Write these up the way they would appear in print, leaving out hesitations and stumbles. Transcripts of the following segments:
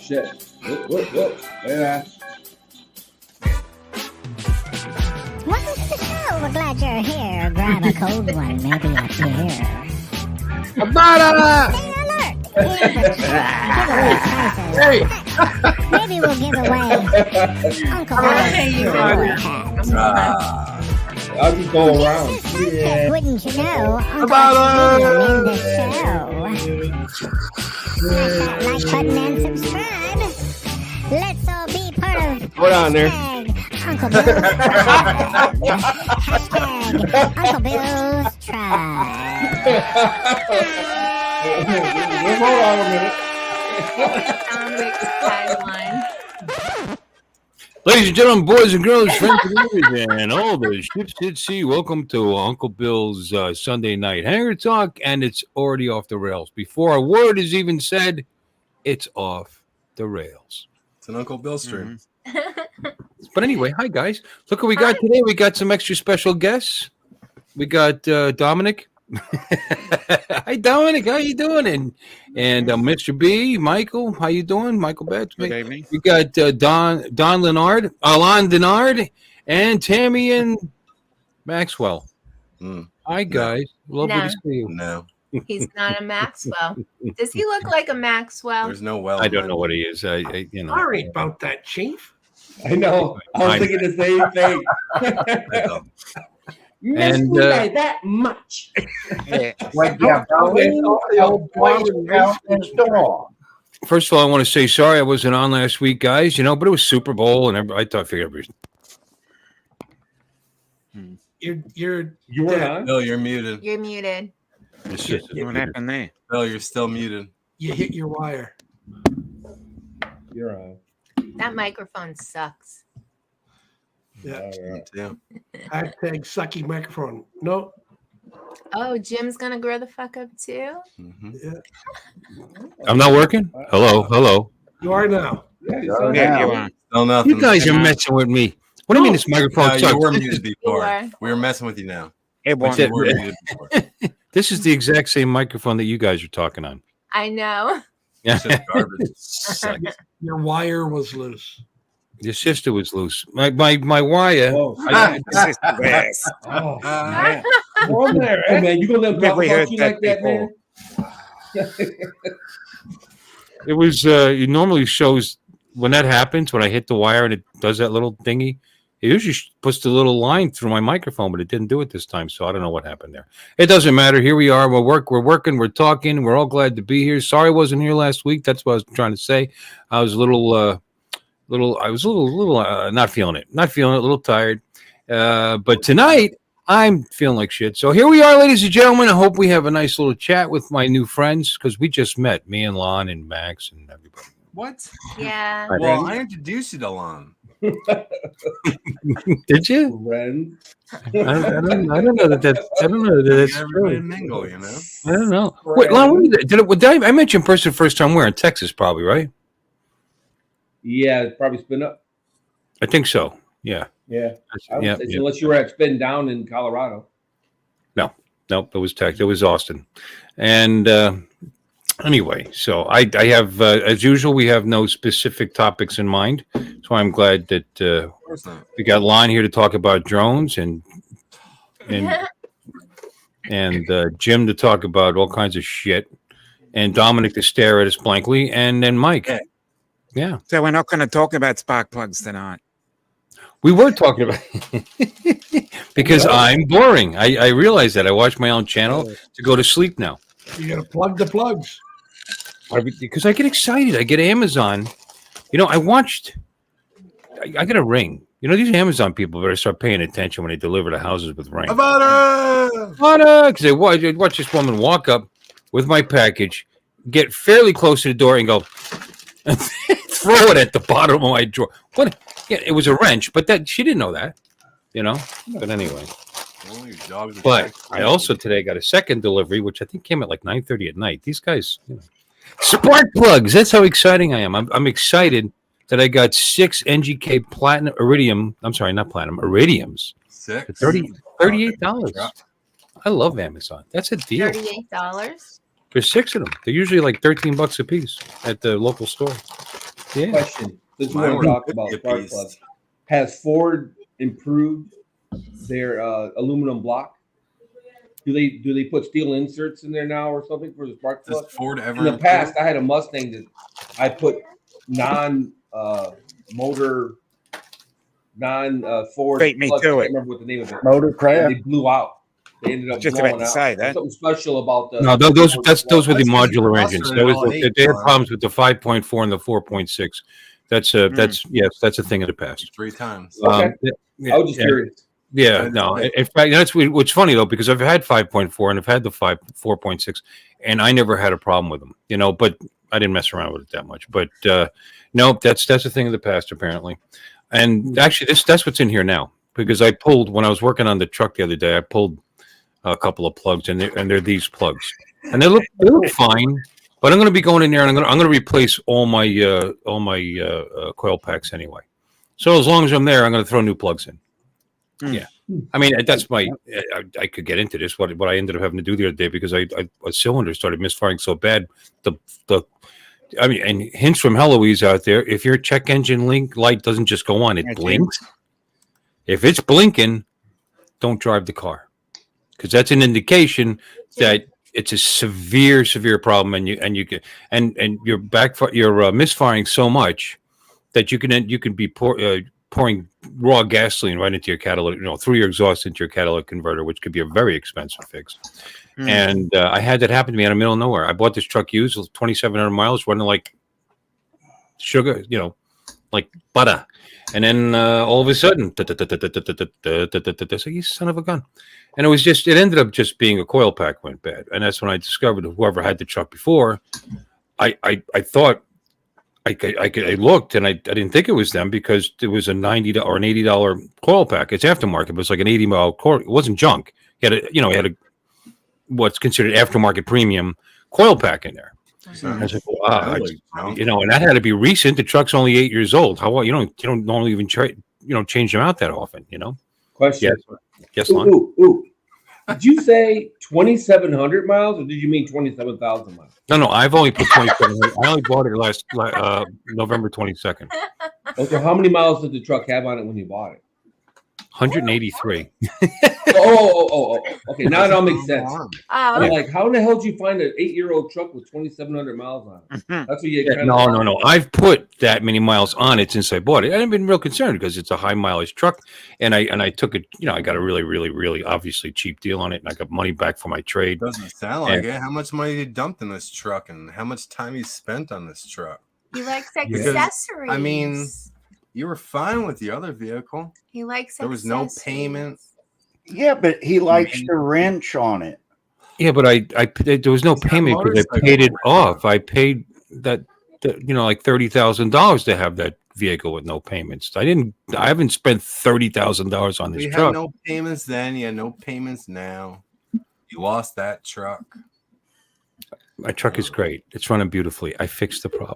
shit. Whoop. Wait a minute. Welcome to the show. We're glad you're here. Grab a cold one, maybe a beer. Abada! Stay alert. Giveaway prizes. Hey! Maybe we'll give away Uncle Bill's cowboy hat. I'll just go around. Yeah. Wouldn't you know, Uncle Abada! Bill's in the show. Smash that like button and subscribe. Let's all be part of What on there? Uncle Bill's Tribe. Hashtag Uncle Bill's Tribe. Hold on a minute. Ladies and gentlemen, boys and girls, friends and neighbors, and all the ships at sea, welcome to Uncle Bill's Sunday night hangar talk, and it's already off the rails. Before a word is even said, it's off the rails. It's an Uncle Bill stream. But anyway, hi guys. Look what we got today. We got some extra special guests. We got Dominic. Hi Dominic, how you doing? And Mr. B, Michael, how you doing? Michael Betts. Good evening. We got Don Lenard, Alon Denard, and Tammy and Maxwell. Hi guys, lovely to see you. No, He's not a Maxwell. Does he look like a Maxwell? there's no well. I don't know what he is. I you know. Sorry about that, Chief. I know. I was thinking the same thing. Miss And, Boulay that much. First First of all, I want to say sorry I wasn't on last week, guys. You know, but it was Super Bowl, and I figured everybody. You're You were on? Bill, you're muted. You're muted. It's just What happened there? Bill, you're still muted. you hit your wire. You're on. That microphone sucks. Yeah. Yeah. Hashtag sucky microphone. No. Oh, Jim's gonna grow the fuck up too. Mm-hmm. Yeah. I'm not working. Hello. You are now. Yeah, you sound Yeah, you good. are. Still nothing. You guys are messing with me. What do you mean this microphone No, you sucks? were muted before. are. We were messing with you now. It What's won't. it? You were muted before. This is the exact same microphone that you guys are talking on. I know. Yeah. It's just garbage. Sucks. Your wire was loose. Your sister was loose. My wire. Oh, This is the best. oh, Ah, we're on there. Hey, man, you gonna let them talk Never about heard you that like that, man? It was. It normally shows when that happens when I hit the wire and it does that little thingy. It usually puts the little line through my microphone, but it didn't do it this time. So I don't know what happened there. It doesn't matter. Here we are. We're working. We're talking. We're all glad to be here. Sorry I wasn't here last week. That's what I was trying to say. I was a little not feeling it. A little tired. But tonight I'm feeling like shit. So here we are, ladies and gentlemen. I hope we have a nice little chat with my new friends because we just met, me and Lon and Max and everybody. what? Yeah. Well, I introduced you to Lon. Did you? Ren. I don't know that that's Everybody true. mingle, you know. I don't know. Wait, Lon, did I mention person first time we're in Texas, probably, right? Yeah, it's probably spin up. I think so. Yeah. Yeah. I would Yeah. say, unless you were at spin down in Colorado. Nope, it was Texas. It was Austin. And anyway, so I have, as usual, we have no specific topics in mind. So I'm glad that Of course not. we got Lon here to talk about drones and Jim to talk about all kinds of shit and Dominic to stare at us blankly and then Mike. Yeah. So we're not going to talk about spark plugs tonight. We were talking about because I'm boring. I realize that I watch my own channel to go to sleep now. You gotta plug the plugs. Because I get excited. I get Amazon. You know, I got a Ring. You know, these Amazon people better start paying attention when they deliver to houses with Ring. Because they watch this woman walk up with my package, get fairly close to the door, and go throw it at the bottom of my drawer. What? Yeah, it was a wrench, but that she didn't know that. You know. But anyway. But I also today got a second delivery, which I think came at like 9:30 at night. These guys, you know. Spark plugs. That's how exciting I am. I'm excited that I got 6 NGK platinum iridium. I'm sorry, not platinum, iridiums. 6? $38. I love Amazon. That's a deal. $38. There's 6 of them. They're usually like $13 a piece at the local store. Yeah. Question: Since we Mine want to were talk about 50 a spark piece. plugs, has Ford improved their aluminum block? Do they put steel inserts in there now or something for the spark Does plug? Ford ever In the improve? past, I had a Mustang that I put motor Ford Beat me plugs. I to can't it. remember what the name of it. And Motorcraft. they blew out. They ended up Just about blowing to out. say There's that. something special about the No, those Ford those were the That's 'cause you modular clustered engines. it There was all in eight, they had John. problems with the 5.4 and the 4.6. That's that's a thing of the past. 3 times. Okay. Yeah, I was just curious. Yeah, That's no. right. In fact, that's what's funny though, because I've had 5.4 and I've had the 4.6, and I never had a problem with them. But I didn't mess around with it that much. But no, that's a thing of the past apparently. And actually, that's what's in here now, because I pulled when I was working on the truck the other day. I pulled a couple of plugs, and they're these plugs, and they look fine. But I'm going to be going in there, and I'm going to replace all my coil packs anyway. So as long as I'm there, I'm going to throw new plugs in. Yeah, I mean that's my. I could get into this. What I ended up having to do the other day, because a cylinder started misfiring so bad. I mean, and hints from Heloise out there: if your check engine light doesn't just go on, it blinks. If it's blinking, don't drive the car, because that's an indication that it's a severe problem, and you're misfiring so much that you can be pouring raw gasoline right into your catalytic, through your exhaust into your catalytic converter, which could be a very expensive fix. And I had that happen to me in the middle of nowhere. I bought this truck used, 2,700 miles, running like sugar, like butter. And then all of a sudden, so you son of a gun. And it ended up just being a coil pack went bad. And that's when I discovered whoever had the truck before, I thought, I looked and I didn't think it was them, because it was a $90 or an $80 coil pack. It's aftermarket, but it's like an 80-mile coil. It wasn't junk. He had a what's considered aftermarket premium coil pack in there. I was like, wow, and that had to be recent. The truck's only 8 years old. How you don't normally even change them out that often, Question. Yes, Lon? Ooh. Did you say 2,700 miles, or did you mean 27,000 miles? No. I've only put 2,700. I only bought it last November 22nd. Okay, how many miles did the truck have on it when you bought it? 183. Okay, now it all makes sense. I'm Oh, like, how in the hell did you find an 8-year-old truck with 2,700 miles on it? That's what you kind of. No. I've put that many miles on it since I bought it. I've been real concerned because it's a high mileage truck, and I took it. I got a really, really, really obviously cheap deal on it, and I got money back for my trade. Doesn't sound like it. How much money you dumped in this truck, and how much time you spent on this truck? he likes accessories. I mean, you were fine with the other vehicle. he likes. There was no payment. Yeah, but he likes to wrench on it. Yeah, but there was no payment because I paid it off. I paid that like $30,000 to have that vehicle with no payments. I haven't spent $30,000 on this You truck. had no payments then. You had no payments now. You lost that truck. My truck is great. It's running beautifully. I fixed the problem.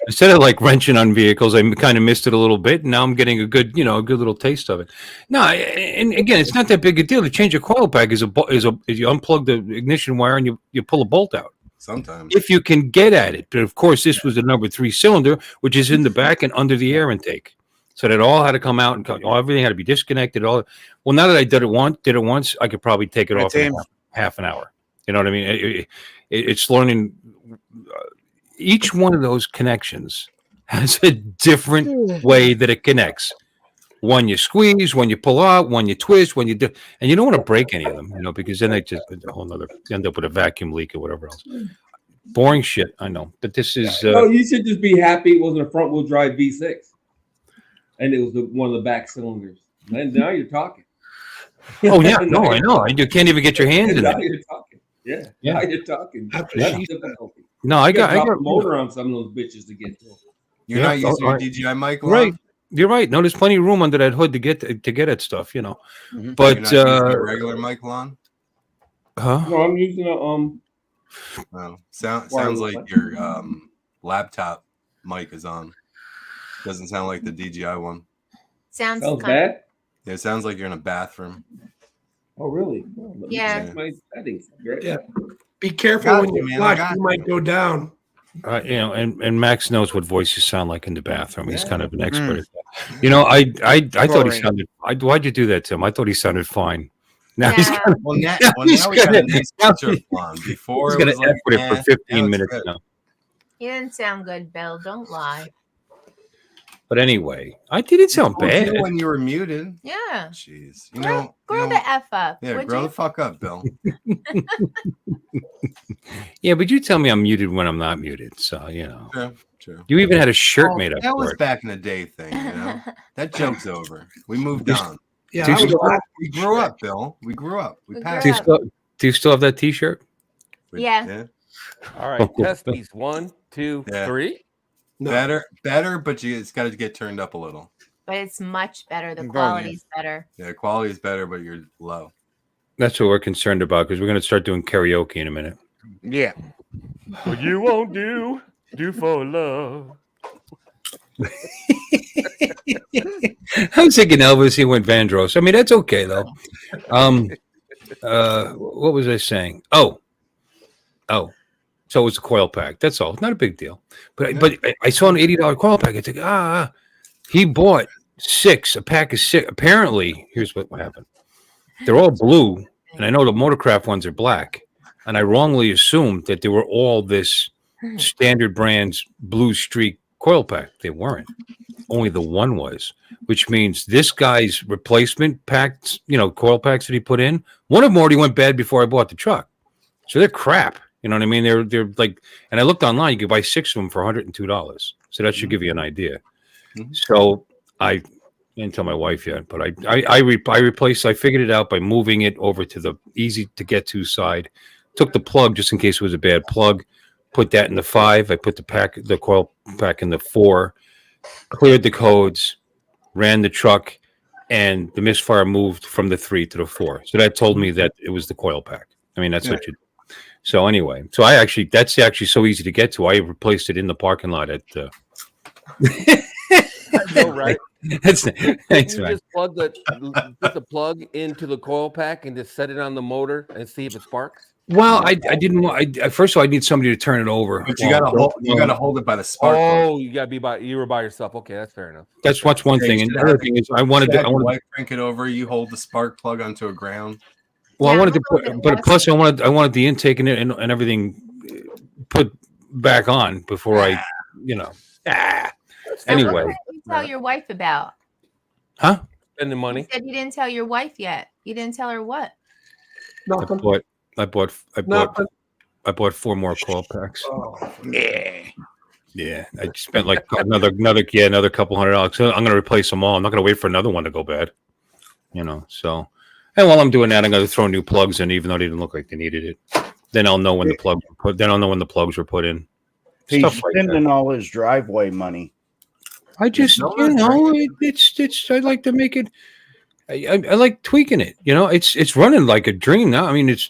Instead of like wrenching on vehicles, I kind of missed it a little bit. And now I'm getting a good little taste of it. No, and again, it's not that big a deal. To change a coil pack is you unplug the ignition wire and you pull a bolt out. Sometimes. If you can get at it. But of course, this was a number 3 cylinder, which is in the back and under the air intake. So that all had to come out and everything had to be disconnected. Well, now that I did it once, I could probably take it off in half an hour. You know what I mean? It's learning. Each one of those connections has a different way that it connects. One you squeeze, one you pull out, one you twist, one you do, and you don't want to break any of them, because then they just end up with a vacuum leak or whatever else. Boring shit, I know, but this is. You should just be happy it wasn't a front-wheel drive V6, and it was one of the back cylinders. And now you're talking. Oh yeah, no, I know. You can't even get your hands in now it. You're talking. Yeah, now you're talking. That's difficulty. No, I got a motor on some of those bitches to get to. You're not using your DJI mic, right? You're right. No, there's plenty of room under that hood to get at stuff, Mm-hmm. But you're not using your regular mic, Lon? Huh? No, I'm using a Oh, sounds like your laptop mic is on. Doesn't sound like the DJI one. Sounds bad. Yeah, it sounds like you're in a bathroom. Oh, really? Yeah. My settings. Great. Yeah. Be careful when you flush. You might go down. You know, and Max knows what voices sound like in the bathroom. He's kind of an expert at Mm. that. You know, I thought he Boring. sounded. Why'd you do that, Tim? I thought he sounded fine. Now he's No. gonna, Well, now, he's we got gonna, a nice now picture of Blonde. Before he's it gonna was like, effort it for now 15 it's minutes good. now. You didn't sound good, Bill. Don't lie. But anyway, I didn't sound Told you bad. when you were muted. Yeah. Jeez, Grow the F up. yeah, would grow you? the fuck up, Bill. Yeah, but you tell me I'm muted when I'm not muted. So you know, True. you even had a shirt Oh, made up that for was it. back in the day thing. That joke's over. We moved on. Yeah, Do you I was still- glad- We grew up, Bill. We grew up. We We passed. Do you grew still, do you still have that T-shirt? Yeah. All right, testes. 1, 2, Yeah. 3. No. Better, but it's got to get turned up a little. But it's much better. The Volume. quality's better. Yeah, quality is better, but you're low. That's what we're concerned about because we're going to start doing karaoke in a minute. Yeah. What you won't do for love. I was thinking Elvis. He went Vandross. I mean, that's okay though. What was I saying? Oh. So it was a coil pack. That's all. Not a big deal. But I saw an $80 coil pack. I think he bought a pack of 6. Apparently, here's what happened. They're all blue, and I know the Motorcraft ones are black. And I wrongly assumed that they were all this standard brand's blue streak coil pack. They weren't. Only the one was, which means this guy's replacement packs, coil packs that he put in, one of them already went bad before I bought the truck. So they're crap. You know what I mean? They're like, and I looked online, you could buy 6 of them for $102. So that should give you an idea. Mhm. So I didn't tell my wife yet, but I replaced, I figured it out by moving it over to the easy to get to side. Took the plug just in case it was a bad plug, put that in the 5. I put the coil pack in the 4, cleared the codes, ran the truck, and the misfire moved from the 3 to the 4. So that told me that it was the coil pack. I mean, that's what you do. So anyway, that's actually so easy to get to. I replaced it in the parking lot at. I know, right? Thanks, You man. just plug the plug into the coil pack and just set it on the motor and see if it sparks. Well, I didn't want. First of all, I need somebody to turn it over. But you gotta hold it by the spark plug. Oh, you were by yourself. Okay, that's fair enough. That's one Yeah, thing, you and should the other have- thing is I wanted Have your to. wife crank it over. You hold the spark plug onto a ground. Well, I Yeah, wanted to I'm a little put, bit but plus I wanted the intake and everything put back on before I. So Anyway. what did you tell your wife about? Huh? Spending money. You said you didn't tell your wife yet. You didn't tell her what? Nothing. Nothing. I bought 4 more coil packs. Oh, Yeah. Yeah, I spent like another couple $100. So I'm going to replace them all. I'm not going to wait for another one to go bad. So, and while I'm doing that, I'm going to throw new plugs in, even though they didn't look like they needed it. Then I'll know when the plugs were put. Then I'll know when the plugs were put in. He's Stuff like spending that. all his driveway money. I just, No, that's it's. I like to make it. I like tweaking it. It's running like a dream now. I mean, it's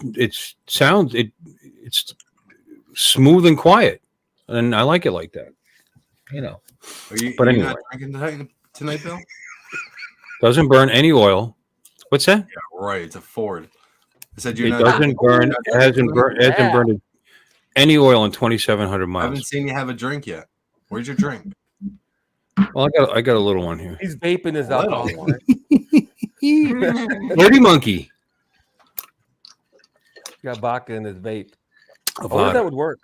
smooth and quiet, and I like it like that. But Are you anyway. not drinking tonight, Bill? Doesn't burn any oil. What's that? Yeah, right. It's a Ford. I said It doesn't burn. It hasn't burned any oil in 2,700 I haven't miles. seen you have a drink yet. Where's your drink? Well, I got a little one here. He's vaping his Little. alcohol. Dirty monkey. Got vodka in his vape. I Avada. wonder if that would work.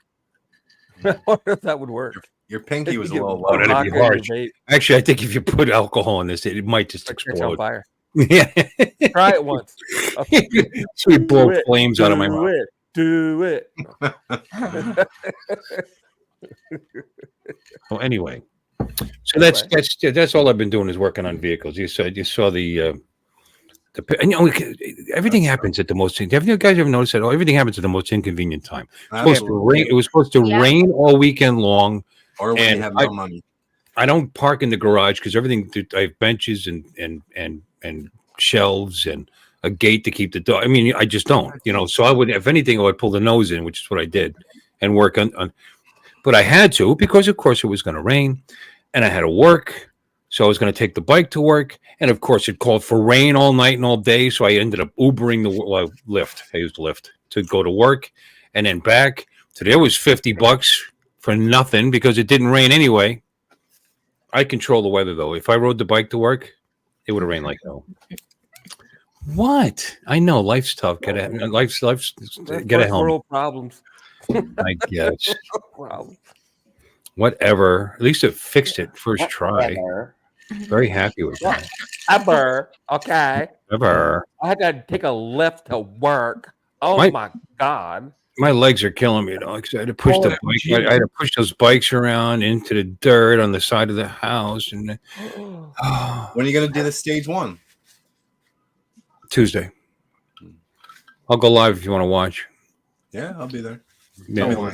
I wonder if that would work. Your pinky was a If you little get low. that'd be vodka in hard. your vape, Actually, I think if you put alcohol in this, it might just like catch on explode. fire. Yeah. Try it once. Sweet blow Do it. flames out of my mouth. Do it. Well, anyway, so that's all I've been doing is working on vehicles. You saw the everything happens at the most. Have you guys ever noticed that? Oh, everything happens at the most inconvenient time. It was supposed to Yeah. rain all weekend long. Or when And you have no money. I don't park in the garage because everything. I have benches and shelves and a gate to keep the dog. I mean, I just don't. So I would, if anything, I would pull the nose in, which is what I did, and work on. But I had to because, of course, it was going to rain, and I had to work. So I was going to take the bike to work, and of course, it called for rain all night and all day. So I ended up Ubering Lyft. I used Lyft to go to work, and then back. So there was $50 for nothing because it didn't rain anyway. I control the weather though. If I rode the bike to work, it would have rained like hell. What? I know life's tough. Life's get a helmet. World problems. I guess. Wow. Whatever. At least it fixed it first try. Very happy with that. Ever. Okay. Ever. I had to take a lift to work. Oh my God. My legs are killing me, though. I had to push the bike. I had to push those bikes around into the dirt on the side of the house. And when are you gonna do the stage 1? Tuesday. I'll go live if you want to watch. Yeah, I'll be there. Yeah.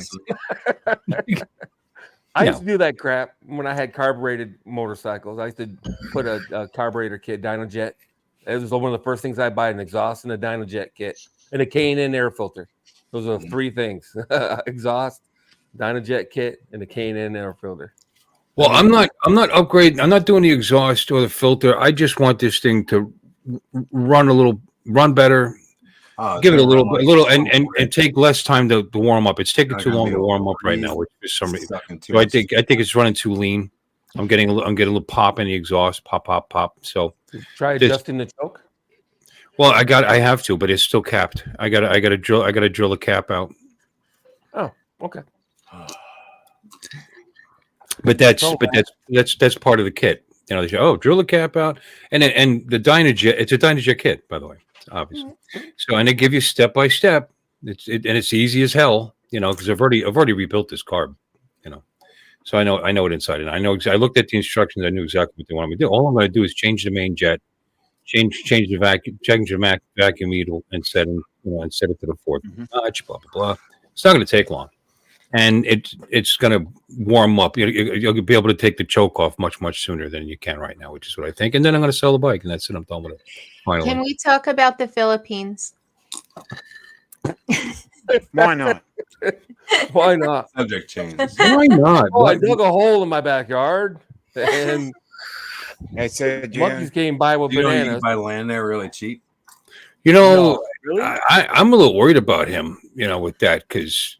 I used to do that crap when I had carbureted motorcycles. I used to put a carburetor kit, Dynojet. It was one of the first things I buy: an exhaust and a Dynojet kit, and a K&N air filter. Those are the 3 things: exhaust, Dynojet kit, and a K&N air filter. Well, I'm not upgrading. I'm not doing the exhaust or the filter. I just want this thing to run better. Give it a little, and take less time to warm up. It's taking too long to warm up right now, which is some reason. So I think it's running too lean. I'm getting a little pop in the exhaust, pop. So try adjusting the choke. Well, I have to, but it's still capped. I gotta drill the cap out. Oh, okay. But that's part of the kit. You know, they say, drill the cap out, and the Dynojet. It's a Dynojet kit, by the way, obviously. So, and they give you step by step. It's easy as hell, you know, because I've already rebuilt this car, you know. So I know it inside and I know. I looked at the instructions. I knew exactly what they wanted me to do. All I'm going to do is change the main jet, change the vacuum needle, and set it to the 4th notch. Blah blah blah. It's not going to take long. And it's going to warm up. You'll be able to take the choke off much sooner than you can right now, which is what I think. And then I'm going to sell the bike, and that's it. I'm done with it. Finally. Can we talk about the Philippines? Why not? Why not? Subject change. Why not? Oh, I dug a hole in my backyard, and I said, monkeys came by with bananas. You can buy land there really cheap. You know, No, really? I'm a little worried about him. You know, with that because.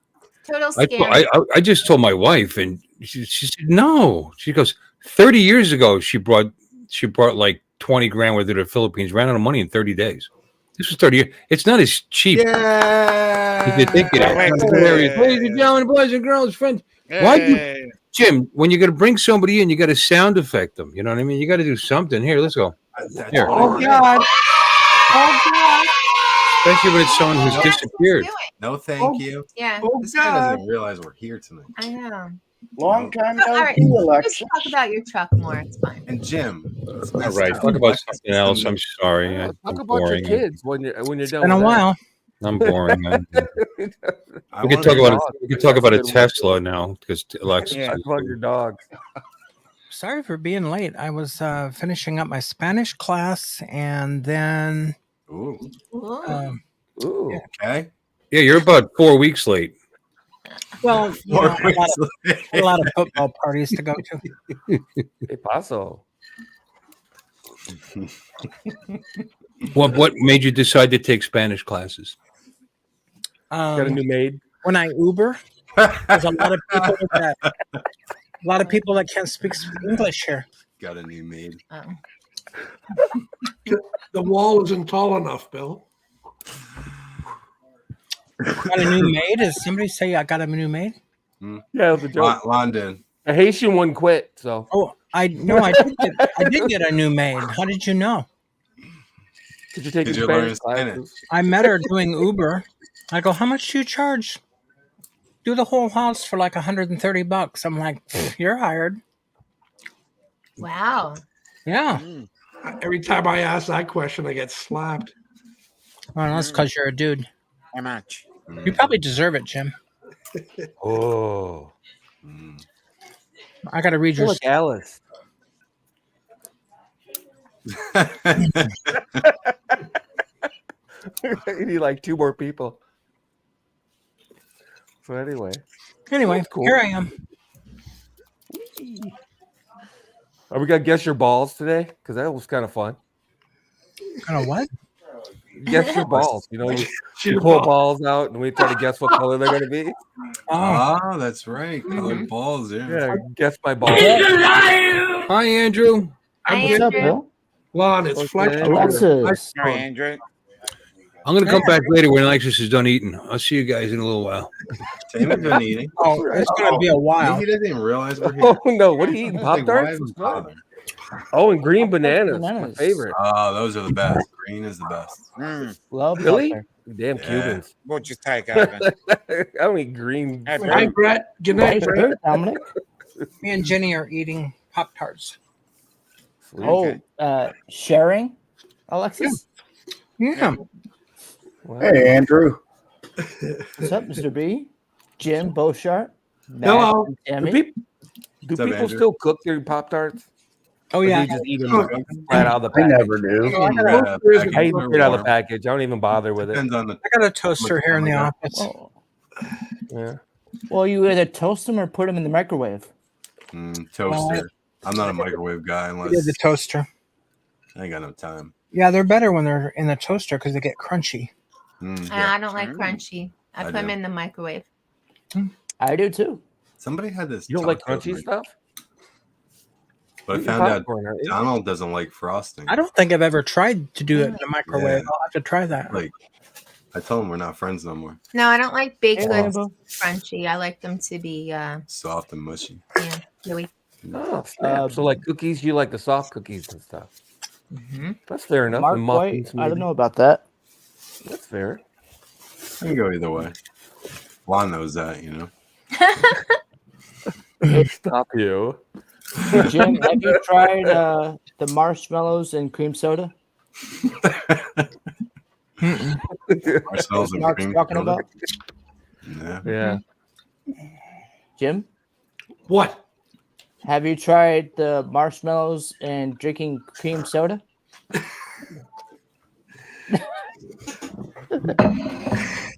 Total scam. I just told my wife, and she said no. She goes, 30 years ago, she brought like 20 grand worth of the Philippines, ran out of money in 30 days. This was 30 years. It's not as cheap. Yeah. You think it is. Ladies and gentlemen, boys and girls, friends. Why, Jim? When you're going to bring somebody in, you got to sound effect them. You know what I mean? You got to do something. Here, let's go. Here. Oh God! Oh God! Especially when it's someone who's disappeared. No, thank you. Yeah. This guy doesn't realize we're here tonight. I know. Long time All no right, see, let's Alexa. talk about your truck more. It's fine. And Jim. All right, talk about something else. I'm sorry. Talk I'm about boring. your kids when you're done. Been a with that. while. I'm boring. Man. I We can talk about a Tesla now because Alexa. Yeah, about your dog. Sorry for being late. I was finishing up my Spanish class, and then Ooh. Ooh. Okay. Yeah, you're about 4 weeks late. well, you know, a lot of football parties to go to. Hey, paso. What made you decide to take Spanish classes? Got a new maid. When I Uber, there's a lot of people that can't speak English here. Got a new maid. The wall isn't tall enough, Bill. Got a new maid? Does somebody say I got a new maid? Yeah, it was a joke. London. A Haitian one quit, so. Oh, I did get a new maid. How did you know? Did you take Did your you learn Spanish Spanish? classes? I met her doing Uber. I go, how much do you charge? Do the whole house for like $130. I'm like, you're hired. Wow. Yeah. Every time I ask that question, I get slapped. Well, that's because you're a dude. How much? You probably deserve it, Jim. Oh. I got to read your. Like Alice. You need like 2 more people. So anyway, cool. Here I am. Are we gonna guess your balls today? Because that was kind of fun. Kind of what? Guess your balls. You know, you pull balls out and we try to guess what color they're gonna be. Oh, that's right. Colored balls. Yeah, guess my ball. Hi, Andrew. Hi, What's up, Andrew. Bill? Lon, it's Okay, Flex. Alexis. Hi, Andrew. I'm going to come back later when Alexis is done eating. I'll see you guys in a little while. Tammy's been eating. Oh, it's going to be a while. He doesn't even realize we're here. Oh no, what are you eating? Pop Like, why Tarts? even bother? Oh, and green bananas, my Bananas. favorite. Oh, those are the best. Green is the best. Love Really? Pop-Tart. Damn Yeah. Cubans. What'd you take, Ivan? I don't eat green. Hey, Hi, Bill. Brett. Good night, Nice Brett. day, Dominic. Me and Jenny are eating Pop Tarts. Okay. Sharing, Alexis. Yeah. Wow. Hey, Andrew. What's up, Mr. B? Jim Beauchart. Matt, Hello. and Do, Tammy. do What's up, people Andrew? still cook their Pop Tarts? Oh, Or do yeah. you just eat them Oh, right out of the I package? never do. You can, There is I eat a- them straight out of the package. I don't even bother with it. Depends on the I got a toaster here in the Yeah. office. Oh. Yeah. Well, you either toast them or put them in the microwave. toaster. I'm not a microwave guy I did unless the toaster. I ain't got no time. Yeah, they're better when they're in the toaster because they get crunchy. I don't like crunchy. I I put them do. in the microwave. I do too. Somebody had this. You don't like taco crunchy night, stuff? But I Eat found out popcorn, aren't you? Donald doesn't like frosting. I don't think I've ever tried to do it in the microwave. Yeah. I'll have to try that. Like, I told him we're not friends no more. No, I don't like baked Hey, goods Rambo. crunchy. I like them to be Soft and mushy. really. Oh, snap. So like cookies, you like the soft cookies and stuff. That's fair enough. Mark and White. muffins, I don't maybe. know about that. That's fair. I can go either way. Lon knows that, you know. Stop you. Jim, have you tried the marshmallows and cream soda? Marshmallows and Mark's cream talking soda. about? Yeah. Yeah. Jim, What? have you tried the marshmallows and drinking cream soda?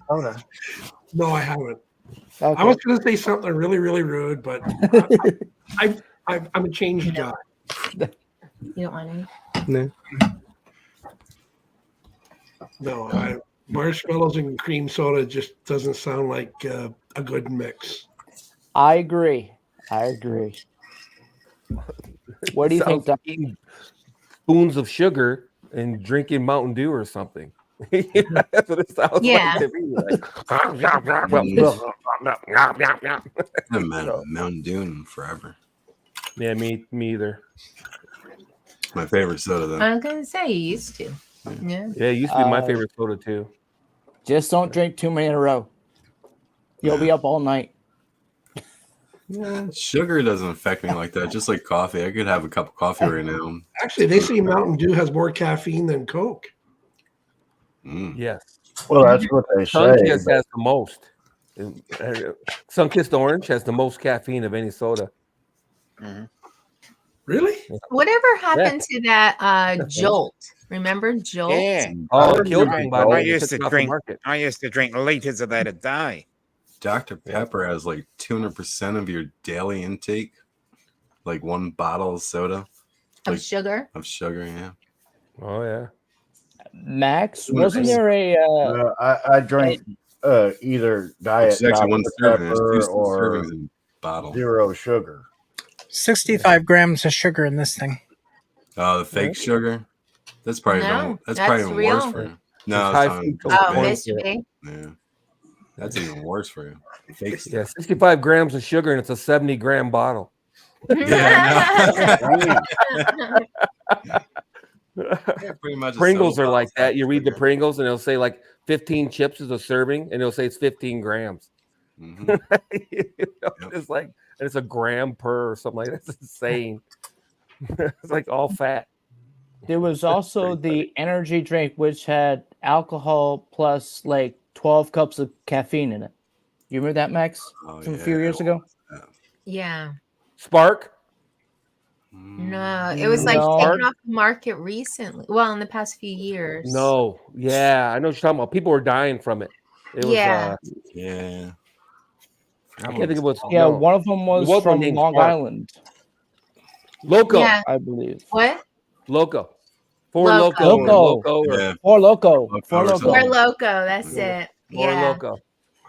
Soda. No, I haven't. Okay. I was going to say something really, really rude, but I'm a changed guy. You don't want any? No, marshmallows and cream soda just doesn't sound like a good mix. I agree. What do you think, Sounds Doc? like eating spoons of sugar and drinking Mountain Dew or something. That's what it sounds Yeah. like to me. I haven't had a Mountain Dew in forever. Yeah, me either. My favorite soda, though. I was gonna say you used to. Yeah. Yeah, it used to be my favorite soda too. Just don't drink too many in a row. You'll be up all night. Yeah, sugar doesn't affect me like that. Just like coffee, I could have a cup of coffee right now. Actually, they say Mountain Dew has more caffeine than Coke. Yes. Well, that's what they Sunkist has the most. Sunkist Orange has the most caffeine of any soda. Really? Whatever happened to that Jolt? Remember Jolt? Yeah. Oh, it killed me. I used to drink. I used to drink liters of that a day. Dr. Pepper has like 200% of your daily intake, like one bottle of soda. Of sugar? Of sugar, yeah. Oh, yeah. Max, wasn't there a? I drank either diet It's actually one Dr. serving. There's Pepper two or servings in a bottle. zero sugar. 65 grams of sugar in this thing. Oh, the fake sugar. That's probably No, that's that's probably even worse real. for you. No, It's it's high not. fructose Oh, corn Mr. syrup. B. Yeah, that's even worse for you. Fake Yeah, stuff. 65 grams of sugar and it's a 70-gram bottle. Yeah, pretty much. a Pringles soda are like bottle that. You read the sugar. Pringles and it'll say like 15 chips is a serving, and it'll say it's 15 grams. Mhm. It's like, and it's a gram per or something like that. That's insane. It's like all fat. There was also the energy drink which had alcohol plus like 12 cups of caffeine in it. You remember that, Max? Oh, From a yeah, few years ago? Yeah. Spark. No, it was like No. taken off the market recently. Well, in the past few years. No, yeah, I know what you're talking about. People were dying from it. It was, Yeah. Yeah. I can't think of what's. Yeah, no. one of them was There was one from named Long Spark. Island, Loco. Yeah. I believe. What? Loco. Four Loco. Loco. Or Loco. Loco. Or Yeah. Four Loco. Loco Four or Loco. something. Four Loco. That's Yeah. it. Four Yeah. Loco.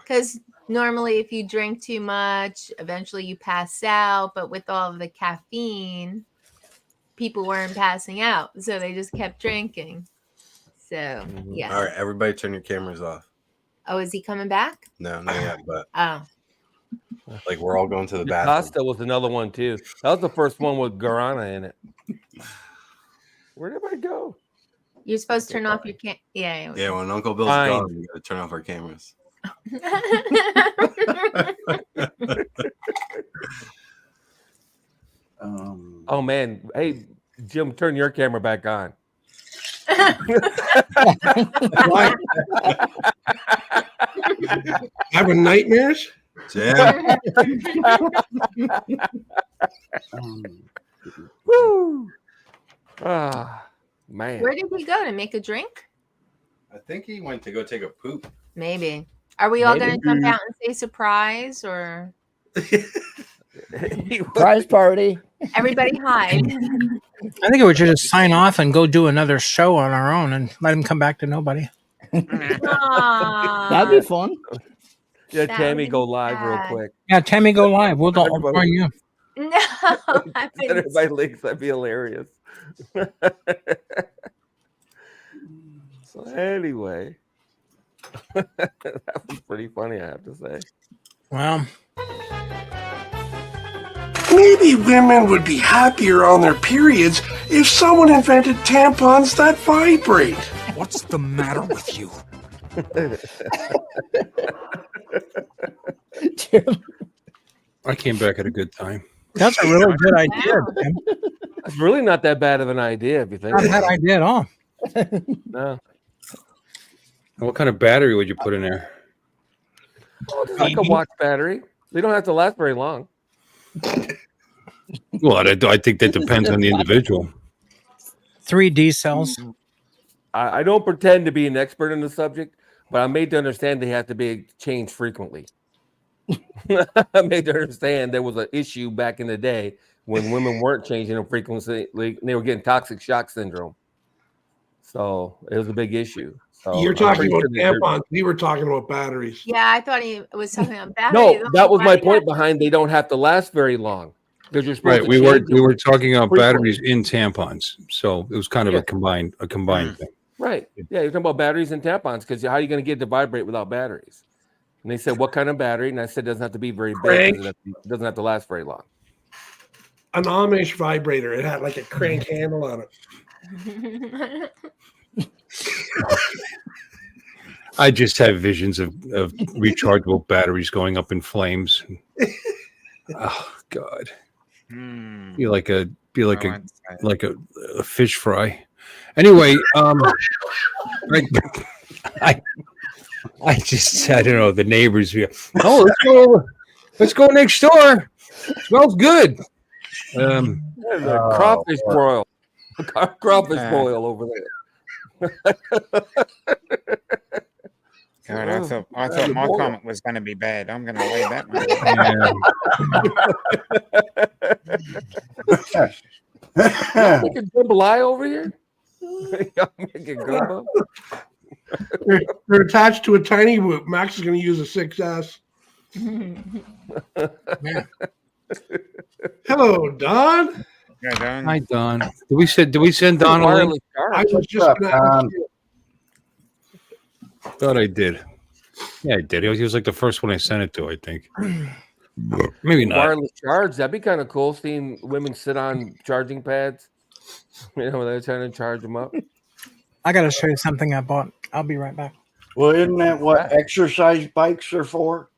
Because normally if you drink too much, eventually you pass out. But with all of the caffeine, people weren't passing out, so they just kept drinking. So yeah. All right, everybody, turn your cameras off. Oh, is he coming back? No, not yet. But Oh, like we're all going to the bathroom. Costa was another one too. That was the first one with guarana in it. Where'd everybody go? you're supposed to turn off your cam. Yeah. Yeah, when Uncle Bill's Fine. gone, we gotta turn off our cameras. Oh man, hey Jim, turn your camera back on. Having nightmares? Jim. Woo! Ah, man. Where did he go to make a drink? I think he went to go take a poop. Maybe. Are we all going Maybe. to jump out and say surprise or Prize party. everybody hide? I think we should just sign off and go do another show on our own and let him come back to nobody. That'd be fun. Yeah, That Tammy, would go be live real bad. quick. Yeah, Tammy, go live. We'll Everybody- join you. No. I've been- Everybody links, that'd be hilarious. So anyway, that was pretty funny, I have to say. Well, Maybe women would be happier on their periods if someone invented tampons that vibrate. What's the matter with you? I came back at a good time. that's a really good idea. Tim. It's really not that bad of an idea if you think Not a about bad idea at all. it. No. And what kind of battery would you put in there? Like a watch battery. They don't have to last very long. Well, I think that depends on the individual. 3D cells. I don't pretend to be an expert in the subject, but I'm made to understand they have to be changed frequently. I'm made to understand there was an issue back in the day when women weren't changing them frequently. They were getting toxic shock syndrome. So it was a big issue. So You're I'm talking pretty about sure that they're- tampons. We were talking about batteries. Yeah, I thought he was talking about batteries. No, I'm that was like, my why point do you behind they don't have to last very long. Because you're supposed Right. to We were change we them were talking about frequently. batteries in tampons, so it was kind of Yeah. a combined thing. Right. Yeah, you're talking about batteries and tampons because how are you going to get it to vibrate without batteries? And they said, what kind of battery? And I said, it doesn't have to be very big. 'Cause it doesn't have to last very long. An Amish vibrator. It had like a crank handle on it. I just have visions of rechargeable batteries going up in flames. Oh God! Be like a fish fry. Anyway, I don't know the neighbors here. Oh, let's go next door. Smells good. Crawfish broil. Crawfish broil over there. God, I thought my comment was going to be bad. I'm going to lay that one. Y'all making jambalaya over here? Y'all making gumbo? They're attached to a tiny whoop. Max is going to use a 6S. Hello, Don. Yeah, Don. Hi, Don. Did we send Don a link? Wireless charge. I was just going to ask you. Thought I did. Yeah, I did. He was like the first one I sent it to, I think. Maybe not. Wireless charge. That'd be kind of cool seeing women sit on charging pads. You know, they're trying to charge them up. I got to show you something I bought. I'll be right back. Well, isn't that what exercise bikes are for?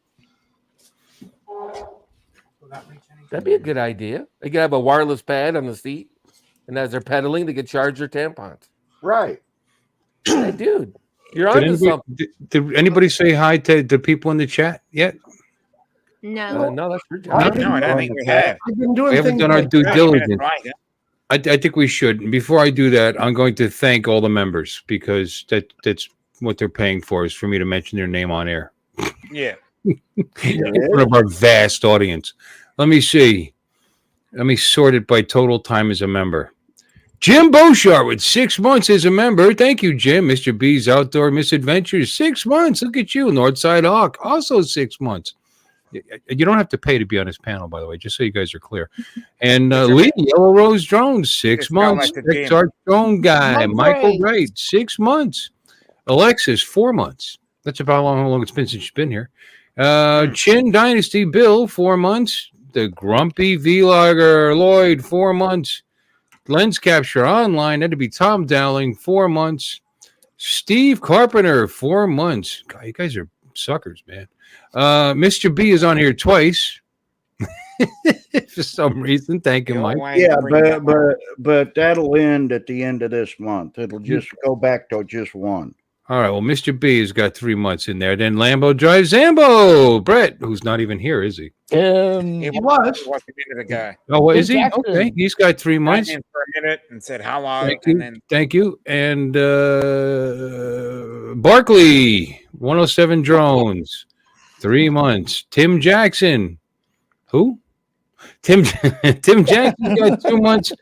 That'd be a good idea. They could have a wireless pad on the seat, and as they're pedaling, they could charge their tampons. Right. Hey, dude, you're Did onto anybody, something. did anybody say hi to the people in the chat yet? No. No, that's your job. No, I don't think we have. I've been doing We haven't things done our like due that. diligence. Right, yeah. I think we should. And before I do that, I'm going to thank all the members because that's what they're paying for is for me to mention their name on air Yeah. in front of our vast audience. Let me see. Let me sort it by total time as a member. Jim Beauchart with 6 months as a member. Thank you, Jim. Mr. B's Outdoor Misadventures, 6 months. Look at you. Northside Hawk, also 6 months. You don't have to pay to be on this panel, by the way, just so you guys are clear. And Lee, Yellow Rose Drones, 6 months. XR Drone Guy, Michael Wright, 6 months. Alexis, 4 months. That's about how long it's been since you've been here. Chin Dynasty Bill, 4 months. The Grumpy Vlogger Lloyd, 4 months. Lens Capture Online, that'd be Tom Dowling, 4 months. Steve Carpenter, 4 months. God, you guys are suckers, man. Mr. B is on here twice for some reason. Thank you, Mike. Yeah, but that'll end at the end of this month. It'll just go back to just one. All right. Well, Mr. B has got 3 months in there. Then Lambo Drive Zambo. Brett, who's not even here, is he? He was the guy. Oh, what is he? Okay. He's got 3 months. I for a minute and said how long. Thank you. And Barkley, 107 Drones, 3 months. Tim Jackson. Who? Tim Jackson got 2 months.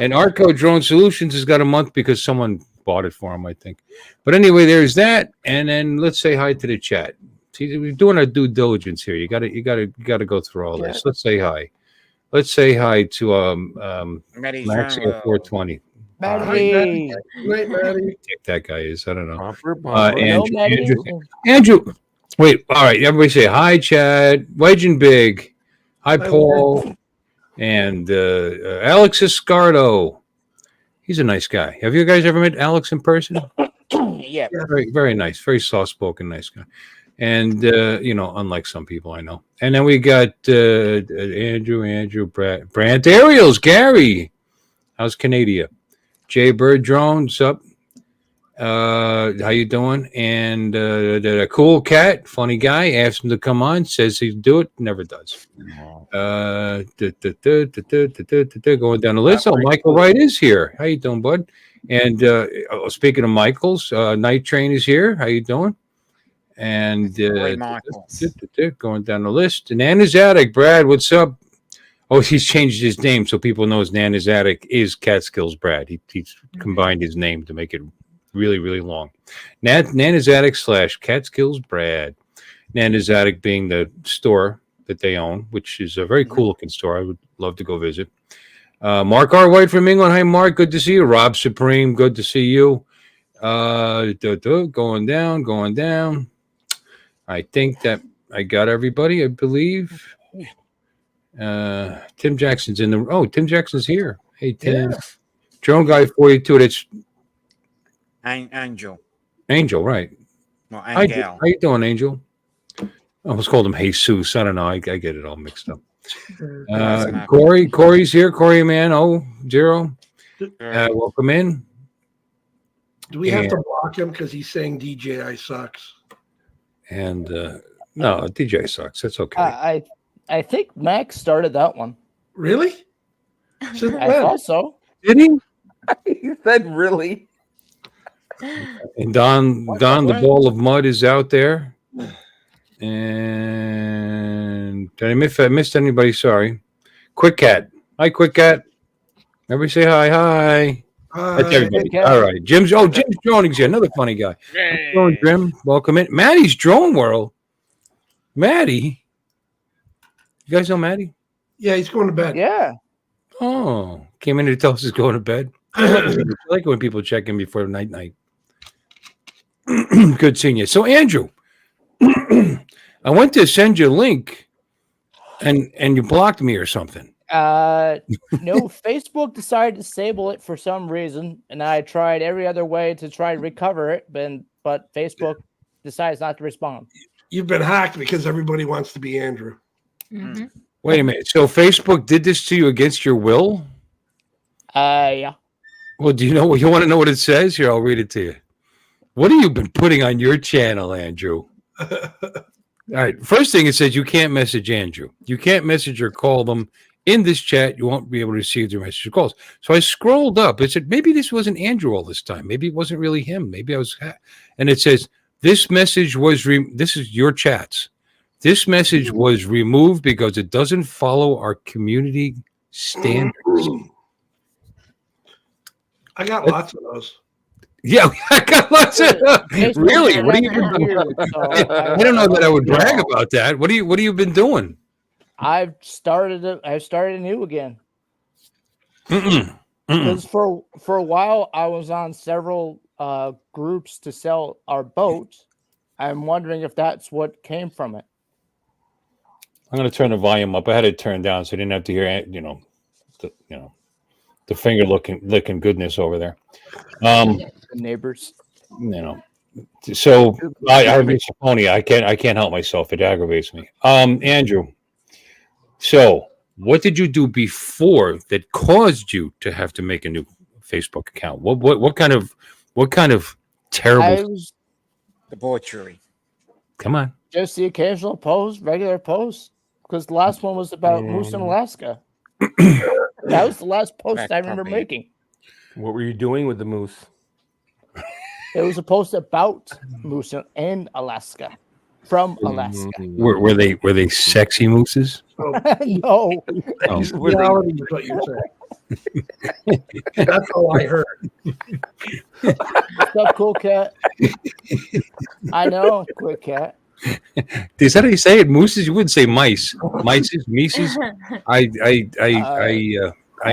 And Arco Drone Solutions has got a month because someone bought it for him, I think. But anyway, there's that. And then let's say hi to the chat. See, we're doing our due diligence here. You gotta go through all this. Let's say hi. Let's say hi to Maxio 420. Maddie. Take that guy is. I don't know. Andrew. Wait. All right. Everybody say hi, Chad. Wedge and Big. Hi, Paul. And Alex Escardo. He's a nice guy. Have you guys ever met Alex in person? Yeah. Very, very nice. Very soft-spoken, nice guy. And, unlike some people I know. And then we got Andrew, Brant Ariels, Gary. How's Canada? Jay Bird Drones up. How you doing? And the cool cat, funny guy, asked him to come on, says he'd do it, never does. Going down the list. Oh, Michael Wright is here. How you doing, bud? And speaking of Michael's, Night Train is here. How you doing? And going down the list. And Nana's Attic, Brad, what's up? Oh, he's changed his name so people know Nana's Attic is Catskills Brad. He's combined his name to make it really, really long. Nana's Attic / Catskills Brad. Nana's Attic being the store that they own, which is a very cool looking store. I would love to go visit. Mark R. White from England. Hi, Mark. Good to see you. Rob Supreme. Good to see you. Going down. I think that I got everybody, I believe. Tim Jackson's in the... Oh, Tim Jackson's here. Hey, Tim. Yeah. Drone Guy 42. That's... Angel, right. Well, how you doing, Angel? I almost called him Jesus. I don't know. I get it all mixed up. Corey's here. Corey, man. 0. Welcome in. Do we have to block him because he's saying DJI sucks? And no, DJI sucks. That's okay. I think Max started that one. Really? I thought so. Did he? He said really. And Don, the ball of mud is out there. And if I missed anybody, sorry. Quick Cat. Hi, Quick Cat. Everybody say hi. Hi. That's everybody. All right. Jim's Droning's here. Another funny guy. Jim, welcome in. Maddie's Drone World. Maddie. You guys know Maddie? Yeah, he's going to bed. Yeah. Oh, came in to tell us he's going to bed. I like when people check in before night. Good seeing you. So, Andrew, I went to send you a link, and you blocked me or something. No, Facebook decided to disable it for some reason, and I tried every other way to try to recover it, but Facebook decides not to respond. You've been hacked because everybody wants to be Andrew. Mm-hmm. Wait a minute. So Facebook did this to you against your will? Yeah. Well, do you want to know what it says? Here, I'll read it to you. What have you been putting on your channel, Andrew? All right. First thing it says, you can't message Andrew. You can't message or call them in this chat. You won't be able to receive their message or calls. So I scrolled up. It said, maybe this wasn't Andrew all this time. Maybe it wasn't really him. Maybe I was. And it says, this message was, this is your chats. This message was removed because it doesn't follow our community standards. I got lots of those. Yeah, I got lots of. Facebook Really? is What do you? weird, so I don't know that I would brag about that. What do you been doing? I've started anew again. Because for a while I was on several groups to sell our boat. I'm wondering if that's what came from it. I'm going to turn the volume up. I had it turned down so I didn't have to hear, the finger licking goodness over there. The neighbors. So I'm Misophonia. I can't help myself. It aggravates me. Andrew. So what did you do before that caused you to have to make a new Facebook account? What kind of terrible debauchery? Come on. Just the occasional post, regular post. Because the last one was about moose in Alaska. That was the last post I remember making. What were you doing with the moose? It was a post about moose in Alaska, from Alaska. Were they sexy mooses? No. Reality is what you're saying. That's all I heard. What's up, cool cat? I know, quick cat. Is that how you say it? Mooses? You wouldn't say mice. Mices? I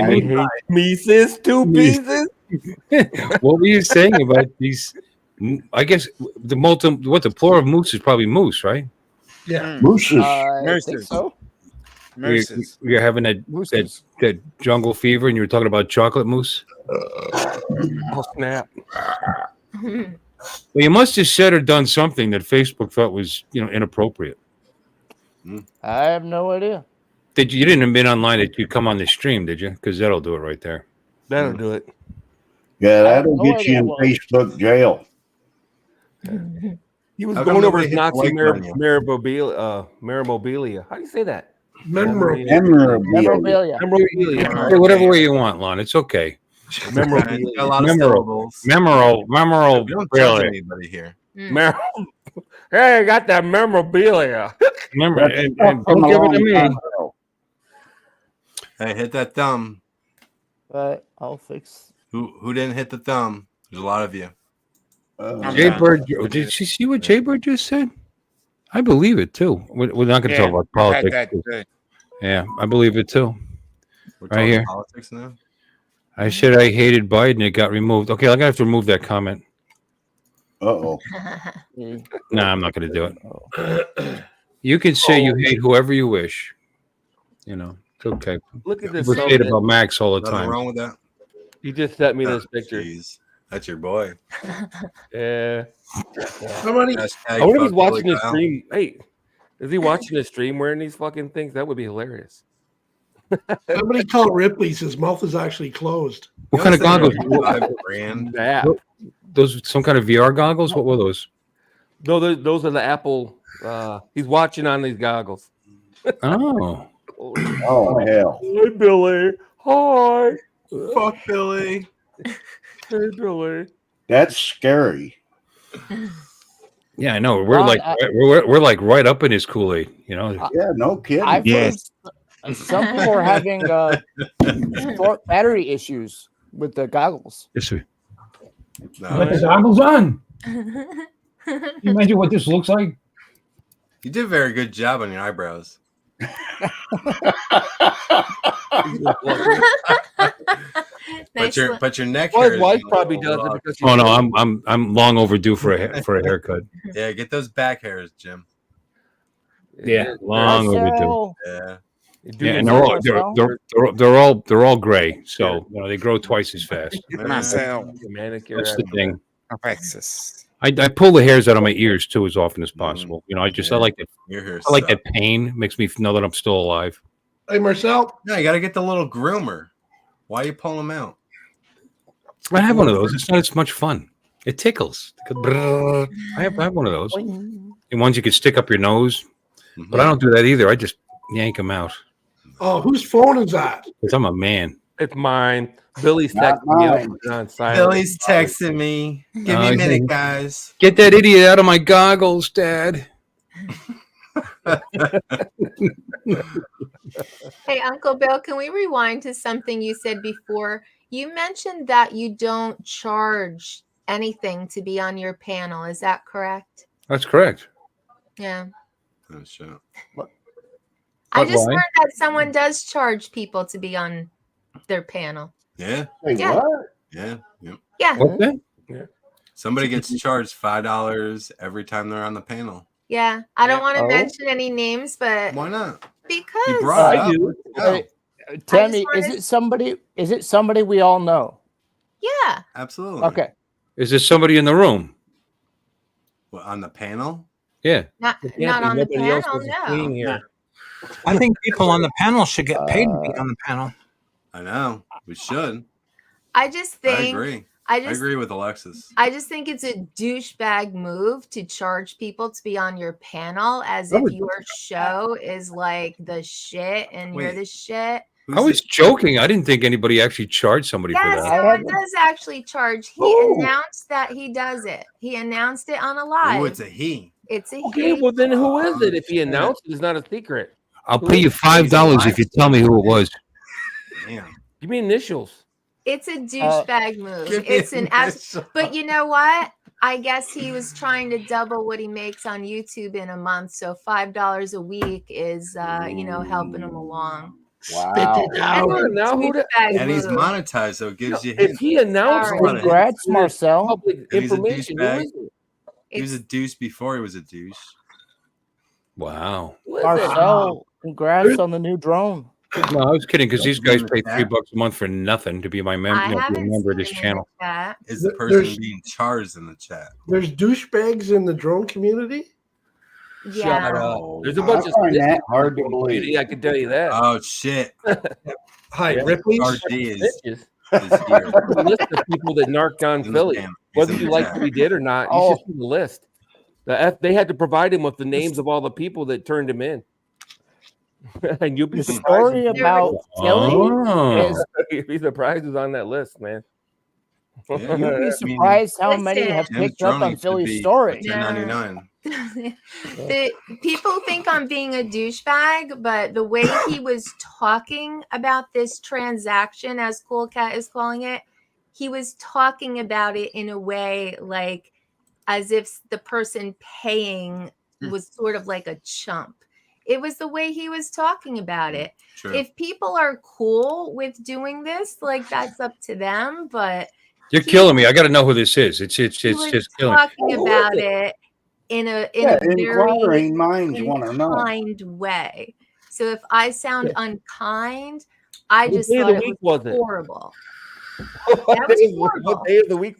hate Mises, two pieces. What were you saying about these? I guess the plural of moose is probably moose, right? Yeah, mooses. I think so. You're having that jungle fever, and you were talking about chocolate mousse. Oh snap! Well, you must have said or done something that Facebook thought was, inappropriate. I have no idea. You didn't admit online that you come on the stream, did you? Because that'll do it right there. That'll do it. Yeah, that'll get you in Facebook jail. He was going over his Nazi memorabilia. How do you say that? Memorabilia. Hey, whatever way you want, Lon. It's okay. Memorabilia. A lot of syllables. Memorable. We don't judge anybody here. Hey, I got that memorabilia. Remember, and don't give it to me. Hey, hit that thumb. I'll fix. Who didn't hit the thumb? There's a lot of you. Jaybird, did you see what Jaybird just said? I believe it too. We're not going to talk about politics. Yeah, I believe it too. We're right here. Politics now. I said I hated Biden. It got removed. Okay, I'm gonna have to remove that comment. Uh-oh. Nah, I'm not gonna do it. You can say you hate whoever you wish. It's okay. Look at this. We're saying about Max all the Nothing time. wrong with that. You just sent me this picture. Geez. That's your boy. Yeah. Somebody. I wonder if he's watching the stream. Hey, is he watching the stream wearing these fucking things? That would be hilarious. Somebody call Ripley's. His mouth is actually closed. What kind of goggles? Brand. Those some kind of VR goggles? What were those? No, those are the Apple. He's watching on these goggles. Oh. Oh, hell. Hey, Billy. Hi. Fuck Billy. Hey, Billy. That's scary. Yeah, I know. We're we're like right up in his Kool-Aid, Yeah, no kidding. I've heard some people are having short battery issues with the goggles. Yes, sir. Put the goggles on. Can you imagine what this looks like? You did a very good job on your eyebrows. But your neck. Well, his wife probably does it because. Oh no, I'm long overdue for a haircut. Yeah, get those back hairs, Jim. Yeah, long overdue. Yeah. Yeah, and they're all gray, so they grow twice as fast. Myself. That's the thing. Alexis. I pull the hairs out of my ears too as often as possible. I like that. Your I like that pain. Makes me know that I'm still alive. Hey, Marcel. No, you got to get the little groomer. Why you pull them out? I have one of those. It's not as much fun. It tickles. I have one of those. And ones you can stick up your nose, but I don't do that either. I just yank them out. Oh, whose phone is that? Because I'm a man. It's mine. Billy's texting me. On silent. Billy's texting me. Give me a minute, guys. Get that idiot out of my goggles, Dad. Hey, Uncle Bill, can we rewind to something you said before? You mentioned that you don't charge anything to be on your panel. Is that correct? That's correct. Yeah. Oh shit. I just why? learned that someone does charge people to be on their panel. Yeah. Wait, Yeah. what? Yeah. Yep. Yeah. What's that? Yeah. Somebody gets charged $5 every time they're on the panel. Yeah. I don't want to Oh. mention any names, but Why not? because He brought it I up. do. Oh, Tammy, wanted is to- it somebody? Is it somebody we all know? yeah. absolutely. Okay. Is there somebody in the room? Well, on the panel? Yeah. Not It can't not be. on the Nobody else panel, has a queen no. here. I think people on the panel should get paid to be on the panel. I know. We should. I just I think agree. I I just agree with Alexis. I just think it's a douchebag move to charge people to be on your panel as if your show is like the shit and you're Wait. the shit. I was joking. I didn't think anybody actually charged somebody Yeah, for that. someone does actually charge. He announced that he does it. He announced it on a live. Oh, it's a he. It's a Okay, he. well then who is it? If he announced it, it's not a secret. I'll pay you $5 if you tell me who it was. Damn. Give me initials. It's a douchebag move. give me It's an initials. but you know what? I guess he was trying to double what he makes on YouTube in a month. So $5 a week is helping him along. Wow. Now who the, And he's monetized, so it gives you if hints. he announced Sorry. it, Congrats, Marcel. public And he's a information, who douchebag. is it? He was a deuce before he was a douche. Wow. Who is it? Marcel, congrats on the new drone. No, I was kidding because these guys in the pay chat. $3 a month for nothing to be my I member, haven't member of seen this it in channel. the chat. Is the There's- person being charged in the chat? There's douchebags in the drone community. Yeah. Shut up. There's a bunch I of find that snitches hard to in the community, believe. I can tell you that. Oh shit! Hi, Yeah. Ripley's. RG is Snitches. here. The list of people that narked on In the Philly, panel. He's whether in you the like chat. what he did or not, you should see the list. They had to provide him with the names of all the people that turned him in. And you'll be The surprised. story about Tilly Oh. is You'll be surprised who's on that list, man. Yeah. you'd I be mean, surprised how many have Tim's picked up drone on should Philly's be story. $10.99. The people think I'm being a douchebag, but the way he was talking about this transaction, as Cool Cat is calling it, he was talking about it in a way like as if the person paying was sort of like a chump. It was the way he was talking about it. True. If people are cool with doing this, like that's up to them. But You're killing me. I got to know who this is. It's he was just killing me. talking about it in a very inquiring minds want to know. kind way. So if I sound unkind, I What just day of thought the it week was was it? horrible. What That was day- horrible. What day of the week?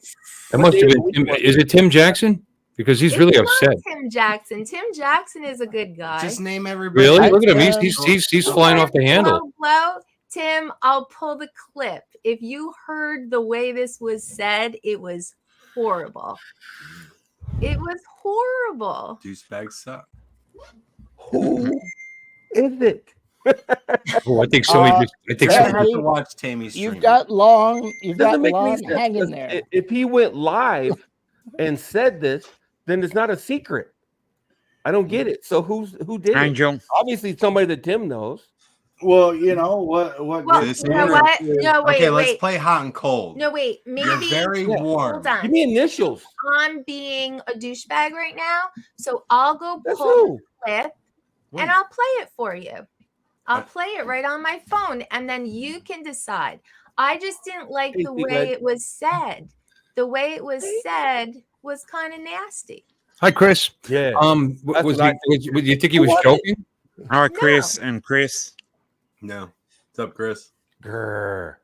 It must have day of the been. week was Is it Tim Jackson? Because he's It's really not upset. Tim Jackson. Tim Jackson is a good guy. Just name everybody. Really? I- Look at him. uh, He's flying off the handle. Blow. Tim, I'll pull the clip. If you heard the way this was said, it was horrible. It was horrible. Douchebags suck. Who is it? Oh, I think somebody just. I think You Yeah, somebody, have he- to watch Tammy's stream. You've got long. You've got Doesn't make any long sense. hanging because there. If he went live and said this, then it's not a secret. I don't get it. So who did it? Angel. Obviously, somebody that Tim knows. Well, you know what? Well, This you know is- what? No, wait, okay, let's wait. play hot and cold. No, wait. Maybe You're very warm. hold on. Give me initials. I'm being a douchebag right now, so I'll go That's pull who. the clip Wait. and I'll play it for you. I'll I- play it right on my phone, and then you can decide. I just didn't like Hey, the big way lad. it was said. The way it was said was kind of nasty. Hi, Chris. Yeah. Was what I you think he was joking? All right, Chris and Chris. No. What's up, Chris? Grr.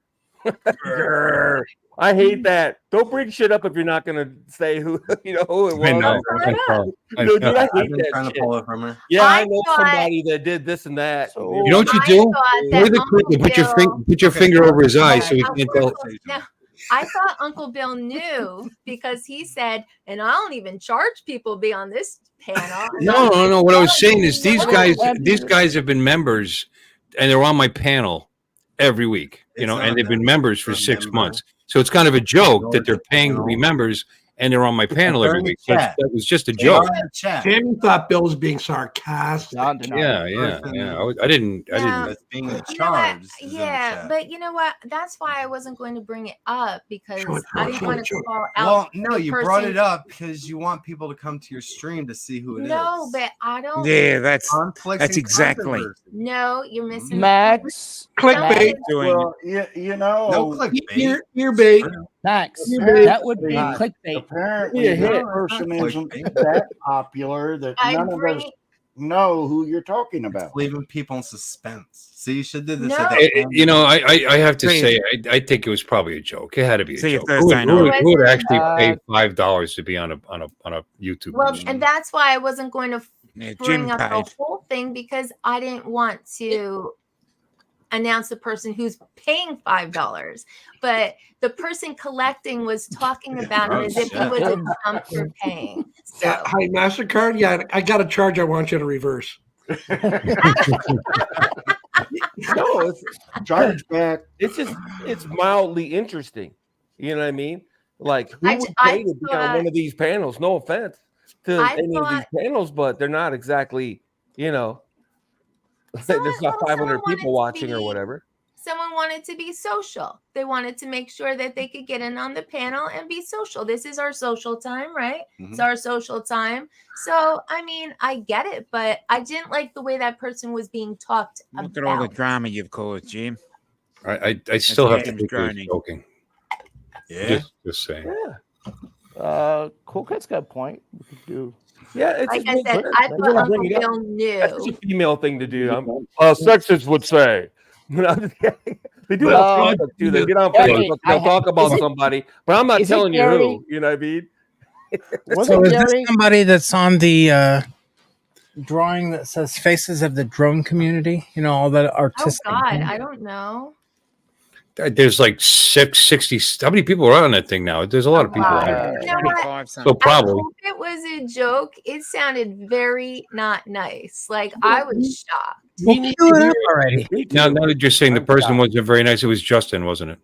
Grr. I hate that. Don't bring shit up if you're not gonna say who who it was. I know. I know. No, dude, I I've hate been that trying to shit. pull it from her. Yeah, I I know thought- somebody that did this and that. So- You know what you I do? thought Play that the clip and Uncle put your Okay. finger over his eye so he Bill- can't tell. No, I thought Uncle Bill knew because he said, and I don't even charge people to be on this panel. No. What I was saying is these guys have been members, and they're on my panel every week. It's And not they've been that. members for They're 6 members. months. So it's kind of a joke that they're paying to be members, and they're on my panel every week. So that was just a joke. Tammy thought Bill was being sarcastic. Yeah. I didn't. That's being charged. Yeah, but you know what? That's why I wasn't going to bring it up because I didn't want to call out. Well, no, the you person. brought it up because you want people to come to your stream to see who it is. No, but I don't. Yeah, that's Conflicts and exactly. controversy. No, you're missing Max. Clickbait. Well, you know, No clickbait. Ear bait. Max, Apparently- that would be clickbait. Apparently, Yeah, that hit. person Clickbait. isn't that popular that I none of us know who you're talking about. Leaving people in suspense. See, you should do this. No. At the end. You know, I have to say, I think it was probably a joke. It had to be a See, joke. first Who I know would, it. who would actually pay $5 to be on a YouTube? Well, video? and that's why I wasn't going to Yeah, bring Jim up paid. the whole thing because I didn't want to announce the person who's paying $5. But the person collecting was talking about it as if he was a chump for paying. So Hi, MasterCard. Yeah, I got a charge I want you to reverse. No, it's Charge back. it's mildly interesting. You know what I mean? Like who I would j- I pay to be on thought- one of these panels? No offense to I any of these panels, but they're not exactly, you know, there's not 500 people watching or whatever. someone wanted to be social. They wanted to make sure that they could get in on the panel and be social. This is our social time, right? It's our social time. So, I mean, I get it, but I didn't like the way that person was being talked Look at all the about. drama you've caused, Jim. I still have to Jim's think it was journey. joking. Yeah. Just saying. Cool Cat's got a point. We could do. Yeah, it's Like just I said, I thought Uncle Bill That's knew. a female thing to do. Sexists would say. they do it But, on Facebook too. They get on yeah, Facebook, I they'll talk about is it- somebody, but I'm not is it telling you Gary? who. You know what I mean? So is this somebody that's on the drawing that says "Faces of the Drone Community"? You know, all that Oh artistic. God, I don't know. There's like 60. How many people are on that thing now? There's a lot of people on it. You know what? So probably. I hope it was a joke. It sounded very not nice. Like I was shocked. Well, cue it up already. Now that you're saying the person wasn't very nice, it was Justin, wasn't it?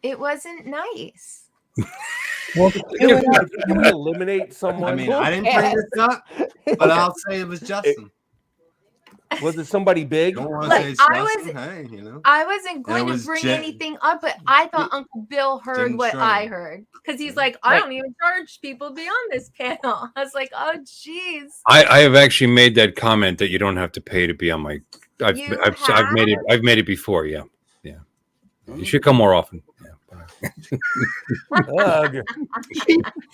It wasn't nice. Well, Can we eliminate someone? I mean, I didn't bring this up, but I'll say it was Justin. Was it somebody big? Don't want to Like, say it's I Justin. was- Hey, you know. I wasn't going to was bring Jen- anything up, but I thought Uncle Bill heard Jen what Schroeder. I heard because he's like, I don't even charge people to be on this panel. I was like, oh, jeez. I have actually made that comment that you don't have to pay to be on my. I've made it. I've made it before. Yeah. You should come more often.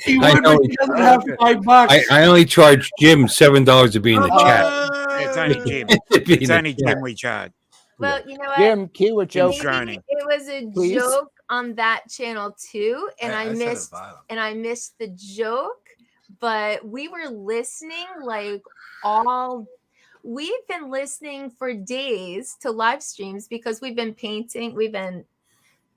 He I would, know. but he doesn't have $5. I only charge Jim $7 to be in the chat. It's only Jim. To be in It's the only chat. Jim we charge. Well, you know what? Jim, cue a joke. Drowning. It was a Please. joke on that channel too, and I said it missed violent. and I missed the joke. But we were listening like all. We've been listening for days to live streams because we've been painting. We've been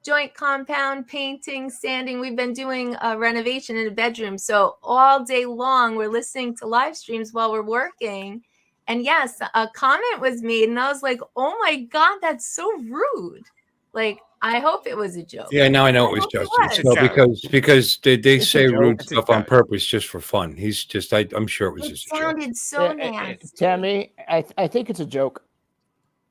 joint compound painting, sanding. We've been doing a renovation in a bedroom. So all day long, we're listening to live streams while we're working. And yes, a comment was made, and I was like, "Oh my God, that's so rude!" Like, I hope it was a joke. Yeah, now I know it was hope it Justin. was. So because they It's a say joke. rude It's a stuff on joke. purpose just for fun. He's just. I'm sure it was It just a joke. sounded so Yeah, nasty. Tammy, I think it's a joke.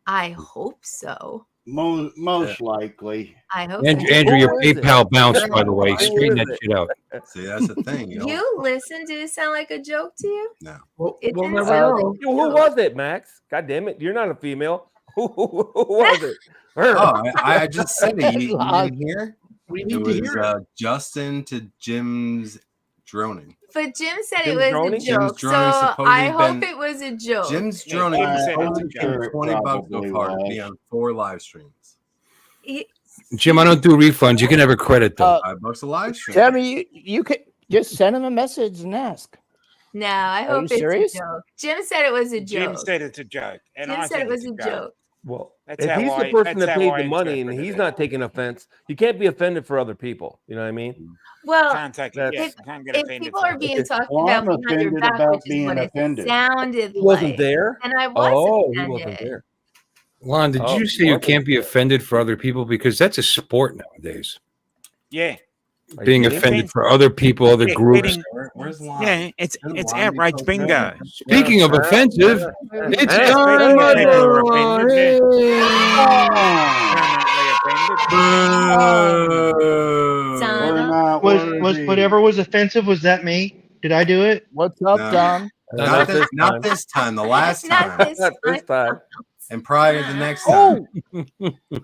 I hope so. Most likely. I hope Andrew, your Who is it? PayPal bounced, by the way. Who Straighten is that it? shit out. See, that's the thing. You know? You listen. Did it sound like a joke to you? No. We'll It didn't never sound know. like Who was it, Max? God damn it. You're not a female. Who was it? Her. Oh, I just said it. You didn't hear? We It need to was hear it. Justin to Jim's droning. But Jim said Jim's it was droning? a Jim's joke, so droning supposedly I hope been- it was a joke. Jim's Yeah, droning he was said supposed it's to a pay joke. It $20 so probably far to was. be on 4 live streams. He- Jim, I don't do refunds. You can have a credit though. $5 a live stream. Tammy, you could just send him a message and ask. No, I Are hope you it's serious? a joke. Jim said it was a Jim joke. said it's a joke. And Jim I said it think was it's a joke. Well, That's if how he's the I- person that's that how paid I the money and interpreted he's it. not taking offense, you can't be offended for other people. You know what I mean? Well, Can't take it. That's- Yes, can't get if offended people for are it. being talked Well, about I'm behind your offended back, about which is being what offended. it sounded He wasn't like. there. And I was Oh, he offended. wasn't there. Lon, did you say you can't be offended for other people because that's a sport nowadays? Yeah. being offended for other people, other groups. Where's Lon? Yeah, it's at Rights Bingo. Speaking of offensive, it's Hey, time. speaking of people who are offended, Hey. Was whatever was offensive? Was that me? Did I do it? What's up, Don? Not this time. The last time. Not this time. And probably the next time.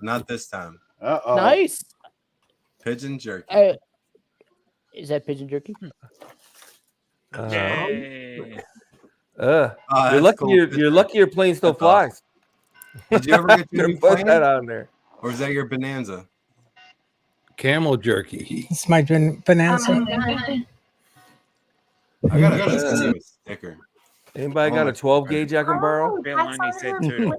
Not this time. Uh-oh. Nice. Pigeon jerky. Is that pigeon jerky? You're that's lucky. cool. You're lucky your plane still flies. Did you ever get your new Put plane? that on there? Or is that your Bonanza? Camel jerky. It's my bonanza. I gotta send you a sticker. Anybody got a 12 gauge I can borrow? Bill only said 2.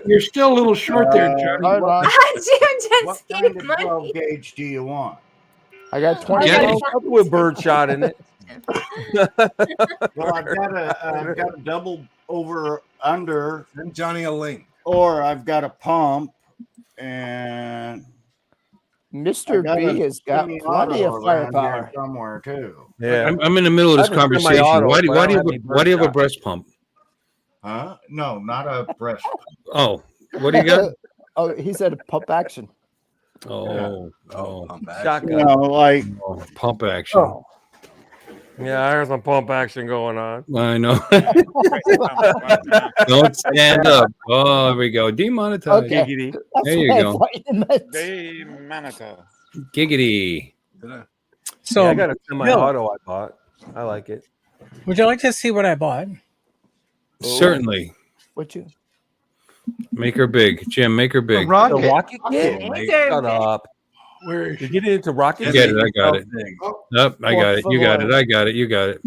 You're still a little short there, John. Jim What just kind gave of money. 12 gauge do you want? I got 20. Yeah, something with birdshot in it. Well, I've got a double over under. Send Johnny a link. Or I've got a pump, and Mr. B has got plenty of firepower somewhere too. Yeah, I'm in the middle of this conversation. Why do you have a breast pump? Huh? No, not a breast pump. Oh, what do you got? Oh, he said pump action. Oh, pump Shotgun. You know, like pump action. Oh. Yeah, there's some pump action going on. I know. Don't stand up. Oh, there we go. Demonetized. Okay. Giggity. There you go. Demonetized. Giggity. So Yeah, I got a Bill, semi-auto I bought. I like it. would you like to see what I bought? Certainly. What you? Make her big. Jim, make her big. The rocket kit? Maker Shut big. up. Where is You get into rocket I kit? get it. I got it. Nope, I got it. You got it. I got it. You got it.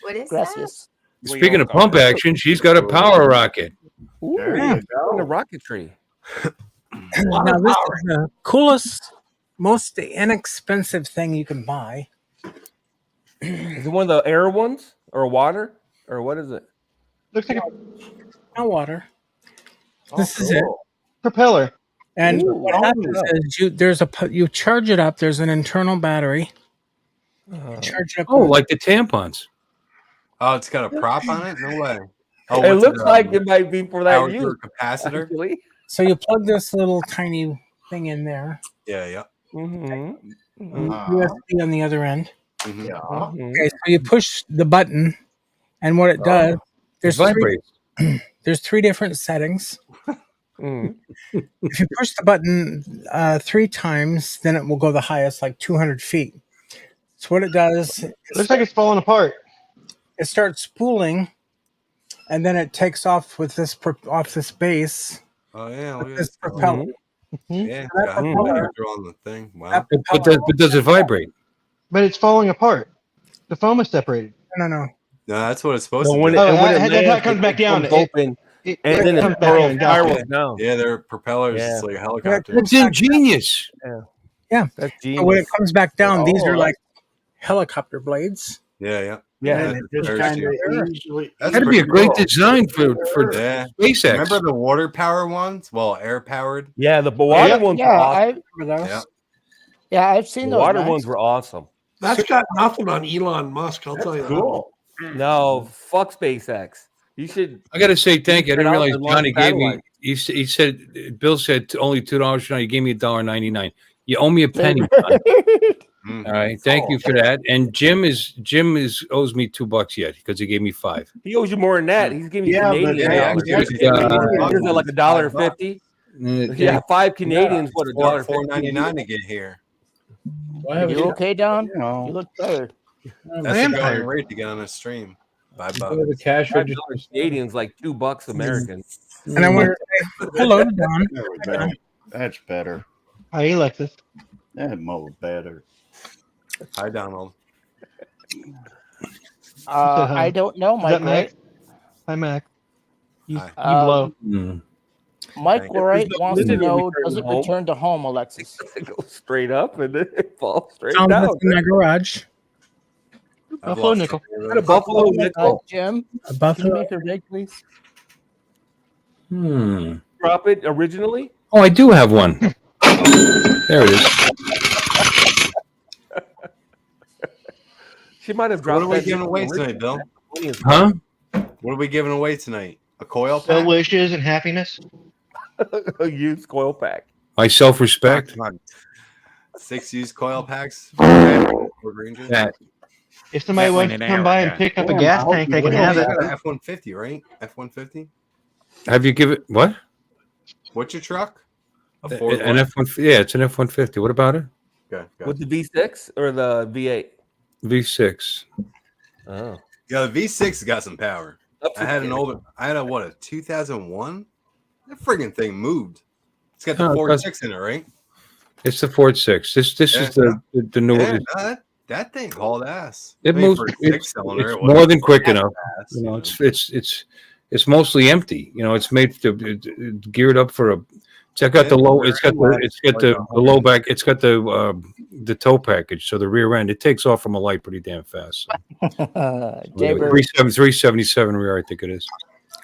What is Gracias. Speaking of pump action, she's got a power rocket. there Yeah. you go. In the rocketry. Now this is the coolest, most inexpensive thing you can buy. Is it one of the air ones or water or what is it? Looks like a No water. This is it. propeller. And Ooh, what happens is you charge it up. There's an internal battery. You charge it up. Oh, like the tampons. Oh, it's got a prop on it? No way. It Oh, what's looks like it might be for that power use. through capacitor? Actually. So you plug this little tiny thing in there. Yeah, yeah. Mm-hmm. USB on the other end. Mhm. Yeah. Okay, so you push the button, and what it does, It vibrates. there's three different settings. Mm. If you push the button 3 times, then it will go the highest, like 200 feet. So what it does, Looks like it's falling apart. it starts spooling, and then it takes off with this off this base. Oh, yeah. Look at This this. propeller. Yeah, That got propeller- a on the thing. Wow. that But propeller- does it vibrate? But it's falling apart. The foam is separated. No. No, that's what it's supposed No, to when do. it, Oh, and when that lands, comes back down. comes open, It and then comes it back in and down. spirals down. Yeah, their propellers Yeah. is like a helicopter. That's ingenious. Yeah. That's So when it genius. comes back down, these are Oh. like helicopter blades. Yeah, yeah. Yeah. And it just kind of easily. That's That'd be a pretty great cool. design for Yeah. SpaceX. Remember the water power ones? Well, air powered. Yeah, the water ones were Yeah, awesome. I've seen The those. water Max. ones were awesome. That's got nothing on Elon Musk. I'll tell you Cool. No, fuck SpaceX. You should. I got to say thank you. I didn't Get out realize and launch Johnny gave me. satellite. He said Bill said only $2 for now. You gave me $1.99. You owe me a penny. All right, thank you for that. And Jim owes me $2 yet because he gave me 5. He owes you more than that. He's giving you Yeah, but Canadian yeah, dollars. that's- Is it like $1.50? Yeah, 5 Canadians. What $1.50? $4.99 to get here. You okay, Don? You know. You look tired. That's the going rate to get on a stream. $5. The cash $5 register. Canadians like $2 American. And I want to say hello to Don. There we go. That's better. Hi, Alexis. That mold better. Hi, Donald. I don't know, Is Mike. that Mac? Right? Hi, Mac. You Hi. blow. Mike Thank you. Wright wants to Did it know: return does it home? return to home, Alexis? It goes straight up and then it falls straight Found down. this in my garage. I've Buffalo lost nickel. a few of What a those. buffalo nickel. Jim, A can you buffalo. make her big, please? Drop it originally. Oh, I do have one. There it is. She might have What dropped. are we that giving away original. tonight, Bill? Huh? What are we giving away tonight? A coil Well pack? wishes and happiness. A used coil pack. My self-respect. 6 used coil packs. For Rangers. That. If somebody wants to come by and pick up a gas tank, they can have it. F-150, right? F-150. Have you given what? What's your truck? An F-150. Yeah, it's an F-150. What about it? Okay. With the V6 or the V8? V6. Oh. Yeah, the V6 has got some power. I had a 2001? That friggin' thing moved. It's got the Ford 6 in it, right? It's the Ford 6. This is the new. Yeah, that thing hauled ass. It moves. For a It's six-cylinder, it more wasn't than quick that enough. fast, You know, it's mostly empty. You know, it's made to geared up for a. It's got the low. It's got the low back. It's got the tow package. So the rear end, it takes off from a light pretty damn fast. So. 377 rear, I think it is.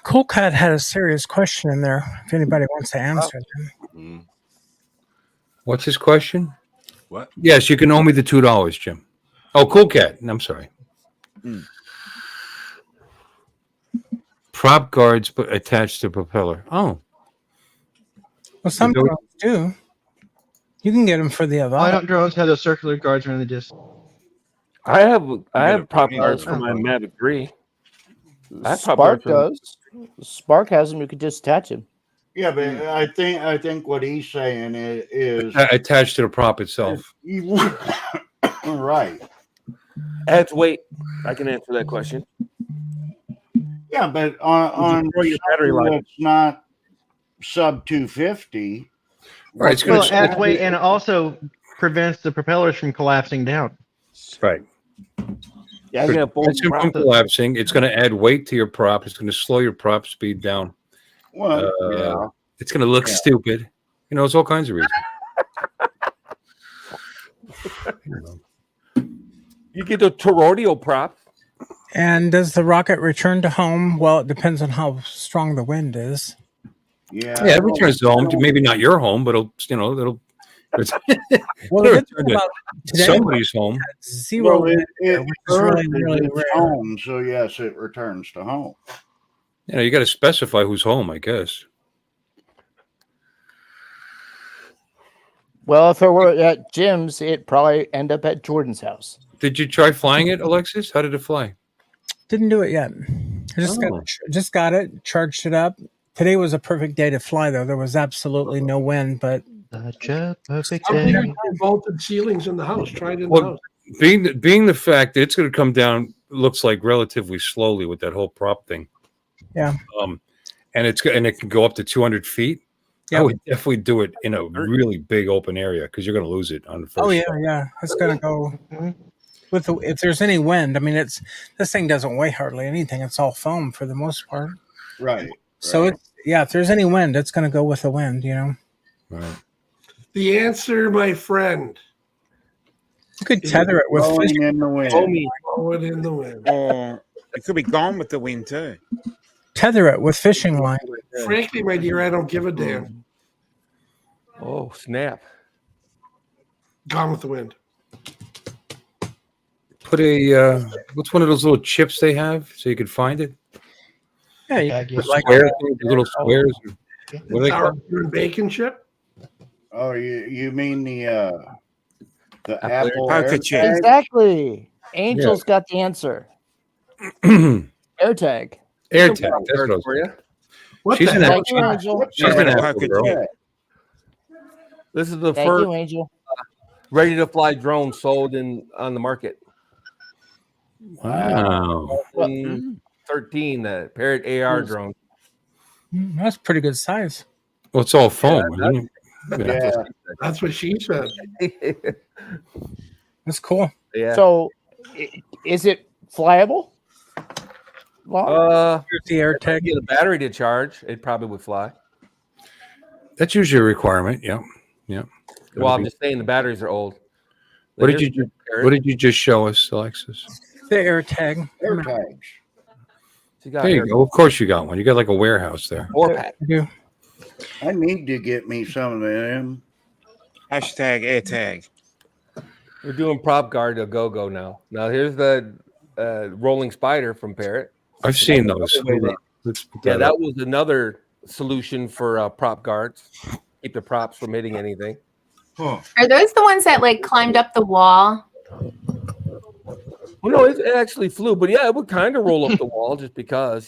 Cool Cat had a serious question in there. If anybody wants to answer them. What's his question? What? Yes, you can owe me the $2, Jim. Oh, Cool Cat. I'm sorry. Prop guards attached to propeller. Oh. Well, some drones do. You can get them for the Why Avata. don't drones have those circular guards around the disc? I have prop guards for my Mavic 3. Spark does. Spark has them. You could just attach them. Yeah, but I think what he's saying is attached to the prop itself. Right. Adds weight. I can answer that question. Yeah, but on your battery life. that's not sub 250. Right, it's Well, it adds weight and it also prevents the propellers from collapsing down. Right. Yeah, I'm gonna it's from collapsing. It's going to add weight to your prop. It's going to slow your prop speed down. Well, yeah. It's going to look stupid. You know, it's all kinds of reasons. You get the toroidal prop. And does the rocket return to home? Well, it depends on how strong the wind is. Yeah. Yeah, it returns to home. Maybe not your home, but it'll. Well, it'll the good thing return to about today, somebody's home. Zero, Well, it which is really, really it's rare. home, so yes, it returns to home. You know, you got to specify who's home, I guess. Well, if it were at Jim's, it'd probably end up at Jordan's house. Did you try flying it, Alexis? How did it fly? Didn't do it yet. I just got it, charged it up. Today was a perfect day to fly, though. There was absolutely no wind, but such a perfect Something day. like vaulted ceilings in the house. Try it in the house. Being the fact that it's going to come down, looks like relatively slowly with that whole prop thing. Yeah. And it can go up to 200 feet. Yeah. I would definitely do it in a really big open area because you're going to lose it on the first. oh yeah, shot. yeah, it's gonna go with if there's any wind. I mean, this thing doesn't weigh hardly anything. It's all foam for the most part. Right. So if there's any wind, it's gonna go with the wind. You know. Right. The answer, my friend. You could tether it with Blowing fish. in the wind. Blow it in the wind. Or it could be gone with the wind too. Tether it with fishing line. Frankly, my dear, I don't give a damn. Oh, snap. Gone with the wind. Put a what's one of those little chips they have so you can find it? Yeah, you Like could like Square things, little squares. What are they Sour called? cream and bacon chip. Oh, you mean the Apple Poker chip. AirTag? Exactly. Angel's got the answer. AirTag. AirTag. That's what I was. For you. What She's the an hell? Thank you, Angel. She's an Poker Apple girl. chip. This is the Thank first you, Angel. ready to fly drone sold on the market. Wow. 13, the Parrot AR drone. That's pretty good size. Well, it's all foam. Isn't it? Yeah. That's what she said. That's cool. Yeah. So, is it flyable? Well, Here's the AirTag. Get a battery to charge, it probably would fly. That's usually a requirement. Yeah. Yeah. Well, I'm just saying the batteries are old. What did you just show us, Alexis? The AirTag. AirTags. There you go. Of course you got one. You got like a warehouse there. 4-pack. Yeah. I need to get me some of them. Hashtag AirTag. We're doing prop guard a go now. Now here's the rolling spider from Parrot. I've seen those. Let's put Yeah, that that up. was another solution for prop guards. Keep the props from hitting anything. Are those the ones that like climbed up the wall? Well, no, it actually flew, but yeah, it would kind of roll up the wall just because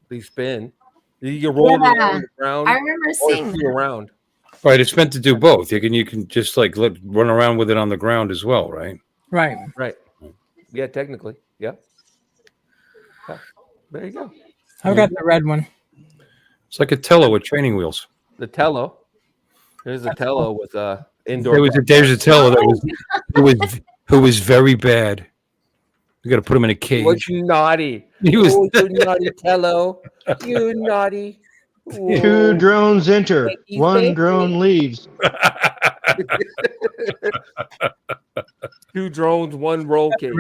they spin. You can roll it around the ground. I remember seeing flew around. Right, it's meant to do both. You can just like run around with it on the ground as well, right? Right. Right. Yeah, technically. Yeah. There you go. I've got the red one. It's like a Tello with training wheels. The Tello. There's a Tello with indoor. There's a Tello that who was very bad. We got to put him in a cage. Was naughty. He was you naughty Tello. You naughty. Whoa. 2 drones enter. 1 drone leaves. 2 drones, 1 roll cage.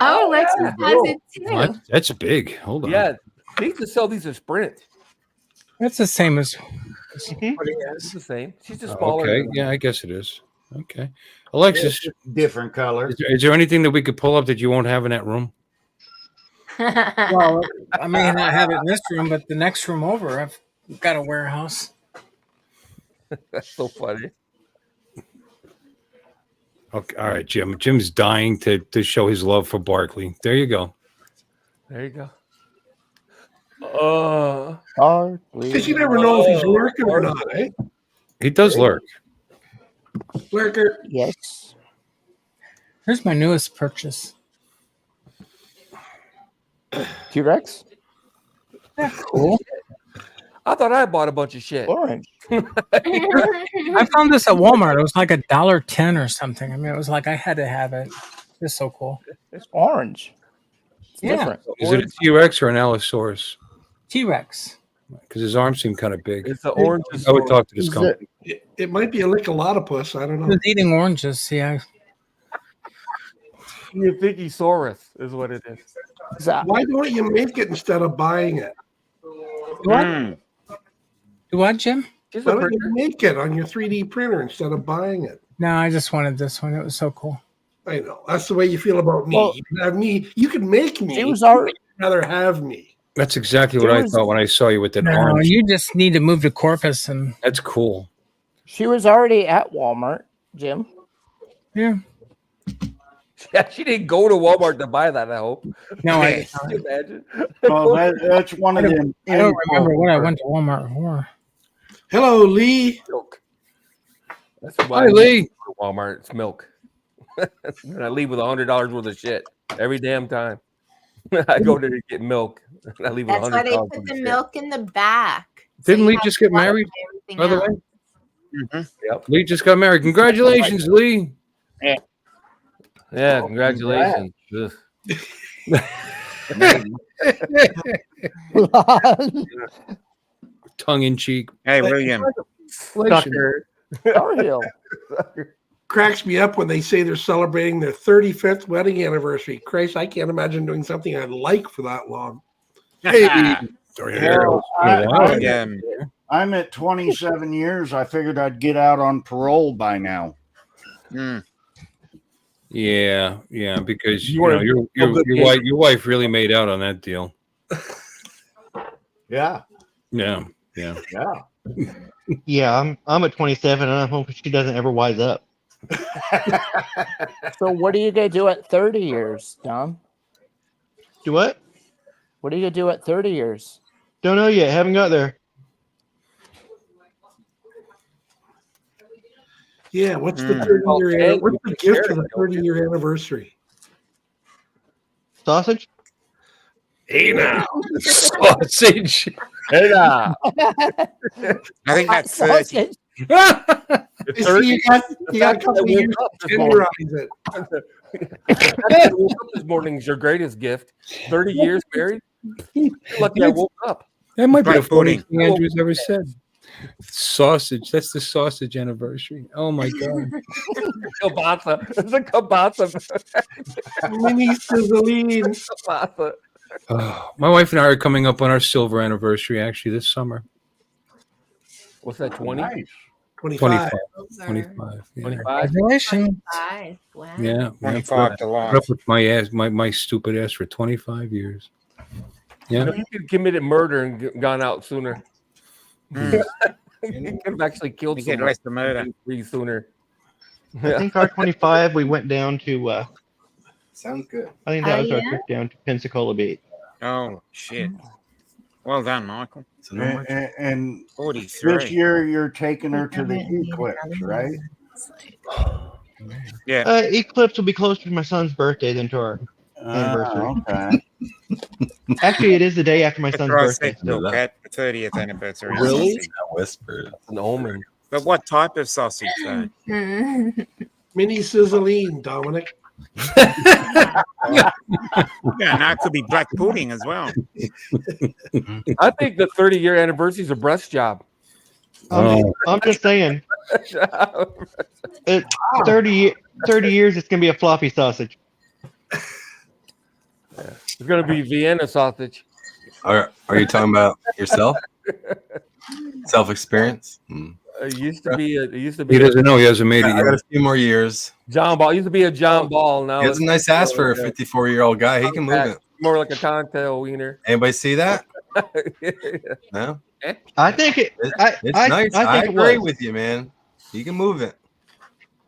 Oh, let's deposit too. That's big. Hold on. Yeah, they used to sell these at Sprint. That's the same as It's the same. She's just smaller. Okay. Yeah, I guess it is. Okay. Alexis, different color. Is there anything that we could pull up that you won't have in that room? Well, I may not have it in this room, but the next room over, I've got a warehouse. That's so funny. Okay. All right, Jim. Jim's dying to show his love for Barkley. There you go. There you go. Because you never know if he's lurking or not, eh? He does lurk. Lurker. Yes. Here's my newest purchase. T-Rex? Yeah, cool. I thought I bought a bunch of shit. Orange. I found this at Walmart. It was like $1.10 or something. I mean, it was like I had to have it. It's so cool. It's orange. It's Yeah. different. Is it a T-Rex or an Allosaurus? T-Rex. Because his arms seem kind of big. It's the orange. I would talk to this company. It might be a lickalotopus. I don't He know. was eating oranges. Yeah. The Vigisaurus is what it is. Why don't you make it instead of buying it? What? Do what, Jim? Why don't you make it on your 3D printer instead of buying it? No, I just wanted this one. It was so cool. I know. That's the way you feel about me. Well, you can have me. You can make me. It was already rather have me. That's exactly what I thought when I saw you with that No, orange. you just need to move to Corpus and. That's cool. She was already at Walmart, Jim. Yeah. Yeah, she didn't go to Walmart to buy that, I hope. No, I Can you imagine? Well, that's one of them. I don't remember what I went to Walmart for. Hello, Lee. Milk. That's Hi, why I Lee. go to Walmart. It's milk. And I leave with $100 worth of shit every damn time. I go there to get milk. And I leave with That's $100 why they worth put of the shit. milk in the back. Didn't you Lee have just get water married, and everything by the else. way? Yep. Lee just got married. Congratulations, Lee. Yeah, congratulations. Ugh. Tongue in cheek. Hey, William. Sucker. Starhill. Cracks me up when they say they're celebrating their 35th wedding anniversary. Christ, I can't imagine doing something I'd like for that long. Hey, Well, I'm at 27 years. I figured I'd get out on parole by now. Yeah, because You are your wife really made out on that deal. Yeah. Yeah. Yeah, I'm at 27, and I'm hoping she doesn't ever wise up. So what are you going to do at 30 years, Tom? Do what? What are you going to do at 30 years? Don't know yet. Haven't got there. Yeah, what's the 30-year? What's the gift for the 30-year anniversary? Sausage? Hey now, sausage. Hey now. I think that's 30. You see, you got a couple of years to tenderize it. I woke up this morning is your greatest gift. 30 years married. Lucky I woke up. That might be the Right, funniest pudding. thing Andrew's ever said. Sausage. That's the sausage anniversary. Oh my god. Kielbasa. It's a kielbasa. Mini sizzling. Kielbasa. My wife and I are coming up on our silver anniversary actually this summer. What's that, 20? Nice. 25. 25. Yeah. 25. Congratulations. 25. Wow. Yeah. 25 to Put life. up with my ass, my stupid ass for 25 years. You Yeah. know, you could have committed murder and gone out sooner. You could have actually killed You get someone less than murder. free sooner. I think our 25, we went down to, Sounds good. I think that was our yeah? trip down to Pensacola Beach. Oh, shit. Well done, Michael. And 43. this year you're taking her to the Eclipse, right? Yeah. Eclipse will be closer to my son's birthday than to our anniversary. Okay. Actually, it is the day after my son's That's what I birthday. said, So. Cat, the 30th anniversary. Really? sausage. Whispered. An omen. But what type of sausage, though? Mini sizzling, Dominic. Yeah, now it could be black pudding as well. I think the 30-year anniversary is a breast job. I'm just saying. 30 years, it's going to be a floppy sausage. It's going to be Vienna sausage. Are you talking about yourself? Self-experience? It used to be. He doesn't know. He hasn't made it I yet. got a few more years. John Ball. It used to be a John Ball. Now He has a nice ass for a 54-year-old guy. He can move it. More like a Tonto wiener. Anybody see that? No? I think it. It's nice. I think it agree was. with you, man. You can move it.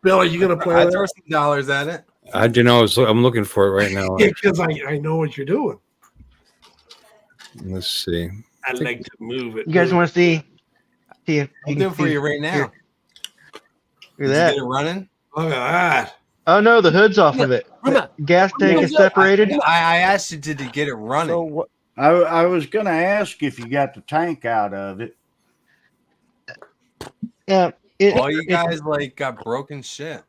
Bill, are you going to play I'd that? throw some dollars at it. How'd you know? I'm looking for it right now. Because I know what you're doing. Let's see. I like to move it. You guys want to see if I'll you do can it for see- you right now. Look Did at you that. get it running? Look at that. Oh no, the hood's off of it. The gas tank is separated. I asked you, did you get it running? So what? I was going to ask if you got the tank out of it. Yeah. All you guys got broken shit.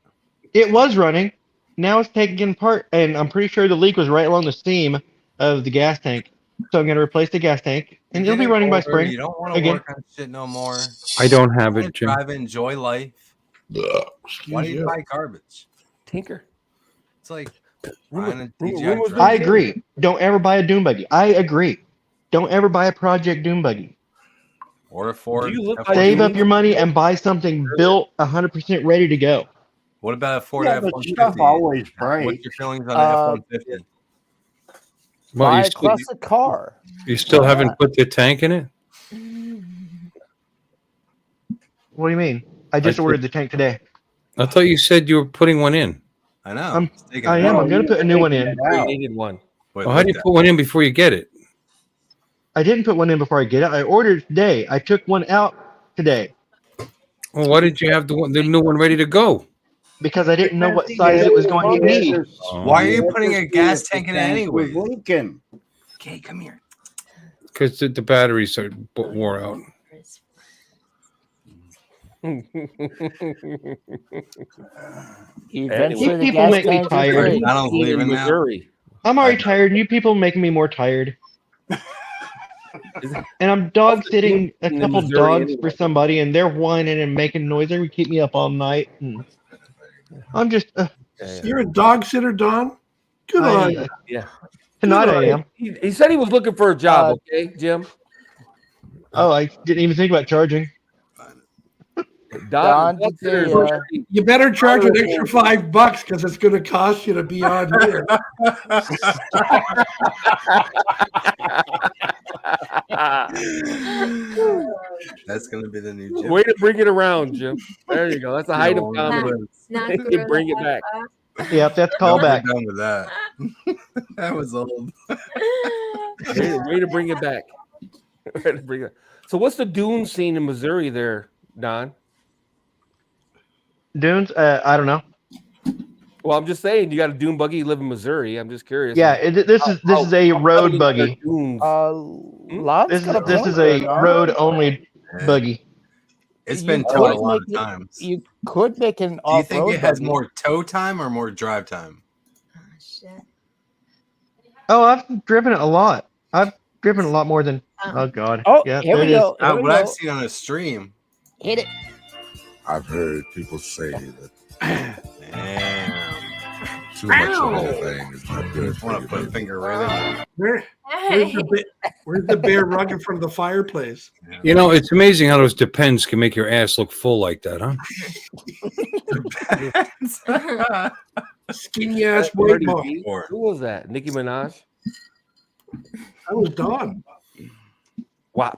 It was running. Now it's taking apart, and I'm pretty sure the leak was right along the seam of the gas tank. So I'm going to replace the gas tank, and it'll be running by spring. You don't want to again. work on shit no more. I don't have it, Jim. Drive, enjoy life. Why do you buy garbage? Tinker. It's like buying a DJI drone. I agree. Don't ever buy a dune buggy. I agree. Don't ever buy a Project Dune buggy. Or a Ford. Save up your money and buy something built 100% ready to go. What about a Ford Yeah, but F-150? stuff always breaks. What's your feelings on an F-150? Well, Buy you a still, classic car. you still haven't put the tank in it? What do you mean? I just ordered the tank today. I thought you said you were putting one in. I know. I am. I'm going to put a new one in. You needed one. Wait, Well, how do you put one in before you get it? I didn't put one in before I get it. I ordered it today. I took one out today Well, why did you have the new one ready to go? because I didn't know what size it was going to need. Why are you putting a gas tank in it anyway? Leaking. Okay, come here. Because the batteries are wore out. Eventually, the People gas make me tank is tired. great. I don't believe in now. Missouri. I'm already tired, and you people making me more tired. And I'm dog sitting a in couple Missouri dogs anyway. for somebody, and they're whining and making noise. They would keep me up all night. I'm just You're a dog sitter, Don? Good on you. Yeah. tonight. I am. He said he was looking for a job. Okay, Jim. Oh, I didn't even think about charging. Don, did the, You better charge an extra $5 because it's going to cost you to be on here. That's gonna be the new Jim. Way to bring it around, Jim. There you go. That's the height of comedy. Not You bring it back. Yep, that's No, we're callback. done with that. That was old. Way to bring it back. Way to bring it. So, what's the dune scene in Missouri there, Don? Dunes? I don't know. Well, I'm just saying, you got a dune buggy. You live in Missouri. I'm just curious. Yeah, this is a road buggy. Lon's This got a is point a there, Don. road only buggy. It's You been could towed a lot of make it- times. Do You could make an you off-road think it has buggy. more tow time or more drive time? Oh, I've driven it a lot. I've driven a lot more than. Oh God. Oh, yeah, here there we it is. go. Here we What I've go. seen on a stream. Hit it. I've heard people say that Damn. too much of the whole thing is not good. I want to put a finger right in. Where's the bear rugging from the fireplace? You know, it's amazing how those Depends can make your ass look full like that, huh? Skinny ass white boy. Who was that? Nicki Minaj? That was Dawn. Wow.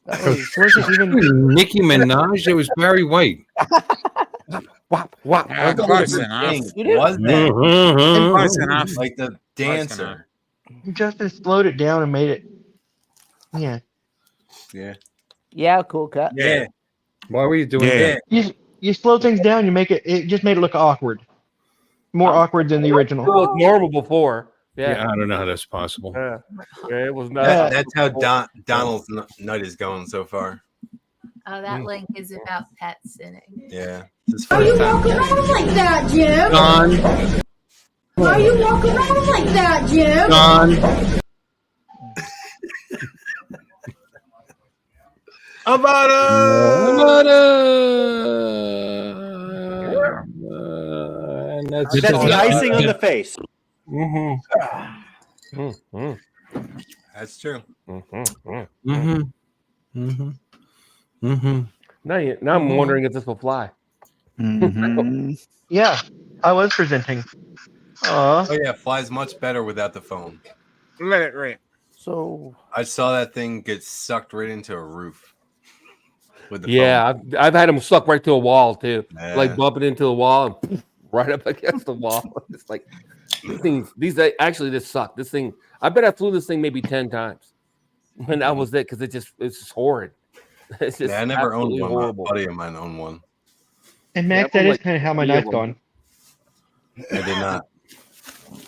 wasn't even Nicki Minaj. It was Barry White. Wop. Close enough. Was that? Close enough. Like the dancer. Justin slowed it down and made it. Yeah. Yeah. Yeah, cool cut. Yeah. Why were you doing that? You slow things down. You make it. It just made it look awkward. More awkward than the original. It was normal before. Yeah, I don't know how that's possible. Yeah, it was not. That's how Donald's nut is going so far. Oh, that link is about pet sitting. Yeah. Why you walk around like that, Jim? Don. Why you walk around like that, Jim? Don. That's the icing on the face. That's true. Now I'm wondering if this will fly. Yeah, I was presenting. Oh yeah, flies much better without the phone. Let it rip. So I saw that thing get sucked right into a roof. With the phone. I've had them suck right to a wall too, Yeah. like bumping into the wall and poof, right up against the wall. It's like these actually this sucked. This thing, I bet I flew this thing maybe 10 times, and that was it because it's just horrid. It's just I never owned absolutely one. horrible. A buddy of mine owned one. And Max, that is kind of how my night's gone. I did not.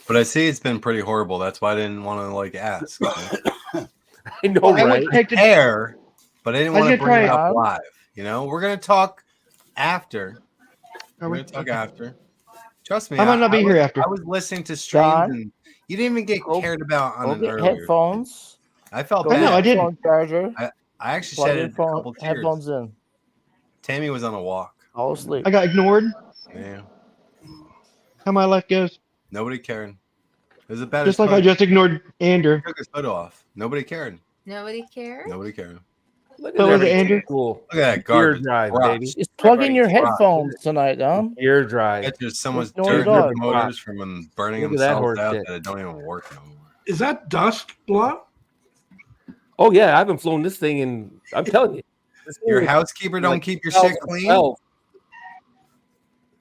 But I see it's been pretty horrible. That's why I didn't want to ask. I know, right? Hair, but I didn't want to bring it up it. live. You know, we're gonna talk after. We're gonna talk after. Trust me. I might not be here after. I was listening to streams John? and you didn't even get cared about on Go an get earlier. headphones. I felt Go bad. get a phone charger. I actually Plug said your it a couple tears. headphones in. Tammy was on a walk. All asleep. I got ignored. Yeah. How my life goes. Nobody cared. It was about Just like I just ignored Andrew. took his foot off. Nobody cared. Nobody cares. Nobody cared. Look So at was it that. Andrew? Cool. Look at that Ear garbage. drive, Rocks. baby. Just plug in your Rocks. headphones tonight, Dom. Ear drive. Get there's so much There's no dirt in dog. the motors from them burning Look at that themselves horse out shit. that it don't even work anymore. Is that dust blow? Oh yeah, I haven't flown this thing in. I'm telling you, this thing Your is housekeeper don't like keep your shit 2012. clean?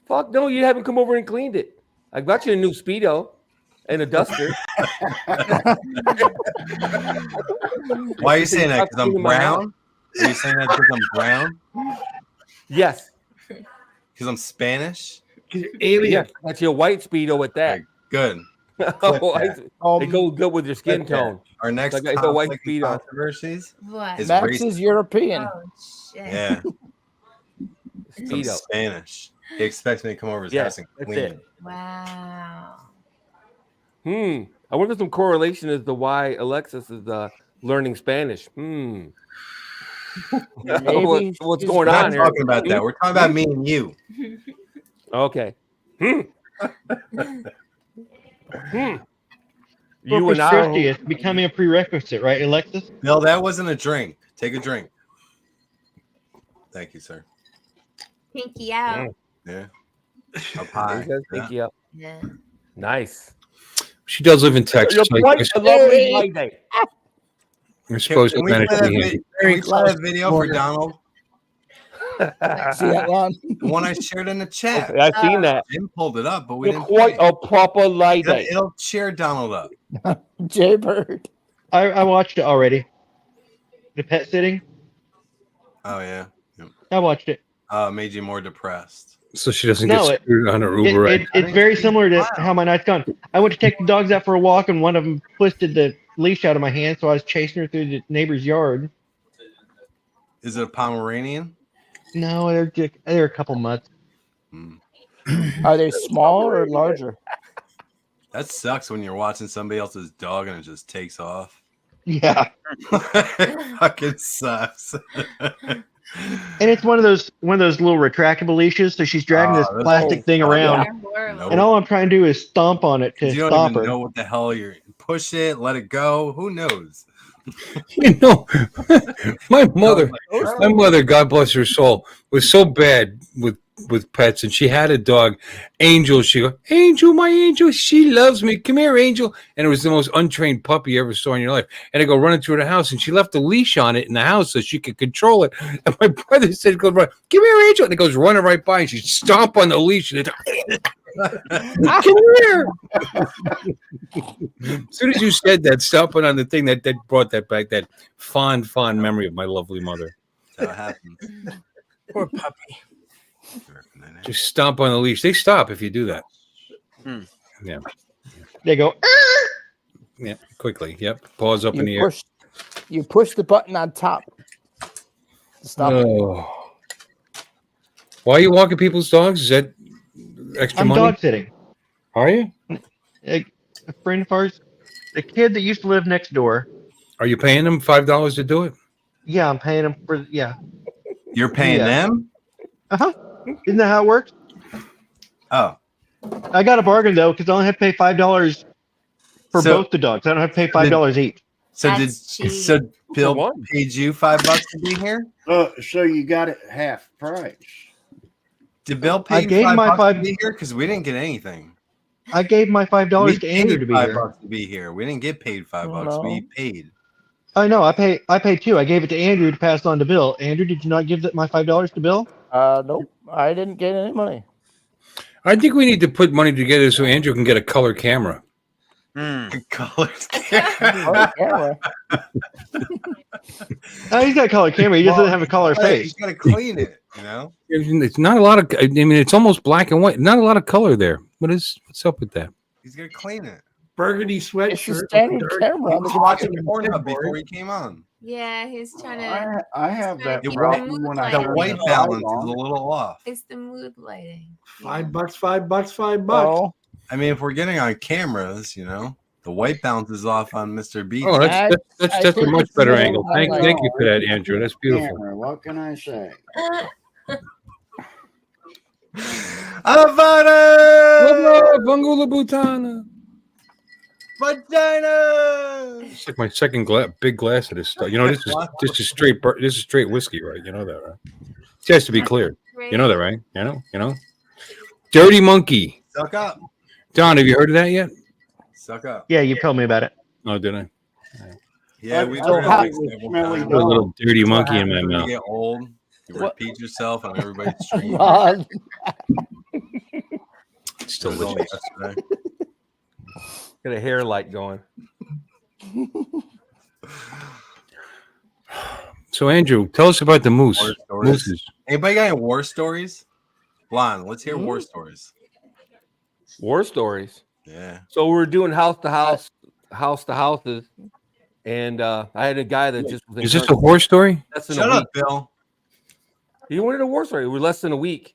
Fuck no, you haven't come over and cleaned it. I got you a new Speedo and a duster. Why are you saying that? Because I'm brown? Are you saying that because I'm brown? Yes. Because I'm Spanish? Alien. Yeah, that's your white Speedo at that. Good. Oh, they go good with your skin tone. Our next Like the white conflict and Speedo. controversies What? is Max race. is European. Oh shit. Yeah. I'm Speedo. Spanish. He expects me to come over his Yeah, house and that's clean it. it. Wow. I wonder if some correlation as to why Alexis is learning Spanish. Maybe What's she's going We're not on here? talking about that. We're talking about me and you. Okay. You Corpus and Christi I. is becoming a prerequisite, right, Alexis? No, that wasn't a drink. Take a drink. Thank you, sir. Pinky out. Yeah. Up high. Thank you. Yeah. Nice. She does live in Texas. You're I quite guess a lovely lady. I suppose Can it we play managed to that, be handy. can we play that video for Donald? See that one? The one I shared in the chat. I've seen that. Jim pulled it up, but we You're didn't. quite play it. a proper lady. It'll cheer Donald up. Jaybird. I watched it already. The pet sitting. Oh yeah. Yep. I watched it. Made you more depressed. So she doesn't No, get screwed on her Uber ride. It's very similar to how my night's gone. I went to take the dogs out for a walk, and one of them twisted the leash out of my hand, so I was chasing her through the neighbor's yard. Is it a Pomeranian? No, they're a couple months. Are they small or larger? That sucks when you're watching somebody else's dog and it just takes off. Yeah. It fucking sucks. And it's one of those little retractable leashes, so she's dragging this plastic thing around, and all I'm trying to do is stomp on it to You don't stop even her. know what the hell you're push it, let it go. Who knows? You know, my mother, God bless her soul, was so bad with pets, and she had a dog, Angel. She go, Angel, my angel, she loves me. Come here, Angel. And it was the most untrained puppy you ever saw in your life. And I go running through the house, and she left a leash on it in the house so she could control it. And my brother said, "Go run, come here, Angel," and it goes running right by, and she stomp on the leash, and it. Come here. As soon as you said that, stomping on the thing, that brought that back, that fond memory of my lovely mother. That happens. Poor puppy. Just stomp on the leash. They stop if you do that. Yeah. They go. Yeah, quickly. Yep. Paws up in the air. You push the button on top. To stop it. Why are you walking people's dogs? Is that extra money? I'm dog sitting. Are you? A friend of ours, the kid that used to live next door. Are you paying them $5 to do it? Yeah, I'm paying him for. Yeah. You're paying them? Isn't that how it works? Oh. I got a bargain though, because I only have to pay $5 for both the dogs. I don't have to pay $5 each. So Bill paid you $5 to be here? So you got it half price. Did Bill pay you $5 to be here? Because we didn't get anything. I gave my $5 to Andrew to be here. $5 to be here. We didn't get paid $5. No. We paid. I know. I paid too. I gave it to Andrew to pass on to Bill. Andrew, did you not give my $5 to Bill? Nope. I didn't get any money. I think we need to put money together so Andrew can get a color camera. Color camera. He's got a color camera. He doesn't have a color face. He's got to clean it, you know? It's not a lot of. I mean, it's almost black and white. Not a lot of color there. What's up with that? He's got to clean it. Burgundy sweatshirt. Standard camera. He was watching Pornhub before he came on. Yeah, he's trying to. I have that keep problem when I The turn white the balance light is a on. little off. It's the mood lighting. $5. I mean, if we're getting on cameras, you know, the white balance is off on Mr. B. Oh, that's a much better angle. Thank you for that, Andrew. That's beautiful. Camera, what can I say? Avada! Bangula Butana. Vagina! It's like my second big glass of this stuff. You know, this is straight whiskey, right? You know that, right? It has to be clear. You know that, right? You know. Dirty Monkey. Suck up. Don, have you heard of that yet? Suck up. Yeah, you told me about it. Oh, did I? Yeah, we So heard how- it like several smelly times. Put a little dirty monkey in my When you mouth. get old, you repeat yourself on everybody's stream. Ron. It's It was only delicious. yesterday. Got a hair light going. So, Andrew, tell us about the moose. War stories. Mooses. Anybody got any war stories? Blonde, let's hear war stories. War stories. Yeah. So we were doing house to houses, and I had a guy that just was Is this a horror story? less than Shut a up, week. Bill. He wanted a war story. We're less than a week,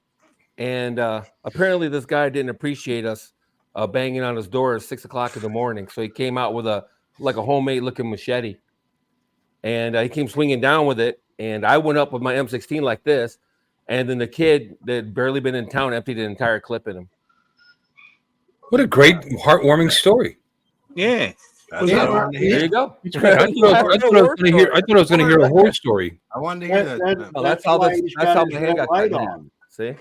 and apparently this guy didn't appreciate us banging on his door at 6 o'clock in the morning. So he came out with a homemade looking machete, and he came swinging down with it. And I went up with my M16 like this, and then the kid that had barely been in town emptied an entire clip in him. What a great, heartwarming story. Yeah. That's what I wanted to There hear. you go. I thought I was going to hear a horror story. I wanted to hear that. Oh, that's how why the he's that's got how his the hand got light cut in half. on. See?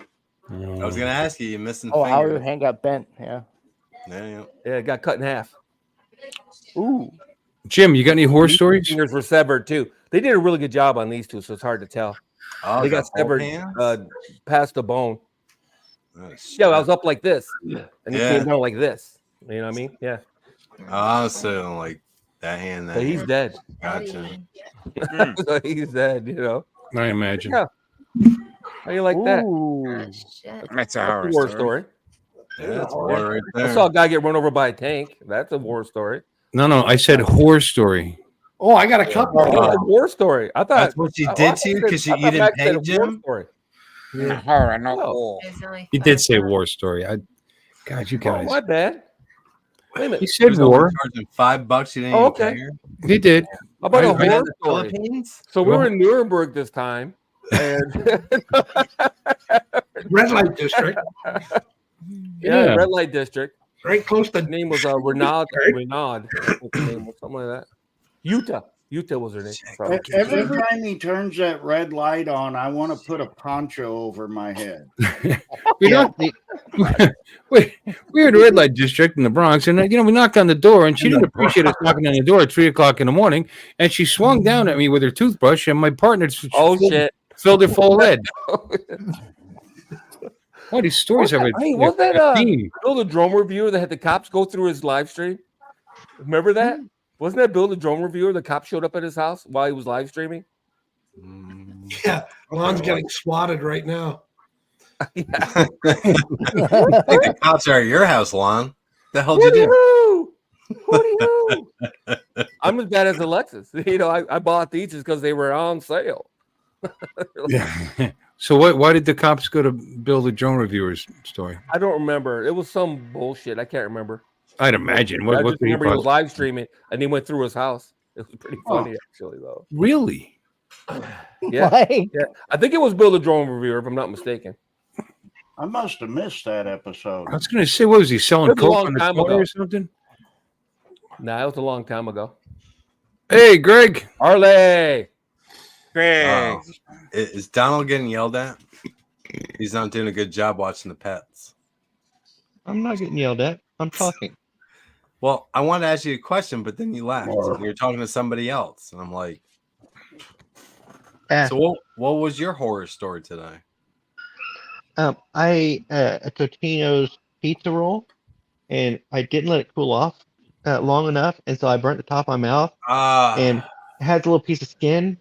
I was going to ask you, you missing Oh, how finger. your hand got bent? Yeah. Yeah. Yeah, it got cut in half. Ooh. Jim, you got any horror stories? Fingers were severed too. They did a really good job on these two, so it's hard to tell. Oh, They got both severed hands? past the bone. Oh, Yeah, I was up like this, and he Yeah. came down like this. You know what I mean? Yeah. Oh, so like that hand. That But he's hand. dead. Gotcha. So he's dead. You know. I imagine. Yeah. How you like that? Ooh. Shit. That's a That's a horror war story. story. Yeah, that's war right I there. saw a guy get run over by a tank. That's a war story. No, I said horror story. Oh, I got a couple. That's a war story. I thought That's what she did to you because you didn't pay Jim? Story. Horror, not No. war. There's only He did five say left. war story. God, you Oh, guys. my bad. Wait a minute. He said There's only war. charging $5. You didn't Oh, even okay. pay her. He did. How about a Right in horror the story? Philippines? So we were in Nuremberg this time, And Red light district. Yeah, red light district. Right close to. Her name was Renaud. Renaud. Something like that. Utah was her name. Sorry. Every time he turns that red light on, I want to put a poncho over my head. We're in the red light district in the Bronx, and we knocked on the door, and she didn't appreciate us knocking on the door at 3:00 in the morning, and she swung down at me with her toothbrush, and my partner filled her full of lead. All these stories have was that Bill the Drone Reviewer that had the cops go through his live stream? Remember that? Wasn't that Bill the Drone Reviewer? The cop showed up at his house while he was live streaming. Yeah, Lon's getting swatted right now. I think the cops are at your house, Lon. The hell did you do? What do you do? I'm as bad as Alexis. I bought these just because they were on sale. Yeah. So why did the cops go to Bill the Drone Reviewer's story? I don't remember. It was some bullshit. I can't remember. I'd imagine. I just remember he was live streaming and he went through his house. It was pretty funny, actually, though. Really? Yeah. I think it was Bill the Drone Reviewer, if I'm not mistaken. I must have missed that episode. I was going to say, what was he selling coke on the corner or something? Nah, it was a long time ago. Hey, Greg. Arley. Greg. Is Donald getting yelled at? He's not doing a good job watching the pets. I'm not getting yelled at. I'm talking. Well, I wanted to ask you a question, but then you laughed. You were talking to somebody else, and I'm like, so what was your horror story today? I ate a Totino's pizza roll, and I didn't let it cool off long enough, and so I burnt the top of my mouth, and it has a little piece of skin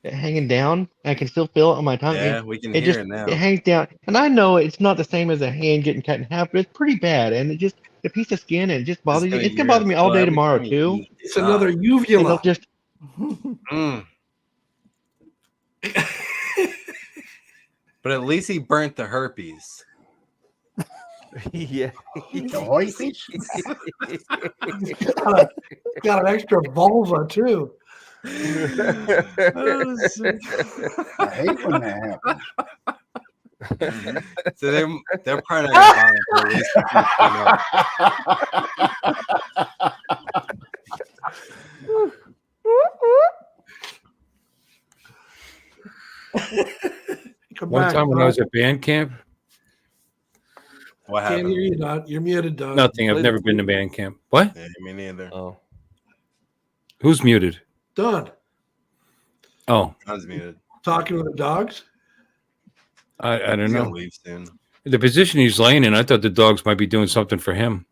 hanging down. I can still feel it on my tongue. Yeah, we can it hear just, it now. It hangs down, and I know it's not the same as a hand getting cut in half, but it's pretty bad, and it just a piece of skin, and it just bothers you. It's gonna bother me all day tomorrow too. It's another uvula. Just But at least he burnt the herpes. Yeah. Got an extra vulva too. I hate when that happens. So they're probably not gonna buy it for at least One time when I was at band camp. What Can't happened? hear you, Don. You're muted, Don. Nothing. I've never been to band camp. What? Yeah, me neither. Oh. Who's muted? Don. Oh. Don's muted. Talking with the dogs. I don't He's know. gonna leave soon. The position he's laying in, I thought the dogs might be doing something for him.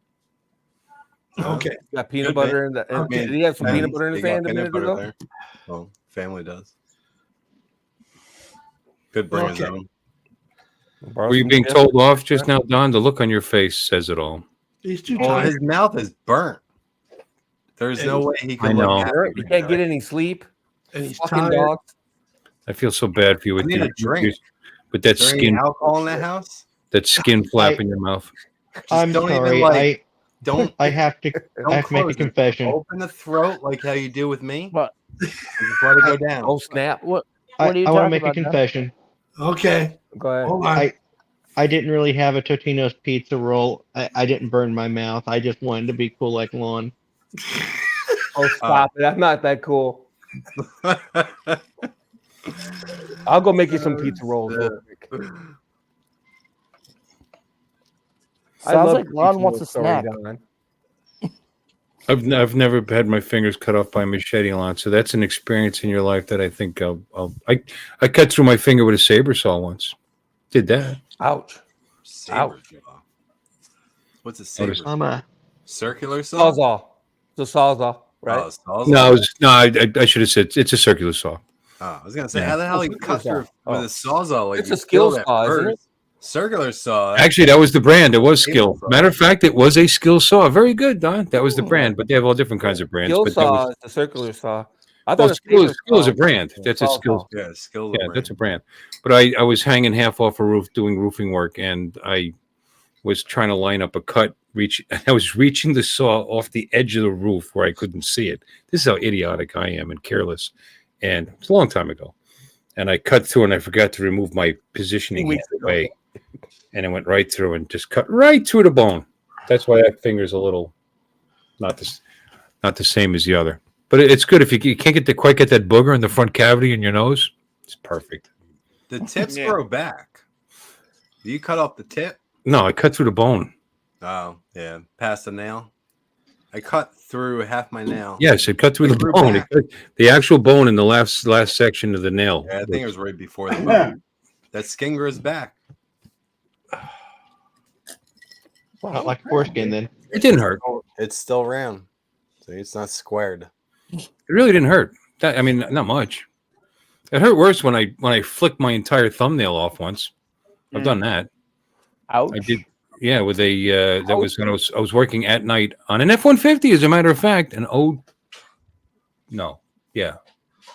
Okay. Got peanut butter in the. Did he have some peanut butter in his hand a minute ago? There. Well, family does. Could bring his own. Were you being told off just now, Don? The look on your face says it all. He's too Oh, tired. his mouth is burnt. There's no way he I could know. look happy. You can't get any sleep. And he's Fucking tired. dogs. I feel so bad for you I with need a your drink. with that Is there any skin, alcohol in that house? that skin flap in your mouth. I'm don't even, sorry. like, don't. I have to. Don't I have to make a close it. confession. Open the throat like how you do with me. What? Just let it go down. Oh snap! What I are you want to talking make a about, Don? confession. Okay. Go ahead. Hold on. I didn't really have a Totino's pizza roll. I didn't burn my mouth. I just wanted to be cool like Lon. Oh stop it! I'm not that cool. I'll go make you some pizza rolls. Real quick. Sounds like Lon wants a snack. I've never had my fingers cut off by a machete, Lon. So that's an experience in your life that I think I cut through my finger with a saber saw once. Did that? Ouch! Saber saw. What's a saber? Circular saw. Sawzall. It's a sawzall, right? Oh, sawzall? No, I should have said it's a circular saw. Oh, I was gonna say, how the hell he cut through with a sawzall? Like It's you a skill killed at saw, isn't first. it? Circular saw. Actually, that was the brand. It was skill. saw. Matter of fact, it was a skill saw. Very good, Don. That was the brand, but they have all different kinds of brands. Skill but that saw was, is the circular saw. I well, thought skill is a brand. That's a Sawzall. skill. Yeah, skill. Yeah, that's a brand. But I was hanging half off a roof doing roofing work, and I was trying to line up a cut. I was reaching the saw off the edge of the roof where I couldn't see it. This is how idiotic I am and careless. And it's a long time ago. and I cut through, and I forgot to remove my positioning hand away, and it went right through and just cut right through the bone. That's why that finger's a little not the same as the other. But it's good if you can't quite get that booger in the front cavity in your nose. It's perfect. The tips grow back. Do you cut off the tip? No, I cut through the bone. Oh, yeah. Past the nail? I cut through half my nail. Yes, it cut through the bone. It cut the actual bone in the last section of the nail. Yeah, I think it was right before the bone. That skin grows back. Not like foreskin then. It didn't hurt. It's still round. So it's not squared. It really didn't hurt. I mean, not much. It hurt worse when I flicked my entire thumbnail off once. I've done that. Ouch. I did. Yeah, with a that was when I was working at night on an F-150, as a matter of fact, an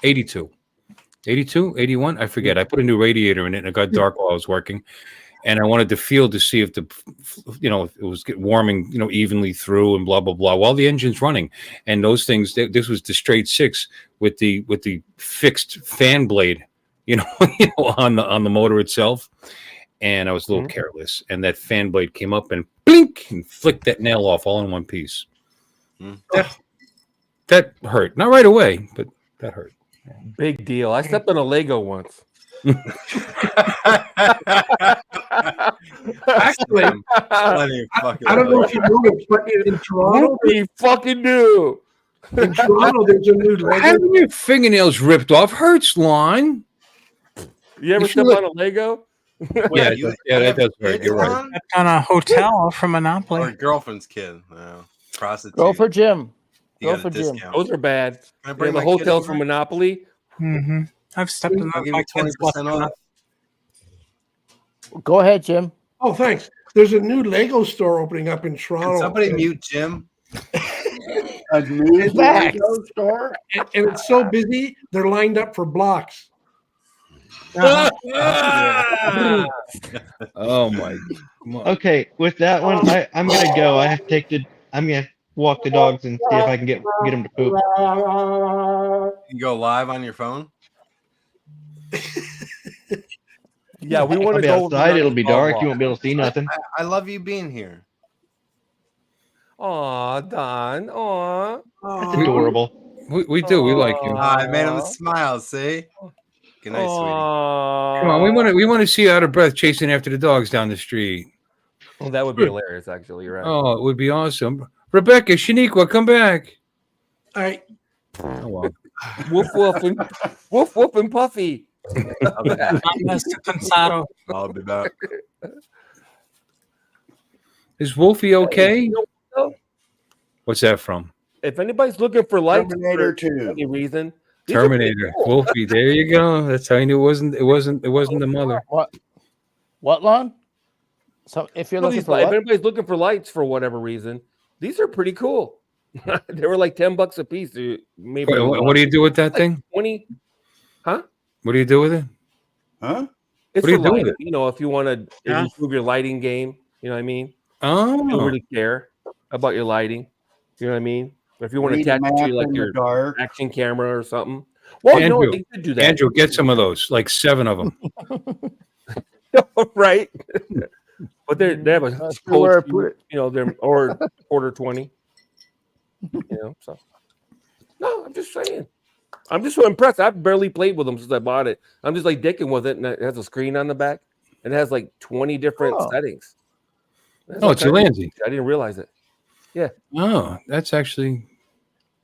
82, 81, I forget. I put a new radiator in it, and it got dark while I was working, and I wanted to feel to see if if it was warming, evenly through, and blah blah blah, while the engine's running, and those things. This was the straight 6 with the fixed fan blade, on the motor itself. And I was a little careless, and that fan blade came up and blink and flicked that nail off all in one piece. That hurt. Not right away, but that hurt. Big deal. I stepped on a Lego once. Actually, I don't know if you know it, but in Toronto, we fucking do. In Toronto, there's a new Lego. Having your fingernails ripped off hurts, Lon. You ever step on a Lego? Yeah, that does hurt. You're right. On a hotel from Monopoly. Or girlfriend's kid. Prostitute. Go for Jim. You Go got for a Jim. discount. Those are bad. Can I bring the my kid hotels over? from Monopoly. Mm-hmm. I've stepped in I'll that. give My you kids 20% off. Go ahead, Jim. Oh, thanks. There's a new Lego store opening up in Toronto. Can somebody mute Jim? A new It's back. Lego store? And it's so busy, they're lined up for blocks. Oh my! Okay, with that one, I'm gonna go. I'm gonna walk the dogs and see if I can get them to poop. You can go live on your phone? Yeah, we I'll want to be go outside. It'll be dark. You won't be able to see nothing. I love you being here. Aw, Don. Aw. That's adorable. We do. We like you. I made him smile. See? Good night, sweetie. Come on, we want to see you out of breath chasing after the dogs down the street. Well, that would be hilarious. Actually, you're right. Oh, it would be awesome. Rebecca, Shaniqua, come back. All right. Oh, well. Woof woof and Puffy. I'll be back. Is Wolfie okay? What's that from? If anybody's looking for lights Terminator for 2. any reason, Terminator. Wolfie. There you go. That's how you knew it wasn't the mother. What, Lon? So if you're looking for if what? anybody's looking for lights for whatever reason, these are pretty cool. They were like $10 a piece. Maybe. What do you do with that thing? 20. Huh? What do you do with it? Huh? It's What do you for do with lighting. it? If you want to improve your lighting game, you know what I mean? Oh. I don't really care about your lighting. You know what I mean? But if you want to Read a attach it map to like in the your dark. action camera or something. Well, Andrew, they could do that. Andrew, get some of those, like 7 of them. Right. But they have a That's where I put it. they're or order 20. So no, I'm just saying. I'm just so impressed. I've barely played with them since I bought it. I'm just like dicking with it, and it has a screen on the back, and it has like 20 different settings. It's a Landsy. I didn't realize it. Yeah. Oh, that's actually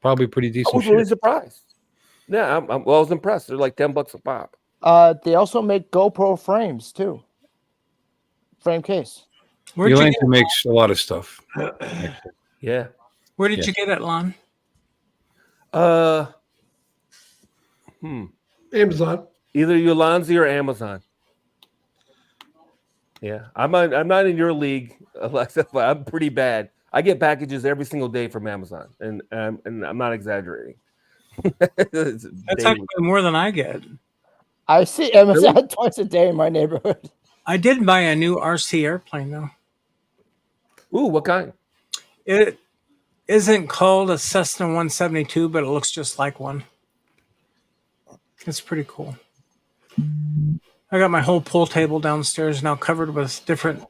probably pretty decent. I was really surprised. Yeah, I was impressed. They're like $10 a pop. They also make GoPro frames too. Frame case. Landsy makes a lot of stuff. Yeah. Where did you get it, Lon? Amazon. Either Yolanzi or Amazon. Yeah, I'm not in your league, Alexa, but I'm pretty bad. I get packages every single day from Amazon, and I'm not exaggerating. That's actually more than I get. I see Amazon twice a day in my neighborhood. I did buy a new RC airplane though. Ooh, what kind? It isn't called a Cessna 172, but it looks just like one. It's pretty cool. I got my whole pool table downstairs now covered with different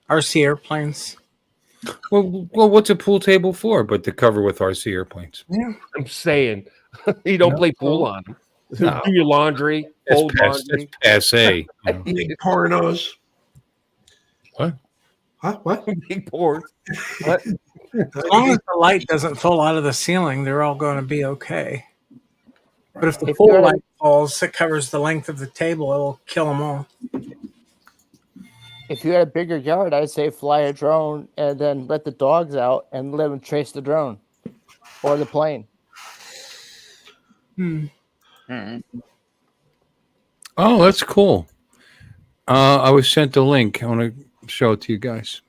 RC airplanes. Well, what's a pool table for? But to cover with RC airplanes. Yeah. I'm saying you don't play pool on them. No. Do your laundry, fold laundry. That's passe. Big pornos. What? Huh? What? Big porns. What? As long as the light doesn't fall out of the ceiling, they're all going to be okay. But if the pool light falls, it covers the length of the table. It'll kill them all. If you had a bigger yard, I'd say fly a drone and then let the dogs out and let them chase the drone or the plane. Oh, that's cool. I was sent a link. I want to show it to you guys.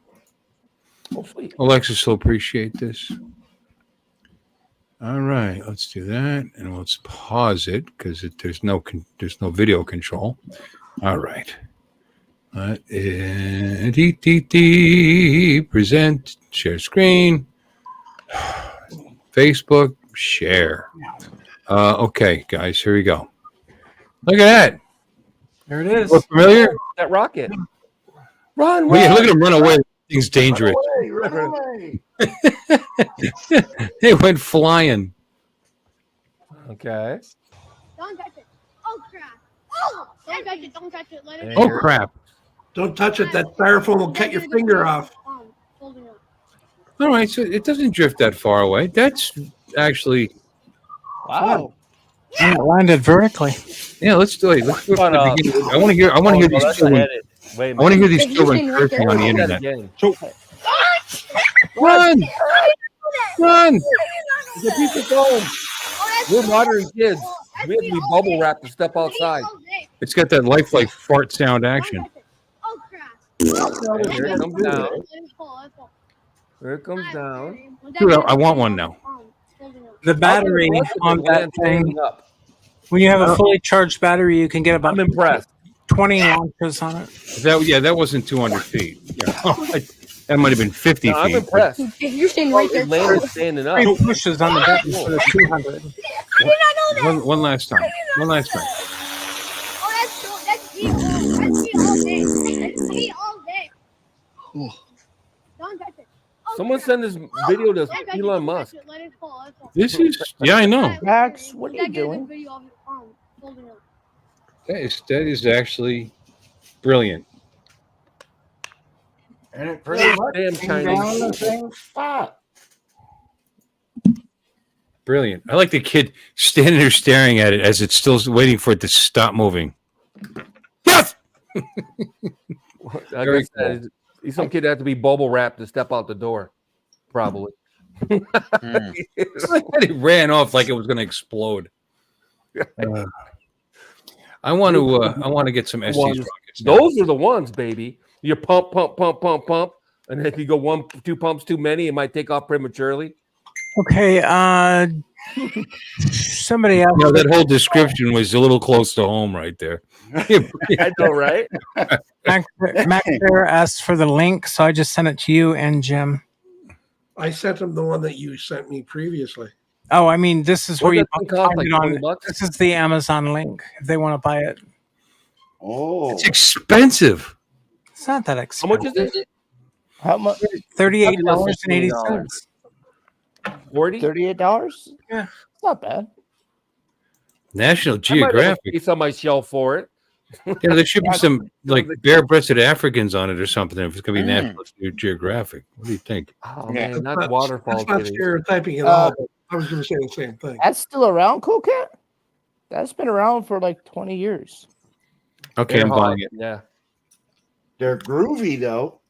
Oh, sweet. Alexis will appreciate this. All right, let's do that, and let's pause it because there's no video control. All right. Present, share screen, Facebook, share. Okay, guys, here we go. Look at that. There it is. Look familiar? That rocket. Run, Well, yeah, look at him run away. Thing's dangerous. Run away. It went flying. Okay. Don't touch it. Oh crap. Oh, don't touch it. Don't touch it. Let it. Oh crap! Don't touch it. That styrofoam will cut your finger off. All right, so it doesn't drift that far away. That's actually wow. And it landed vertically. Yeah, let's do it. Let's do it from the beginning. I want to hear. I want to hear these children. I want to hear these children surfing on the internet. Run! Run! The piece of foam. We're modern kids. We have to be bubble wrapped to step outside. It's got that lifelike fart sound action. Here it comes down. Here it comes down. Dude, I want one now. The battery on that thing. When you have a fully charged battery, you can get about 20 launches on it. That wasn't 200 feet. Yeah. That might have been 50 feet. I'm impressed. You're standing right there. Landed standing up. 3 pushes on the button for the 200. One last time. One last time. Oh, that's heat all day. That's heat all day. Don't touch it. Someone send this video to Elon Musk. This is, yeah, I know. Max, what are you doing? That is actually brilliant. And it pretty much Damn came down Chinese. the same spot. Brilliant. I like the kid standing there staring at it as it's still waiting for it to stop moving. Yes! I guess some kid had to be bubble wrapped to step out the door, probably. It's like that it ran off like it was going to explode. I want to get some SC's rockets. Those are the ones, baby. You pump, and if you go 2 pumps too many, it might take off prematurely. Okay, somebody else. No, that whole description was a little close to home right there. I know, right? Max there asked for the link, so I just sent it to you and Jim. I sent him the one that you sent me previously. Oh, I mean, this is where you What does it cost, find like it on. $20? This is the Amazon link if they want to buy it. Oh, It's expensive. It's not that How expensive. much is it? How much? $38.80. 40? $38? Yeah. It's not bad. National I might have a Geographic. piece on my shelf for it. Yeah, there should be some like bare-breasted Africans on it or something. If it's going to be National Geographic, what do you think? Oh man, not waterfall. That's not kitties. stereotyping at all. But I was going to say the same thing. That's still around, Cool Cat? That's been around for like 20 years. Okay, I'm buying it. Yeah. they're groovy though.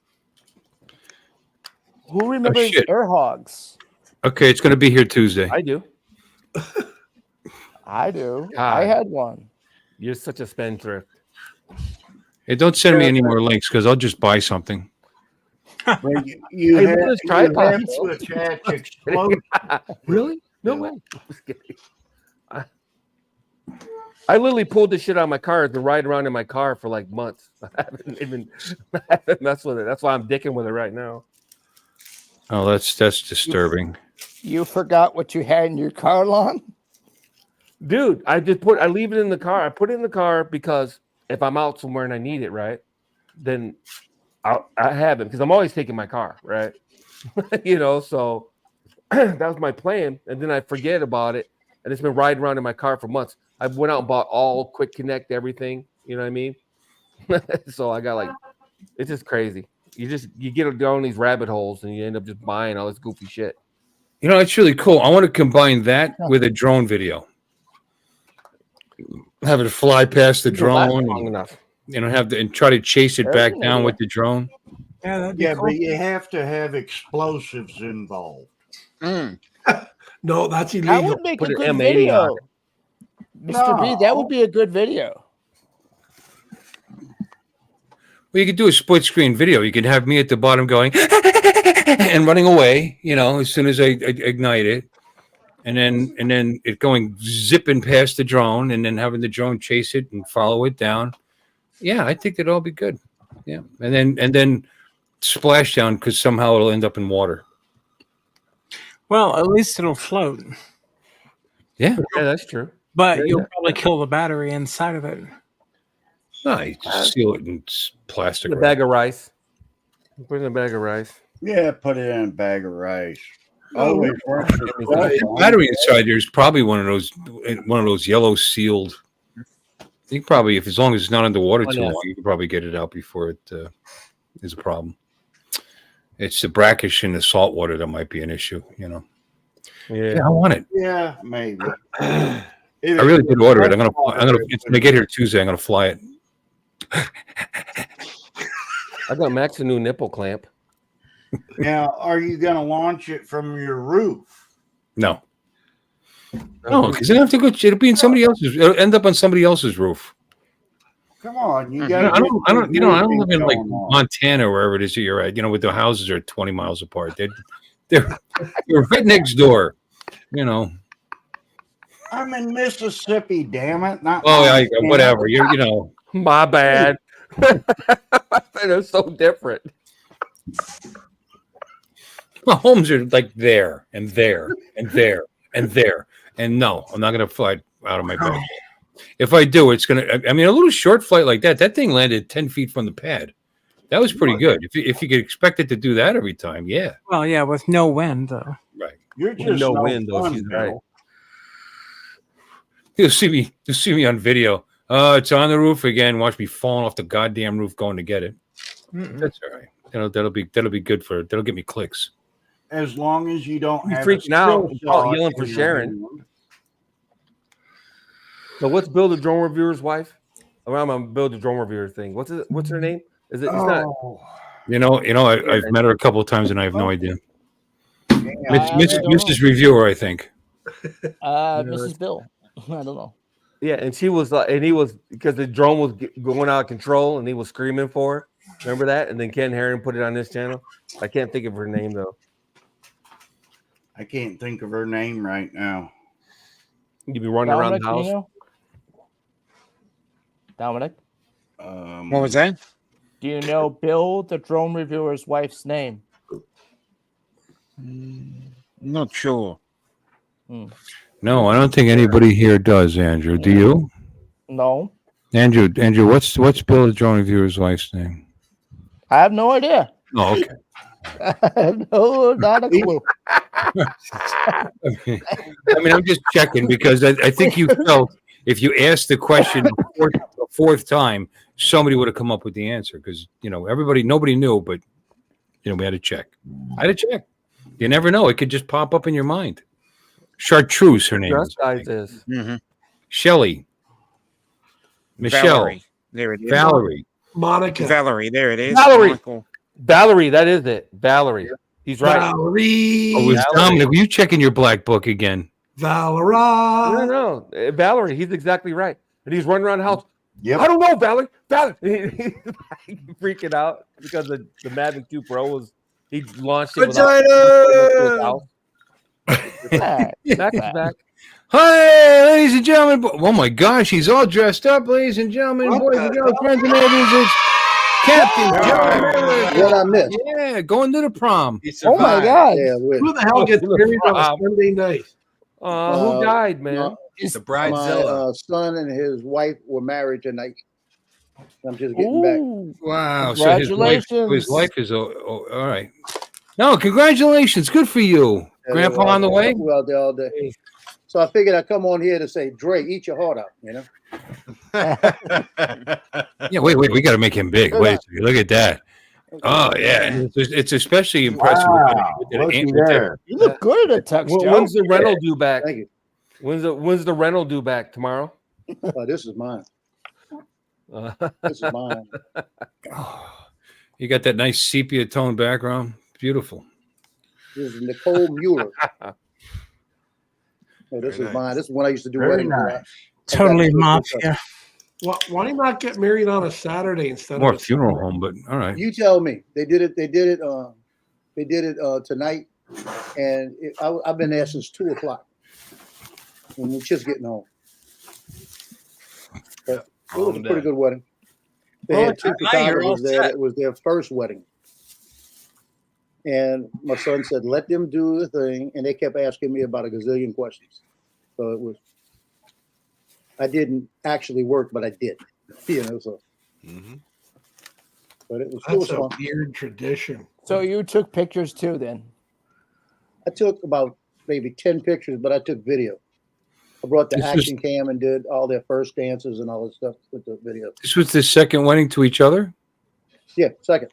Who remembers shit. air hogs? Okay, it's going to be here Tuesday. I do. I do. God. I had one. You're such a spendthrift. Hey, don't send me any more links because I'll just buy something. When you Hey, had look at this you tripod. had switch had to explode. Really? No way. Just kidding. I literally pulled this shit out of my car to ride around in my car for like months. I haven't messed with it. That's why I'm dicking with it right now. Oh, that's disturbing. You forgot what you had in your car, Lon? Dude, I leave it in the car. I put it in the car because if I'm out somewhere and I need it, right, then I have it because I'm always taking my car, right? So that was my plan, and then I forget about it, and it's been riding around in my car for months. I went out and bought all Quick Connect everything. You know what I mean? So I got it's just crazy. You get down these rabbit holes and you end up just buying all this goofy shit. It's really cool. I want to combine that with a drone video. Have it fly past the drone, long enough. and try to chase it back down with the drone. Yeah, that'd be cool. But you have to have explosives involved. No, that's illegal. That would make a good video. Mr. B, that would be a good video. Well, you could do a split screen video. You could have me at the bottom going and running away, as soon as I ignite it. And then it going zipping past the drone and then having the drone chase it and follow it down. Yeah, I think that'd all be good. Yeah. And then splash down because somehow it'll end up in water. Well, at least it'll float. Yeah, that's true. But you'll probably kill the battery inside of it. No, you just seal it in plastic. A bag of rice. Put it in a bag of rice. Yeah, put it in a bag of rice. The battery inside there is probably one of those yellow sealed. I think probably as long as it's not underwater too long, you can probably get it out before it is a problem. It's the brackish in the salt water that might be an issue. Yeah, I want it. Yeah, maybe. I really did order it. I'm gonna when I get here Tuesday, I'm gonna fly it. I got Max a new nipple clamp. Now, are you going to launch it from your roof? No, because it'll have to go. It'll be in somebody else's. It'll end up on somebody else's roof. Come on, you got. I don't live in like Montana or wherever it is that you're at. With the houses are 20 miles apart. They're right next door. I'm in Mississippi, damn it! Not whatever. My bad. They're so different. My homes are like there and there and there and there. And no, I'm not going to fly out of my bed. If I do, it's going to. I mean, a little short flight like that. That thing landed 10 feet from the pad. That was pretty good. If you could expect it to do me every time, yeah. Well, yeah, with no wind though. Right. You're just no wind though. She's right. You'll see me on video. It's on the roof again. Watch me falling off the goddamn roof going to get it. That's all right. That'll be good that'll get me clicks. As long as you don't have freaking out, yelling for Sharon. So what's Bill the drone reviewer's wife? I'm Bill the drone reviewer thing. What's her name? Is it? It's not. I've met her a couple of times and I have no idea. Mrs. Reviewer, I think. Mrs. Bill. I don't know. Yeah, and she was and he was because the drone was going out of control and he was screaming for her. Remember that? And then Ken Herron put it on this channel. I can't think of her name though. I can't think of her name right now. You'd be running around the house. Dominic? What was that? Do you know Bill, the drone reviewer's wife's name? Not sure. No, I don't think anybody here does, Andrew. Do you? No. Andrew, what's Bill the drone reviewer's wife's name? I have no idea. Oh, okay. No, not a clue. I mean, I'm just checking because I think you felt if you asked the question a fourth time, somebody would have come up with the answer because nobody knew, but we had to check. I had to check. You never know; it could just pop up in your mind. Chartreuse, her name is. Shelley. Michelle. Valerie. There it is. Valerie. Monica. Valerie. There it is. Valerie. Michael. Valerie. That is it. Valerie. He's right. Valerie. Oh, it's Dominic. Were you checking your black book again? Valerie. No. Valerie. He's exactly right. And he's running around the house. Yep. I don't know, Valerie. He's freaking out because the Mavic 2 Pro was he launched it without Max is back. Hi, ladies and gentlemen. Oh my gosh, he's all dressed up, ladies and gentlemen, boys and girls, friends and neighbors. It's Captain John. What I missed? Yeah, going to the prom. Oh my God. Yeah, Who the hell gets married on a Sunday night? Who died, man? The bridezilla. My son and his wife were married tonight. I'm just getting back. Wow. So his life is all right. No, congratulations. Good for you. Grandpa on the way? We're out there all day. So I figured I'd come on here to say, Dre, eat your heart out, you know? Yeah, wait. We got to make him big. Wait, look at that. Oh, yeah. It's especially impressive. Wow. You look good at a tux, Joe. When's the rental due back? Thank you. When's the rental due back? Tomorrow? This is mine. This is mine. You got that nice sepia tone background. Beautiful. This is Nicole Mueller. This is mine. This is when I used to do Very weddings. nice. Totally mafia. Why do you not get married on a Saturday instead More of a funeral Sunday? home, but all right. You tell me. They did it tonight, and I've been there since 2:00, and we're just getting home. But it was a pretty good wedding. They had two photographers there. It was their first wedding. And my son said, let them do the thing. And they kept asking me about a gazillion questions. So I didn't actually work, but I did. You know, so. But it was That's fun. a weird tradition. So you took pictures too, then? I took about maybe 10 pictures, but I took video. I brought the action cam and did all their first dances and all that stuff with the video. This was the second wedding to each other? Yeah, second.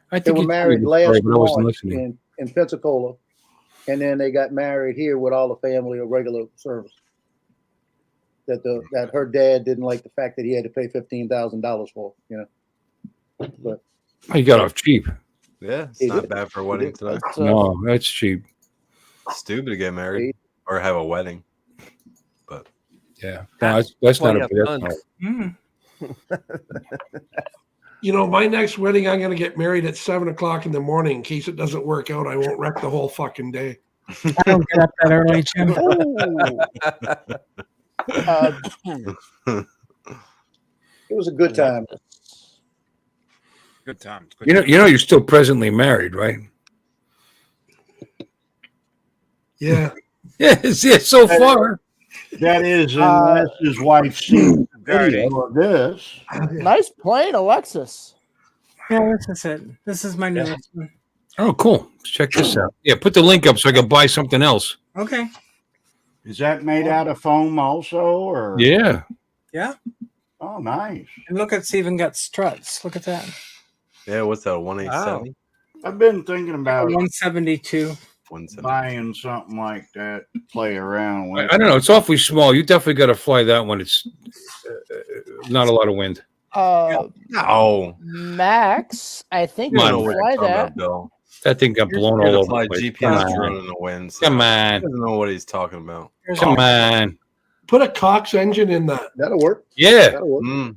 I They think were you married told me last before, but I wasn't March listening. in Pensacola, and then they got married here with all the family of regular service. That her dad didn't like the fact that he had to pay $15,000 for, you know. But Oh, you got off cheap. Yeah, it's not bad for a wedding today. No, that's cheap. Stupid to get married or have a wedding. But yeah, no, that's not a bad. You know, my next wedding, I'm going to get married at 7:00 in the morning. In case it doesn't work out, I won't wreck the whole fucking day. I don't get up that early, Jim. it was a good time. Good time. You know, you're still presently married, right? Yeah. Yes, so far. That is, unless his wife sees the video of this. Nice plane, Alexis. Yeah, this is it. This is my newest one. Oh, cool. Let's check this out. Yeah, put the link up so I can buy something else. Okay. Is that made out of foam also, or? Yeah. Yeah. Oh, nice. And look, it's even got struts. Look at that. yeah, what's that? 187? I've been thinking about 172. buying something like that to play around with. I don't know. It's awfully small. You definitely got to fly that one. It's not a lot of wind. No. Max, I think Come you on. can fly that. That thing got blown all over the place. GPS drone in the wind. So Come on. He doesn't know what he's talking about. Come on. Put a Cox engine in that. That'll work. Yeah. That'll work.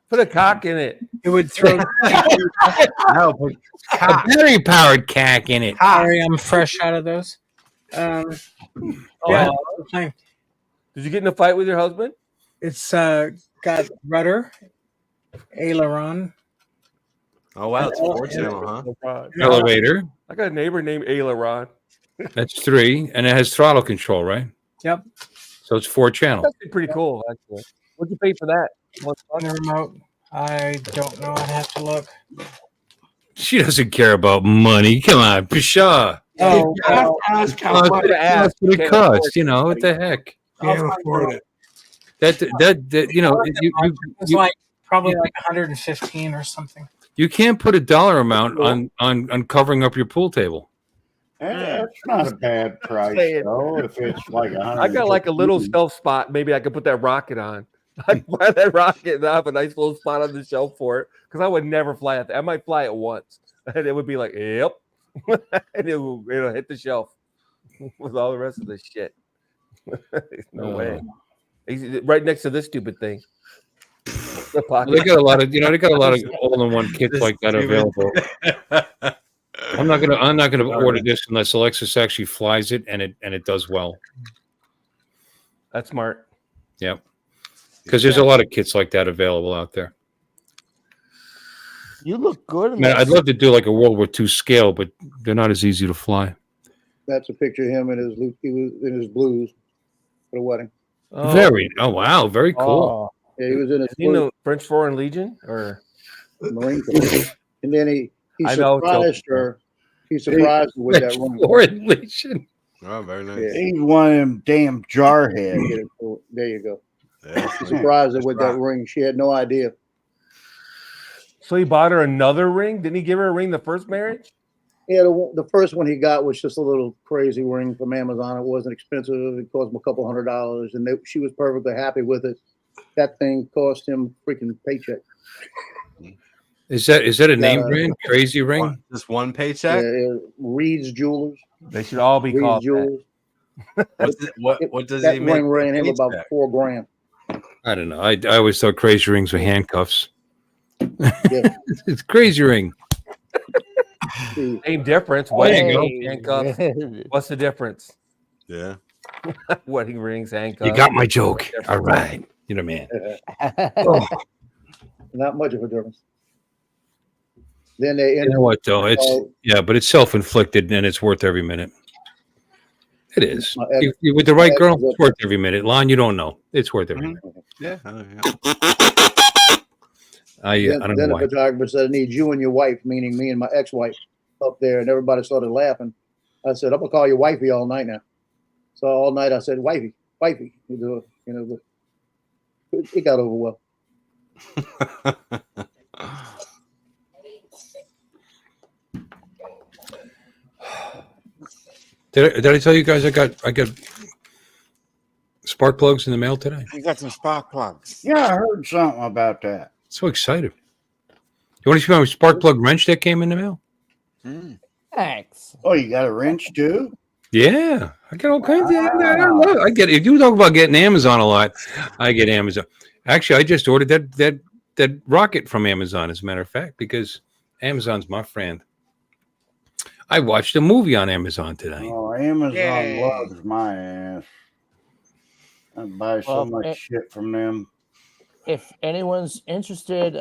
Put a cock in it. It would throw A battery powered cack in it. Sorry, I'm fresh out of those. Yeah, Did you get in a fight with your husband? it's got rudder, aileron. Oh, wow. It's 4 channel, huh? Elevator. I got a neighbor named Aileron. That's 3. And it has throttle control, right? Yep. So it's 4 channel. That's pretty cool, actually. What'd you pay for that? On the remote. I don't know. I'd have to look. She doesn't care about money. Come on, pshaw. Oh, well, Ask how much. That's what it costs. You know, what the heck? Can't afford it. That you know, it's like probably like 115 or something. you can't put a dollar amount on covering up your pool table. That's not a bad price, though. If it's like I got like a little shelf spot. Maybe I could put that rocket on. I'd fly that rocket and I have a nice little spot on the shelf for it because I would never fly it. I might fly it once, and it would be like, yep, and it'll hit the shelf with all the rest of the shit. No way. He's right next to this stupid thing. They got a lot of, they got a lot of all-in-one kits like that available. I'm not gonna order this unless Alexis actually flies it and it does well. That's smart. Yep. Because there's a lot of kits like that available out there. You look good. Man, I'd love to do like a World War II scale, but they're not as easy to fly. That's a picture of him in his blues for the wedding. Oh wow, very cool. Yeah, he was in his You know French Foreign Legion or Marine Corps. And then he I know, surprised her. He surprised her with that French ring. Foreign Legion. Oh, very nice. Yeah. He's one of them damn jarheads. There you go. Yeah, He surprised her with that ring. She had no idea. So he bought her another ring? Didn't he give her a ring the first marriage? Yeah, the first one he got was just a little crazy ring from Amazon. It wasn't expensive. It cost him a couple $100s, and she was perfectly happy with it. That thing cost him freaking paycheck. Is that a name brand? Crazy ring? Just one paycheck? Reed's Jewelers. They should all be Reed's called Jewelers. What does that he ring make? ran him about $4,000. I don't know. I always thought crazy rings were handcuffs. Yeah. It's crazy ring. Same difference. There Wedding you go. rings, handcuffs. What's the difference? Yeah. Wedding rings, handcuffs. You got my joke. All right. You're the man. Oh. Not much of a difference. Then they You know what though? But it's self-inflicted and it's worth every minute. It is. With the right girl, it's worth every minute. Lon, you don't know. It's worth every minute. Yeah. I don't then know the why. photographer said, "I need you and your wife," meaning me and my ex-wife, up there, and everybody started laughing. I said, "I'm gonna call you wifey all night now." So all night I said, "Wifey, wifey." But it got over well. Did I tell you guys I got spark plugs in the mail today? You got some spark plugs. Yeah, I heard something about that. So excited. You want to see my spark plug wrench that came in the mail? Thanks. Oh, you got a wrench too? Yeah, I get all kinds of. I get. If you talk about getting Amazon a lot, I get Amazon. Actually, I just ordered that rocket from Amazon, as a matter of fact, because Amazon's my friend. I watched a movie on Amazon today. Oh, Amazon loves my ass. I buy so much shit from them. If anyone's interested,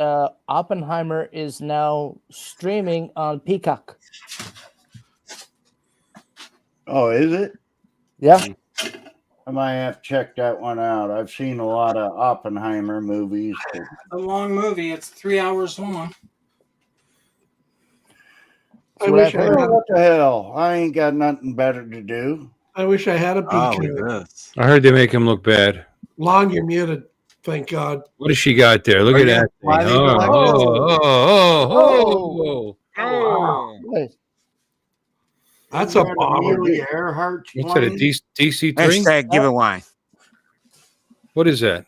Oppenheimer is now streaming on Peacock. Oh, is it? Yeah. I might have to check that one out. I've seen a lot of Oppenheimer movies. It's a long movie. It's 3 hours long. I wish I had, what the hell? I ain't got nothing better to do. I wish I had a peek. I heard they make him look bad. Lon, you're muted. Thank God. What does she got there? Look at that. Oh. That's a bomber. What's that? A DC-3? Hashtag giveaway. What is that?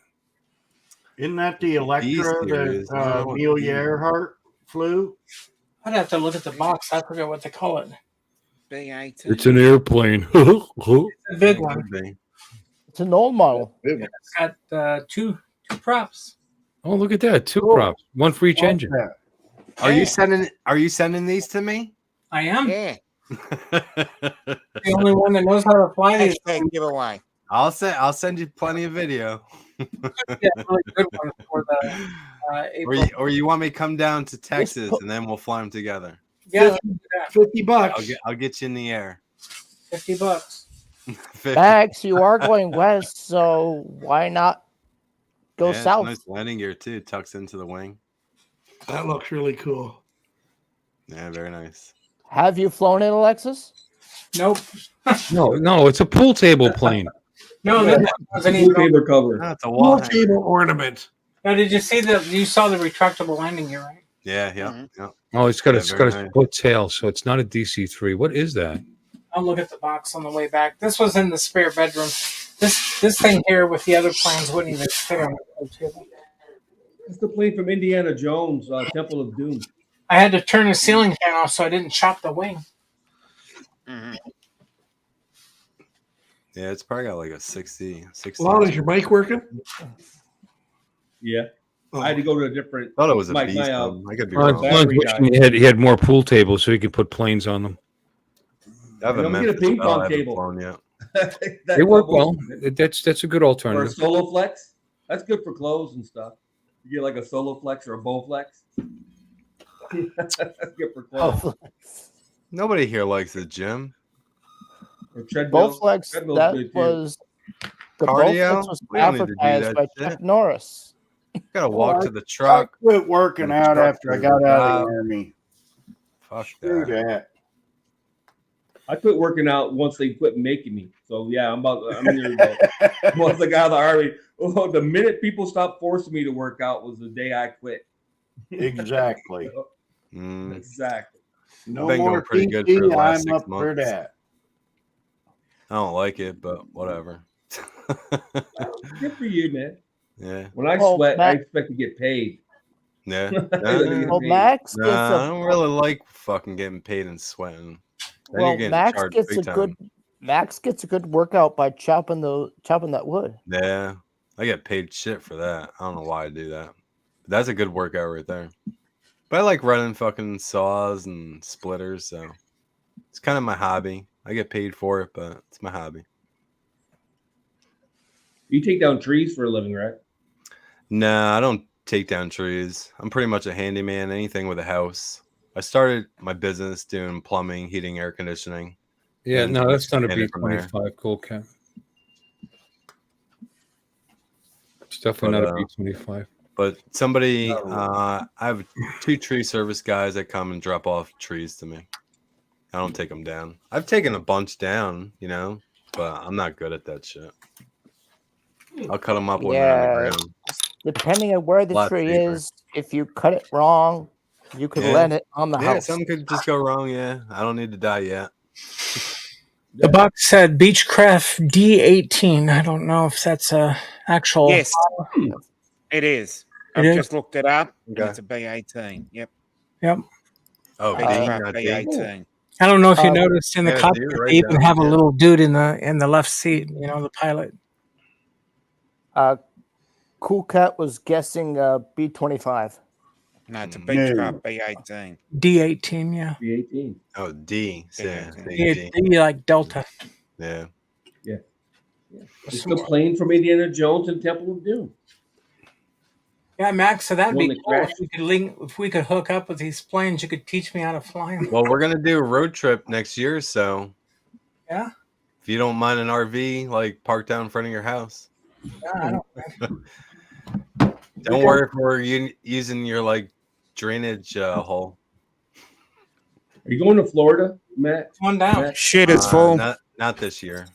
Isn't that the Electra that Amelia Earhart flew? I'd have to look at the box. I forget what they call it. It's an airplane. It's a big one. It's an old model. It's got two props. Oh, look at that! Two props, one for each engine. Are you sending these to me? I am. Yeah. The only one that knows how to fly these. Hashtag giveaway. I'll send you plenty of video. Yeah, really good one for the April. or you want me to come down to Texas and then we'll fly them together? Yeah, $50. I'll get you in the air. $50. Max, you are going west, so why not go Yeah, south? it's nice landing gear too, tucks into the wing. That looks really cool. Yeah, very nice. Have you flown in, Alexis? Nope. No, it's a pool table plane. No, that wasn't even Paper cover. That's a Pool wall. table ornament. Now, did you see you saw the retractable landing gear, right? Yeah. Oh, it's got Yeah, a very nice. split tail, so it's not a DC-3. What is that? I'll look at the box on the way back. This was in the spare bedroom. This thing here with the other planes wouldn't even fit on the table. It's the plane from Indiana Jones, Temple of Doom. I had to turn the ceiling fan off so I didn't chop the wing. Yeah, it's probably got like a 60. Lon, is your mic working? Yeah. I had to go to a different. Thought it was a my, beast. my, I could be Lon's wrong. wishing he had more pool tables so he could put planes on them. I have a Let me get a Memphis ping Belle I pong haven't table. flown yet. They work well. That's a good Or a alternative. solo flex. That's good for clothes and stuff. You get like a solo flex or a bow flex. That's good for clothes. Nobody here likes the gym. Or treadmill. Bowflex, Treadmill's that good, too. was the Cardio? Bowflex was We don't need to do advertised that by shit. Chuck Norris. Gotta walk to the truck. I quit working out truck after I to got the out of job. the army. Fuck Screw that. that. I quit working out once they quit making me. So yeah, I'm near about once I got out of the army. Oh, the minute people stopped forcing me to work out was the day I quit. Exactly. Exactly. No Been more going pretty good for the PT. last I'm 6 up for months. that. I don't like it, but whatever. Good for you, man. Yeah. When I Well, sweat, I Matt- expect to get paid. Yeah. I gotta get Well, paid. Max gets Nah, I a don't really like fucking getting paid and sweating. Then you're well, getting Max charged gets big a time. good Max gets a good workout by chopping that wood. Yeah. I get paid shit for that. I don't know why I do that. But that's a good workout right there. But I like running fucking saws and splitters, so it's kind of my hobby. I get paid for it, but it's my hobby. You take down trees for a living, right? Nah, I don't take down trees. I'm pretty much a handyman, anything with a house. I started my business doing plumbing, heating, air conditioning. Yeah, and no, just that's not a expanded from there. B25 cool cap. It's definitely not a B25. But somebody, I have 2 tree service guys that come and drop off trees to me. I don't take them down. I've taken a bunch down, you know, but I'm not good at that shit. I'll cut them up when they're on the Yeah, ground. depending on where the Lot tree safer. is, if you cut it wrong, you could land it on the Yeah, house. something could just go wrong. Yeah, I don't need to die yet. The box said Beechcraft D18. I don't know if that's a actual. Yes, it is. It I've is? just looked it up. And Okay. it's a B18. Yep. Yep. Oh, B, Beechcraft not D. B18. I don't know if you noticed in the Yeah, cockpit dude, right they even down, have a yeah. little dude in the left seat. You know, the pilot. Cool Cat was guessing B25. No, it's a Beechcraft B18. D18, yeah. B18. Oh, D. Yeah, D like Delta. Yeah. Yeah. It's the plane from Indiana Jones and Temple of Doom. Yeah, Max. So that'd One be that cool crashed. if we could link. If we could hook up with these planes, you could teach me how to fly them. Well, we're gonna do a road trip next year, so Yeah. if you don't mind an RV like parked down in front of your house, Yeah, I don't worry if we're using your like drainage hole. Are you going to Florida, Matt? One down. Matt? Shit is full. Not this year.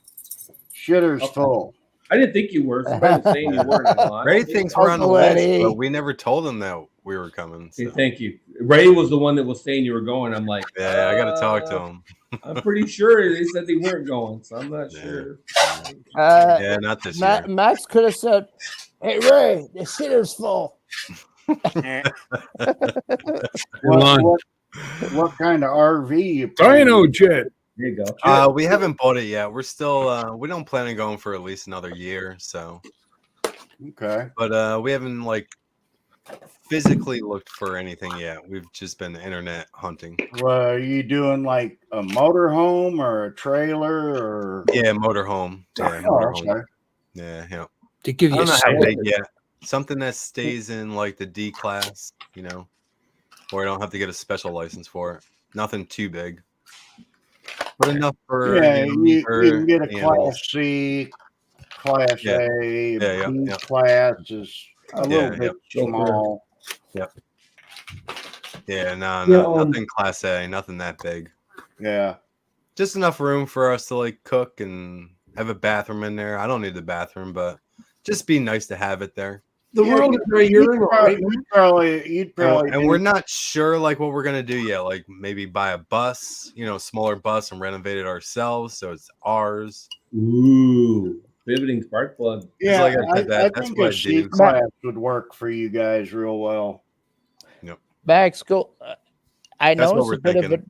Shitter's full. I didn't think you were. Somebody was saying you weren't. Ray thinks we're on the list, but we never told him that we were coming. So. Okay, thank you. Ray was the one that was saying you were going. I'm like, Yeah, I got to talk to him. I'm pretty sure they said they weren't going, so I'm not sure. Yeah, not this year. Max could have said, "Hey Ray, the shitter's full." What kind of RV you Dino Jet. There you go. We haven't bought it yet. We're still we don't plan on going for at least another year, so Okay. but we haven't like physically looked for anything yet. We've just been internet hunting. Well, are you doing like a motorhome or a trailer or? Yeah, motorhome. Yeah, Oh, motorhome. okay. Yeah. They give I you don't know how a big yet. Something that stays in like the D class, you know, where I don't have to get a special license for it. Nothing too big, but enough for Yeah, you can get a you know, Class C, Class Yeah. A, Yeah, B yeah. class is a Yeah, little bit yeah. small. Yep. Yeah, no, Yeah, nothing Class A, nothing that big. Yeah. Just enough room for us to like cook and have a bathroom in there. I don't need the bathroom, but just be nice to have it there. The world is very urinal, right? You'd probably And we're not sure like what we're gonna do yet. Like maybe buy a bus, you know, smaller bus and renovate it ourselves so it's ours. Ooh, pivoting spark plug. Yeah, like I said, I that's think what a I C do. class would work for you guys real well. Yep. Max, go. I That's know what it's we're a bit of thinking.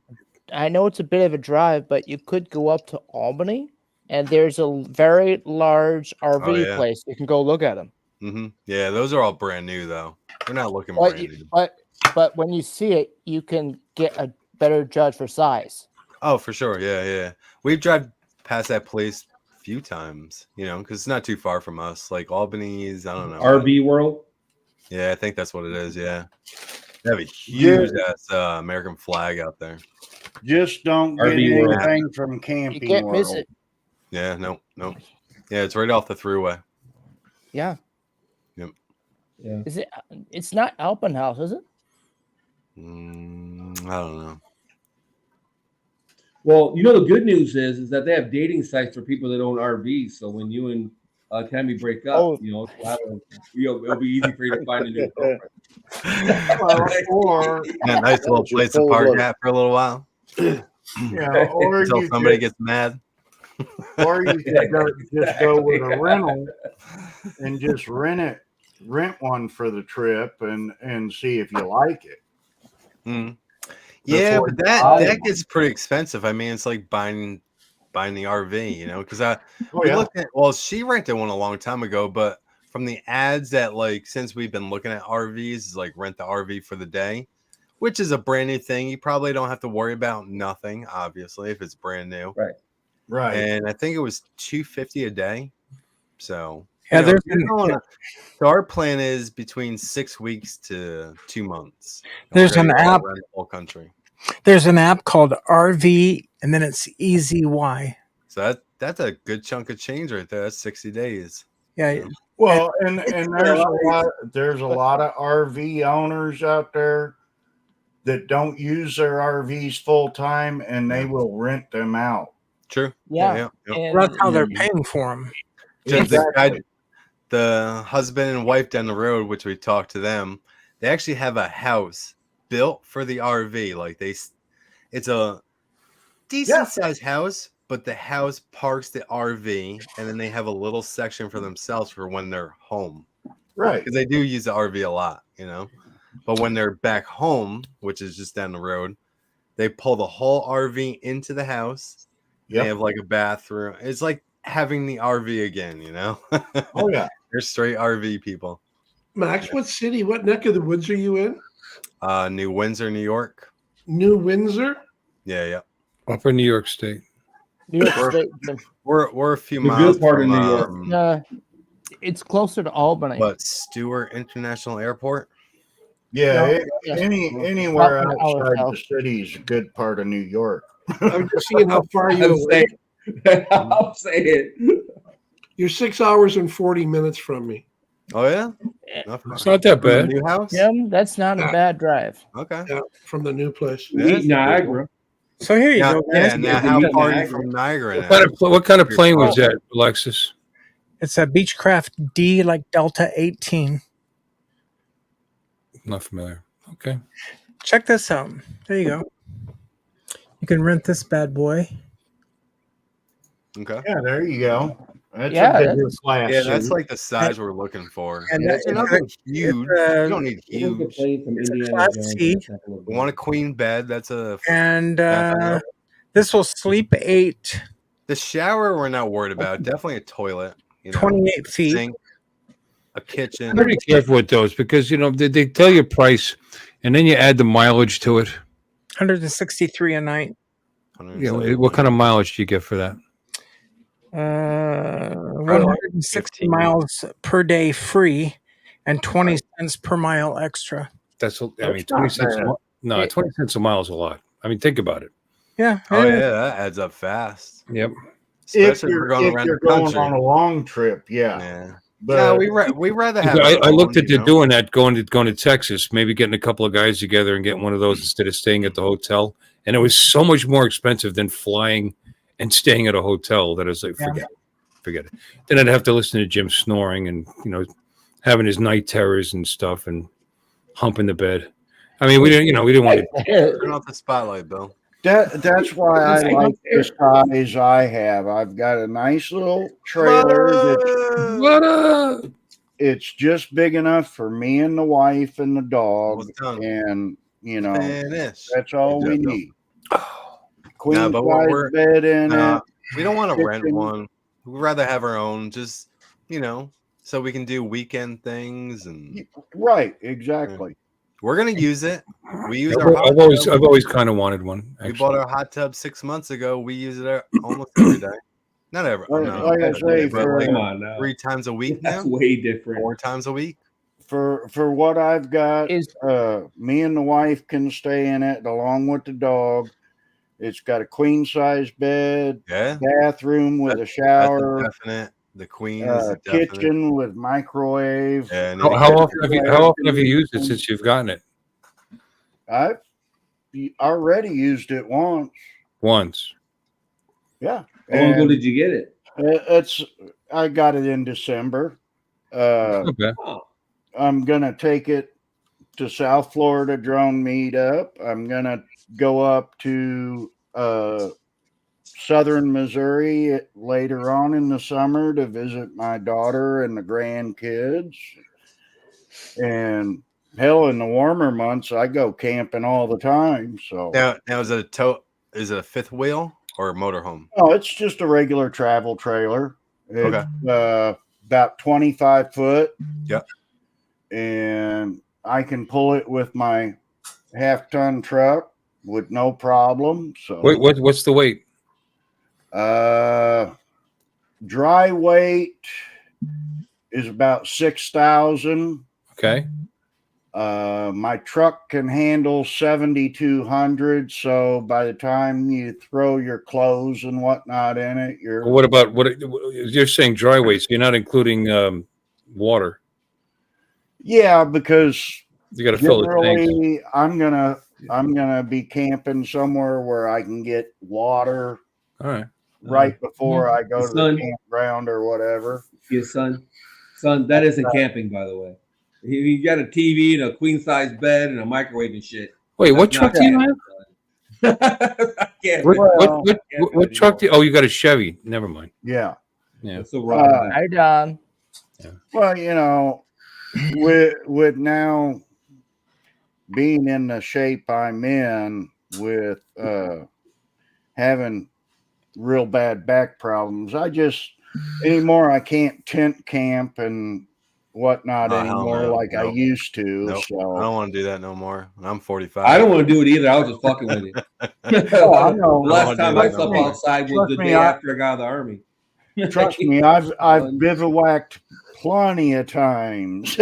a. I know it's a bit of a drive, but you could go up to Albany, and there's a very large RV Oh, yeah. place. You can go look at them. Mm-hmm. Yeah, those are all brand new though. We're not looking But brand new. but when you see it, you can get a better judge for size. Oh, for sure. Yeah. We've driven past that place a few times, you know, because it's not too far from us. Like Albany's, I don't know. RV World. Yeah, I think that's what it is. Yeah. They have a huge ass American flag out there. Just don't get RV World. anything from Camping You can't World. miss it. Yeah, no. Yeah, it's right off the thruway. Yeah. Yep. Yeah. Is it? It's not Alpenhaus, is it? I don't know. Well, the good news is that they have dating sites for people that own RVs. So when you and Tammy break up, it'll be easy for you to find a new girlfriend. Well, or Yeah, nice little place to park at for a little while. yeah, or Until you somebody could, gets mad. or you could just go with a rental and just rent one for the trip and see if you like it. Yeah, Before but you that buy that one. gets pretty expensive. I mean, it's like buying the RV, because we yeah. looked at. Well, she rented one a long time ago, but from the ads that since we've been looking at RVs, is like rent the RV for the day, which is a brand new thing. You probably don't have to worry about nothing, obviously, if it's brand new. Right. And I think it was $250 a day. So Yeah, there's so our plan is between 6 weeks to 2 months. There's an app. Around the whole country. There's an app called RV, and then it's EZY. So that's a good chunk of change right there. That's 60 days. Yeah. Well, and there's a lot of RV owners out there that don't use their RVs full time, and they will rent them out. True. Yeah. That's how they're paying for them. The husband and wife down the road, which we talked to them, they actually have a house built for the RV. Like it's a decent sized house, but the house parks the RV, and then they have a little section for themselves for when they're home. Right. Because they do use the RV a lot, But when they're back home, which is just down the road, they pull the whole RV into the house. They have like a bathroom. It's like having the RV again, Oh yeah. They're straight RV people. Max, what neck of the woods are you in? New Windsor, New York. New Windsor? Yeah. Upper New York State. New York State. We're a few The miles good part from of New York. It's closer to Albany. But Stewart International Airport. Yeah, Yes. anywhere About an hour outside south. the city is a good part of New York. I'm just seeing how far you're away. I'll say it. You're 6 hours and 40 minutes from me. Oh yeah, It's not that bad. New house. Yeah, that's not a bad drive. Okay. Yeah, from the new place. Meet Niagara. So here you Now, go, guys. yeah. Now, how far are you from Niagara? Now? What kind of plane was that, Alexis? It's a Beechcraft D, like Delta 18. Not familiar. Okay. Check this out. There you go. You can rent this bad boy. Okay. Yeah, there you go. That's Yeah, a bigger class. Yeah, that's suit. like the size we're looking for. And It's nothing huge. You don't need huge. It's a Class C. You want a queen bed? That's a. And this will sleep 8. The shower we're not worried about. Definitely a toilet. 28 feet. Sink, a kitchen. I'm pretty careful with those because they tell you price, and then you add the mileage to it. 163 a night. Yeah, what kind of mileage do you get for that? 160 miles per day free, and 20 cents per mile extra. That's 20 cents. No, 20 cents a mile is a lot. I mean, think about it. Yeah. Oh yeah, that adds up fast. Yep. Especially if we're going around the country. on a long trip, yeah. But no, we rather have. I looked at doing that, going to Texas, maybe getting a couple of guys together and getting one of those instead of staying at the hotel. And it was so much more expensive than flying and staying at a hotel that I was like, forget it. Then I'd have to listen to Jim snoring and having his night terrors and stuff and humping the bed. I mean, we didn't want to turn off the spotlight, Bill. That's why I like the size I have. I've got a nice little trailer. It's just big enough for me and the wife and the dog, and that's all we need. Queen size bed in it. We don't want to rent one. We'd rather have our own, just so we can do weekend things and. Right, exactly. We're gonna use it. We use I've always kind of wanted one. We bought our hot tub 6 months ago. We use it almost every day. Not every. Like I say, come on now. 3 times a week. That's now? way different. 4 times a week. For what I've got, me and the wife can stay in it along with the dog. It's got a queen size bed, bathroom with a shower. That's a definite. The Queen is a definite. Kitchen with microwave. Yeah, How often have you used it since you've gotten it? I've already used it once. Once. Yeah. How long ago did you get it? I got it in December. Okay. I'm gonna take it to South Florida drone meetup. I'm gonna go up to southern Missouri later on in the summer to visit my daughter and the grandkids. And hell, in the warmer months, I go camping all the time. So now is it is it a fifth wheel or a motorhome? Oh, it's just a regular travel trailer. It's about 25 foot. Yep. And I can pull it with my half-ton truck with no problem. So Wait, what's the weight? Dry weight is about 6,000. Okay. My truck can handle 7,200. So by the time you throw your clothes and whatnot in it, you're. What about you're saying dry weight? So you're not including water. Yeah, because you got to fill the tanks. I'm gonna be camping somewhere where I can get water. All right. Right before I go to the campground or whatever. Yeah, son, that isn't camping, by the way. You got a TV and a queen size bed and a microwave and shit. Wait, what truck do you have? What truck do you? Oh, you got a Chevy. Never mind. Yeah. Yeah. Hi, Don. Well, you know, with now being in the shape I'm in, with having real bad back problems, I can't tent camp and whatnot anymore like I used to. Nope. So I don't want to do that no more. I'm 45. I don't want to do it either. I was just fucking with it. I know. The last time I slept outside was the day after I got out of the army. Trust me, I've bivouacked plenty of times.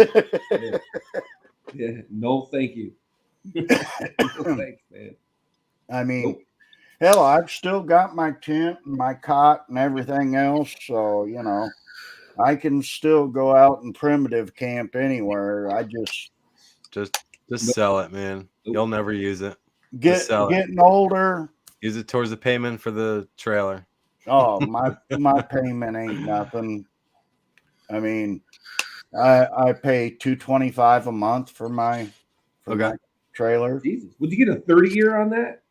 Yeah, no, thank you. No, thanks, man. I mean, hell, I've still got my tent and my cot and everything else, so you know, I can still go out and primitive camp anywhere. I just sell it, man. You'll never use it. Getting older. Use it towards the payment for the trailer. Oh, my payment ain't nothing. I mean, I pay $225 a month for my trailer. Jesus, would you get a 30-year on that?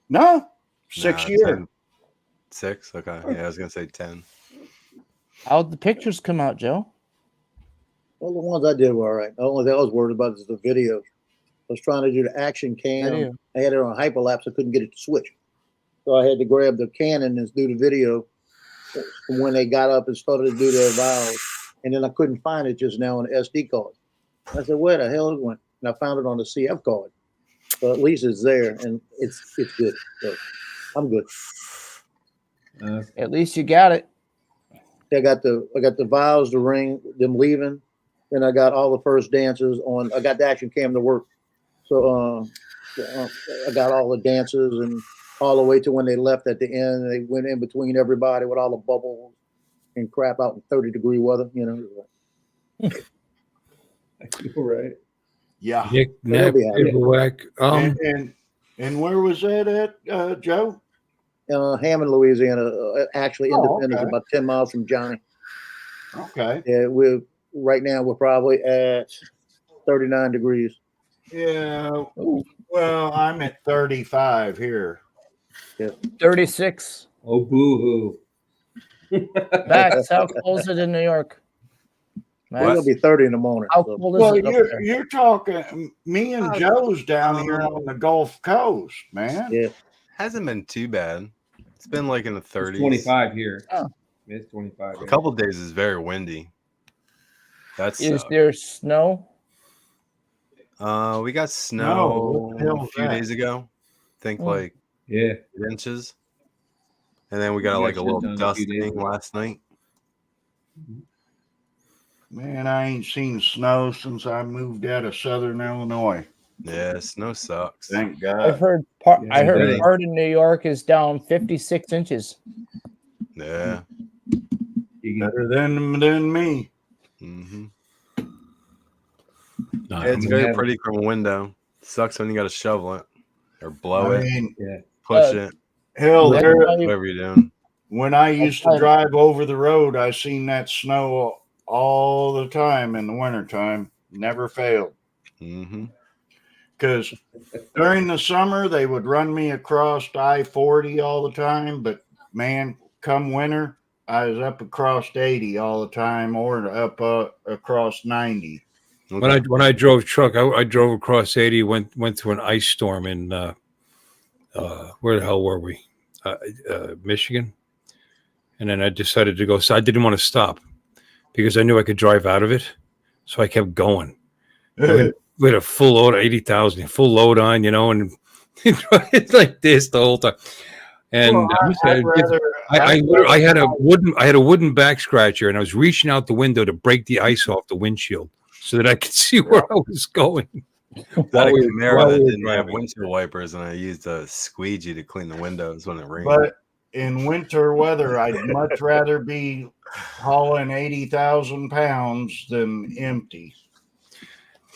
No, 6 year. 10. 6. Okay, yeah, I was gonna say 10. How'd the pictures come out, Joe? Well, the ones I did were all right. The only thing I was worried about is the video. I was trying to do the action cam. I had it on hyperlapse. I couldn't get it to switch. So I had to grab the Canon and do the video from when they got up and started to do their vows. And then I couldn't find it just now on the SD card. I said, where the hell it went? And I found it on the CF card. So at least it's there and it's good. So I'm good. At least you got it. I got the vows, the ring, them leaving. Then I got all the first dances on. I got the action cam to work. So I got all the dances and all the way to when they left at the end. They went in between everybody with all the bubbles and crap out in 30-degree weather, you know. You're right. Yeah. And where was that at, Joe? Hammond, Louisiana. Actually, Independence, about 10 miles from Johnny. Okay. Yeah, right now we're probably at 39 degrees. Yeah. Well, I'm at 35 here. Yeah. 36. Oh, boo hoo. That's how cold is it in New York? It's gonna be 30 in the morning. How cold is Well, it? you're talking. Me and Joe's down here on the Gulf Coast, man. Yeah. Hasn't been too bad. It's been like in the 30s. It's 25 here. Oh. It's 25. A couple of days is very windy. Is there snow? We got snow a few days ago. I think like 8 inches. And then we got like a little dusting last night. Man, I ain't seen snow since I moved out of Southern Illinois. Yeah, snow sucks. Thank God. I've heard part of New York is down 56 inches. Yeah. You Better than me. Mm-hmm. No, It's very pretty from a window. Sucks when you got to shovel it or blow it, push it. Hell, whatever you're doing. When I used to drive over the road, I seen that snow all the time in the wintertime. Never failed. Because during the summer, they would run me across I-40 all the time. But, man, come winter, I was up across 80 all the time or up across 90. When I drove truck, I drove across 80, went through an ice storm in where the hell were we? Michigan. And then I decided to go. So I didn't want to stop because I knew I could drive out of it. So I kept going. We had a full load, 80,000, full load on, and it's like this the whole time. And I had a wooden back scratcher, and I was reaching out the window to break the ice off the windshield so that I could see where I was going. Got a Camaro that didn't have windshield wipers, and I used a squeegee to clean the windows when it rained. But in winter weather, I'd much rather be hauling 80,000 pounds than empty.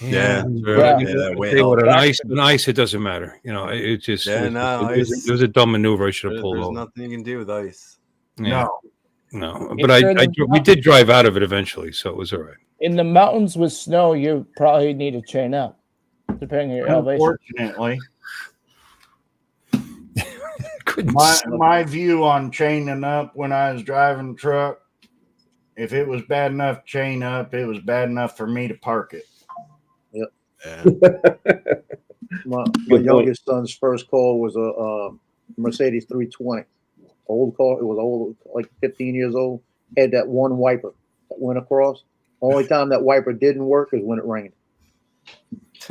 An ice, it doesn't matter. It just it was a dumb maneuver. I should have pulled There's over. nothing you can do with ice. No. But we did drive out of it eventually, so it was all right. In the mountains with snow, you probably need to chain up, depending on your elevation. Unfortunately, my view on chaining up when I was driving the truck, if it was bad enough to chain up, it was bad enough for me to park it. Yep. My youngest son's first car was a Mercedes 320. Old car. It was old, like 15 years old. Had that one wiper that went across. Only time that wiper didn't work is when it rained. It's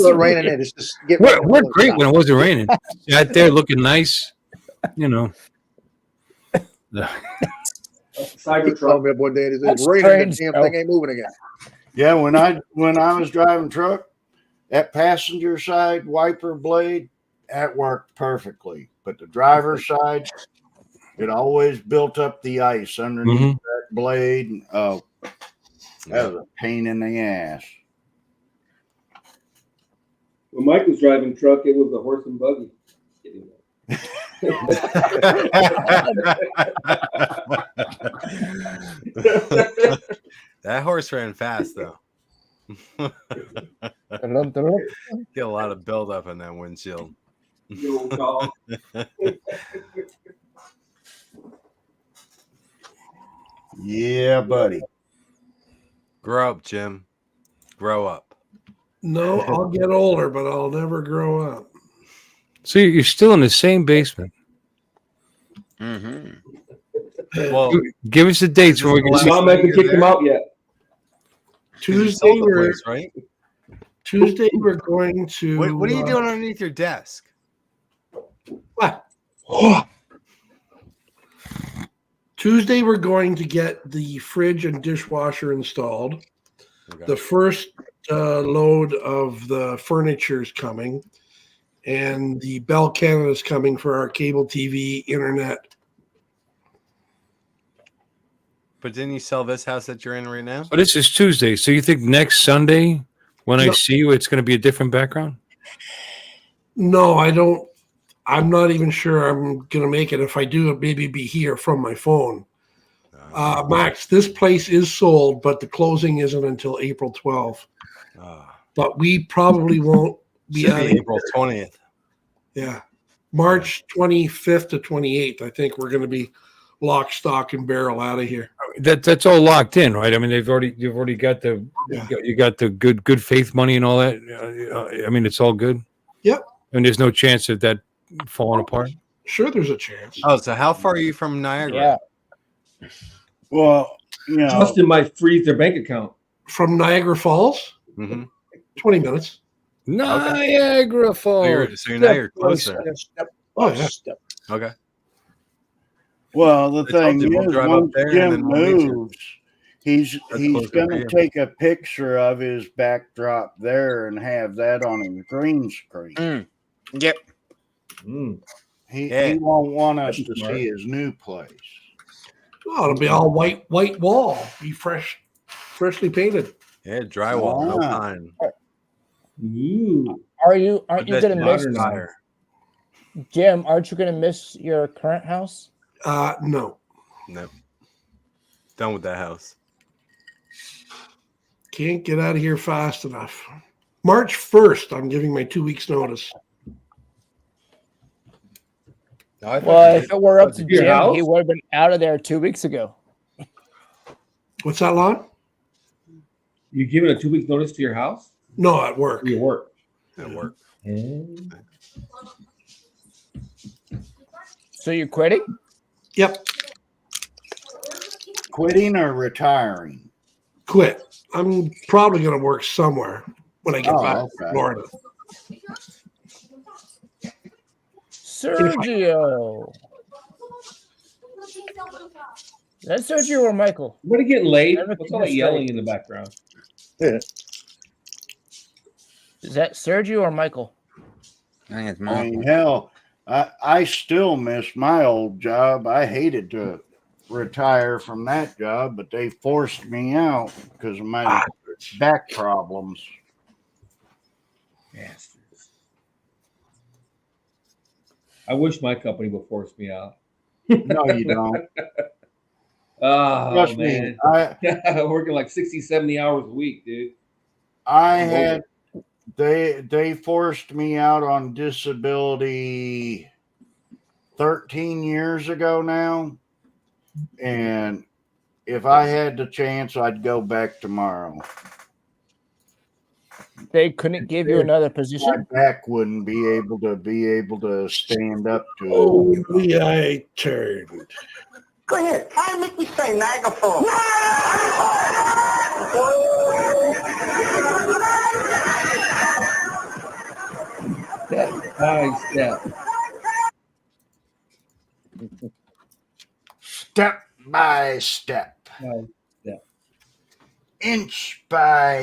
raining and it's just we're great when it wasn't raining. Out there looking nice, Cybertruck. Me up one day and it's raining. The damn thing ain't moving again. Yeah, when I was driving truck, that passenger side wiper blade, that worked perfectly. But the driver's side, it always built up the ice underneath that blade. Oh, that was a pain in the ass. When Mike was driving truck, it was a horse and buggy. That horse ran fast, though. Get a lot of buildup in that windshield. Yeah, buddy. Grow up, Jim. Grow up. No, I'll get older, but I'll never grow up. So you're still in the same basement. Well, give us the dates when we can. Mom hasn't kicked him out yet. Tuesday, right? Tuesday, we're going to. What are you doing underneath your desk? What? Tuesday, we're going to get the fridge and dishwasher installed. Okay. The first load of the furniture is coming, and the Bell Canada is coming for our cable TV, internet. But didn't you sell this house that you're in right now? Oh, this is Tuesday. So you think next Sunday, when I see you, it's going to be a different background? No, I don't. I'm not even sure I'm going to make it. If I do, it maybe be here from my phone. Max, this place is sold, but the closing isn't until April 12th. But we probably won't be out April 20th. Yeah. March 25th to 28th. I think we're going to be lock, stock, and barrel out of here. That's all locked in, right? I mean, you've already got the you got the good faith money and all that. I mean, it's all good. Yep. And there's no chance of that falling apart. Sure, there's a chance. Oh, so how far are you from Niagara? Yeah. Well, Justin might freeze their bank account. From Niagara Falls, 20 minutes. Niagara Falls. So now you're closer. Okay. Well, the thing is, once Jim moves, he's going to take a picture of his backdrop there and have that on his green screen. Yep. He won't want us to see his new place. Oh, it'll be all white wall. Be freshly painted. Yeah, drywall, no pine. Aren't you I bet gonna you miss fire. Jim? Aren't you gonna miss your current house? No. Nope. Done with that house. Can't get out of here fast enough. March 1st, I'm giving my 2 weeks notice. Well, if it were up to Your Jim, house? he would have been out of there 2 weeks ago. What's that, Lon? You giving a 2 week notice to your house? No, at work. Your work. At work. So you're quitting? Yep. Quitting or retiring? Quit. I'm probably going to work somewhere when I get back to Florida. Sergio. That's Sergio or Michael? What are you getting laid? Never What's keep all that it yelling straight. in the background? Is that Sergio or Michael? I think it's I mean, hell, I still miss my old job. I hated to retire from that job, but they forced me out because of my back problems. Bastards. I wish my company would force me out. No, you don't. Oh, Trust me, man. I working like 60, 70 hours a week, dude. had they forced me out on disability 13 years ago now, and if I had the chance, I'd go back tomorrow. They couldn't give you another position? My back wouldn't be able to stand up to it. Only I turned. Go ahead. I make me say Niagara Falls. Step by step. Step by step. Inch by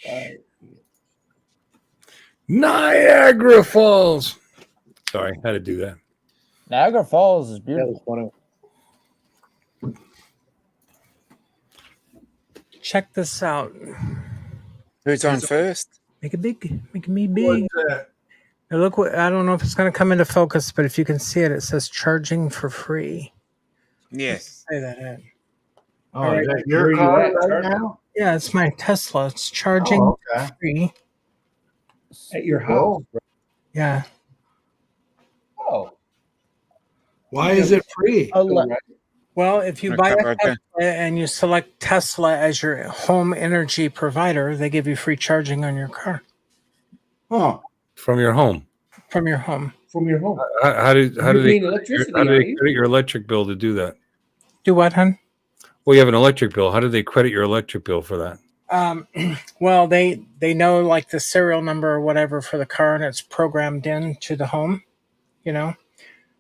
inch. Niagara Falls. Sorry, had to do that. Niagara Falls is beautiful. That was funny. Check this out. Who's on first? Make it big. Make me big. Now look what I don't know if it's going to come into focus, but if you can see it, it says charging for free. Yes. Say that in. Oh, is that your car right now? Yeah, it's my Tesla. It's charging free. At your house. Yeah. Oh. Why is it free? Well, if you buy a Tesla and you select Tesla as your home energy provider, they give you free charging on your car. Oh. From your home. From your home. From your home. How do they paying electricity, how do are they you? credit your electric bill to do that? Do what, hon? Well, you have an electric bill. How do they credit your electric bill for that? Well, they know like the serial number or whatever for the car, and it's programmed in to the home, you know.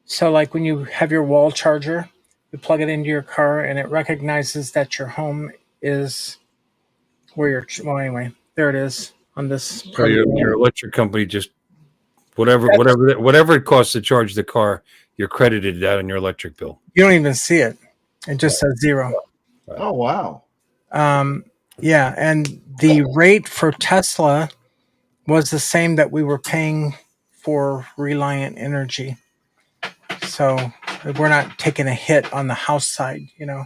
So like when you have your wall charger, you plug it into your car, and it recognizes that your home is where you're. Well, anyway, there it is on this. So your electric company just whatever it costs to charge the car, you're credited that on your electric bill. You don't even see it; it just says zero. Oh wow. Yeah, and the rate for Tesla was the same that we were paying for Reliant Energy. So we're not taking a hit on the house side, you know.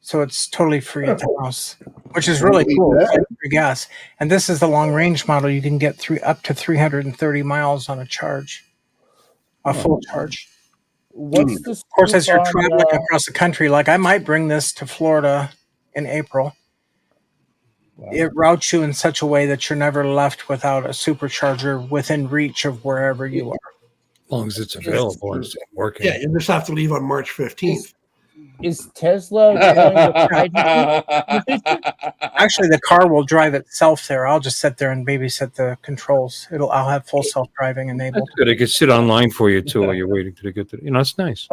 So it's totally free at the house, which is really cool. It's like free gas. And this is the long range model. You can get up to 330 miles on a charge, a full charge. What's the Of course, as you're scoop on, traveling across the country, like I might bring this to Florida in April. It routes you in such a way that you're never left without a supercharger within reach of wherever you are. As long as it's available and it's working. Yeah, you just have to leave on March 15th. Is Tesla going with hydrogen? Actually, the car will drive itself there. I'll just sit there and babysit the controls. I'll have full self-driving enabled. That's good. It could sit online for you too while you're waiting to get to. It's nice.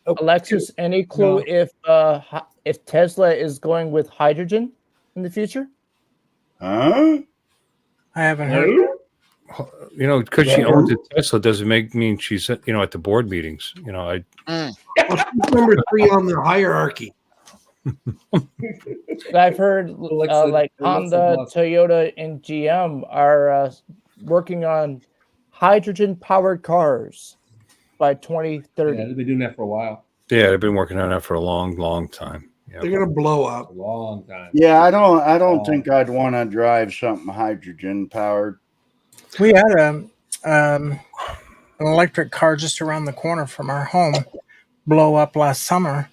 Alexis, any clue if Tesla is going with hydrogen in the future? Huh? I haven't heard. You know, because she Yeah. owns a Tesla doesn't mean she's at the board meetings. You know, Well, she's number 3 on the hierarchy. I've heard Alexa- like Alexa Honda, Musk. Toyota, and GM are working on hydrogen-powered cars by 2030. Yeah, they've been doing that for a while. Yeah, they've been working on that for a long, long time. Yeah. They're gonna blow up. A long time. Yeah, I don't think I'd want to drive something hydrogen powered. We had an electric car just around the corner from our home blow up last summer.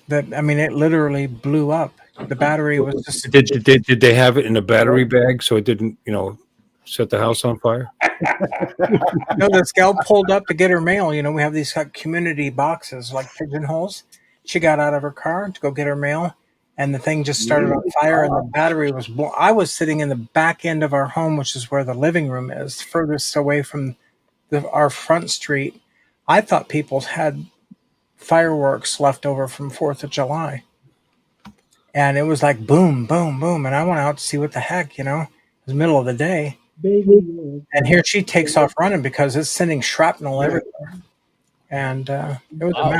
It literally blew up. The battery was just. Did they have it in a battery bag so it didn't, set the house on fire? No, this gal pulled up to get her mail. We have these community boxes like pigeonholes. She got out of her car to go get her mail, and the thing just started on fire, and the battery was blown. I was sitting in the back end of our home, which is where the living room is, furthest away from our front street. I thought people had fireworks left over from 4th of July. And it was like boom, boom, boom. And I went out to see what the heck, it was the middle of the day. And here she takes off running because it's sending shrapnel everywhere. And it was a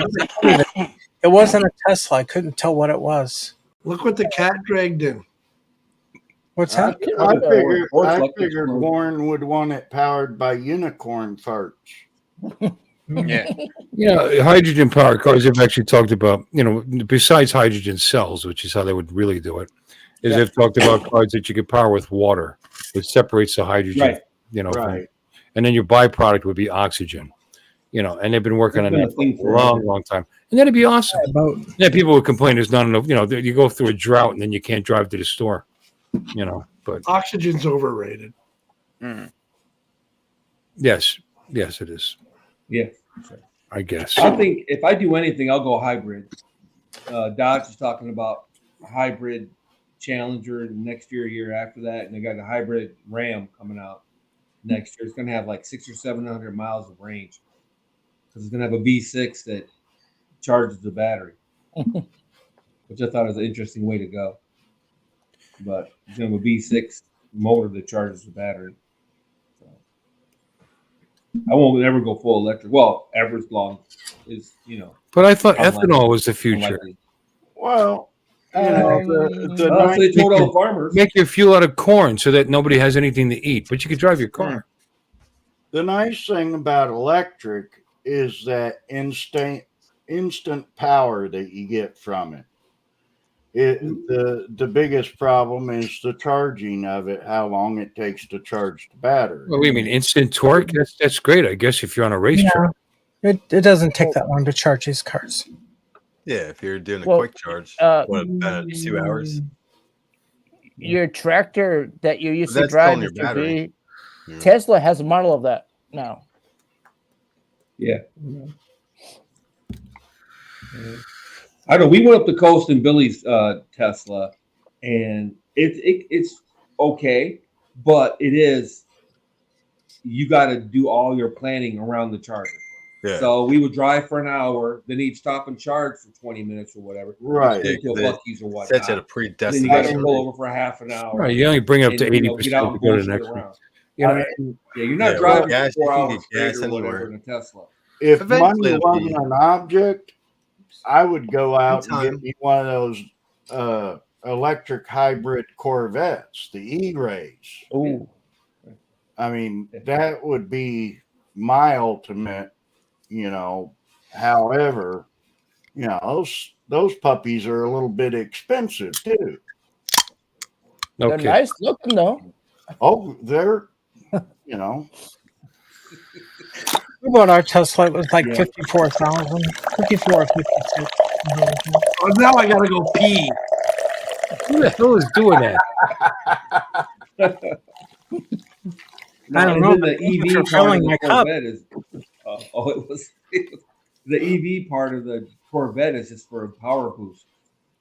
mess. It wasn't a Tesla. I couldn't tell what it was. Look what the cat dragged in. What's that? I figured Warren would want it powered by unicorn farts. Yeah, hydrogen powered cars have actually talked about, besides hydrogen cells, which is how they would really do it, is they've talked about cars that you could power with water, which separates the hydrogen, Right. and then your byproduct would be oxygen, and they've been working on that for a long, long time. And that'd be awesome. Yeah, people would complain there's not enough, you go through a drought and then you can't drive to the store, but Oxygen's overrated. yes, it is. Yeah. I guess. I think if I do anything, I'll go hybrid. Dodge is talking about a hybrid Challenger next year after that, and they got a hybrid Ram coming out next year. It's going to have like 600 or 700 miles of range because it's going to have a V6 that charges the battery, which I thought was an interesting way to go. But it's going to have a V6 motor that charges the battery. I won't ever go full electric. Well, ever's long is, But I thought unlikely. ethanol was the future. Unlikely. Well, they told all the farmers. Make your fuel out of corn so that nobody has anything to eat, but you can drive your car. The nice thing about electric is that instant power that you get from it. The biggest problem is the charging of it, how long it takes to charge the battery. Well, you mean instant torque? That's great, I guess, if you're on a racetrack. It doesn't take that long to charge these cars. Yeah, if you're doing a quick charge, about 2 hours? Your tractor that you used to That's drive, still on your Mr. battery. B, Tesla has a model of that now. Yeah. I know we went up the coast in Billy's Tesla, and it's okay, but you got to do all your planning around the charger. Yeah. So we would drive for an hour, then he'd stop and charge for 20 minutes or whatever. Right. Until Buc-ee's or whatnot. That's at a Then predestined. you got to pull over for half an hour. Right, you only bring it up to and, 80% get out to go to and the next bullshit one. around. You know, You're not Yeah, driving gas, for 4 you can hours get straight gas or whatever anywhere. in a Tesla. If Eventually money it'll wasn't be- an object, I would go out and Anytime. get me one of those electric hybrid Corvettes, the E-Rays. Ooh. I mean, that would be my ultimate, However, those puppies are a little bit expensive too. They're nice looking though. Oh, they're, We bought our Tesla. It was like 54,000, 54 or 56. Oh, now I gotta go pee. Who the hell is doing that? I don't know. The but thank you EV for part of filling the my cup. Corvette is it was the EV part of the Corvette is just for a power boost.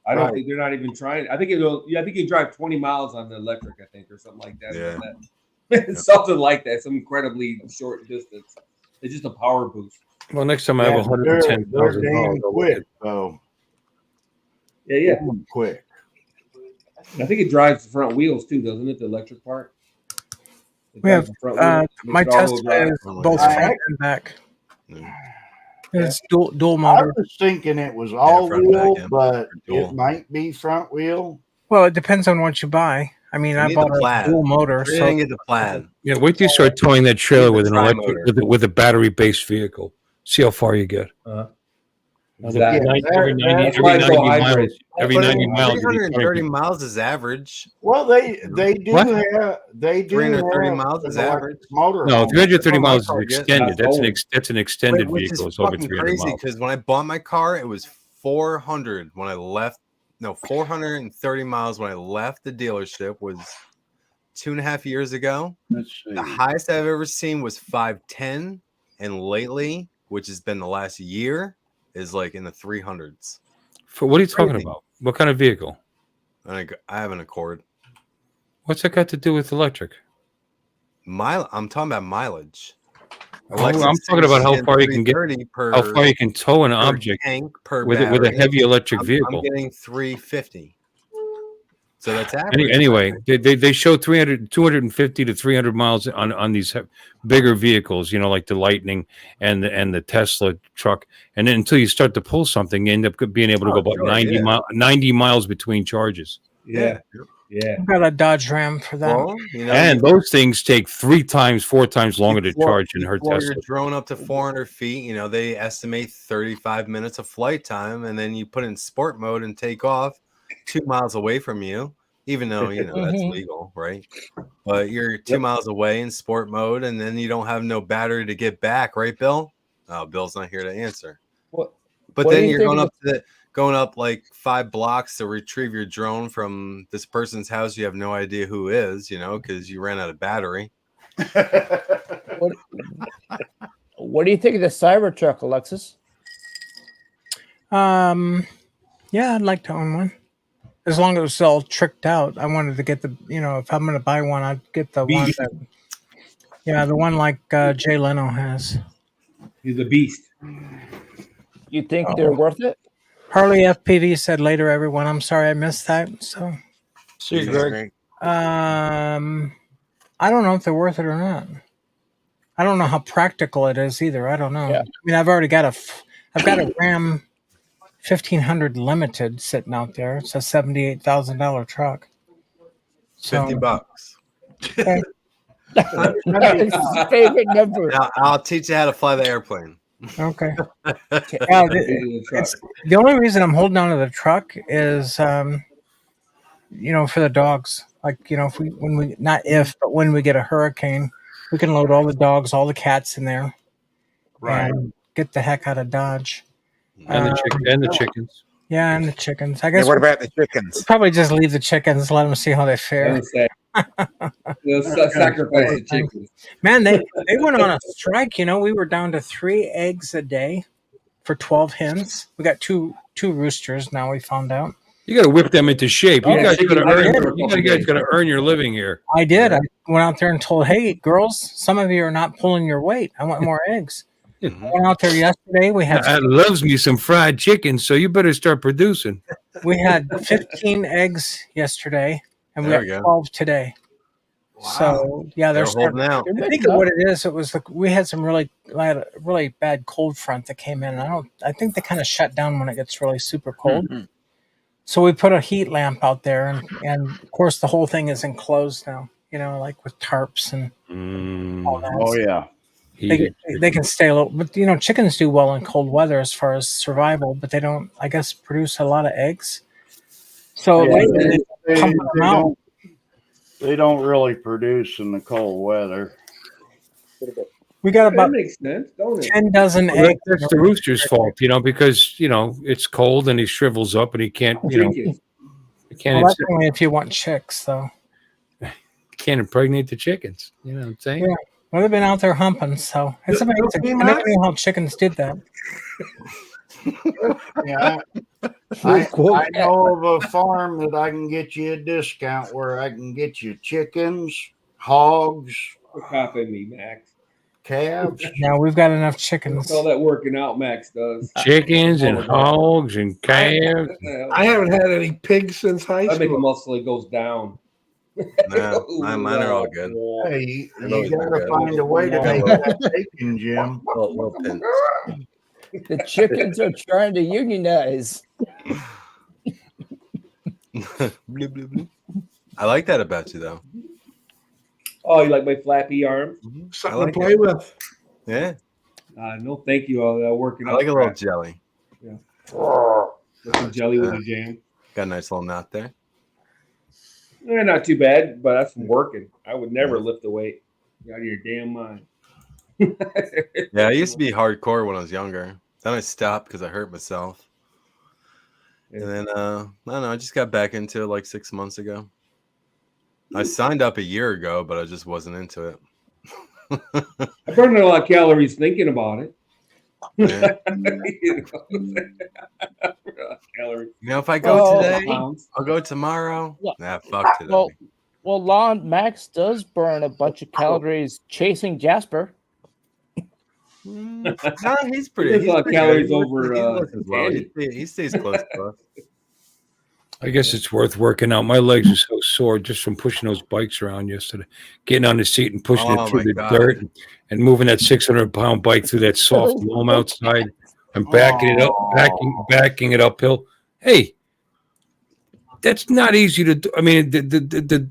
I don't think they're not even trying. I think you can drive 20 miles on the electric, I think, or something like that. Yeah. Something like that, some incredibly short distance. It's just a power boost. Well, next time I have they're $110,000. damn quick, though. Yeah. Quick. I think it drives the front wheels too, doesn't it? The electric part. It We drives have the front wheel, makes my it all-wheel Tesla drive. is both front and back. It's dual I motor. was thinking it was all front and back, wheel, yeah. but Dual. it might be front wheel. Well, it depends on what you buy. I mean, You I need bought the a plaid. dual motor, You're so gonna get the plaid. Yeah, wait till you start towing that trailer the with an electric tri-motor. with a battery based vehicle. See how far you get. Exactly. Every 90 That's why I go miles. hybrid. Every But 90 miles. you need 330 20 miles is average. Well, they do What? have 330 have miles is an electric average. motor. No, home. 330 my miles is car gets. extended. That's an extended Which vehicle. is It's over fucking 300 crazy miles. because when I bought my car, it was 400 when I left. No, 430 miles when I left the dealership was 2.5 years ago. Let's see. The highest I've ever seen was 510, and lately, which has been the last year, is like in the 300s. For what are you talking Crazy. about? What kind of vehicle? I have an Accord. What's that got to do with electric? I'm talking about mileage. Oh, I'm talking about how far you can get, how far you can tow an object tank per with a battery. heavy electric I'm vehicle. getting 350. So that's average. Anyway, they show 250 to 300 miles on these bigger vehicles, like the Lightning and the Tesla truck. And then until you start to pull something, you end up being able to go about 90 miles between charges. Yeah. I've got a Dodge Ram for that. Well, And those things take 4 times longer to charge than her before Tesla. you're drone up to 400 feet, they estimate 35 minutes of flight time, and then you put in sport mode and take off 2 miles away from you, even though that's legal, right? But you're 2 miles away in sport mode, and then you don't have no battery to get back, right, Bill? Oh, Bill's not here to answer. What? But What do then you you're think going up like 5 blocks to retrieve your drone from this person's house. You have no idea who is, because you ran out of battery. What do you think of the Cybertruck, Alexis? Yeah, I'd like to own one. As long as it was all tricked out. I wanted to get the, if I'm going to buy one, I'd get the one that, the one like Jay Leno has. He's a beast. You think they're worth it? Harley FPV said later, everyone. I'm sorry I missed that. So, I don't know if they're worth it or not. I don't know how practical it is either. I don't know. Yeah. I mean, I've got a Ram 1500 Limited sitting out there. It's a $78,000 truck. So, $50. okay. That's his favorite number. Now, I'll teach you how to fly the airplane. Okay. Yeah, the only reason I'm holding on to the truck is, for the dogs. Like, when we get a hurricane, we can load all the dogs, all the cats in there, and get the heck out of Dodge. And the chickens. Yeah, and the chickens. I guess. What about the chickens? We'll probably just leave the chickens, let them see how they fare. They'll sacrifice the chickens. Man, they went on a strike. We were down to 3 eggs a day for 12 hens. We got two roosters now. We found out. You got to whip them into shape. You guys got to earn your living here. I did. I went out there and told, hey, girls, some of you are not pulling your weight. I want more eggs. I went out there yesterday. We had I loves me some fried chicken, so you better start producing. We had 15 eggs yesterday, and we had 12 today. Wow. So yeah, they're holding out. I think what it is, it was we had a really bad cold front that came in. I think they kind of shut down when it gets really super cold. Mm-hmm. So we put a heat lamp out there, and of course the whole thing is enclosed now. Like with tarps and all that. Oh yeah. They can stay a little, but chickens do well in cold weather as far as survival, but they don't, I guess, produce a lot of eggs. So they don't really produce in the cold weather. We got about that makes sense, don't it? 10 dozen eggs. That's the rooster's fault, because it's cold and he shrivels up and he can't, he can't. Well, that's only if you want chicks, though. Can't impregnate the chickens. You know what I'm saying? Yeah. Well, they've been out there humping, so it's amazing. I never knew how chickens did that. Yeah, I know of a farm that I can get you a discount where I can get you chickens, hogs. Copy me, Max. Calves. Now we've got enough chickens. That's all that working out Max does. Chickens and hogs and calves. I haven't had any pigs since high I make a school. muscle, it goes down. Nah, mine are all good. Hey, They've you always been gotta good. find a way to Got a make little- that bacon, Jim. little pinch. The chickens are trying to unionize. Bloop, bloop, bloop. I like that about you, though. Oh, you like my flappy arms? Something like to play with. Yeah, No, thank you. I'll working I out. like a little crap. jelly. Yeah. With some jelly with the jam. Got a nice little knot there. Yeah, not too bad, but that's from working. I would never lift a weight. You're out of your damn mind. Yeah, I used to be hardcore when I was younger. Then I stopped because I hurt myself. And then I don't know, I just got back into it like 6 months ago. I signed up a year ago, but I just wasn't into it. I burned a lot of calories thinking about it. Yeah. Calories. You know, if I go Well, today, pounds. I'll go tomorrow. Yeah. Nah, fuck today. Well, Lon Max does burn a bunch of calories chasing Jasper. No, he's pretty. There's a He's lot of pretty calories good. over, He listens well. Andy. He stays close to us. I guess it's worth working out. My legs are so sore just from pushing those bikes around yesterday, getting on the seat and pushing Oh, it through my the God. dirt and moving that 600-pound bike through that soft loam outside and backing it up, backing it uphill. Hey, that's not easy to do. I mean, the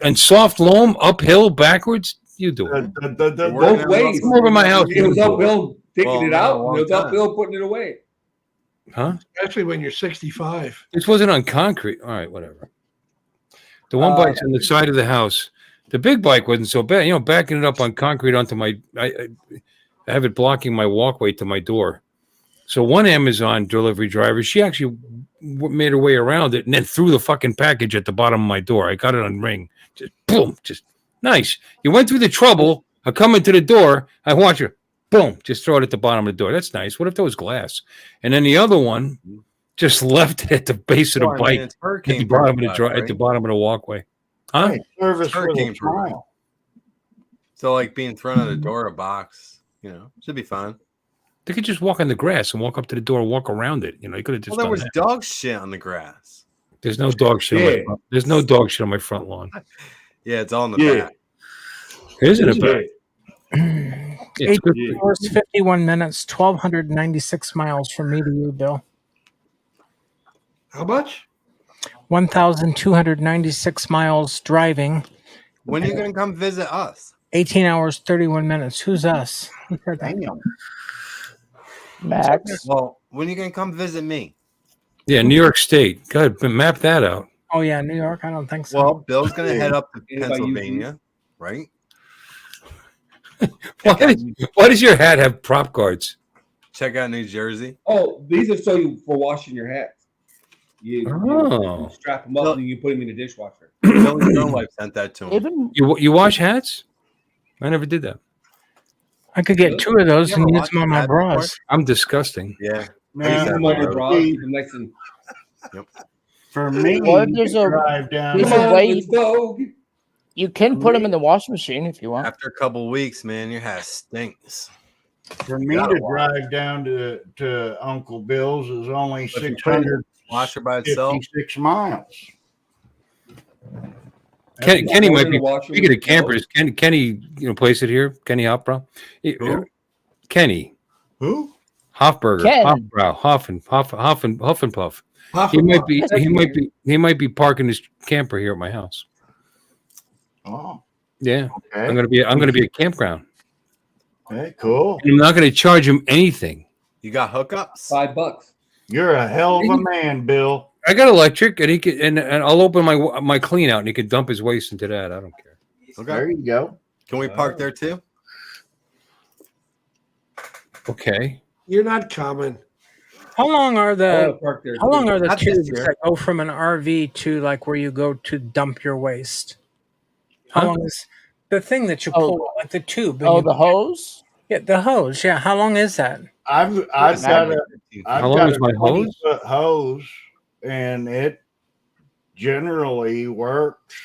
and soft loam uphill backwards, you do it. Both ways. Come over my house. It was uphill taking Well, it not a out. long It was time. uphill putting it away. Huh? Especially when you're 65. This wasn't on concrete. All right, whatever. The one bike's on the side of the house. The big bike wasn't so bad. You know, backing it up on concrete onto my, I have it blocking my walkway to my door. So one Amazon delivery driver, she actually made her way around it and then threw the fucking package at the bottom of my door. I got it on ring. Just boom, just nice. You went through the trouble of coming to the door. I watch her. Boom, just throw it at the bottom of the door. That's nice. What if that was glass? And then the other one just left it at the base of the Well, I bike, mean, it's at the hurricane bottom of proof, the dri- right? at the bottom of the walkway. Huh? Hey, service with a Hurricane proof. smile. So, like being thrown at a door, a box, should be fine. They could just walk on the grass and walk up to the door and walk around it. You know, you could have just Well, there done was that. dog shit on the grass. There's no dog shit. On my front. There's no dog shit on my front lawn. Yeah, it's all in the back. Isn't it back? It's 8 good. hours, 51 minutes, 1,296 miles from me to you, Bill. How much? 1,296 miles driving. When are you going to come visit us? 18 hours, 31 minutes. Who's us? Who said that? Max. Well, when are you going to come visit me? Yeah, New York State. Go ahead, map that out. Oh, yeah, New York? I don't think so. Well, Bill's going to head up to Anybody Pennsylvania, right? Why does your hat have prop guards? Check out New Jersey. Oh, these are so you for washing your hats. You strap them up So- and you put them in the dishwasher. Bill's girl wife sent that to him. You wash hats? I never did that. I could get 2 of those You and ever use them on my watched that before? bras. I'm disgusting. Yeah. Keep them on your bra. Keep them nice and. For me, Well, there's a- drive down. there's Come a on, way let's go. you can put them in the washing machine if you want. After a couple weeks, man, your hat stinks. For me Gotta to wash. drive down to Uncle Bill's is only If you put it in the washer by itself. 656 miles. Kenny might be. Wash them Speaking of with campers, Kenny, place it here. Kenny Hofbrau. Who? Kenny Who? Hofberger. Ken. Hofbrau. Huff and Puff. Huff He and might Puff. be. He might be parking his camper here at my house. Oh, Yeah, okay. I'm gonna be a campground. Okay, cool. And I'm not gonna charge him anything. You got hookups? $5. You're a hell of a man, Bill. I got electric, and he can, and I'll open my clean out, and he can dump his waste into that. I don't care. There you go. Can we park there too? Okay. You're not coming. How long are I the wanna park there, how too. long are the Not this tubes year. that go from an RV to like where you go to dump your waste? How Huh? long is the thing that you Oh. pull like the tube? and Oh, you- the hose? yeah, the hose. Yeah, how long is that? I've got a How long is my hose? 20-foot hose, and it generally works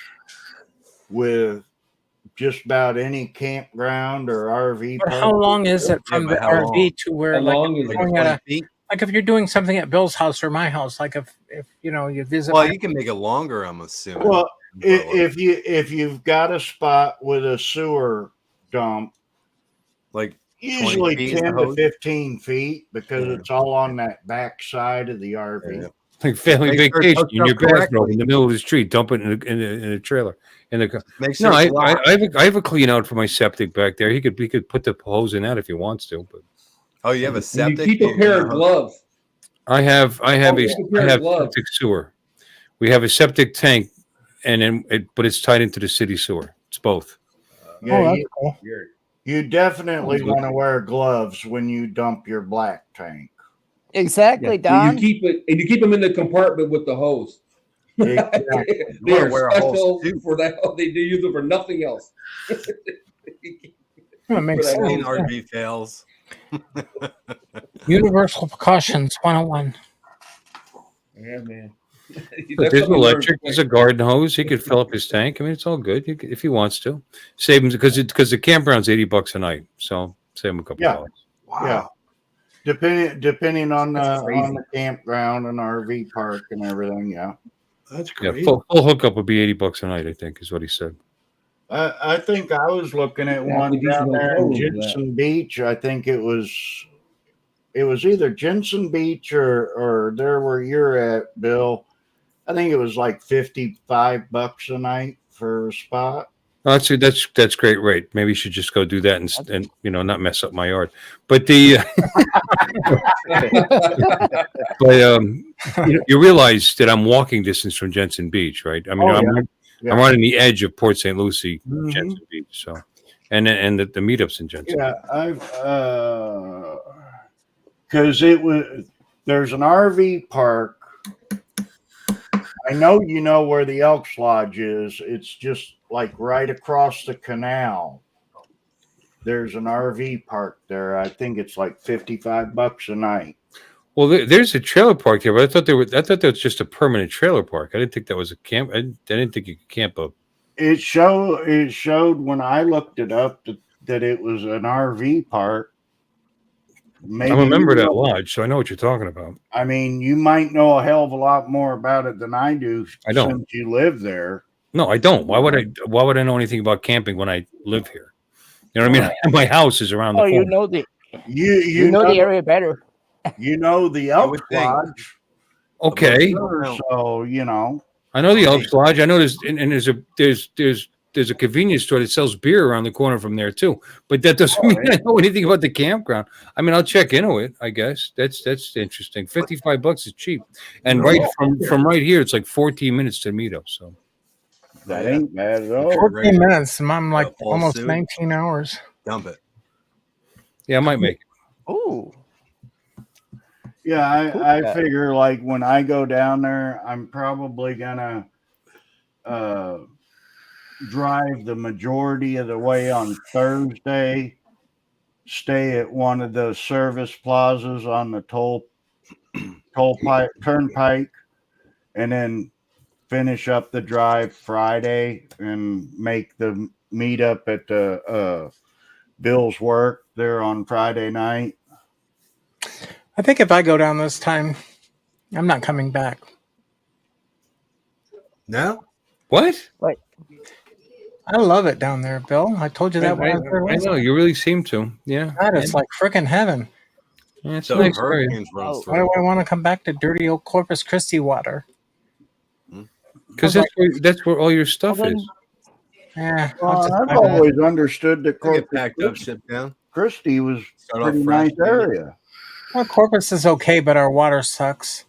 with just about any campground or RV. But how long is it from Yeah, the but how RV long? to where How like long if is you're it? going 20 at a, feet? like if you're doing something at Bill's house or my house, like if you visit Well, my- you can make it longer, I'm assuming. Well, if you've got a spot with a sewer dump, like usually 20 feet 10 the to hose? 15 feet because it's all on that back side of the RV. Like family Make sure it's vacation hooked in up your bathrobe correctly. in the middle of the street, dump it in a trailer. In the Make sure no, it's I locked. I have a clean out for my septic back there. He could put the hose in that if he wants to. But Oh, you have a And you septic? keep a pair of gloves. I have Oh, keep a pair of gloves. septic sewer. We have a septic tank, and then but it's tied into the city sewer. It's both. Yeah, that's cool. you definitely want to wear gloves when you dump your black tank. Exactly, Yeah, Don. you keep it, and you keep them in the compartment with the hose. Exactly. They are wear a hose special too. for that. They do use them for nothing else. That makes For that sense. hose. RV fails. Universal precautions 101. Yeah, man. But there's electric. There's a garden hose. He could fill up his tank. I mean, it's all good if he wants to. Save him because the campground's $80 a night. So save him a couple dollars. Yeah. Depending on the campground and RV park and everything, yeah. That's Yeah, great. full hookup would be $80 a night. I think is what he said. I think I was looking at Yeah, one the decent down there hotel in room for that. Jensen Beach. I think it was either Jensen Beach or there where you're at, Bill. I think it was like $55 a night for a spot. Oh, that's great rate. Maybe you should just go do that and not mess up my yard. But the you realize that I'm walking distance from Jensen Beach, right? I mean, I'm on the edge of Port St. Lucie, Jensen Beach. So, and the meetups in Jensen. Yeah, I've because there's an RV park. I know you know where the Elks Lodge is. It's just like right across the canal. There's an RV park there. I think it's like $55 a night. Well, there's a trailer park here, but I thought that was just a permanent trailer park. I didn't think that was a camp. I didn't think you could camp up. It showed when I looked it up that it was an RV park. I remember that lodge, so I know what you're talking about. I mean, you might know a hell of a lot more about it than I do. I don't. Since you live there. No, I don't. Why would I know anything about camping when I live here? You know what I mean? My house is around the corner. You know you know the area better. You know the Elks Lodge. Okay. So I know the Elks Lodge. I know there's a convenience store that sells beer around the corner from there too. But that doesn't mean I know anything about the campground. I mean, I'll check into it. I guess that's interesting. $55 is cheap, and from right here, it's like 14 minutes to the meetup. So that ain't bad at all. 14 minutes. I'm like almost 19 hours. Dump it. Yeah, I might make it. Ooh. Yeah, I figure like when I go down there, I'm probably gonna drive the majority of the way on Thursday, stay at one of the service plazas on the turnpike, and then finish up the drive Friday and make the meetup at the Bill's work there on Friday night. I think if I go down this time, I'm not coming back. No? What? Like, I love it down there, Bill. I told you that when I was there. I know you really seem to. Yeah, God, it's like freaking heaven. Yeah, it's So nice hurricanes run Why through. do I want to come back to dirty old Corpus Christi water? Because that's where all your stuff is. Yeah, I've always understood that Get packed up, shipped down. Christie was Start off pretty fresh, nice area. Well, Corpus is okay, but our water sucks.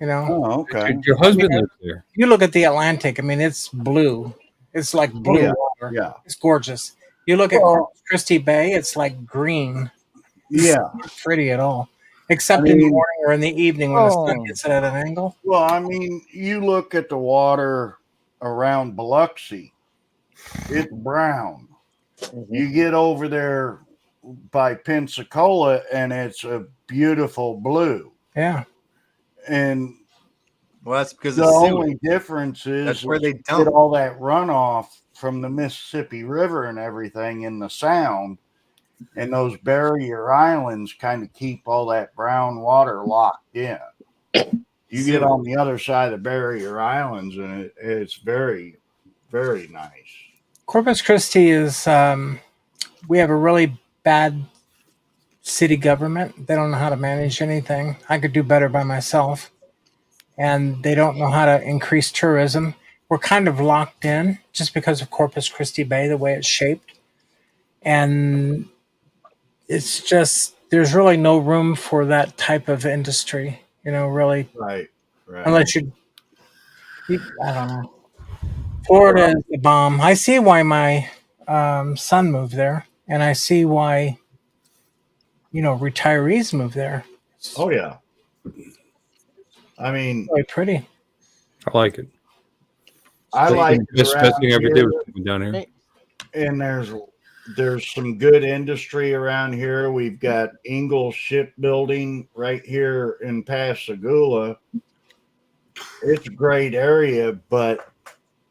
You know. Oh, okay. Your husband lives there. You look at the Atlantic. I mean, it's blue. It's like blue Yeah, water. yeah. It's gorgeous. You look at Corpus Christi Bay. It's like green. Yeah. It's not pretty at all, except in the morning or in the evening when the sun hits it at an angle. Well, I mean, you look at the water around Biloxi, it's brown. You get over there by Pensacola, and it's a beautiful blue. Yeah. And well, that's because the only difference is that's where they get dump all that runoff from the Mississippi River and everything in the Sound, and those barrier islands kind of keep all that brown water locked in. You get on the other side of Barrier Islands, and it's very, very nice. Corpus Christi is, we have a really bad city government. They don't know how to manage anything. I could do better by myself. And they don't know how to increase tourism. We're kind of locked in just because of Corpus Christi Bay, the way it's shaped. And it's just, there's really no room for that type of industry, really. Right. Unless you I don't know. Florida is the bomb. I see why my son moved there, and I see why, retirees move there. Oh, yeah. I mean, really pretty. I like it. I like it best around thing I ever did here. was coming down here. And there's some good industry around here. We've got Ingalls Shipbuilding right here in Pascagoula. It's a great area, but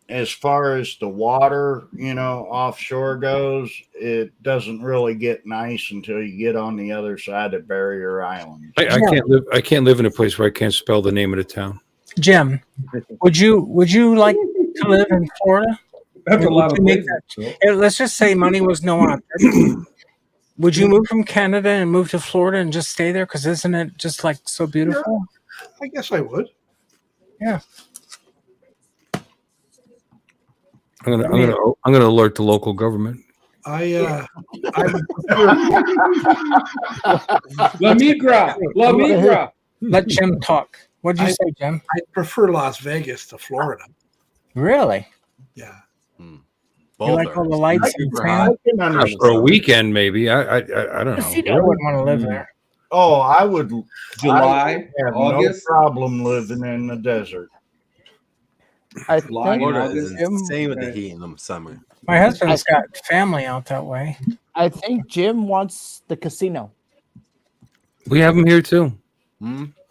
as far as the water, offshore goes, it doesn't really get nice until you get on the other side of Barrier Island. I can't live in a place where I can't spell the name of the town. Jim, would you like to live in Florida? That's a lot of places. Let's just say money was no object. Would you move from Canada and move to Florida and just stay there? Because isn't it just like so beautiful? I guess I would. Yeah. I'm gonna alert the local government. I would La migra. Let Jim talk. What'd you say, Jim? I prefer Las Vegas to Florida. Really? Yeah. You like all the lights and fans? For a weekend, maybe. I don't know. I wouldn't want to live there. Oh, I would. July, I have August? no problem living in the desert. I Florida is think insane with the heat in the summer. My husband's got family out that way. I think Jim wants the casino. We have them here too.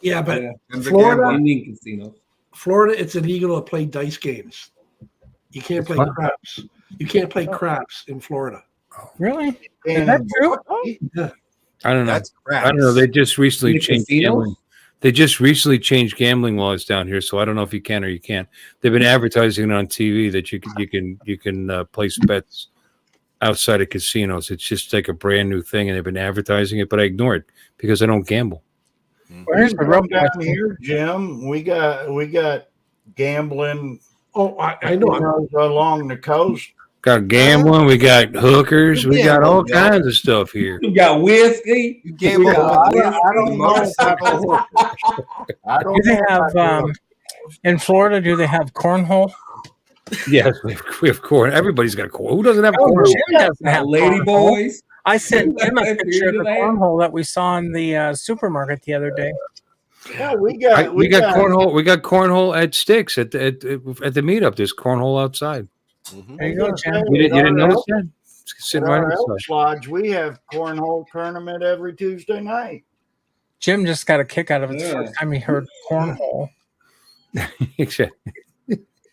Yeah, but And Florida, Indian casinos. Florida, it's illegal to play dice games. You can't play craps. You can't play craps in Florida. Really? Is that true? Yeah. I don't know. That's crap. I don't know. They just recently In the changed casinos? gambling. They just recently changed gambling laws down here, so I don't know if you can or you can't. They've been advertising it on TV that you can place bets outside of casinos. It's just like a brand new thing, and they've been advertising it, but I ignore it because I don't gamble. Where's the real down question? here, Jim? We got gambling. Oh, I know. Along the coast. Got gambling, we got hookers, we got all kinds of stuff here. You got whiskey. You gamble with I don't know. Do they have in Florida? Do they have cornhole? Yes, we have corn. Everybody's got corn. Who doesn't have Oh, corn? Jim doesn't have Lady cornhole. boys. I sent Jim a picture of the Do they? cornhole that we saw in the supermarket the other day. Yeah, we got cornhole. We got cornhole at Sticks at the meetup. There's cornhole outside. There you go, Jim. You didn't notice that? It's sitting At right our outside. Elks Lodge, we have cornhole tournament every Tuesday night. Jim just got a kick out of it the Yeah. first time he heard cornhole. Exactly.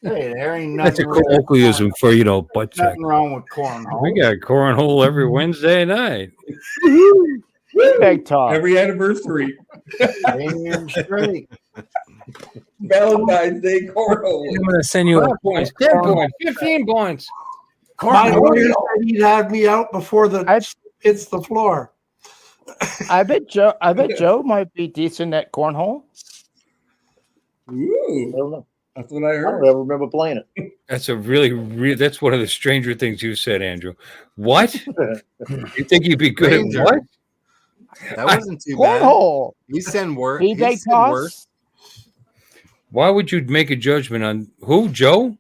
Hey, there ain't That's a nothing, colloquialism for butt check. nothing wrong with cornhole. We got cornhole every Wednesday night. Big talk. Every anniversary. Damn straight. Valentine's Day cornhole. I'm going to send you a 12 points, 10 points, 15 points. My lawyer said he'd have me out before hits the floor. I bet Joe might be decent at cornhole. Ooh, I don't know. that's what I I don't heard. ever remember playing it. That's a really that's one of the stranger things you said, Andrew. What? You think you'd be good Stranger. at what? That wasn't too bad. Cornhole. You send work. DJ You send work. toss. Why would you make a judgment on who? Joe?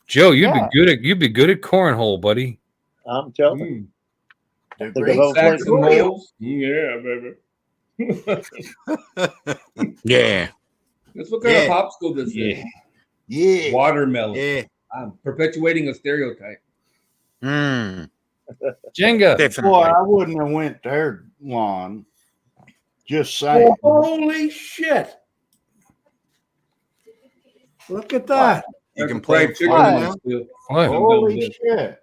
Joe, Yeah. you'd be good at cornhole, buddy. I'm telling you. The Think great about playing Saxon Saxon holes. Yeah, baby. Yeah. That's what kind Yeah. of popsicle this is. Yeah. Watermelon. Yeah. I'm perpetuating a stereotype. Jenga. Boy, I wouldn't have went there long. Just saying. Holy shit. Look at that. You can That's play fried chicken Florida now. now? Still. What? Holy shit.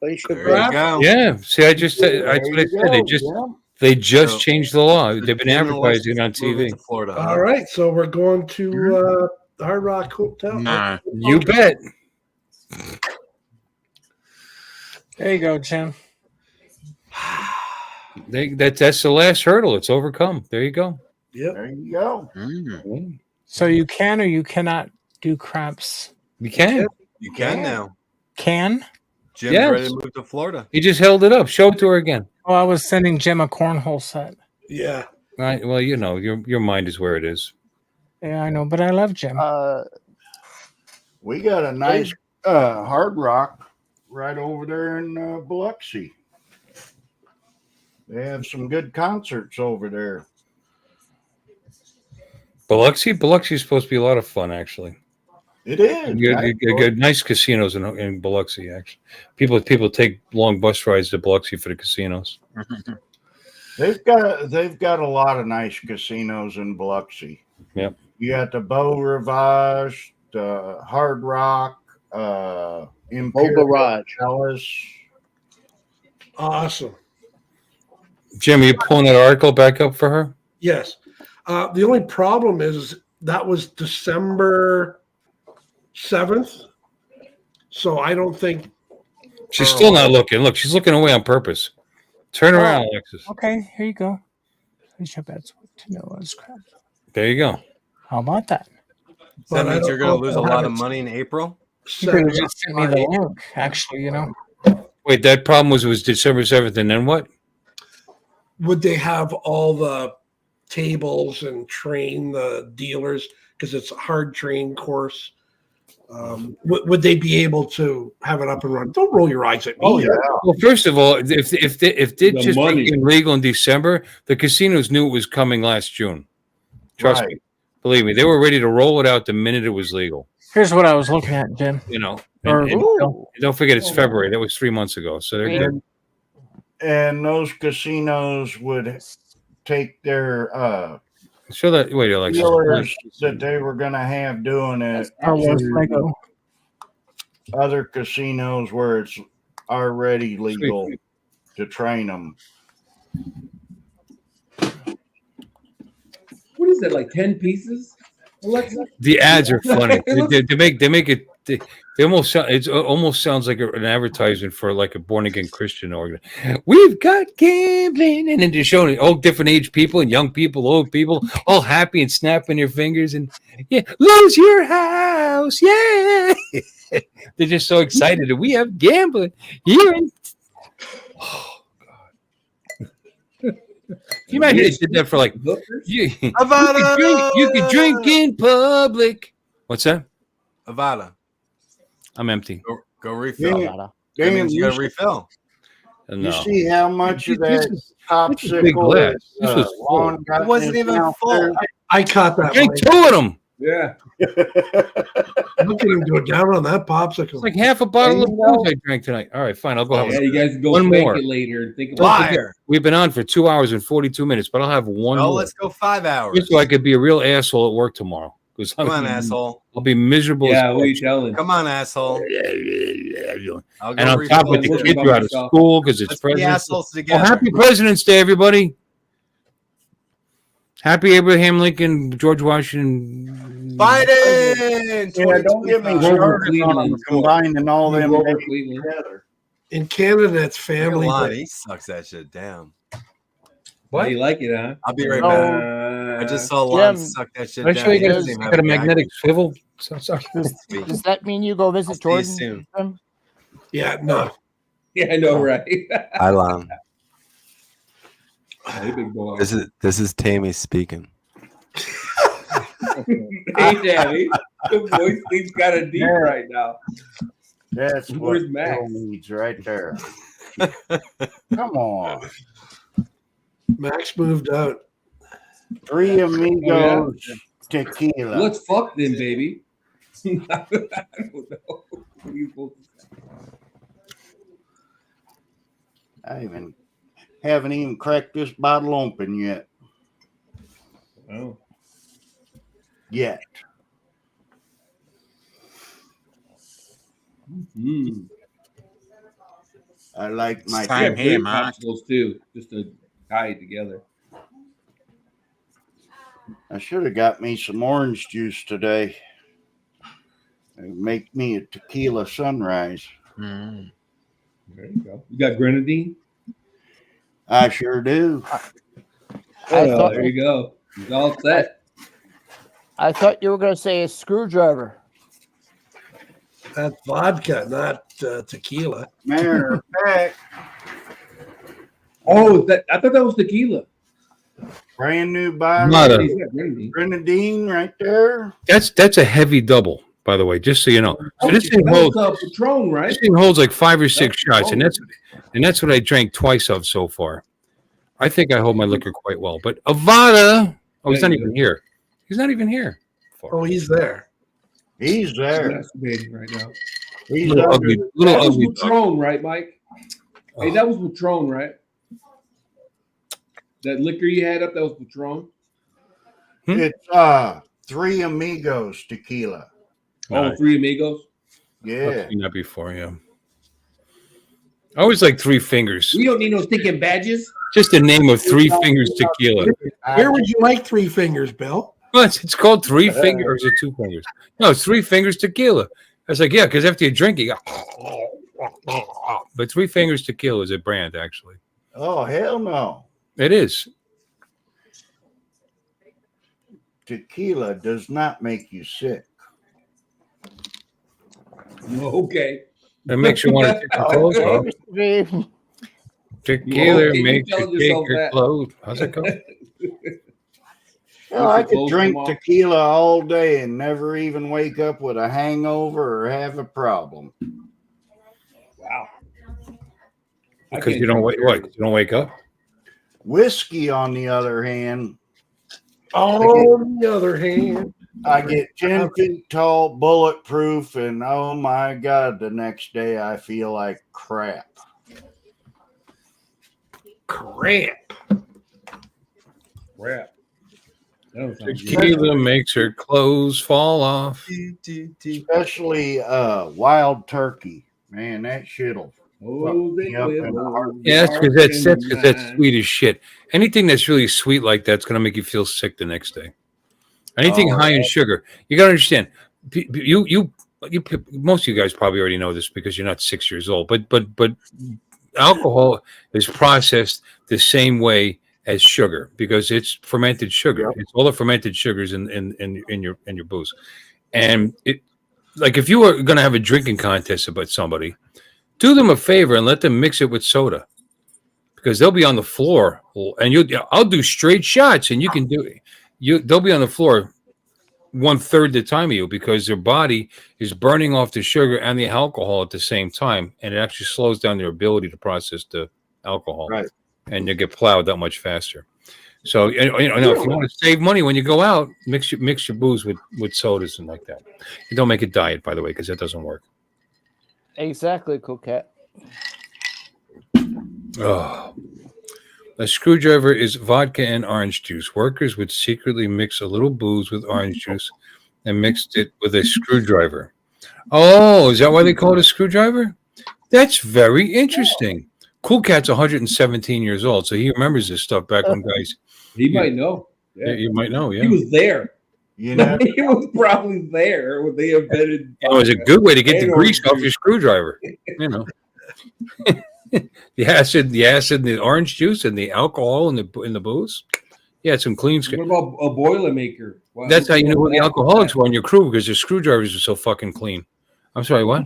They should There you go. Yeah. See, that's what I There said. you They go, just Jim. They just So- changed the law. so They've been Jim and advertising it on Alexis moving TV. to Florida. huh? All right, so we're going to Hard Rock Hotel. Nah. You bet. There you go, Jim. That's the last hurdle. It's overcome. There you go. Yep. There you go. So you can or you cannot do craps? You can. You can now. Can? Jim's Yes. ready to move to Florida. He just held it up. Show it to her again. Oh, I was sending Jim a cornhole set. Yeah. Right. Well, you know, your mind is where it is. Yeah, I know, but I love Jim. We got a nice Hard Rock right over there in Biloxi. They have some good concerts over there. Biloxi is supposed to be a lot of fun, actually. It is. You got nice casinos in Biloxi. Actually, people take long bus rides to Biloxi for the casinos. They've got a lot of nice casinos in Biloxi. Yep. You got the Beau Rivage, the Hard Rock, Imperial Raj. Palace. Awesome. Jim, are you pulling that article back up for her? Yes. The only problem is that was December 7th. So I don't think She's still not looking. Look, she's looking away on purpose. Turn around, Alexis. Okay, here you go. Please your bets to Noah's crap. There you go. How about that? So that means you're going to lose a lot of money in April? You could have just sent me the link, actually, you know. Wait, that problem was December 7th, and then what? would they have all the tables and train the dealers because it's a hard train course? Would they be able to have it up and running? Don't roll your eyes at me. Oh, yeah. Well, first of all, if it The just money. became legal in December, the casinos knew it was coming last June. Trust me. Believe me, they were ready to roll it out the minute it was legal. Here's what I was looking at, Jim. You know, Or- and don't forget it's February. That was 3 months ago. So they're good. And those casinos would take their Show that. Wait, Alexis. dealers that they were going to have doing it Star Wars to Lego. other casinos where it's already legal to train them. What is that, like 10 pieces, Alexa? The ads are funny. they make it. They almost sounds like an advertisement for like a born again Christian organ. We've got gambling, and then they're showing all different age people and young people, old people, all happy and snapping their fingers and yeah, lose your house, yeah. They're just so excited that we have gambling here. Can you imagine they did that for like you could drink in public. What's that? Avada. I'm empty. Go refill. Yeah. That means you got you to refill. You No. see how much of This that is a big popsicle glass. This was full. Juan got It wasn't in his even mouth full. there? I caught that. Drink Mike. two of them. Yeah. Look at him go down on that popsicle. It's like half a bottle of booze I drank tonight. All right, fine. I'll go have Yeah, you guys can go one spank more. it later and think Don't about forget, Liar. we've been on for 2 hours and 42 minutes, but I'll have one No, more. let's go 5 hours. Just so I could be a real asshole at work tomorrow. Come on, asshole. I'll be miserable. Yeah, as what are you fuck. telling? Come on, asshole. I'll go And on top of it, the Working kids by are out of myself. school because it's Let's be President's Day. assholes Well, together. happy President's Day, everybody. Happy Abraham Lincoln, George Washington. Biden! Yeah, don't get me started on combining all them Grover days Cleveland. together. In Canada, it's Family family. He sucks that shit down. What? You like it, huh? I'll be right No. back. I just saw Lon Jim, suck that shit Are you down. sure you He guys doesn't even got have a gag. magnetic swivel? So sorry. Does that mean you go visit See you Jordan? soon. Jim? Yeah, no. Yeah, I know, right? Hi, Lon. Hey, big boy. This is Tammy speaking. Hey, Daddy. The voice thing's kind of deep right now. That's what Where's Max? Bill needs right there. Come on. Max moved out. Three Amigos tequila. Let's fuck then, baby. I don't know. What are you supposed to say? I haven't even cracked this bottle open yet. Oh. Yet. Mm. I like my Same here, Grape Mark. popsicles too. Just a tied together. I should have got me some orange juice today. It'd make me a tequila sunrise. There you go. You got grenadine? I sure do. There you go. He's all set. I thought you were going to say a screwdriver. That's vodka, not tequila. Matter of fact, Oh, I thought that was tequila. brand new bottle Not of a- grenadine right there. That's a heavy double, by the way, just so you know. So this thing holds Patron, right? This thing holds like 5 or 6 shots, and that's what I drank twice of so far. I think I hold my liquor quite well. But Avada, oh, he's not even here. He's not even here. Oh, he's there. He's there. Masturbating right now. He's Little ugly, That little was ugly. Patron, right, Mike? Hey, that was Patron, right? That liquor you had up, that was Patron. It's Three Amigos tequila. Oh, Three Amigos. Yeah. I've seen that before, yeah. I always like Three Fingers. We don't need no stinking badges. Just the name of Three Fingers Tequila. Where would you like Three Fingers, Bill? Well, it's called Three Fingers, or is it Two Fingers? No, it's Three Fingers Tequila. I was like, yeah, because after you drink, you go. But Three Fingers Tequila is a brand, actually. Oh, hell no. It is. Tequila does not make you sick. Okay. It makes you want to take your clothes off. Tequila Okay, makes telling you take yourself your that. clothes. How's it go? I could drink tequila all day and never even wake up with a hangover or have a problem. Wow. Because you don't wake. What? You don't wake up. Whiskey, on the other hand, On the other hand, I get 10 feet tall, bulletproof, and oh my God, the next day I feel like crap. crap. Crap. Tequila makes her clothes fall off. Especially wild turkey. Man, that shit'll fuck me up in a heartbeat. Yeah, that's because that's sweet as shit. Anything that's really sweet like that's gonna make you feel sick the next day. Anything high in sugar, you gotta understand. You most of you guys probably already know this because you're not 6 years old. But alcohol is processed the same way as sugar because it's fermented sugar. It's all the fermented sugars in your booze. And it, like, if you were gonna have a drinking contest about somebody, do them a favor and let them mix it with soda, because they'll be on the floor, and I'll do straight shots, and you can do it. They'll be on the floor 1/3 the time of you because their body is burning off the sugar and the alcohol at the same time, and it actually slows down their ability to process the alcohol. Right. And you get plowed that much faster. So if you want to save money when you go out, mix your booze with sodas and like that. And don't make it diet, by the way, because that doesn't work. Exactly, Cool Cat. Oh. A screwdriver is vodka and orange juice. Workers would secretly mix a little booze with orange juice and mixed it with a screwdriver. Oh, is that why they call it a screwdriver? That's very interesting. Cool Cat's 117 years old, so he remembers this stuff back when guys. He might know. Yeah, you might know. Yeah, He was there. You know, He was probably there when they invented. it was a good way to get the and grease orange off your screwdriver. You know, the acid, the orange juice, and the alcohol in the booze. Yeah, it's some clean. What about a Boilermaker? Wow. That's how you know who the alcoholics were on your crew, because your screwdrivers are so fucking clean. I'm sorry, what?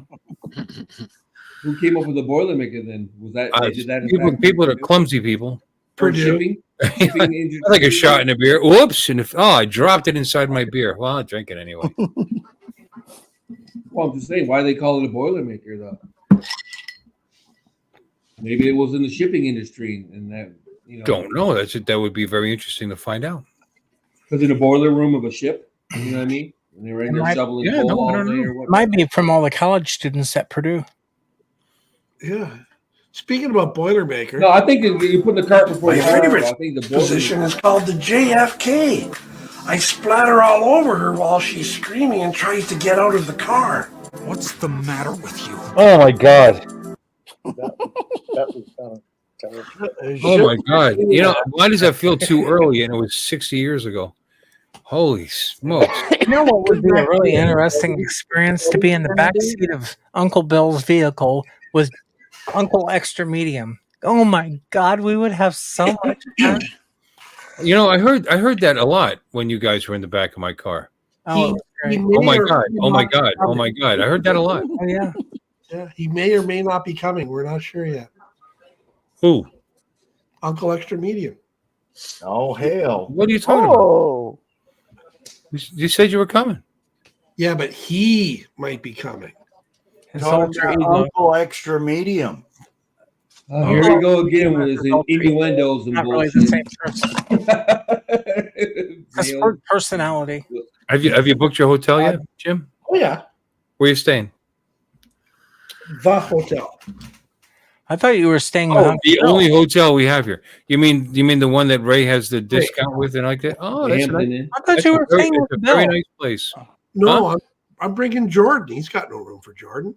Who came up with the Boilermaker then? Was that they did that? in People that are factory? clumsy people. For shipping? I like a shot in a beer. Whoops! And I dropped it inside my beer. Well, I'll drink it anyway. Well, I'm just saying, why they call it a Boilermaker though? Maybe it was in the shipping industry, and that Don't know. That would be very interesting to find out. because in a boiler room of a ship, you know what I mean? And they were in there shoveling coal all day or what? Might be from all the college students at Purdue. Yeah. Speaking about Boilermaker. No, I think you put the cart before My the horse. favorite I think the position is called the JFK. I splatter all over her while she's screaming and tries to get out of the car. What's the matter with you? Oh my God! That was Oh my God! You know, why does that feel too early? And it was 60 years ago. Holy smokes! You know what would be a really interesting experience to be in the back seat of Uncle Bill's vehicle with Uncle Extra Medium. Oh my God, we would have so much fun. You know, I heard that a lot when you guys were in the back of my car. Oh, it was great. Oh my God! Oh my God! Oh my God! I heard that a lot. Oh yeah. Yeah, he may or may not be coming. We're not sure yet. Who? Uncle Extra Medium. Oh hell! What are you talking about? You said you were coming. Yeah, but he might be coming. Talking about Uncle Extra Medium. Here we go again with his innuendos and Not really bullshit. the same person. That's for personality. Have you booked your hotel yet, Jim? Oh yeah, Where you staying? the hotel. I thought you were staying with Oh, Uncle the Bill. only hotel we have here. You mean the one that Ray has the discount with and like that? Oh, that's Hampton nice. Inn. I thought you were staying with It's a very Bill. nice place. No, Huh? I'm bringing Jordan. He's got no room for Jordan.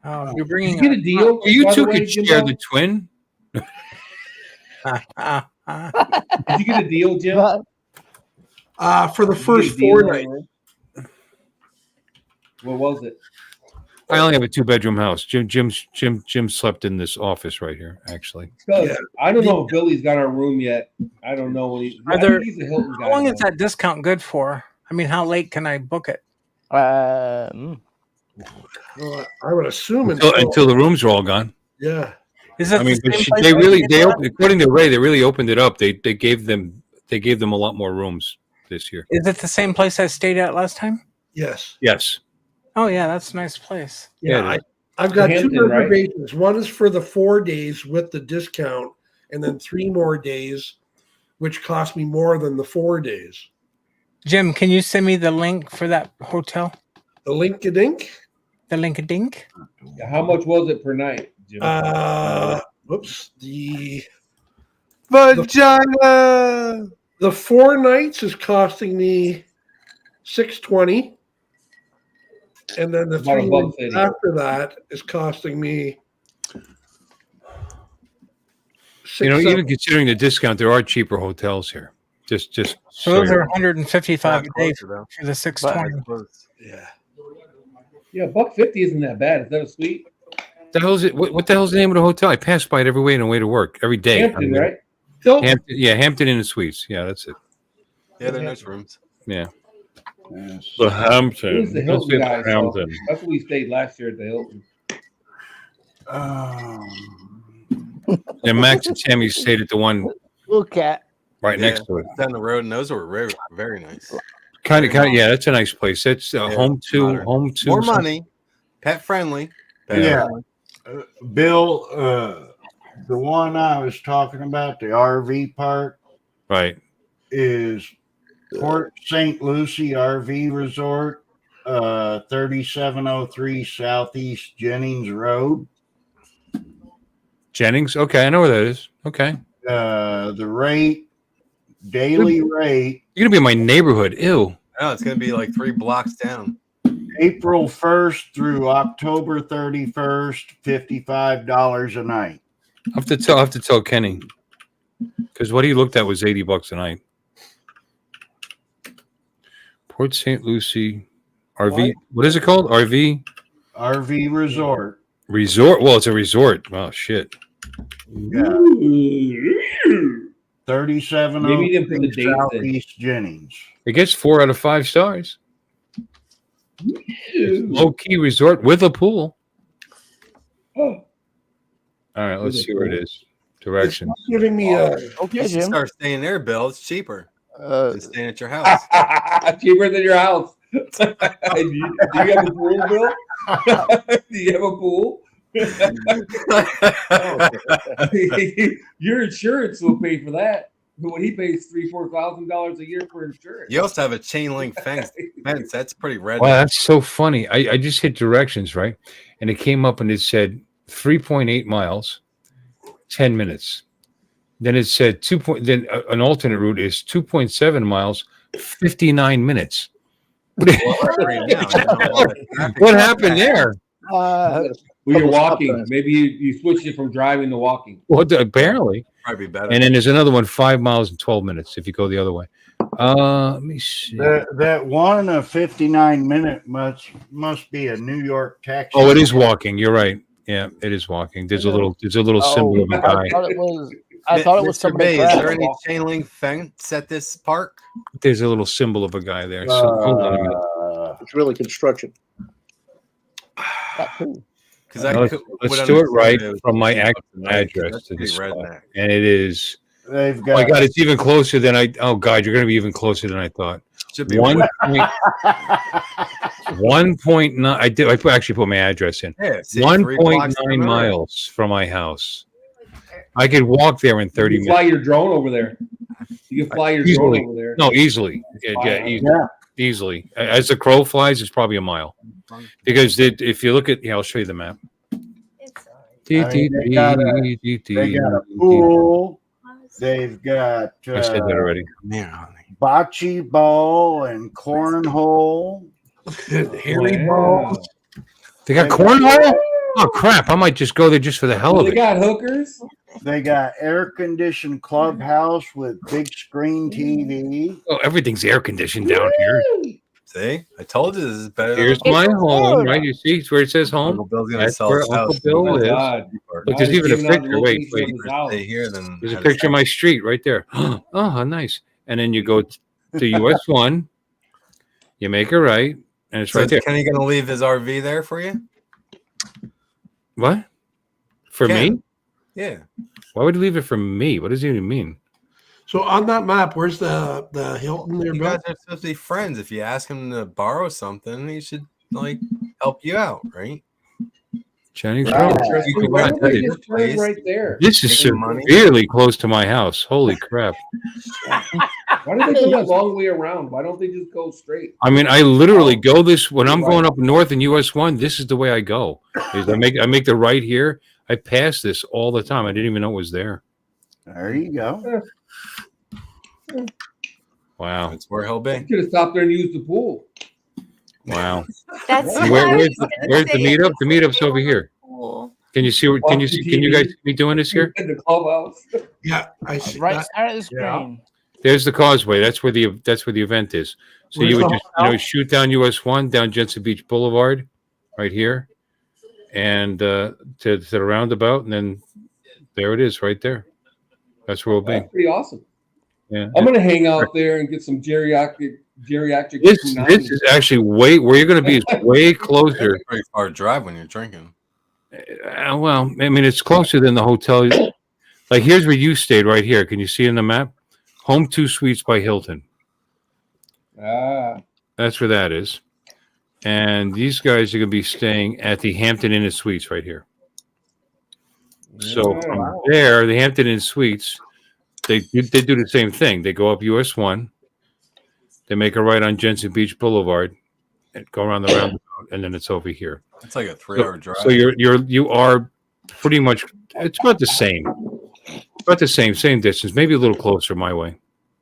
Oh, you're Did bringing you get a deal? You by the two way, could share Jimbo? the twin. Did you get a deal, Jim? For the Did you first get a deal 4 on the nights. room? What was it? I only have a 2-bedroom house. Jim slept in this office right here, actually. Because I don't know if Billy's got our room yet. I don't know when he's. Are there, he's a Hilton guy. how long is though. that discount good for? I mean, how late can I book it? I would assume Until the rooms are all gone. Yeah. Is that I mean, the same place they I really stayed at? according to Ray, they really opened it up. They gave them a lot more rooms this year. Is it the same place I stayed at last time? Yes. Yes. Oh yeah, that's a nice place. Yeah, I've got Hampton, 2 right? reservations. One is for the 4 days with the discount, and then 3 more days, which cost me more than the 4 days. Jim, can you send me the link for that hotel? The link-a-dink? The link-a-dink? How much was it per night, Jim? Whoops. The Vagina. The 4 nights is costing me $620, and then the About 3 $1.50. nights after that is costing me. You know, $670. even considering the discount, there are cheaper hotels here. Just So those so are 155 a day closer, though. for the 620. Yeah. Yeah, $1.50 isn't that bad. Is that a suite? the hell is it? What the hell's the name of the hotel? I pass by it every way on the way to work every day. Hampton, right? Hilton. Hampton Inn and Suites. Yeah, that's it. Yeah, they're nice rooms. Yeah. Yes. The It Hampton. was the Hilton Let's guy. get Hampton. That's where we stayed last year at the Hilton. And Max and Tammy stayed at the one Look at. right next to it. Down the road, and those were very, very nice. Kind of. Yeah, that's a nice place. That's home to modern. home to More money, pet friendly. Yeah. Bill, the one I was talking about, the RV park, Right. is Port St. Lucie RV Resort, 3703 Southeast Jennings Road. Jennings. Okay, I know where that is. Okay. The daily rate, You're gonna be in my neighborhood. Ew. No, it's going to be like 3 blocks down. April 1st through October 31st, $55 a night. I have to tell Kenny because what he looked at was $80 a night. Port St. Lucie RV. What is it called? RV Resort. Resort. Well, it's a resort. Oh shit. Yeah. 3703 Maybe you didn't put the dates in. Southeast Jennings. It gets 4 out of 5 stars. Low key resort with a pool. Oh. All right, let's With a see where it pool. is. Directions. It's giving me a. Okay, You should Jim. start staying there, Bill. It's cheaper than staying at your house. Cheaper than your house. do you have a pool, Bill? Do you have a pool? Your insurance will pay for that. But when he pays $3,000-$4,000 a year for insurance. You also have a chain link fence. That's pretty red. Wow, that's so funny. I just hit directions, right? And it came up and it said 3.8 miles, 10 minutes. Then it said then an alternate route is 2.7 miles, 59 minutes. What happened there? Well, you're Couple stop walking. signs. Maybe you switched it from driving to walking. Well, apparently. Probably better. And then there's another one, 5 miles in 12 minutes if you go the other way. Let me see. That one a 59-minute must be a New York taxi. Oh, it is walking. You're right. Yeah, it is walking. There's a little symbol of a guy. I thought it was. I thought it was Mr. somebody. Bay, is there crashing. any chain link fence at this park? There's a little symbol of a guy there. So hold on a minute. It's really construction. Because Let's do it right from my actual address to this spot. And it is. They've Oh got. my God, it's even closer than I. Oh God, you're going to be even closer than I thought. Should be 1.9. I actually put my address in. Yeah, see, 1.9 miles from my house. I could walk there in 30 You can fly minutes. your drone over there. You can fly your Easily. drone over there. No, easily. Easily. As the crow flies, it's probably a mile. Because if you look at, I'll show you the map. They got a pool. They've got I said that already. bocce ball and cornhole. Hairy balls. They got cornhole? Oh crap! I might just go there just for the hell of They it. got hookers. They got air conditioned clubhouse with big screen TV. Oh, everything's air conditioned down here. See, I told you this is better. Here's than my home, right? You see where it says home? Uncle Bill's gonna That's sell where his Uncle house. Bill Oh, lives. God. Look, there's even a picture. Wait. Stay here, then There's a picture of my street right there. Oh, how nice. And then you go to US 1, you make a right, and it's So right is there. Kenny gonna leave his RV there for you? What? For Ken. me? Yeah. Why would you leave it for me? What does it even mean? So on that map, where's the Hilton there, You Bill? guys are supposed to be friends. If you ask him to borrow something, he should like help you out, right? Chinese Right. restaurant. You can Why rent don't it. they just turn right there? This is Making money. severely close to my house. Holy crap. Why do they go that long way around? Why don't they just go straight? I mean, I literally go this when I'm going up north in US 1. This is the way I go. Is I make the right here. I pass this all the time. I didn't even know it was there. There you go. Wow. That's where he'll be. You could have stopped there and used the pool. Wow. That's And what I where's was gonna the say. meetup? The meetup's over here. Cool. Can you see? Can you guys see me doing this here? In the clubhouse. Yeah, I see. Right that. side of the screen. There's the causeway. That's where the event is. So Where's you would the just hotel? shoot down US 1 down Jensen Beach Boulevard, right here, and to the roundabout, and then there it is, right there. That's where we'll be. That's pretty awesome. Yeah. I'm gonna hang out there and get some geriatric. This is actually where you're going to be is way closer. It's a pretty far drive when you're drinking. Well, I mean, it's closer than the hotel. Like, here's where you stayed right here. Can you see in the map? Home 2 Suites by Hilton. Ah. That's where that is. And these guys are going to be staying at the Hampton Inn and Suites right here. So from there, the Hampton Inn Suites, they do the same thing. They go up US 1. They make a right on Jensen Beach Boulevard and go around the roundabout, and then it's over here. It's like a 3-hour drive. So you are pretty much, it's about the same. About the same distance, maybe a little closer my way.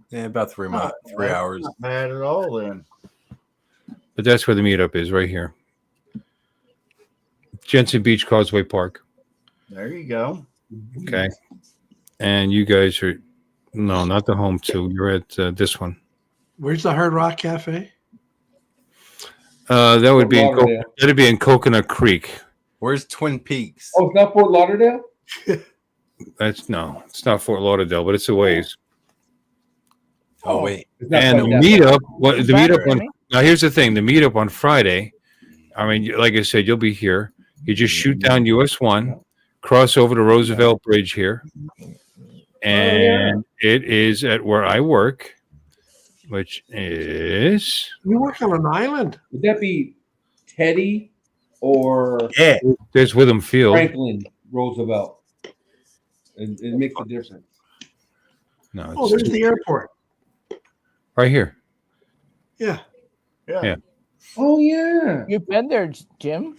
Yeah, about 3 hours. Not bad at all then. But that's where the meetup is, right here. Jensen Beach Causeway Park. There you go. Okay. And you guys are, no, not the home 2. You're at this one. Where's the Hard Rock Cafe? That would be Lauderdale. that'd be in Coconut Creek. Where's Twin Peaks? Oh, it's not Fort Lauderdale? It's not Fort Lauderdale, but it's a ways. Oh, wait. It's not And the quite that meetup, the meetup better, on isn't now here's the thing: the meetup on Friday. I mean, like I said, you'll be here. You just shoot down US 1, cross over to Roosevelt Bridge here, and it is at where I work, which is You work on an island. Would that be Teddy or there's Witham Field. Franklin Roosevelt? It makes a difference. No, Oh, it's there's the airport. right here. Yeah. Yeah. Oh yeah. You've been there, Jim.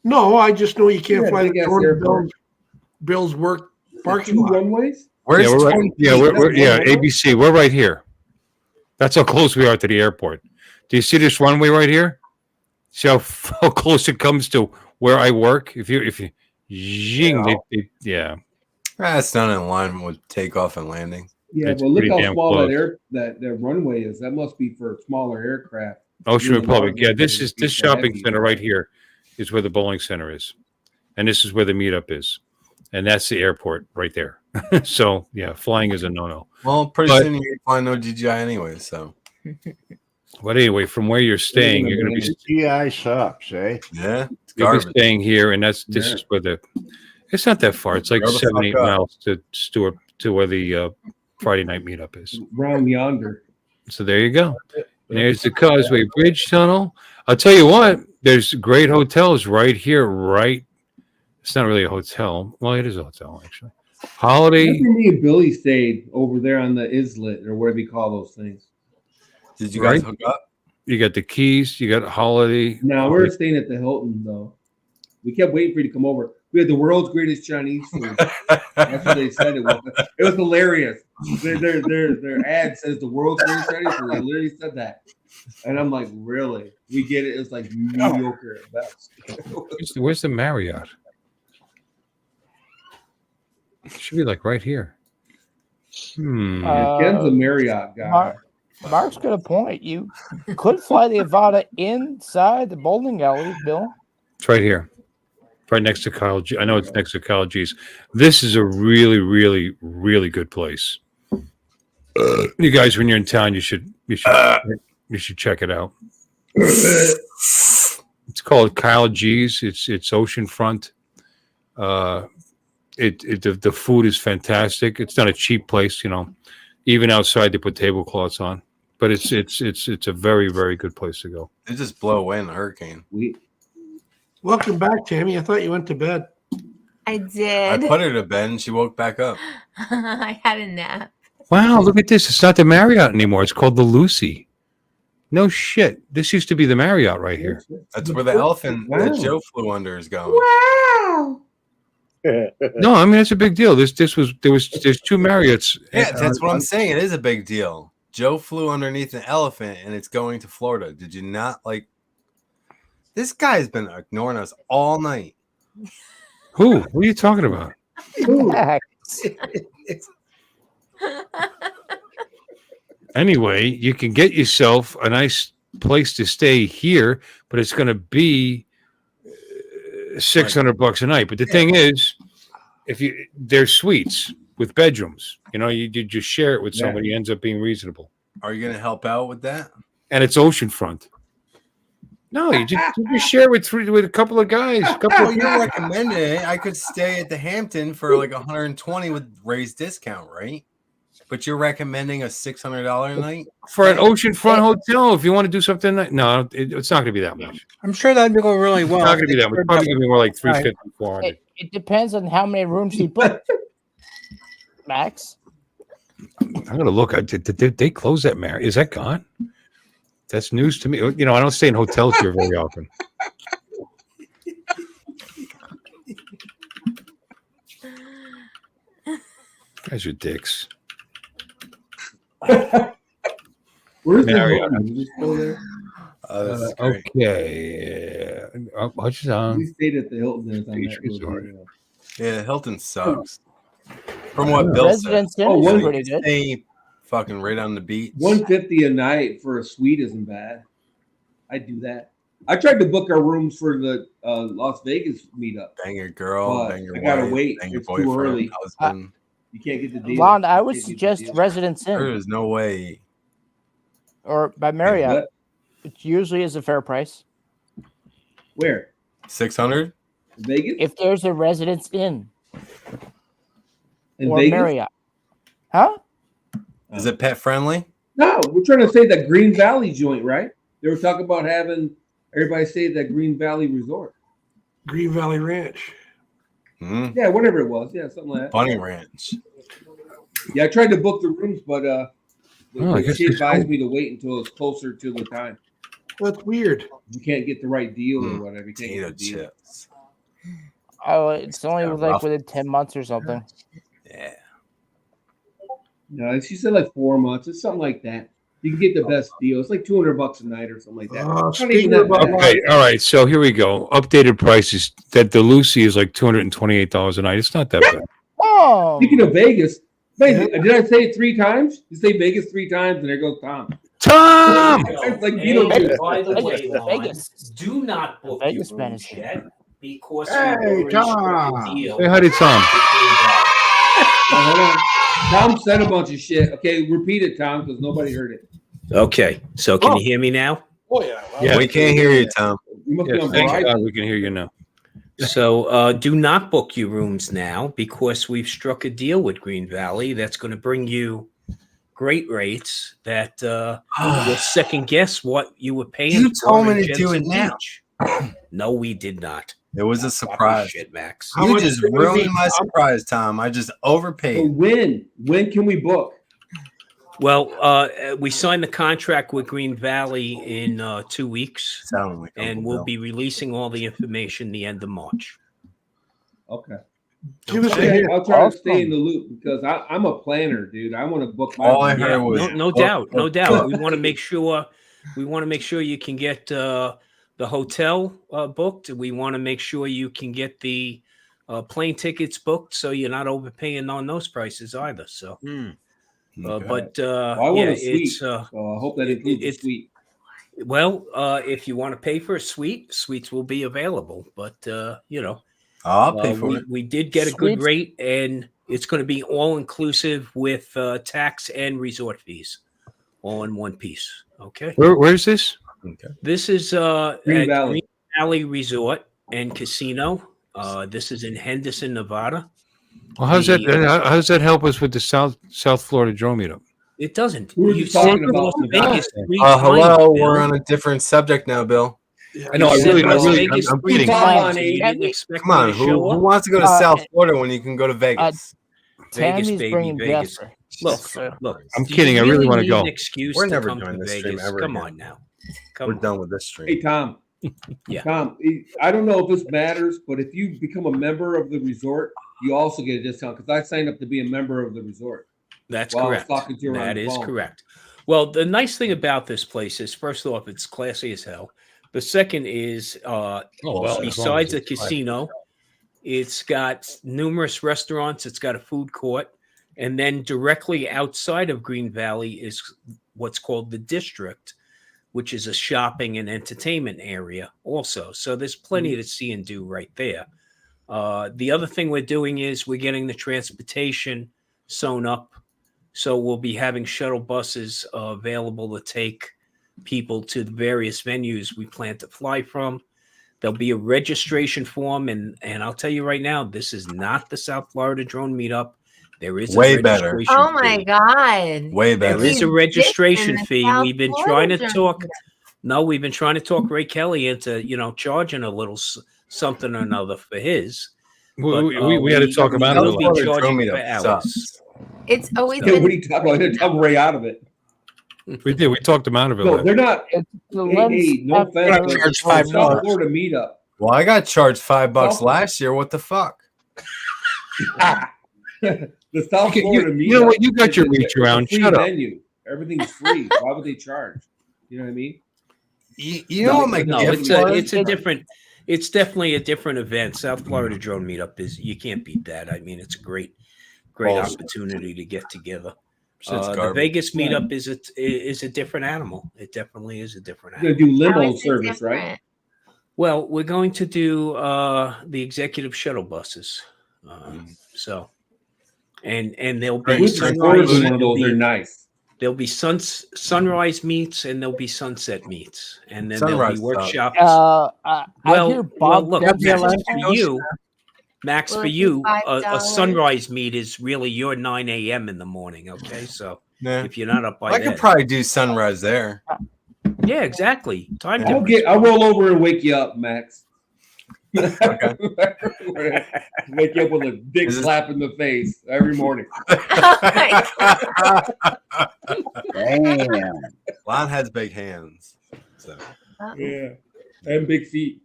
No, I just know you can't Yeah, fly big the ass Jordan airport. Bill's work parking 2 lot. runways? Where's Yeah, we're right, Twin yeah, Peaks? we're ABC. We're right here. That's how close we are to the airport. Do you see this runway right here? See how close it comes to where I work, if you zing, yeah. That's not in alignment with takeoff and landing. Yeah, It's but look pretty how damn small close. that runway is. That must be for smaller aircraft. Ocean Doing the Republic. Yeah, larger this ones is would be this for shopping heavy. center right here is where the bowling center is, and this is where the meetup is, and that's the airport right there. So yeah, flying is a no-no. Well, pretty But- soon you're flying no DJI anyway. So, But anyway, from where you're staying, you're going to be GI sucks, eh? yeah, it's you'll be garbage. staying here, and this Yeah. is where the. It's not that far. It's like Grow the 7-8 fuck up. miles to where the Friday night meetup is. Round yonder. So there you go. And there's the Causeway Bridge Tunnel. I'll tell you what, there's great hotels right here, right? It's not really a hotel. Well, it is a hotel, actually. Holiday. That's where me and Billy stayed over there on the islet, or whatever you call those things. Did you guys Right? hook up? You got the Keys. You got Holiday. No, we were staying at the Hilton, though. We kept waiting for you to come over. We had the world's greatest Chinese food. That's what they said it was. It was hilarious. Their ad says the world's greatest Chinese food. They literally said that. And I'm like, really? We get it. It's like mediocre at best. Where's the Marriott? It should be like right here. Ken's a Marriott guy. Mark's got a point. You could fly the Avata inside the bowling alley, Bill. It's right here. Right next to Kyle G. I know it's next to Kyle G's. This is a really, really, really good place. You guys, when you're in town, you should check it out. It's called Kyle G's. It's oceanfront. The food is fantastic. It's not a cheap place, you know. Even outside, they put tablecloths on. But it's a very, very good place to go. They just blow away in a hurricane. Welcome back, Tammy. I thought you went to bed. I I did. put her to bed and she woke back up. I had a nap. Wow, look at this. It's not the Marriott anymore. It's called the Lucy. No shit. This used to be the Marriott right here. That's where the elephant that Joe flew under is going. Wow. No, I mean it's a big deal. There's two Marriotts. Yeah, that's what I'm saying. It is a big deal. Joe flew underneath an elephant and it's going to Florida. Did you not like? This guy's been ignoring us all night. Who? What are you talking about? Anyway, you can get yourself a nice place to stay here, but it's going to be $600 a night. But the thing is, there's suites with bedrooms. You know, you just share it with somebody. It ends up being reasonable. Are you going to help out with that? And it's oceanfront. No, you just share it with a couple of guys. Well, you're recommending it. I could stay at the Hampton for like 120 with raised discount, right? But you're recommending a $600 a night for an oceanfront hotel. If you want to do something, no, it's not going to be that much. I'm sure that'd go really well. It's not going to be that much. It's probably going to be more like 350, 400. It depends on how many rooms you book, Max. I'm going to look. Did they close that Marriott? Is that gone? That's news to me. You know, I don't stay in hotels here very often. Guys are dicks. Where's Marriott. the Hilton? Is it still there? Okay. We stayed at the Hilton. It's on that Resort. building, Yeah, Hilton sucks. From what Bill said. Residence Inn is one- pretty good. Stay fucking right on the beach. $150 a night for a suite isn't bad. I'd do that. I tried to book our rooms for the Las Vegas meetup. Bang your girl, but bang your I gotta wife, wait. bang your It's too boyfriend, early. husband. You can't get the deal. Lon, I You would can't get the suggest deal. Residence Inn There is no way. or by Marriott. What? It usually is a fair price. Where? 600? Vegas? If there's a Residence Inn In or Vegas? Marriott. Huh? Is it pet friendly? No, we're trying to say that Green Valley joint, right? They were talking about having everybody stay at that Green Valley resort. Green Valley Ranch. Yeah, whatever it was. Yeah, something like that. Bunny Ranch. Yeah, I tried to book the rooms, but Oh, I guess she it's advised cool. me to wait until it's closer to the time. That's weird. You can't get the right deal or whatever. You can't Potato get the deal. chips. Oh, it's only kinda like rough. within 10 months or something. Yeah. No, she said like 4 months. It's something like that. You can get the best deal. It's like $200 a night or something like that. It's not speaking even that bad. Okay, all right. So here we go. Updated prices. That the Lucy is like $228 a night. It's not that bad. Oh, Speaking of Vegas, wait, did I say it 3 times? You say Vegas 3 times, and there goes Tom. Tom! It's like Hey, Beetlejuice. by the way, Vegas, Lon, Vegas. do not book Vegas your man rooms is yet because Hey, we already struck Tom. a deal. Say hi to Tom. Hold on. Tom said a bunch of shit. Okay, repeat it, Tom, because nobody heard it. Okay, so can you hear me now? Oh yeah. Yeah. We can't hear you, Tom. You must be Yes, on thank Verizon. God we can hear you now. So do not book your rooms now because we've struck a deal with Green Valley that's going to bring you great rates that will second guess what you were paying. You told for me in to do it Jensen now. Beach. No, we did not. It was a Stop your surprise. shit, Max. You just ruined my surprise, Tom. I just So overpaid. when can we book? Well, we signed the contract with Green Valley in 2 weeks, Sounded like and Uncle we'll Bill. be releasing all the information the end of March. Okay. Give us a Okay, hint. I'll try to stay in the loop because I'm a planner, dude. I want to book my. All I Yeah, heard was no doubt, no doubt. We want to make sure you can get the hotel booked. We want to make sure you can get the plane tickets booked, so you're not overpaying on those prices either. So, but Well, I want yeah, a suite, it's so I hope that includes a suite. well, if you want to pay for a suite, suites will be available. But I'll pay for it. we did get a good Suites? rate, and it's going to be all inclusive with tax and resort fees, all in one piece. Okay. Where's this? Okay. This is Green at Valley. Green Valley Resort and Casino. This is in Henderson, Nevada. Well, how does that help us with the South Florida drone meetup? It doesn't. We were You just talking said about Las Nevada. Vegas 3 Hello, times, we're Bill. on a different subject now, Bill. I know. You said Las I'm Vegas 3 kidding. times, and you didn't expect Come on, me to who show up. wants to go to South Florida when you can go to Vegas? Vegas, Tammy's baby, bringing Vegas. Jasper. Look. I'm do kidding. you I really wanna need go. An excuse We're to never come doing to this stream Vegas. ever Come again. on now. We're done with this stream. Hey Tom. Yeah. Tom, I don't know if this matters, but if you become a member of the resort, you also get a discount because I signed up to be a member of the resort. That's while correct. I was talking to you on That the is phone. correct. Well, the nice thing about this place is, first off, it's classy as hell. The second is, besides a casino, it's got numerous restaurants. It's got a food court. And then directly outside of Green Valley is what's called the District, which is a shopping and entertainment area also. So there's plenty to see and do right there. The other thing we're doing is we're getting the transportation sewn up. So we'll be having shuttle buses available to take people to the various venues we plan to fly from. There'll be a registration form, and I'll tell you right now, this is not the South Florida Drone Meetup. There is Way a better. registration Oh my fee. God. Way better. There is a He's registration dissing the fee. South We've been Florida trying to Drone talk. Meetup. No, we've been trying to talk Ray Kelly into charging a little something or another for his. We had to talk about it. We'll be Florida charging Drone for Meetup hours. It's always Dude, what been are you talking about? They're talking Ray out of it. We did. We talked him out of it. No, they're not. It's the Hey, lens no offense, after but charge South $5. Florida meetup. Well, I got charged $5 South- last year. What the fuck? The South Okay, Florida meetup. you know what? You got is your a- reach it's a around. free Shut up. venue. Everything's free. Why would they charge? You know what I mean? You know what my No, gift it's was? a different. It's definitely a different event. South Florida Drone Meetup is, you can't beat that. I mean, it's a great Bullshit. opportunity to get together. Shit's The garbage. Vegas meetup is a different animal. It definitely is a different You're animal. gonna do How limo is it service, right? different? Well, we're going to do the executive shuttle buses. So, and there'll be We've supported one of those. They're nice. There'll be sunrise meets and there'll be sunset meets, and then Sunrise there'll be workshops. I hear Bob. look, Max, Will for it be you, a $5? sunrise meet is really your 9 a.m. in the morning. Okay, so Nah. if you're not up by I then, could probably do sunrise there. yeah, exactly. Time I'll difference. I'll roll over and wake you up, Max. Okay. Wake you up with a big Is this- slap in the face every morning. Damn. Lon has big hands. So Yeah, and big feet.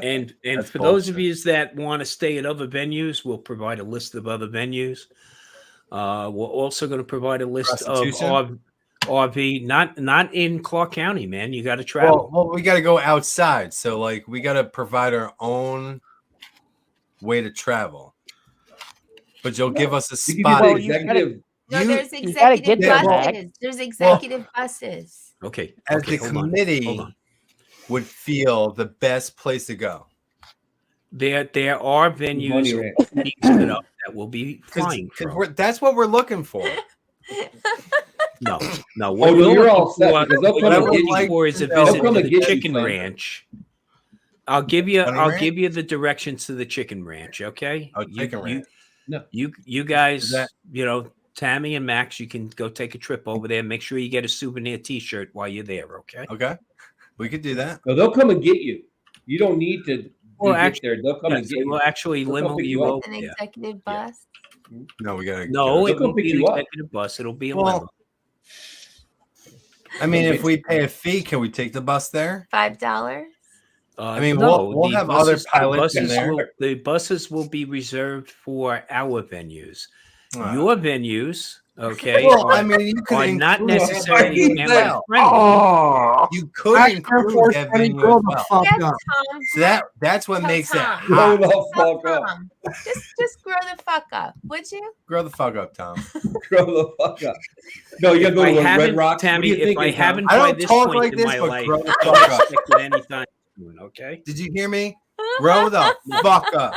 And That's for those bullshit. of you that want to stay at other venues, we'll provide a list of other venues. We're also going to provide a list of Prostitution? RV, not in Clark County, man. You got to travel. Well, we got to go outside. So, like, we got to provide our own way to travel. But you'll give us a spot. No, there's executive buses. There's executive buses. Okay. As okay, the hold on. committee would feel the best place to go. There are venues being set up that will be flying from. That's what we're looking for. No. Oh, no, you're all set because they'll come and get you. For is a They'll visit come to and the get you, chicken Frank. ranch. I'll give you Ranch? the directions to the chicken ranch. Okay. Oh, chicken ranch. No. You guys, Tammy and Max, you can go take a trip over there. Make sure you get a souvenir T-shirt while you're there. Okay. Okay. We could do that. No, they'll come and get you. You don't need to. Well, get actually, there. They'll come and get you. We'll actually They'll come limo pick you up. over An there. executive bus. No, we gotta. No, it They'll come won't pick be an you up. executive bus. It'll be a Well, limo. I mean, if we pay a fee, can we take the bus there? $5. I mean, no, we'll the have other buses- pilots in there. The buses will be reserved for our venues. Wow. Your venues, okay, Well, are, I mean, you could are not include necessarily that family well. friendly. Oh, You could Max Air include Force that Penny, venue grow as the well. fuck Yes, up. Tom. So that's what makes it Tom. Grow hot. the fuck up. Tom. Just grow the fuck up, would you? Grow the fuck up, Tom. Grow the fuck up. No, you gotta go If I to Red haven't, Rocks. Tammy, what do you if I think? haven't I by don't this talk point like in this, my but life, grow the don't fuck up. expect it anytime soon, okay? Did you hear me? Grow the fuck up.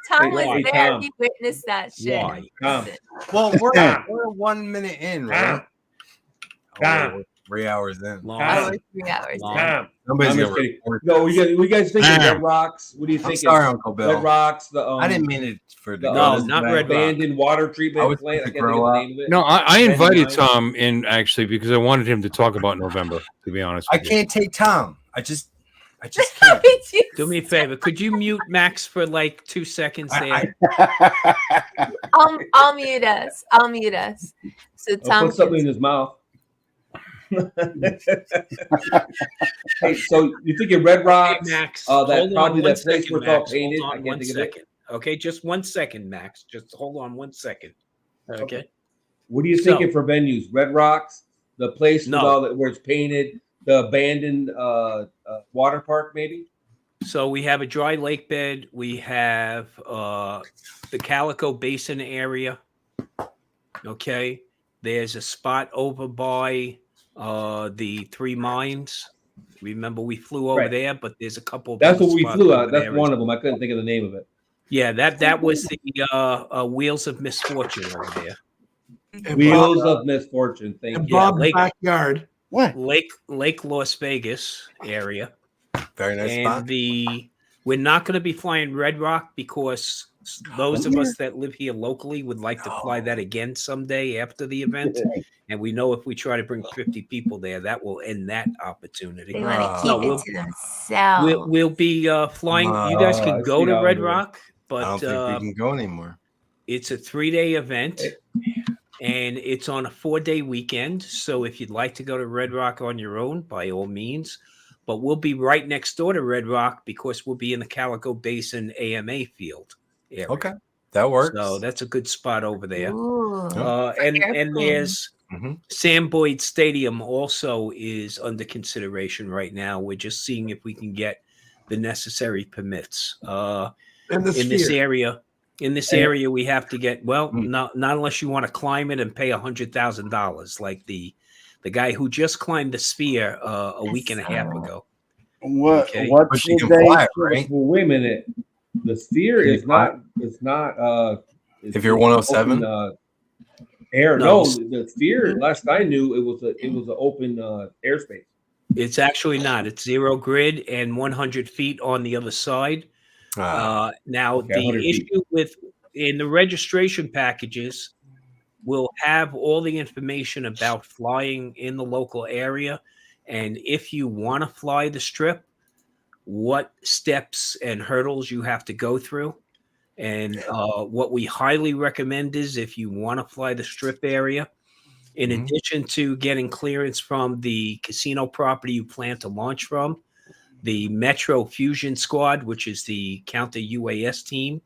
Tom Hey, was why, there. Tom? He witnessed that shit. Why? Tom. Well, we're 1 minute in, right? Tom. We're 3 hours in. Long. Oh, we're 3 hours. Long. in. I'm Nobody's just gonna kidding. report No, this. we guys thinking Red Rocks? What do you I'm think? sorry, Uncle Bill. Red Rocks. The I didn't mean it for the, go No, this not way. Red Rock. abandoned water I treatment was plant. I supposed can't to think of grow the up. name of it. No, I Abandoned invited mine. Tom in actually because I wanted him to talk about November. To be honest, I with you. can't take Tom. I just can't. Do me a favor. Could you mute Max for like 2 seconds there? I'll mute us. I'll mute us. So I'll Tom put something in his mouth. Hey, so you think of Red Rocks? Max, that hold on probably one that place second, where it's all Max. painted. Hold I on can't one think of it. second. Okay, just 1 second, Max. Just hold on 1 second. Okay. What are you thinking for venues? Red Rocks, the place with No. all that where it's painted, the abandoned water park, maybe. So we have a dry lake bed. We have the Calico Basin area. Okay. There's a spot over by the Three Mines. Remember we flew over Right. there, but there's a couple of That's other what we spots flew over at. That's there one as of them. I couldn't think of the name of it. Yeah, that was the Wheels of Misfortune over there. And Wheels Bob- of Misfortune. Thank and you. Yeah, Bob's Lake- backyard. What? Lake Las Vegas area. Very nice And spot. we're not going to be flying Red Rock because those of us that live here locally would like to fly that again someday after the event. And we know if we try to bring 50 people there, that will end that opportunity. They want to Oh. keep No, it to themselves. We'll be flying. You guys I can go see to how Red it is. Rock, I don't but think we can go anymore. it's a 3-day event. And it's on a 4-day weekend. So if you'd like to go to Red Rock on your own, by all means. But we'll be right next door to Red Rock because we'll be in the Calico Basin AMA field area. Okay, that works. So that's a good spot over there. Ooh. And airplanes. there's Mm-hmm. Sam Boyd Stadium also is under consideration right now. We're just seeing if we can get the necessary permits. And In this area, we have to get not unless you want to climb it and pay $100,000, like the guy who just climbed the Sphere a week and a half ago. What? Okay. What's But you the can date? fly, right? Well, wait a minute. The Sphere Can you is not. It's not. If you're 107? open, air. No. No, the Sphere. Last I knew, it was an open airspace. It's actually not. It's zero grid and 100 feet on the other side. Now, Okay, the 100 feet. issue in the registration packages will have all the information about flying in the local area. And if you want to fly the strip, what steps and hurdles you have to go through. And what we highly recommend is if you want to fly the strip area, in addition to getting clearance from the casino property you plan to launch from, the Metro Fusion Squad, which is the counter UAS team,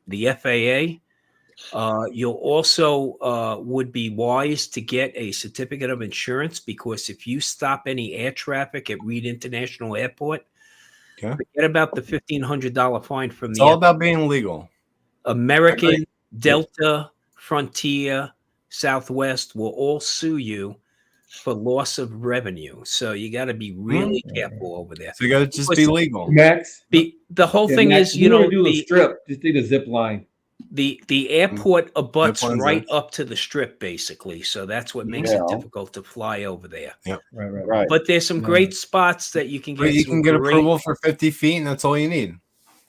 the FAA, You'll also would be wise to get a certificate of insurance, because if you stop any air traffic at Reed International Airport, forget about the $1,500 fine from It's the all about being legal. American, Delta, Frontier, Southwest will all sue you for loss of revenue. So you got to be really careful over there. So you got to just be legal. Max, the whole yeah, thing Max, is, if you want to do a strip, just take a zip line. The airport abuts line's right up to the strip, basically. So that's what makes it Yeah. difficult to fly over there. Yep. Right. But there's some Yeah. great spots that you can get. But you some can get great- approval for 50 feet, and that's all you need.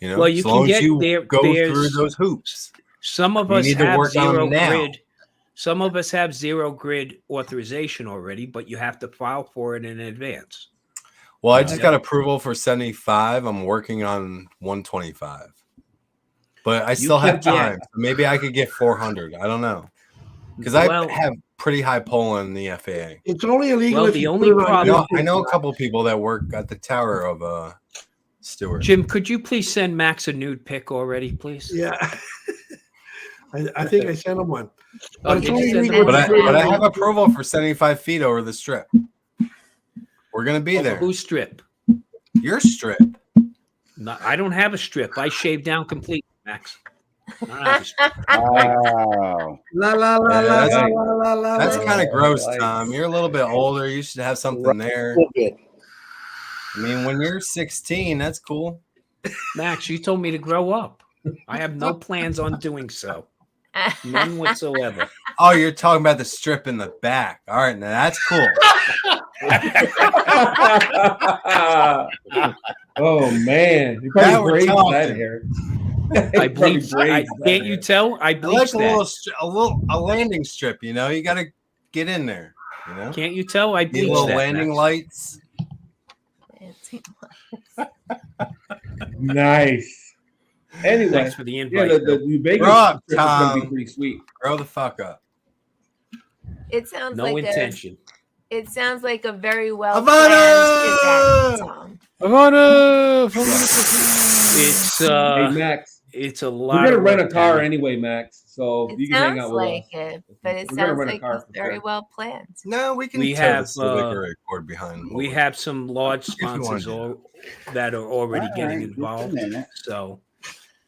You know, Well, you as can long get as you there. go through There's those hoops. Some of You us need to have work on zero them now. grid. Some of us have zero grid authorization already, but you have to file for it in advance. Well, I just got approval for 75. I'm working on 125. But I still have can get- time. So maybe I could get 400. I don't know. Because Well- I have pretty high pull in the FAA. It's only illegal Well, if the you only put it on problem- I know a couple people that work at the tower of Stewart. Jim, could you please send Max a nude pic already, please? Yeah. I think I sent him one. Oh, But it's did you only send legal him But if one? you I, put it but I on- have approval for 75 feet over the strip. We're going to be there. Whose strip? Your strip. No, I don't have a strip. I shaved down completely, Max. I don't have a strip. Wow. La la la Yeah, la that's la la la. That's la. kind of gross, Tom. You're a little bit older. You should have something there. A little bit. I mean, when you're 16, that's cool. Max, you told me to grow up. I have no plans on doing so. None whatsoever. Oh, you're talking about the strip in the back. All right, now that's cool. Oh man, you Now probably we're braids talking. that hair. I bleached. Can't you tell? I I like bleached a that. little landing strip. You know, you got to get in there. You know, Can't you tell? I need bleached little that. landing Max. lights. Nice. Anyway, Thanks for the yeah, invite. the New Vegas Grow up, trip is going to be Tom. pretty sweet. Grow the fuck up. It sounds No like intention. It sounds like a very well Havana! planned event, Tom. Havana! It's Hey Max, it's a we're lot. going to of rent a work, car Danny. anyway, Max. So It you can hang sounds out with like us. it, but it We're gonna sounds rent a like car it's for very sure. well planned. No, we can We tear have, the Civic cord behind. We have some large you wanna sponsors do that are already All getting right, just a involved. minute. So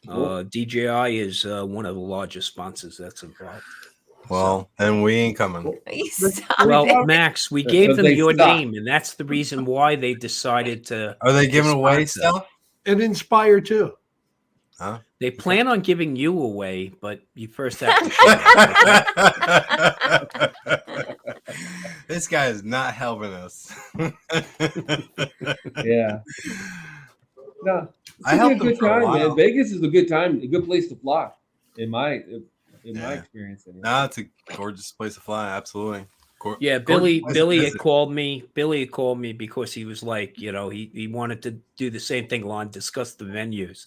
DJI is one of the largest sponsors that's involved. Well, then we ain't coming. Stop Well, it. Max, we gave Because them they your suck. name, and that's the reason why they decided to. Are they giving away sponsor. stuff? And Inspire too. Huh? They plan on giving you away, but you first have to show. This guy is not helping us. Yeah. No, I it's helped a good him for a time, while. man. Vegas is a good time, a good place to fly, in my experience. Anyway. No, it's a gorgeous place to fly. Absolutely. Yeah, Gorgeous place to Billy had visit. called me. Billy had called me because he was like, he wanted to do the same thing, Lon, discuss the venues.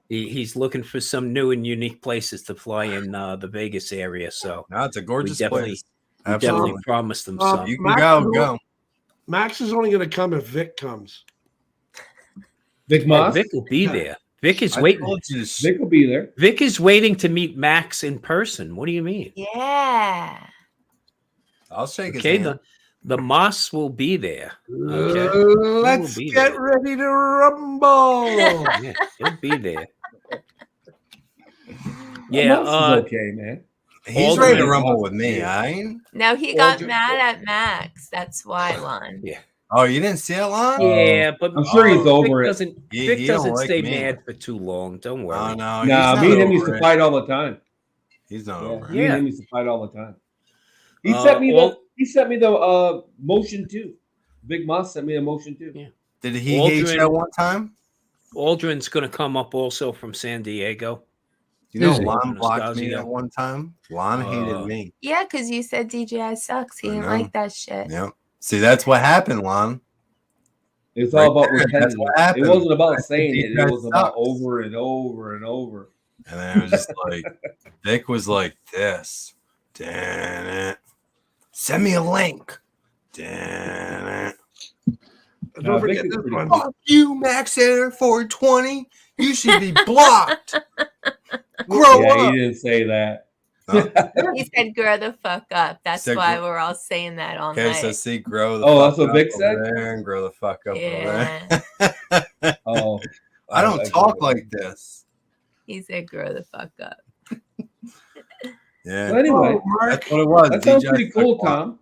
He's looking for some new and unique places to fly in the Vegas area. So No, it's a gorgeous definitely, place. we definitely Absolutely. promised them Uh, some. You can Max go, is go. only- Max is only going to come if Vic comes. Vic Oh, Moss, Vic will be Yeah. there. Vic is I waiting. told you to Vic will be there. Vic is waiting to meet Max in person. What do you mean? Yeah. I'll shake his Okay, hand. the Moss will be there. Okay, Let's be get there. ready to rumble. Yeah, he'll be there. Yeah, Moss is okay, man. He's ready to Aldrin- rumble with me. I ain't. No, he got Aldrin- mad at Max. That's why, Lon. Yeah. Oh, you didn't see it, Lon? Yeah, but I'm sure he's Vic over it. doesn't, He- Vic he don't doesn't like stay me. mad for too long. Don't worry. Oh, no. Nah, he's not me and him used over to it. fight all the time. He's not Yeah, over it. me and him used to fight all the time. He Uh, sent me all- the motion too. Big Moss sent me a motion too. Yeah. Did he hate Aldrin- you at one time? Aldrin's going to come up also from San Diego. You know, Is he? Lon blocked me Nostalgia. at one time. Lon hated me. Yeah, because you said DJI sucks. He I didn't know. like that shit. Yep. See, that's what happened, Lon. It's Right all about there, that's repetitive. what It happened. wasn't about I said saying it. It DJI was about sucks. over and over and over. And then it was just like, Vic was like this. Damn it. Send me a link. Damn it. Don't Vic forget is this pretty one. cool. Fuck you, Max Air 420. You should be blocked. Yeah, he didn't say that. He said, "Grow the fuck up." That's Said why grow- we're all saying that all Okay, night. so see, grow the Oh, fuck that's what up Vic over said? there and grow the fuck up Yeah. over there. Oh, I don't get talk it. like this. He said, "Grow the fuck up." Yeah. Well, anyway, That's what it was. that sounds DJ pretty cool, Fuck. Tom.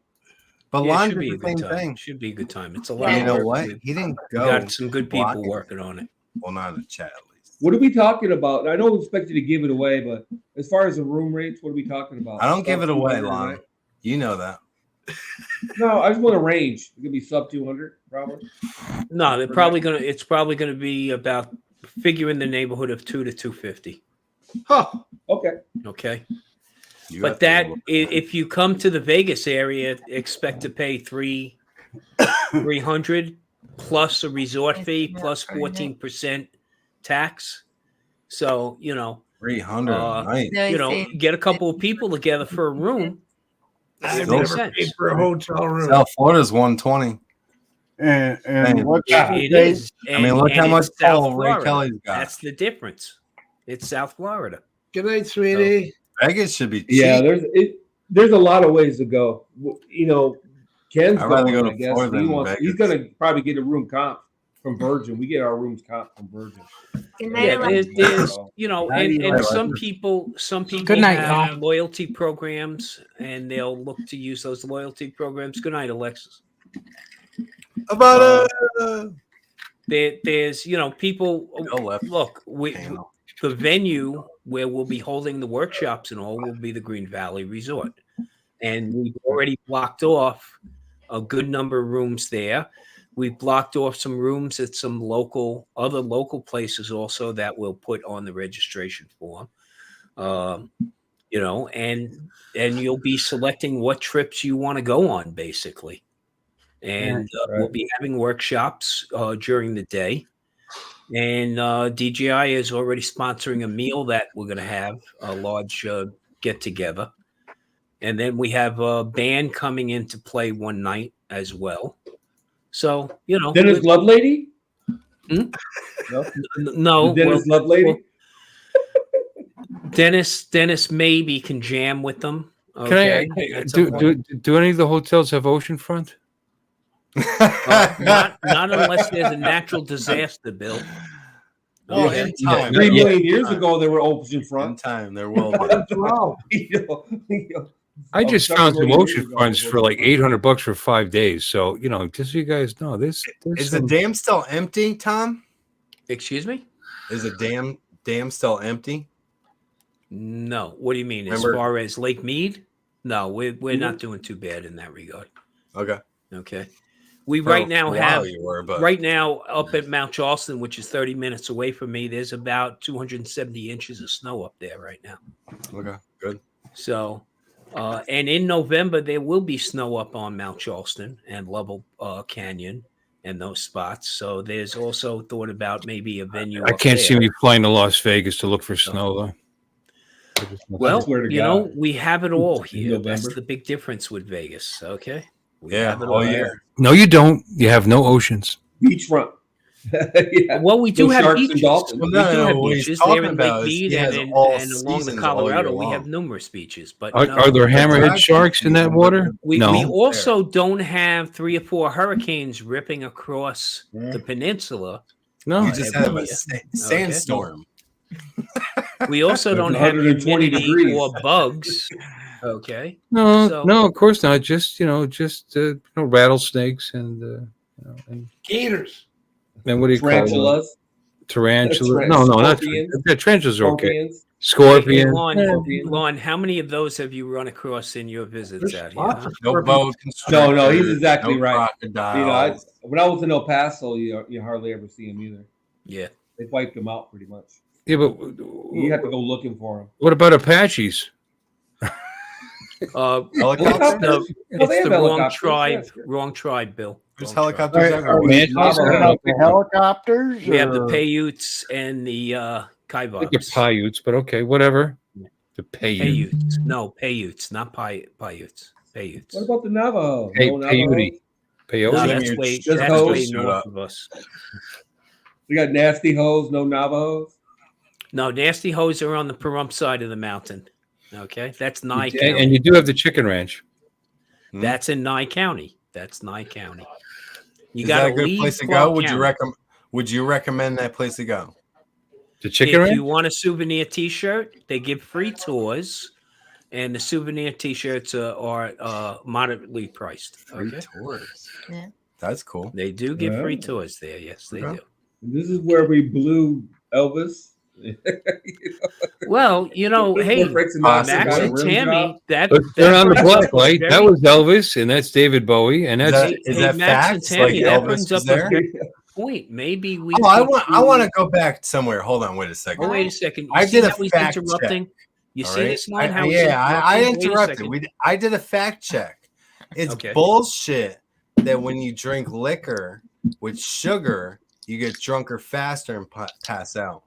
But Yeah, it Lon should did be the a good same time. thing. Should be a good time. It's a But lot you of know work. what? We- He didn't we go. got some good people blocking. working on it. Well, not in the chat at least. What are we talking about? I don't expect you to give it away, but as far as the room rates, what are we talking about? I don't give it away, 200, Lon. right? You know that. No, I just want a range. It could be sub 200, probably. No, they're probably gonna. It's probably gonna be about figure in the neighborhood of 2 to 250. Huh. Okay. Okay. You But have to that look- if you come to the Vegas area, expect to pay 300 plus a resort fee plus 14% tax. So 300 a night. get a couple of people together for a room. I've It never makes paid sense. for a hotel room. South Florida's 120. And Dang. what's It the is. date? I mean, look and how much it's South pull Ray Florida. Kelly's got. That's the difference. It's South Florida. Good night, sweetie. Vegas should be cheap. Yeah, there's a lot of ways to go. Ken's I'd rather going, go I to guess. Florida He's than Vegas. going to probably get a room comp from Virgin. We get our rooms comp from Virgin. Yeah, there's and some people Good night, have y'all. loyalty programs and they'll look to use those loyalty programs. Good night, Alexis. About There's people look the venue where we'll be holding the workshops and all will be the Green Valley Resort, and we've already blocked off a good number of rooms there. We've blocked off some rooms at some other local places also that we'll put on the registration form. And you'll be selecting what trips you want to go on, basically. And we'll be having workshops during the day. And DJI is already sponsoring a meal that we're going to have, a large get together. And then we have a band coming in to play one night as well. So, Dennis Lovelady? No. Dennis Lovelady? Dennis maybe can jam with them. Can Okay. I do any of the hotels have oceanfront? Not unless there's a natural disaster, Bill. Well, Okay. in time. 3 million years ago, they were oceanfront. In time, there will be. I just found some ocean fronts for like $800 for 5 days. So just so you guys know, this Is the dam still empty, Tom? Excuse me? Is the dam still empty? No. What do you mean? Remember- As far as Lake Mead? No, we're not doing too bad in that regard. Okay. Okay. We For right now a while have you were, but- right now up at Mount Charleston, which is 30 minutes away from me. There's about 270 inches of snow up there right now. Okay, good. So, and in November there will be snow up on Mount Charleston and Level Canyon and those spots. So there's also thought about maybe a venue. I up can't there. see me flying to Las Vegas to look for snow though. Well, swear to God. we have it all here. That's November. the big difference with Vegas. Okay. We Yeah, have it all year. No, you don't. You have no oceans. Beachfront. Yeah. Well, we do No have sharks and beaches. dolphins. We Well, do no, have what he's beaches talking there in Lake about is Mead he has and all along the seasons all year Colorado. We long. have numerous beaches, but Are, no, are there hammerhead Exactly. sharks in that water? we No. also don't have 3 or 4 hurricanes ripping across the peninsula. No. You just have every a year. sandstorm. We also don't have 120 humidity degrees. or bugs. Okay. No, So- no, of course not. Just rattlesnakes and Gators. and what do you call them? Tarantulas. Tarantulas? No, not Scorpions. tarantulas are okay. Scorpions. Scorpion. Lon, how many of those have you run across in your visits There's out here? lots huh? of No scorpions. boat. No, he's exactly no right. Crocodiles. When I was in El Paso, you hardly ever see them either. Yeah. They wiped them out pretty much. Yeah, but You have to go looking for them. what about Apaches? Helicopters? Oh, It's they have the wrong helicopters, tribe. yes. Wrong tribe, Bill. There's Wrong tribe. helicopters Are we everywhere. talking about the helicopters? We have the or- Paiutes and the I think they're Kaibabs. Paiutes, but okay, whatever. The Paiute. Paiutes. No, Paiutes, not Paiutes. Paiutes. What about the Navajo? Hey, No Paiute. Navajo? No, Peyote. that's way, Just that's way hoes? north of us. We got nasty hoes, no Navajos. No, Nasty Hoes are on the Pahrump side of the mountain. Okay, that's Nye And County. you do have the chicken ranch. That's in Nye County. That's Nye County. You Is got that to a good leave place to Clark go? County. Would you recommend that place to go? The chicken If ranch? you want a souvenir T-shirt, they give free tours, and the souvenir T-shirts are moderately priced. Free Okay? tours. Yeah. That's cool. They do give free Yeah. tours there. Yes, they do. This is where we blew Elvis. Well, This is hey, where Frank Sinatra Max got a and rim Tammy, job. that Let's turn on the brings up black a light. That very- was Elvis, and that's David Bowie, and that's Is that Max and facts? Tammy, Like that Elvis brings was up a there? very good point. Maybe we. Oh, I could want do- to go back somewhere. Hold on, wait a second. Oh, wait a second. You I see did a how he's fact interrupting? check. You all see right? this line? I How he's I interrupting? Wait a interrupted. second. I did a fact check. It's Okay. bullshit that when you drink liquor with sugar, you get drunker faster and pass out.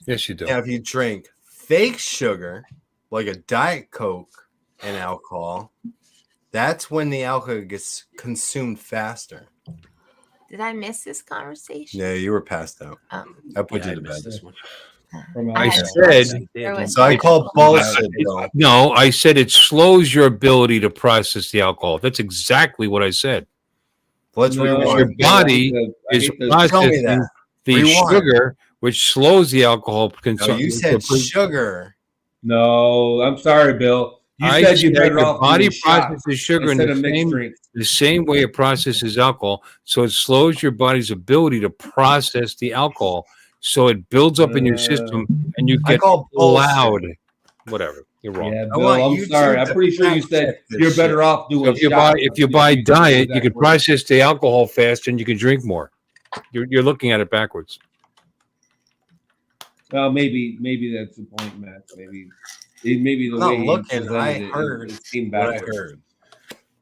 Yes, you do. Now, if you drink fake sugar, like a Diet Coke and alcohol, that's when the alcohol gets consumed faster. Did I miss this conversation? Yeah, you were passed out. Oh. I put Yeah, you I to bed. missed this one. I had said, So I call bullshit. Bill. no, I said it slows your ability to process the alcohol. That's exactly what I said. Let's No, rewind. Your body I is hate the- Show me processing that. the Rewind. sugar, which slows the alcohol No, consumption. you said sugar. No, I'm sorry, Bill. You I said you're said better your off body doing shots processes sugar in instead of mixed the drinks. same way it processes alcohol. So it slows your body's ability to process the alcohol. So it builds up in your system and you I get call bullshit. loud. Whatever. You're wrong. Yeah, I Bill, want I'm you sorry. to I'm pretty sure you fact said check this you're shit. better off doing So if you shots. buy You diet, that you can word. process the alcohol fast and you can drink more. You're looking at it backwards. Well, maybe that's the point, Matt. Maybe the I'm not way you looking. presented I it, heard it seemed what I backwards. heard.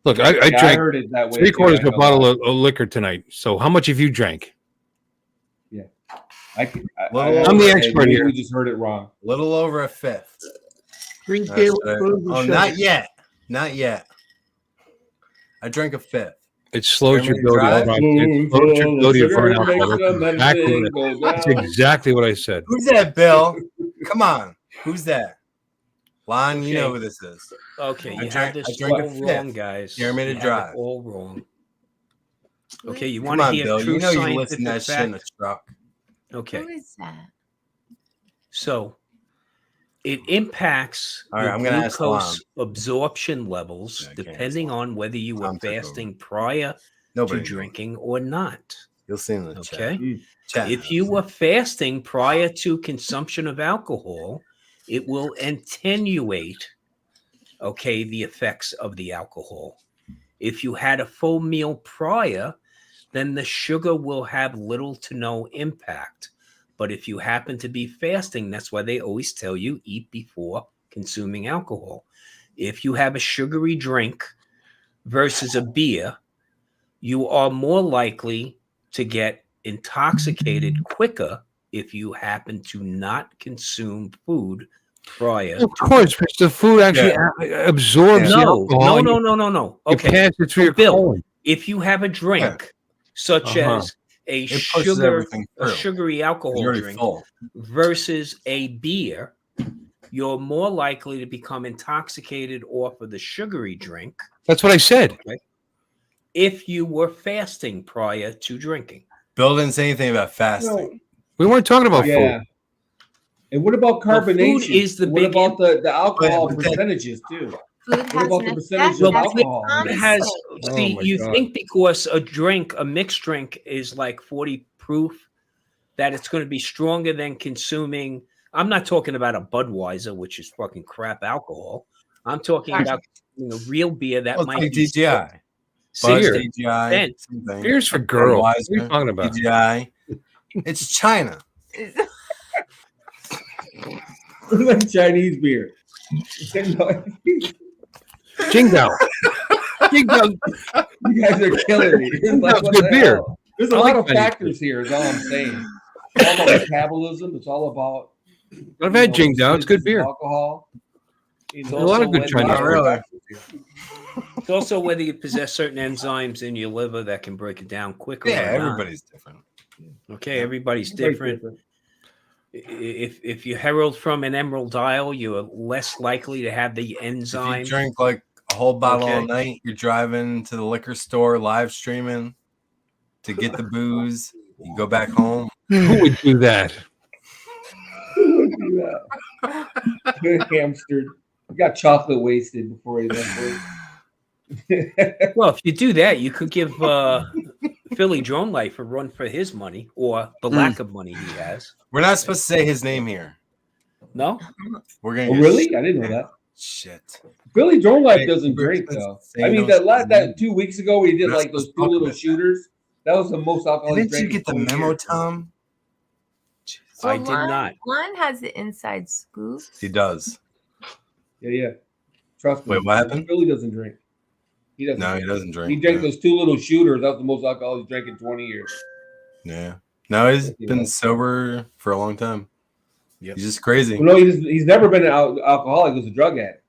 Look, I Yeah, I drank heard it that way. 3/4 too, of a I bottle know that. of liquor tonight. So how much have you drank? Yeah, I'm would the say expert maybe here. We just heard it wrong. Little over a fifth. Drink That's it. what oh, not yet. Not yet. I drank a fifth. It slows your Jeremy ability. Drive? Hold on. It slows your ability to burn Sugar alcohol. makes the medicine go That's down. exactly what I said. Who's that, Bill? Come on. Who's that? Lon, you know Okay. who this is. Okay, I you drank- have this I drank a all fifth. wrong, guys. Jeremy to You have it drive. all wrong. Okay, you Come want to on, hear Bill. true You know you scientific listen to that shit in fact? the truck. Okay, Who is that? so it impacts All right, your I'm gonna ask glucose absorption levels Yeah, I can't depending on whether you were Tom took over. fasting prior Nobody to knows. drinking or not. You'll see in the Okay. chat. If you were fasting prior to consumption of alcohol, it will attenuate, okay, the effects of the alcohol. If you had a full meal prior, then the sugar will have little to no impact. But if you happen to be fasting, that's why they always tell you eat before consuming alcohol. If you have a sugary drink versus a beer, you are more likely to get intoxicated quicker if you happen to not consume food prior. Of course, because the food actually absorbs the No, alcohol. no. You Okay, pass it through your Bill, colon. if you have a drink such as a It pushes everything through. sugary alcohol You're already drink full. versus a beer, you're more likely to become intoxicated off of the sugary drink. That's what I said. Okay, if you were fasting prior to drinking. Bill didn't say anything about fasting. We weren't talking about Yeah. food. And what about Well, carbonation? food is the And what big about the alcohol But that- percentages too? Food What has about an the percentage effect. of That's alcohol? what It I'm has. saying. See, my you God. think because a mixed drink is like 40 proof, that it's going to be stronger than consuming. I'm not talking about a Budweiser, which is fucking crap alcohol. I'm talking about a real beer that Well, it's might like be DGI. See, Beer. DGI. Ben, same thing. Beer's for girls. What are you Budweiser, talking about? DGI. It's China. Like Chinese beer. Jingdao. Jingdao. You guys are killing me. It's like, Jingdao's what good the beer. hell? There's a I lot like of Chinese factors here, is all I'm saying. It's all about metabolism. It's all about. I've had Jingdao. It's good beer. Alcohol. It's A lot of also good whether- Chinese Not really. It's also whether you possess certain enzymes in your liver that can break it down quicker. Yeah, or not. everybody's different. Okay, everybody's Everybody's different. different. If you herald from an emerald isle, you're less likely to have the If enzyme. you drink like a whole bottle a Okay. night, you're driving to the liquor store, live streaming to get the booze. You go back home. Who would do that? Who would do that? Good hamstered. He got chocolate wasted before he left work. Well, if you do that, you could give Philly Drone Life a run for his money or the lack of money he has. We're not supposed to say his name here. No? We're gonna Oh, get really? I didn't know that. Shit. Billy Drone Life Hey, doesn't we're drink supposed though. to say I mean don't that 2 weeks ago we did We're not like those supposed to two talk little about that. shooters. That was the most alcohol he Didn't drank you in get the 20 memo, years. Tom? I did not. Lon has the inside scoop. He does. Yeah. Trust me. Wait, what happened? Billy doesn't drink. He doesn't. No, he doesn't drink. He drank no. those two little shooters. That was the most alcohol he's drank in 20 years. Yeah. No, he's Yeah. been sober for a long time. Yep. He's just crazy. Well, no, he's never been an alcoholic. He was a drug addict.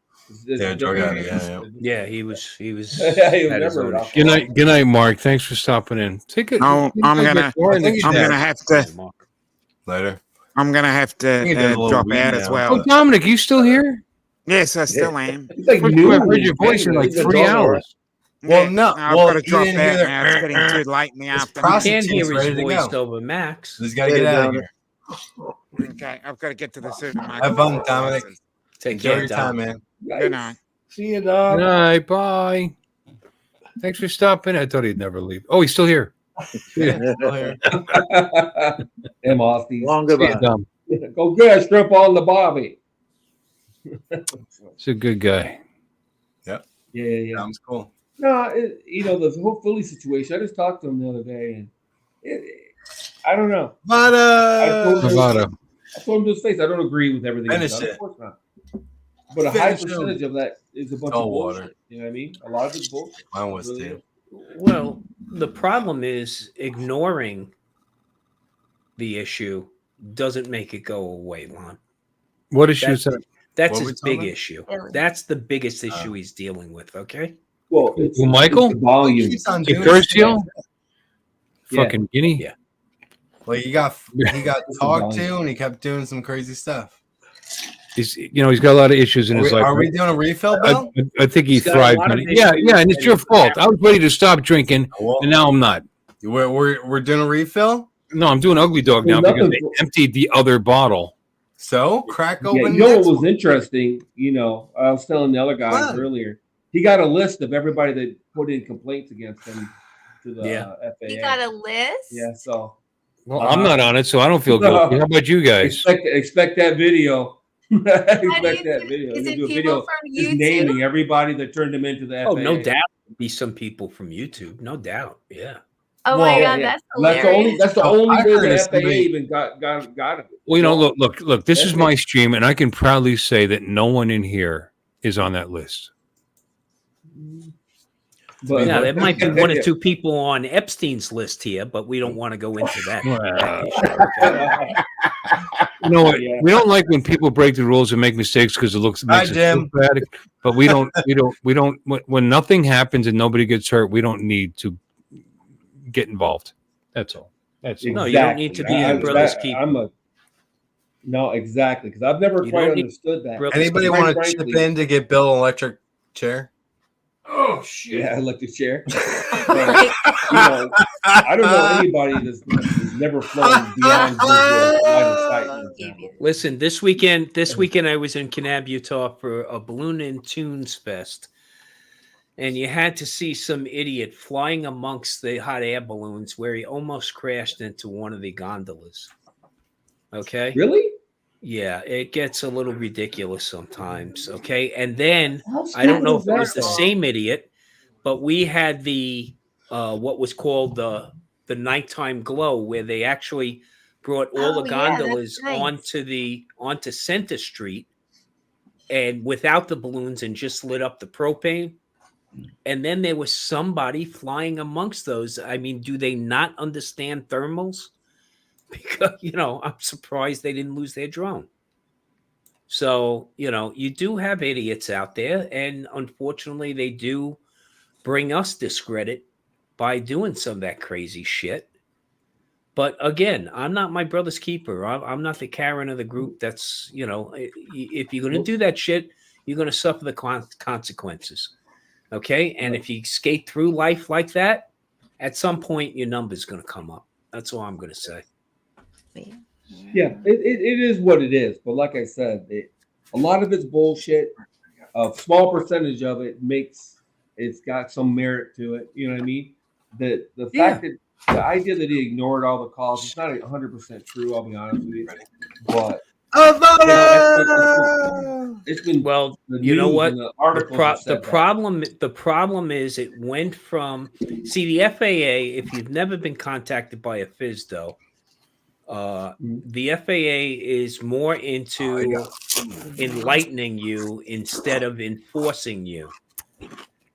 Yeah, drug addict. Yeah. Yeah, he was. Yeah, he was had his never own an issue. Good night, Mark. Thanks for stopping in. Take it. No, I'm gonna have to. Later. I'm gonna have You can do a to little drop weed out as now. well. Oh, Dominic, you still here? Yes, I still am. It's like First new. time I've heard your voice in like He's a 3 dog, hours. Well, Yeah, no. I've Well, got to you drop didn't out hear the- now. It's getting too late in the You afternoon. can't Prostitute's hear his ready to voice go. over Max. He's got to get out of here. Okay, I've got to get to the supermarket. Have fun, Dominic. Take Enjoy care, your time, Dom. man. Good night. See you, Good Dom. night. Bye. Thanks for stopping. I thought he'd never leave. Oh, he's still here. Yeah, still here. Them Aussies. Long See ya, goodbye. Dom. Go get a strip on the Bobby. He's a good guy. Yep. Yeah. Sounds cool. No, the whole Philly situation. I just talked to him the other day, and I don't know. But I told him to his face, I don't agree with everything. Finish he's done. it. Of course not. But a high Finish percentage him. of that is a bunch All of bullshit. water. You know what I mean? A lot of it's bullshit. Mine was Really too. Well, the problem is ignoring the issue doesn't make it go away, Lon. What issue is that? That's What are we his talking big about? issue. That's the biggest issue he's dealing with. Okay. Well, it's, Who, Michael? it's the volume. Keeps on Hey, doing Curcio? Yeah. Fucking guinea? Yeah. Well, he got talked to, and he kept doing some crazy stuff. He's got a lot of issues in his life. Are we doing a refill, Bill? I think he He's got a thrives lot on of it. Yeah, issues and it's that your he's fault. I was ready to stop drinking, Well, and now I'm not. we're doing a refill. No, I'm doing ugly dog now Well, because nothing- they emptied the other bottle. So crack Yeah, open. you know next what was interesting? I was telling the other guys What? earlier. He got a list of everybody that put in complaints against him to the Yeah. FAA. You got a list? Yeah, so Well, I'm not on it, so I don't feel guilty. How about you guys? expect that video. Expect that video. Is He'll it do a people video from just YouTube? naming everybody that turned him into the FAA. Oh, no doubt. There'll be some people from YouTube. No doubt. Yeah. Oh Well, my yeah, god, yeah. that's Well, hilarious. that's the Oh, only I way heard the it's FAA somebody- even got it. Well, look. This is my stream, and I can proudly say that no one in here is on that list. But Now, there might be one or two people on Epstein's list here, but we don't want to go into that. You know what? Yeah. We don't like when people break the rules and make mistakes because it makes Hi, us feel Jim. bad. But we don't. When nothing happens and nobody gets hurt, we don't need to get involved. That's all. That's all. No, you don't need to be in brother's keeper. No, exactly, because I've never You quite don't need understood that. brother's Anybody Quite want to chip frankly- in to get Bill an electric chair? Oh shit! Yeah, electric chair. But, I don't know anybody that's never flown beyond visual line of sight. for example. Listen, this weekend I was in Kanab, Utah for a Balloon and Tunes Fest. And you had to see some idiot flying amongst the hot air balloons where he almost crashed into one of the gondolas. Okay? Really? Yeah, it gets a little ridiculous sometimes. Okay. And then How I don't stupid know is if it was that, the though? same idiot, but we had the what was called the nighttime glow, where they actually brought all Oh, the yeah, that's gondolas nice. onto Center Street and without the balloons and just lit up the propane. And then there was somebody flying amongst those. I mean, do they not understand thermals? Because, I'm surprised they didn't lose their drone. So, you do have idiots out there. And unfortunately, they do bring us discredit by doing some of that crazy shit. But again, I'm not my brother's keeper. I'm not the Karen of the group. That's, if you're going to do that shit, you're going to suffer the consequences. Okay. And if you skate through life like that, at some point your number's going to come up. That's all I'm going to say. Yeah, it is what it is. But like I said, a lot of it's bullshit. A small percentage of it's got some merit to it. You know what I mean? The fact that the idea that he ignored all the calls, it's not 100% true. I'll be honest with you, but it's been well. You know what? The problem is it went from the FAA. If you've never been contacted by a FSDO, the FAA is more into enlightening you instead of enforcing you.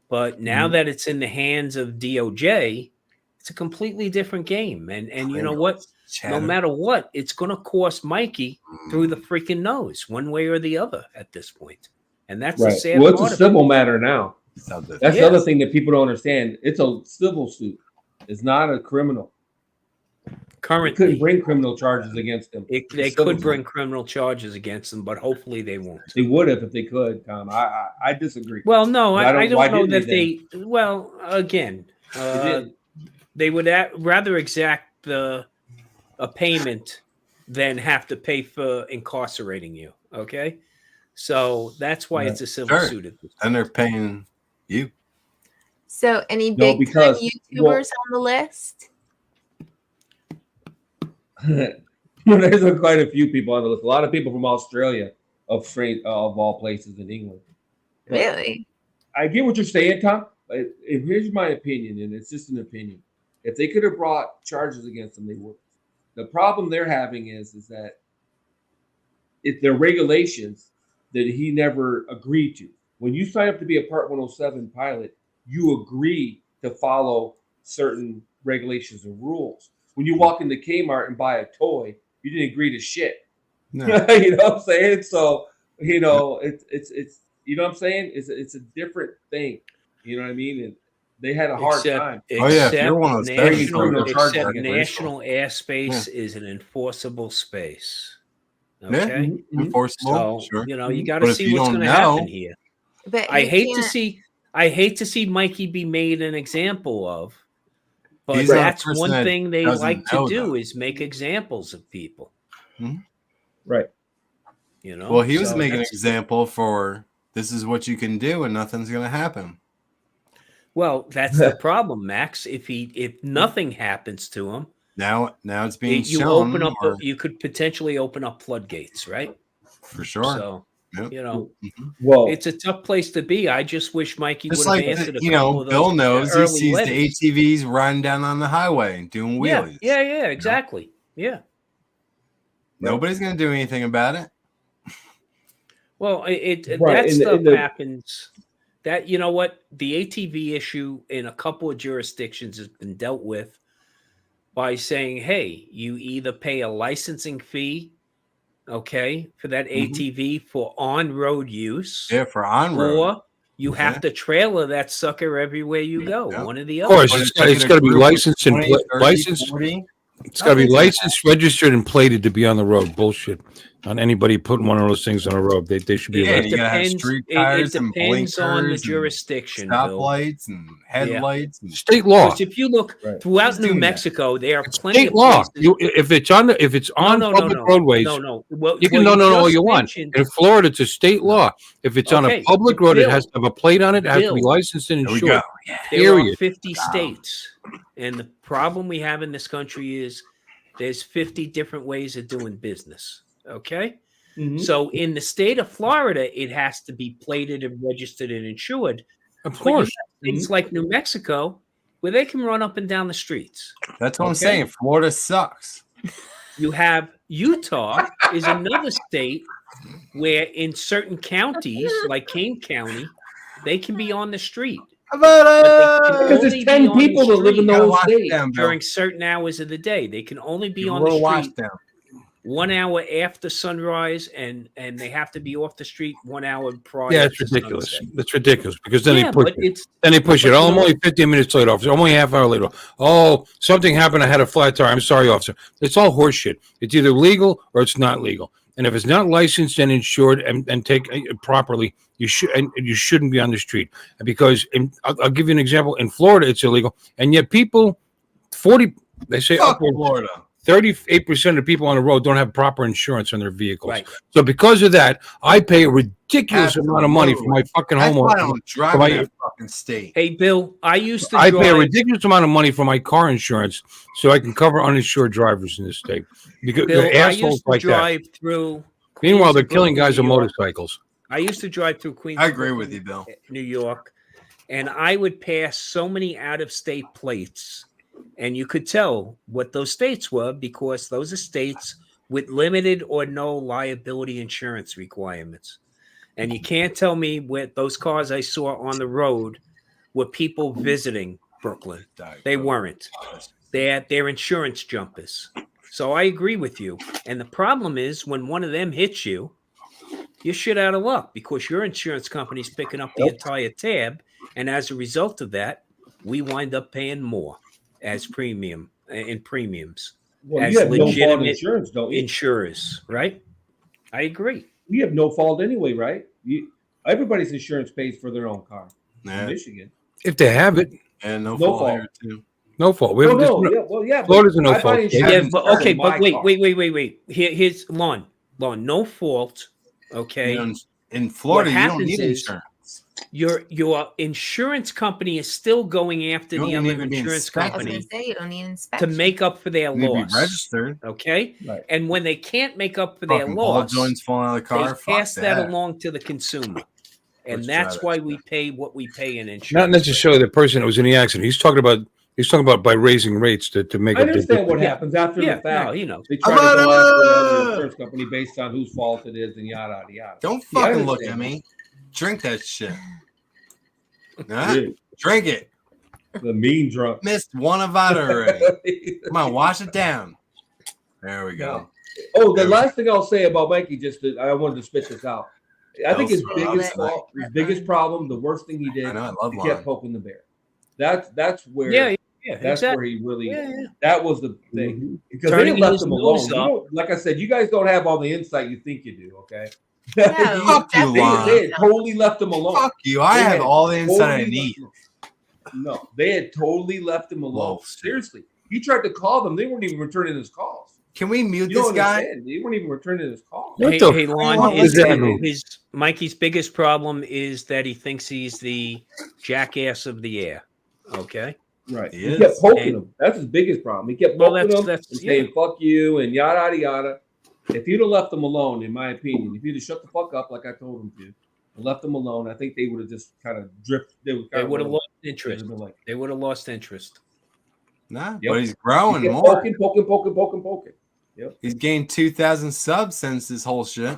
But now that it's in the hands of DOJ, it's a completely different game. And you know what? No matter what, it's going to cost Mikey through the freaking nose, one way or the other at this point. And that's the sad Well, it's part a civil matter now. That's the other thing that people don't understand. It's a civil suit. It's not a criminal. Currently, couldn't bring criminal charges against them. They could bring criminal charges against them, but hopefully they won't. They would have if they could, Tom. I disagree. Well, no, I don't know that they. Well, again, they would rather exact a payment than have to pay for incarcerating you. Okay, so that's why it's a civil suit. And they're paying you. So, any big time YouTubers on the list? There's quite a few people on the list. A lot of people from Australia, of all places in England. Really? I get what you're saying, Tom. Here's my opinion, and it's just an opinion. If they could have brought charges against them, they would. The problem they're having is that if there are regulations that he never agreed to. When you sign up to be a Part 107 pilot, you agree to follow certain regulations and rules. When you walk into Kmart and buy a toy, you didn't agree to shit. No. You know what I'm saying? So, it's you know what I'm saying? It's a different thing. You know what I mean? And they had a hard time. Except national airspace is an enforceable space. Okay, enforceable. So you got to see what's going to happen here. But I hate to see Mikey be made an example of. But that's one thing they like to do is make examples of people. Right. Well, he was making an example for this is what you can do and nothing's going to happen. Well, that's the problem, Max. If nothing happens to him, now it's being shown. You could potentially open up floodgates, right? For sure. So, well, it's a tough place to be. I just wish Mikey would have answered a couple of those. Bill knows he sees the ATVs riding down on the highway doing wheelies. Yeah, exactly. Yeah. Nobody's going to do anything about it. Well, that stuff happens. That, you know what? The ATV issue in a couple of jurisdictions has been dealt with by saying, hey, you either pay a licensing fee, okay, for that ATV for on-road use. Yeah, for on-road. Or you have to trailer that sucker everywhere you go. One or the other. Of course, it's got to be licensed and licensed. It's got to be licensed, registered, and plated to be on the road. Bullshit. On anybody putting one of those things on a road, they should be. It depends on the jurisdiction. Stoplights and headlights and state law. Because if you look throughout New Mexico, there are plenty state of law. places. If it's on public roadways, Well, you can all you want. In Florida, it's a state law. If it's on a public road, it has to have a plate on it. It has to be licensed and insured. There are 50 states, and the problem we have in this country is there's 50 different ways of doing business. Okay. So in the state of Florida, it has to be plated and registered and insured. Of course. States like New Mexico, where they can run up and down the streets. That's what I'm saying. Florida sucks. You have Utah is another state where in certain counties, like Kane County, they can be on the street. Because there's 10 people that live in the whole state during certain hours of the day. They can only be on the street 1 hour after sunrise, and they have to be off the street 1 hour prior. Yeah, it's to ridiculous. sunset. That's ridiculous because then Yeah, they push but it. it's- Then they push but it. you Oh, I'm know- only 15 minutes late, officer. I'm only half hour late. Oh, something happened. I had a flat tire. I'm sorry, officer. It's all horseshit. It's either legal or it's not legal. And if it's not licensed and insured and take properly, you shouldn't be on the street. Because I'll give you an example. In Florida, it's illegal, and yet people, they say Fuck upward, Florida. 38% of people on the road don't have proper insurance on their vehicles. Right. So because of that, I pay a ridiculous amount of money for my fucking That's why I homeowner. don't drive for my- in that fucking state. Hey, Bill, I used to I drive. pay a ridiculous amount of money for my car insurance so I can cover uninsured drivers in this state. Because Bill, they're I assholes used to like that. drive through. Meanwhile, they're Queens, killing Brooklyn, guys on New York. motorcycles. I used to drive through Queens. I agree Brooklyn, with you, Bill. New York, and I would pass so many out-of-state plates, and you could tell what those states were because those are states with limited or no liability insurance requirements. And you can't tell me what those cars I saw on the road were people visiting Brooklyn. They weren't. They're insurance jumpers. So I agree with you. And the problem is when one of them hits you, you're shit out of luck because your insurance company's picking up the entire tab. And as a result of that, we wind up paying more as premiums. Well, as you have no fault legitimate insurance, don't you? insurers, right? I agree. We have no fault anyway, right? Everybody's insurance pays for their own car in Michigan. If they have it. And no No fault here, fault. too. No fault. Yeah, Florida's a no I buy fault. insurance Yeah, but for okay, my but wait. car. Here's Lon, no fault. Okay. You know, in Florida, What you don't happens need is insurance. your insurance company is still going after You the don't other even be insurance inspected. I was company gonna say you don't need to inspection. make up for their You need to be loss. registered. Okay. Right. And when they can't make up for their Fucking ball loss, joints falling out of the car. they Fuck pass that that. along to the consumer. And Let's that's try why that we pay what we pay in insurance. Not necessarily the person that was in the accident. He's talking about by raising rates to make I it. understand what happens after Yeah, the fact. no, you know. They try to go after another insurance company based on whose fault it is and yada yada yada. Don't Yeah, I fucking look understand. at me. Drink that shit. Nah, Yeah. drink it. The mean drunk. Missed one of it already. Come on, wash it down. There we go. Oh, the last thing I'll say about Mikey, I wanted to spit this out. I think his Go biggest for it. fault, his biggest problem, the worst thing he did, I know, I love he Lon. kept poking the bear. That's where that's exactly. where he really Yeah. that was the thing. Because Turning they left his him alone. nose You up. don't- like I said, you guys don't have all the insight you think you do, okay? No, Fuck you, Lon. They had totally left him alone. Fuck you. I They have had all the insight I totally need. left him- No, they had totally left him alone. Whoa. Seriously. He tried to call them. They weren't even returning his calls. Can we mute You this don't guy? understand. They weren't even returning his calls. Hey, the hey, Lon, fuck does that mean? Mikey's biggest problem is that he thinks he's the jackass of the air. Okay. Right. He He is. kept poking And- him. That's his biggest problem. He kept Well, poking that's- him and saying, fuck you and yada, yada, yada. If you'd have left him alone, in my opinion, if you'd have shut the fuck up like I told him to and left him alone, I think they would have just kind of drifted. They would have lost interest. They would have lost interest. Nah, Yep. but he's growing He kept more. poking. Yep. He's gained 2,000 subs since this whole shit.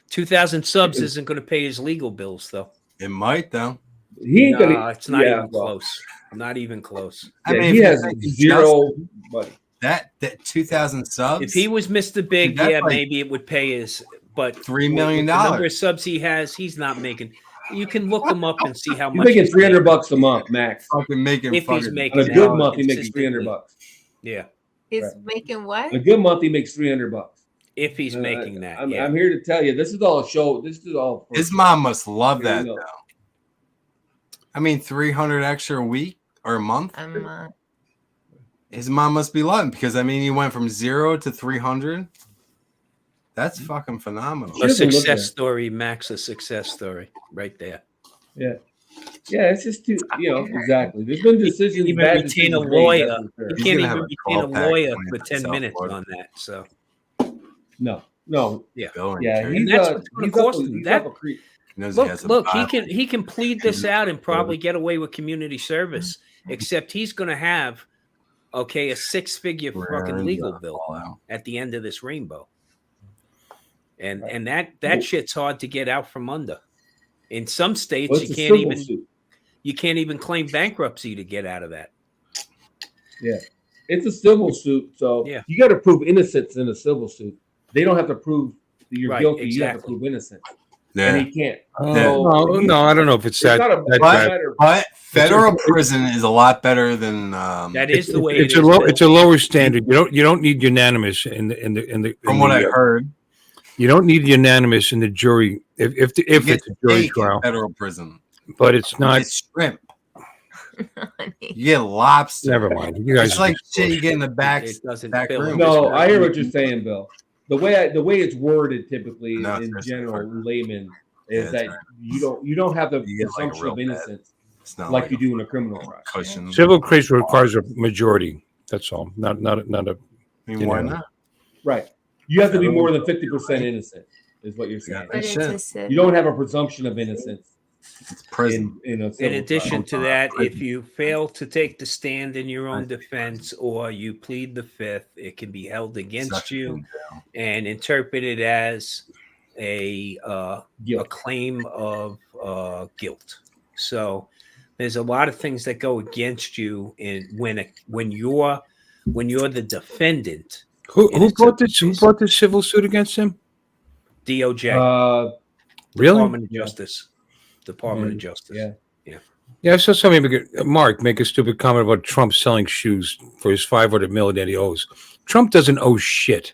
2,000 subs isn't going to pay his legal bills, though. It might, though. He ain't gonna. It's not yeah, even well, close. Not even close. I yeah, mean, he if has you think zero money. That 2,000 subs. If he was Mr. Big, That's yeah, like maybe it would pay his. But $3 million. with the number of subs he has, he's not making. You can look him up and see how He's much making $300 a month max. Fucking making If he's fucking making On a that good month, he makes consistently. $300. Yeah, He's Right. making what? On a good month, he makes $300. if he's making that. I'm, Yeah. I'm here to tell you, this is all a show. This is all. for- His mom must love Here that, you go. though. I mean, 300 extra a week or a month. His mom must be loving because I mean, he went from 0 to 300. That's fucking phenomenal. A success story, Max. A success story, right there. Yeah. Yeah, it's just too, exactly. There's been decisions. Even bad retain a decisions made, lawyer. that's for sure. You can't even retain a lawyer for 10 minutes on that. So No. yeah, Yeah, and he's that's a- what's going he's to up cost a- him. he's That up a creek. look, he can plead this out and probably get away with community service. Except he's going to have a 6-figure fucking legal bill at the end of this rainbow. And that shit's hard to get out from under. In some states, Well, it's you a can't civil even suit. you can't even claim bankruptcy to get out of that. Yeah. It's a civil suit, so Yeah. you got to prove innocence in a civil suit. they don't have to prove that you're Right, guilty. You have to exactly. prove innocent. Yeah. And he can't. No, I don't know if it's that. not a- that it's bad. not a- But federal prison is a lot better than. That is the way It's it a is, low. Bill. It's a lower standard. You don't need unanimous in the. From what I heard, you don't need unanimous in the jury if it's a jury steak in trial. federal prison, But it's You not. get shrimp. You get lobster. Never mind. You guys It's are like just shit you get in the back It doesn't back fill room. No, I hear what you're saying, Bill. The way it's worded typically in general layman is that you don't have the You get like a presumption real of bad- innocence It's not like like you a do in a criminal trial. cushion. Civil case requires a majority. That's all. Not a. I mean, why not? Right. You have to be more than 50% innocent, is what you're saying. But it's a civil. You don't have a presumption of innocence. It's prison. In a In civil addition trial. to that, if you fail to take the stand in your own defense or you plead the fifth, it can be held against you and interpreted as a claim of guilt. So there's a lot of things that go against you when you're the defendant. Who brought this civil suit against him? DOJ. Really? Department of Justice. Department of Justice. Yeah. Yeah, I saw somebody Mark make a stupid comment about Trump selling shoes for his $500 million that he owes. Trump doesn't owe shit.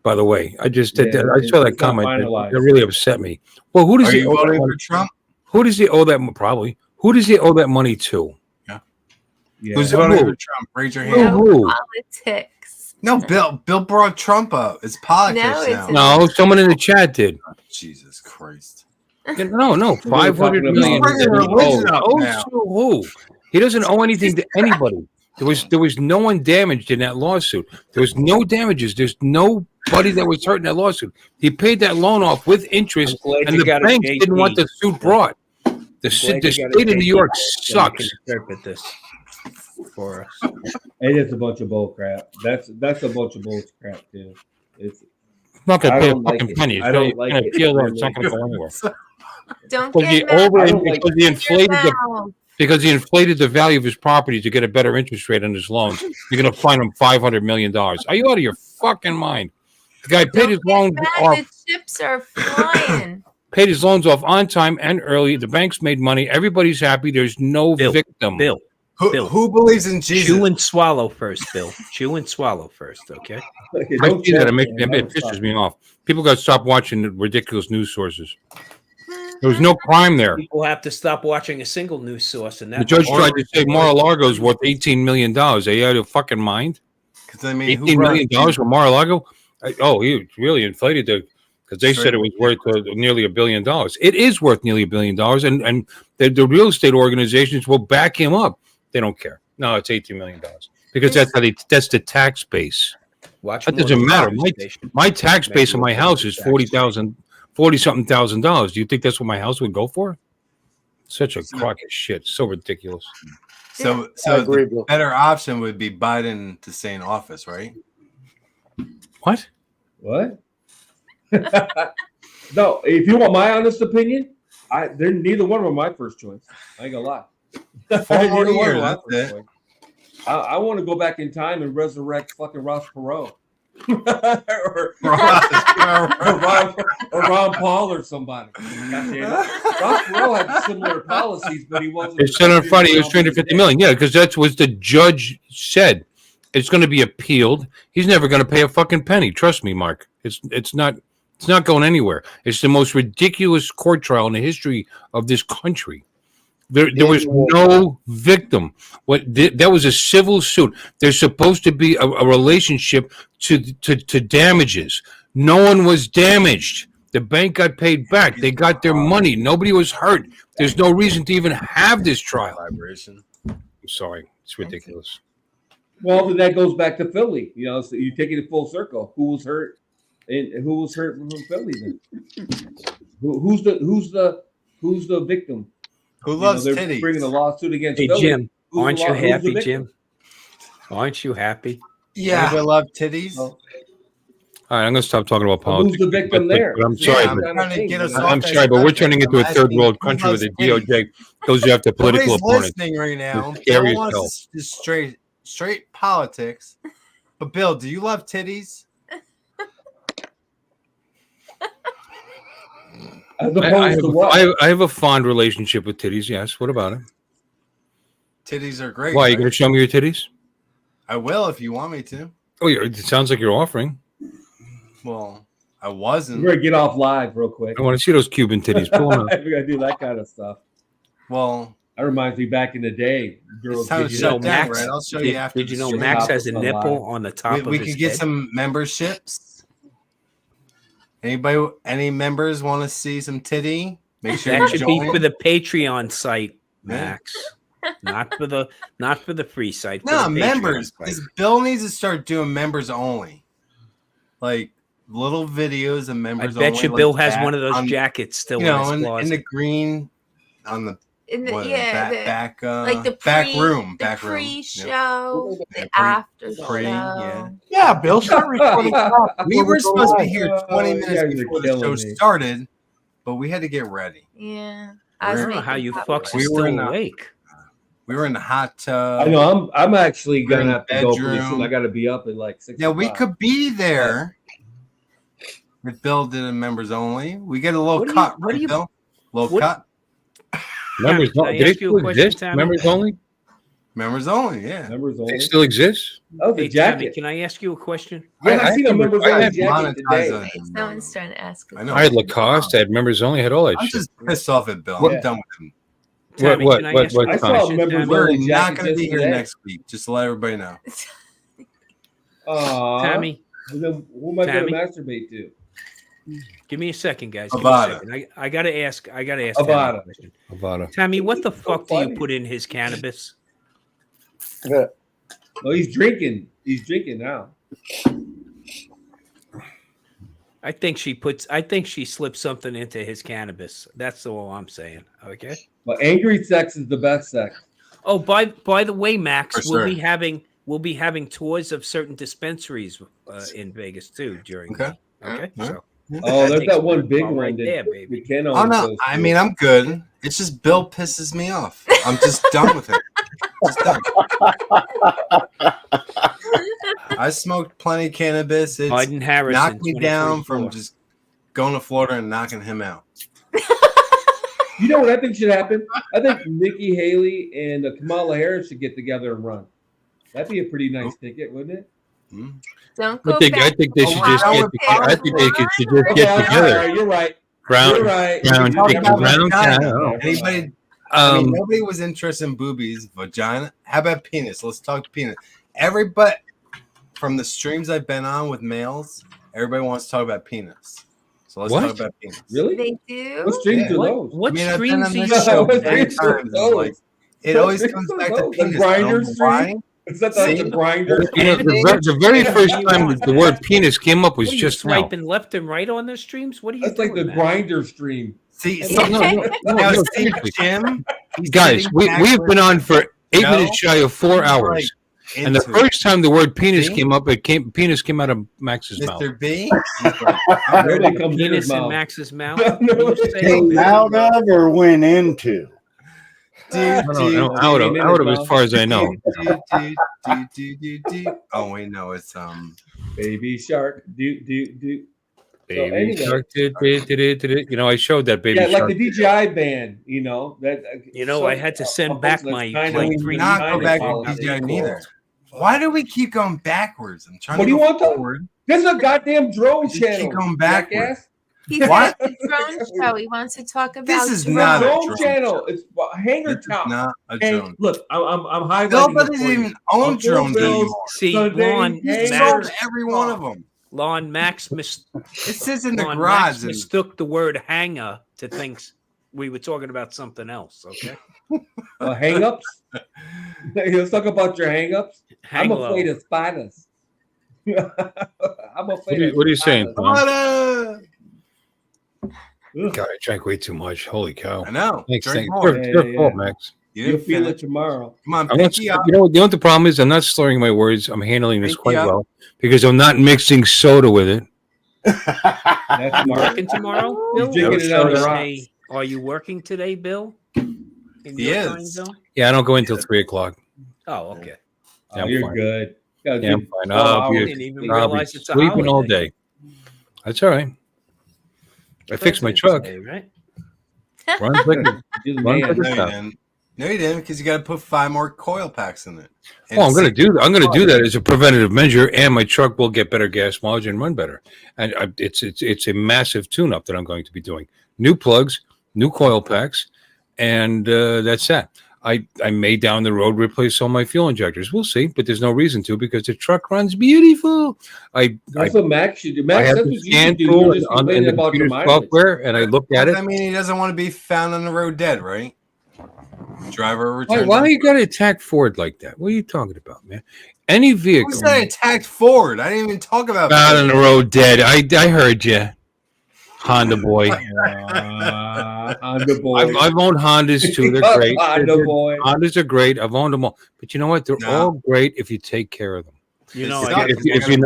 By the way, I just did that. I saw that it's not comment. finalized. That really upset me. Well, who does Are he you owe that voting money? for Trump? Who does he owe that? Probably. Who does he owe that money to? Yeah. Who's Who? voting for Trump? Raise your Who? hand. Who? Politics. No, Bill brought Trump up. It's politics it's now. No, someone in the chat did. Jesus Christ. Yeah, no, We're 500 talking million. about- that he religion up owes now. to who? He doesn't owe anything to anybody. There was no one damaged in that lawsuit. There was no damages. There's nobody that was hurt in that lawsuit. He paid that loan off with interest, I'm glad and you the got a banks didn't want JP. the suit brought. The state of New York sucks. Interpret this for us. It is a bunch of bull crap. That's a bunch of bull crap too. It's I'm not gonna I pay a don't like fucking it. penny. I don't like gonna it. feel that it's not gonna go anywhere. Don't Because he get mad. over I don't like- because he inflated the Mouth. because he inflated the value of his property to get a better interest rate on his loans. You're gonna fine him $500 million. Are you out of your fucking mind? The guy paid his loans Mad, off. the chips are flying. Paid his loans off on time and early. The banks made money. Everybody's happy. There's no victim. Bill. Who believes in Jesus? Chew and swallow first, Bill. Chew and swallow first, okay? I see that. It pisses me off. People got to stop watching the ridiculous news sources. There was no crime there. People have to stop watching a single news source, and that The judge tried to say Mar-a-Lago's worth $18 million. Are you out of your fucking mind? Because I mean, $18 million for Mar-a-Lago? He really inflated the because they said it was worth nearly $1 billion. It is worth nearly $1 billion, and the real estate organizations will back him up. They don't care. No, it's $18 million because that's the tax base. Watch That more doesn't than matter. Fox Station. My tax base on my Maybe house is $40-something thousand. Do you think that's what my house would go for? Such a crock of shit. So ridiculous. So I agree, the Bill. better option would be Biden to stay in office, right? What? What? No, if you want my honest opinion, they're neither one of them my first choice. I ain't gonna lie. Neither one of them years, my that's first it. choice. I want to go back in time and resurrect fucking Ross Perot. or Ron Paul or somebody. Ross Perot had similar policies, but he wasn't. It said on Friday it was $350 million. Yeah, because that's what the judge said. It's going to be appealed. He's never going to pay a fucking penny. Trust me, Mark. It's not going anywhere. It's the most ridiculous court trial in the history of this country. There was no victim. That was a civil suit. There's supposed to be a relationship to damages. No one was damaged. The bank got paid back. They got their money. Nobody was hurt. There's no reason to even have this trial. I'm sorry. It's ridiculous. Well, then that goes back to Philly. You know, so you take it full circle. Who was hurt? And who was hurt from Philly? Then who's the victim? Who loves they're titties? bringing a lawsuit against Hey, Philly. Jim, Who's aren't the you who's the happy, victim? Jim? Aren't you happy? Yeah. Anybody love titties? All right, I'm going to stop talking about Well, who's politics. the victim there? But I'm Yeah, sorry. I'm but- trying to get us I'm off sorry, that but we're subject. turning into a I'm third asking world who country where the loves DOJ goes after political Nobody's opponents. listening right now. It's scary Bill as hell. wants just straight politics. But Bill, do you love titties? As I opposed have, to what? I have a fond relationship with titties. Yes. What about it? Titties are great. Why? You right? going to show me your titties? I will if you want me to. Oh, it sounds like you're offering. Well, I wasn't. We're gonna get off live real quick. I want to see those Cuban titties. Pull them out. We gotta do that kind of stuff. Well, that reminds me back in the day. Girls time to get shut down, Max, right? I'll show you after. Did you the know stream. Max has a nipple on the top of We his could get head? some memberships. Anybody? Any members want to see some titty? Make sure That you should be join. for the Patreon site, Max. Not for the free site. For No, the Patreon members. site. This Bill needs to start doing members only, like little videos of members. I bet only, you like Bill has that one of those on- jackets still you in know, his in closet. the green, on the In the what, yeah, back like the back pre- room, the back room. pre-show, Yep. the after Pre, show. yeah. Yeah, Bill, start recording stuff. We were supposed to be live. here 20 you minutes guys are before the killing show me. started, but we had to get ready. Yeah, I was don't know how making you popcorn. fucks are We were still in the- awake. We were in the hot tub. I know. I'm actually We're in gonna the have to go pretty soon. bedroom. I got to be up at like 6. Yeah, we o'clock. could be there if Bill did a members only. We get a little What do you- cut, what do right, you- Bill? Little what- cut. Members Can I only. Did ask it you a still question, exist? Tammy? Members only? Members only, yeah. Members They only. still exist? Oh, the Hey, Tammy, jacket. can I ask you a question? Yeah, I seen a members I only had jacket today. monetized Wait, someone's trying to ask. I know. I had Lacoste. I had members only. I had all that I'm shit. just pissed off at Bill. What- I'm done with him. Tammy, what? can I What? ask you What? a I saw question? members Tammy? We're only not jacket going to be just here today. next week. Just to let everybody know. Aw. Tammy, Well, then who am I Tammy? going to masturbate to? give me a second, guys. Give me a Avada. second. I gotta ask. Tammy a Avada. question. Avada. Tammy, what the fuck do you funny. put in his cannabis? Oh, he's drinking. He's drinking now. I think she slipped something into his cannabis. That's all I'm saying. Okay. But angry sex is the best sex. Oh, by the way, Max, For we'll sure. be having tours of certain dispensaries in Vegas too during. Okay. Okay. Yeah. So Oh, there's takes that a one big big ball one right that there, baby. Ken Oh always no, goes I to. mean I'm good. It's just Bill pisses me off. I'm just done with him. Just done. I smoked plenty of cannabis. It's Biden Harrison knocked me down 2024. from just going to Florida and knocking him out. You know what I think should happen? I think Nikki Haley and Kamala Harris should get together and run. That'd be a pretty nice ticket, wouldn't it? Don't I go think back. they should just get. I think they should just Okay, get all together. right, you're right. Brown, You're right. brown, You're chicken, right. brown Vagina. cow. Anybody? Nobody was interested in boobies, vagina. How about penis? Let's talk penis. Everybody from the streams I've been on with males, everybody wants to talk about penis. So let's What? talk about penis. Really? They do. What streams Yeah. are those? What I mean, I've been streams on do you this show What many streams are times. those? Like, it What always streams comes are back to those? The penis. I grinder don't know stream? why. Is that See? the grinder? You know, the very first time that the word penis came up was What are you just now. swiping left and right on the streams? What are you That's like the doing, man? grinder stream. See, No, see, seriously. Jim, he's Guys, sitting we back have with been on for 8 No, minutes shy of 4 he's hours. like And the into it. first time the word penis See? came up, penis came out of Max's mouth. Mr. B, he's like, I'm ready. Nobody comes in his Penis in mouth. Max's mouth. No, What you say? Came out of or went into? Out of as far as I know. Oh wait, no, it's Baby shark. Do. Baby anyway. shark, you know, I showed that baby Yeah, shark. like the DJI band, you know. That I had to send back my kind three. not go back to policy. DJI neither. Why do we keep going backwards? I'm trying What to do you go want to- forward. This is a goddamn drone Just channel. keep going backwards. jackass. He What? said the drone show. He wants to talk about. This is drones. not a Drone drone channel. It's Hangar This is Top. not a Hey, drone. look, I'm highlighting. Bill this doesn't for you. even own Uncle drones Bill's anymore. See, Sunday Lon, He Hangar sold Max, every one of them. Lon, Max It sits in the Lon, garage. Max And mistook the word hanger to think we were talking about something else. Okay. Hang-ups. Let's talk about your hang-ups. Hang I'm low. afraid of spiders. I'm afraid. What are you saying, Tom? What God, I drank way too much. Holy cow. I know. Thanks, Drink thanks. more. It's your fault, Max. You You'll didn't feel it finish. tomorrow. Come on, I'm not, pinky up. you know what the problem is? I'm not slurring my words. I'm handling this Pinky quite up. well because I'm not mixing soda with it. That's smart. Working tomorrow, Bill? He's drinking it on the rocks. Hey, are you working today, Bill? In He your time is. zone? Yeah, I don't go until 3 o'clock. Oh, okay. Yeah, I'm You're fine. good. Got a Yeah, I'm good fine. 12 I'll hours be, didn't even I'll be realize it's a sleeping all holiday. day. That's all right. I fixed my truck. Day, right? Runs like a, You're the runs man. like a No, you top. didn't. No, you didn't, because you got to put 5 more coil packs in it. And Well, I'm going to do that. I'm going to do that. that as a preventative measure, and my truck will get better gas mileage and run better. And it's a massive tune-up that I'm going to be doing. New plugs, new coil packs, and that's that. I may down the road replace all my fuel injectors. We'll see, but there's no reason to because the truck runs beautiful. That's what Max should do. I Max, have that's the what you scan should do. tool You're just on complaining the about your computer mileage. software, and I look at it. I mean, he doesn't want to be found on the road dead, right? Driver returns. Why you got to attack Ford like that? What are you talking about, man? Any vehicle. Who said I attacked Ford? I didn't even talk about Out Ford. on the road dead. I heard you. Honda boy. Honda boy. I've owned Hondas too. They're great. Honda boy. Hondas are great. I've owned them all. But you know what? They're all great if you take care of them. You know, If you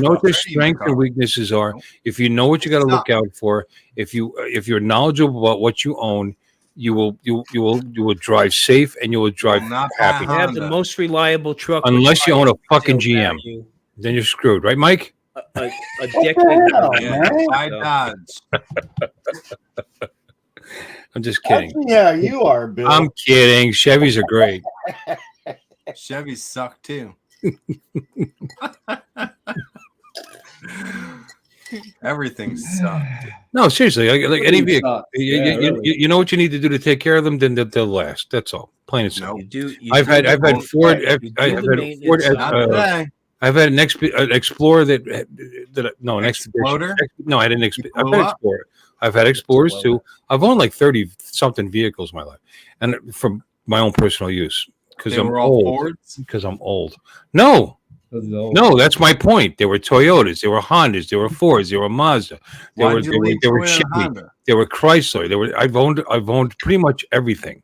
know what their strengths and weaknesses are, if you know what you got to look out for, if you're knowledgeable about what you own, you will drive safe and you will drive happy. You have the most reliable truck. Unless you own a fucking still GM, value then you're screwed, right, Mike? A decade. man? Dodge. I'm just kidding. Yeah, you are, Bill. I'm kidding. Chevys are great. Chevys suck too. Everything sucks. No, seriously, like any vehicle, Yeah, really. you know what you need to do to take care of them, then they'll last. That's all. Plain and simple. I've had Ford. I've had an Explorer an Explorer. No, I had an Explorer. I've had Explorer. I've had Explorers too. I've owned like 30 something vehicles in my life, and from my own personal use because I'm old. Because I'm old. No, that's my point. They were Toyotas, they were Hondas, they were Fords, they were Mazda, they were Chevy, they were Chrysler. I've owned pretty much everything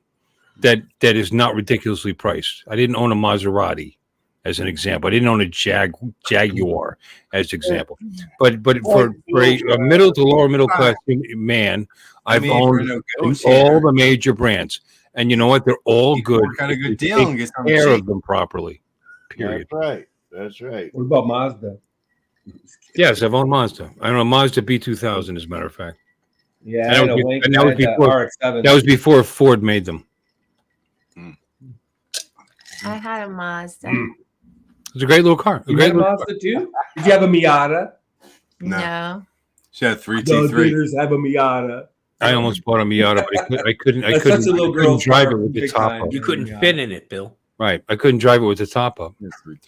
that is not ridiculously priced. I didn't own a Maserati, as an example. I didn't own a Jaguar, as an example. But for a middle to lower middle class man, I've owned all the major brands, and you know what? They're all good. Got a good deal Take and get some care cheap. of them properly. Period. That's right. That's right. What about Mazda? Yes, I've owned Mazda. I own a Mazda B2000, as a matter of fact. Yeah, And that was before Ford made them. I had a Mazda. It's a great little car. You had a Mazda too? Did you have a Miata? No. She had 3 Those T3. leaders have a Miata. I almost bought a Miata, but I couldn't That's such a little girl's drive car it with the big top time. up. You couldn't fit in it, Bill. Right. I couldn't drive it with the top up.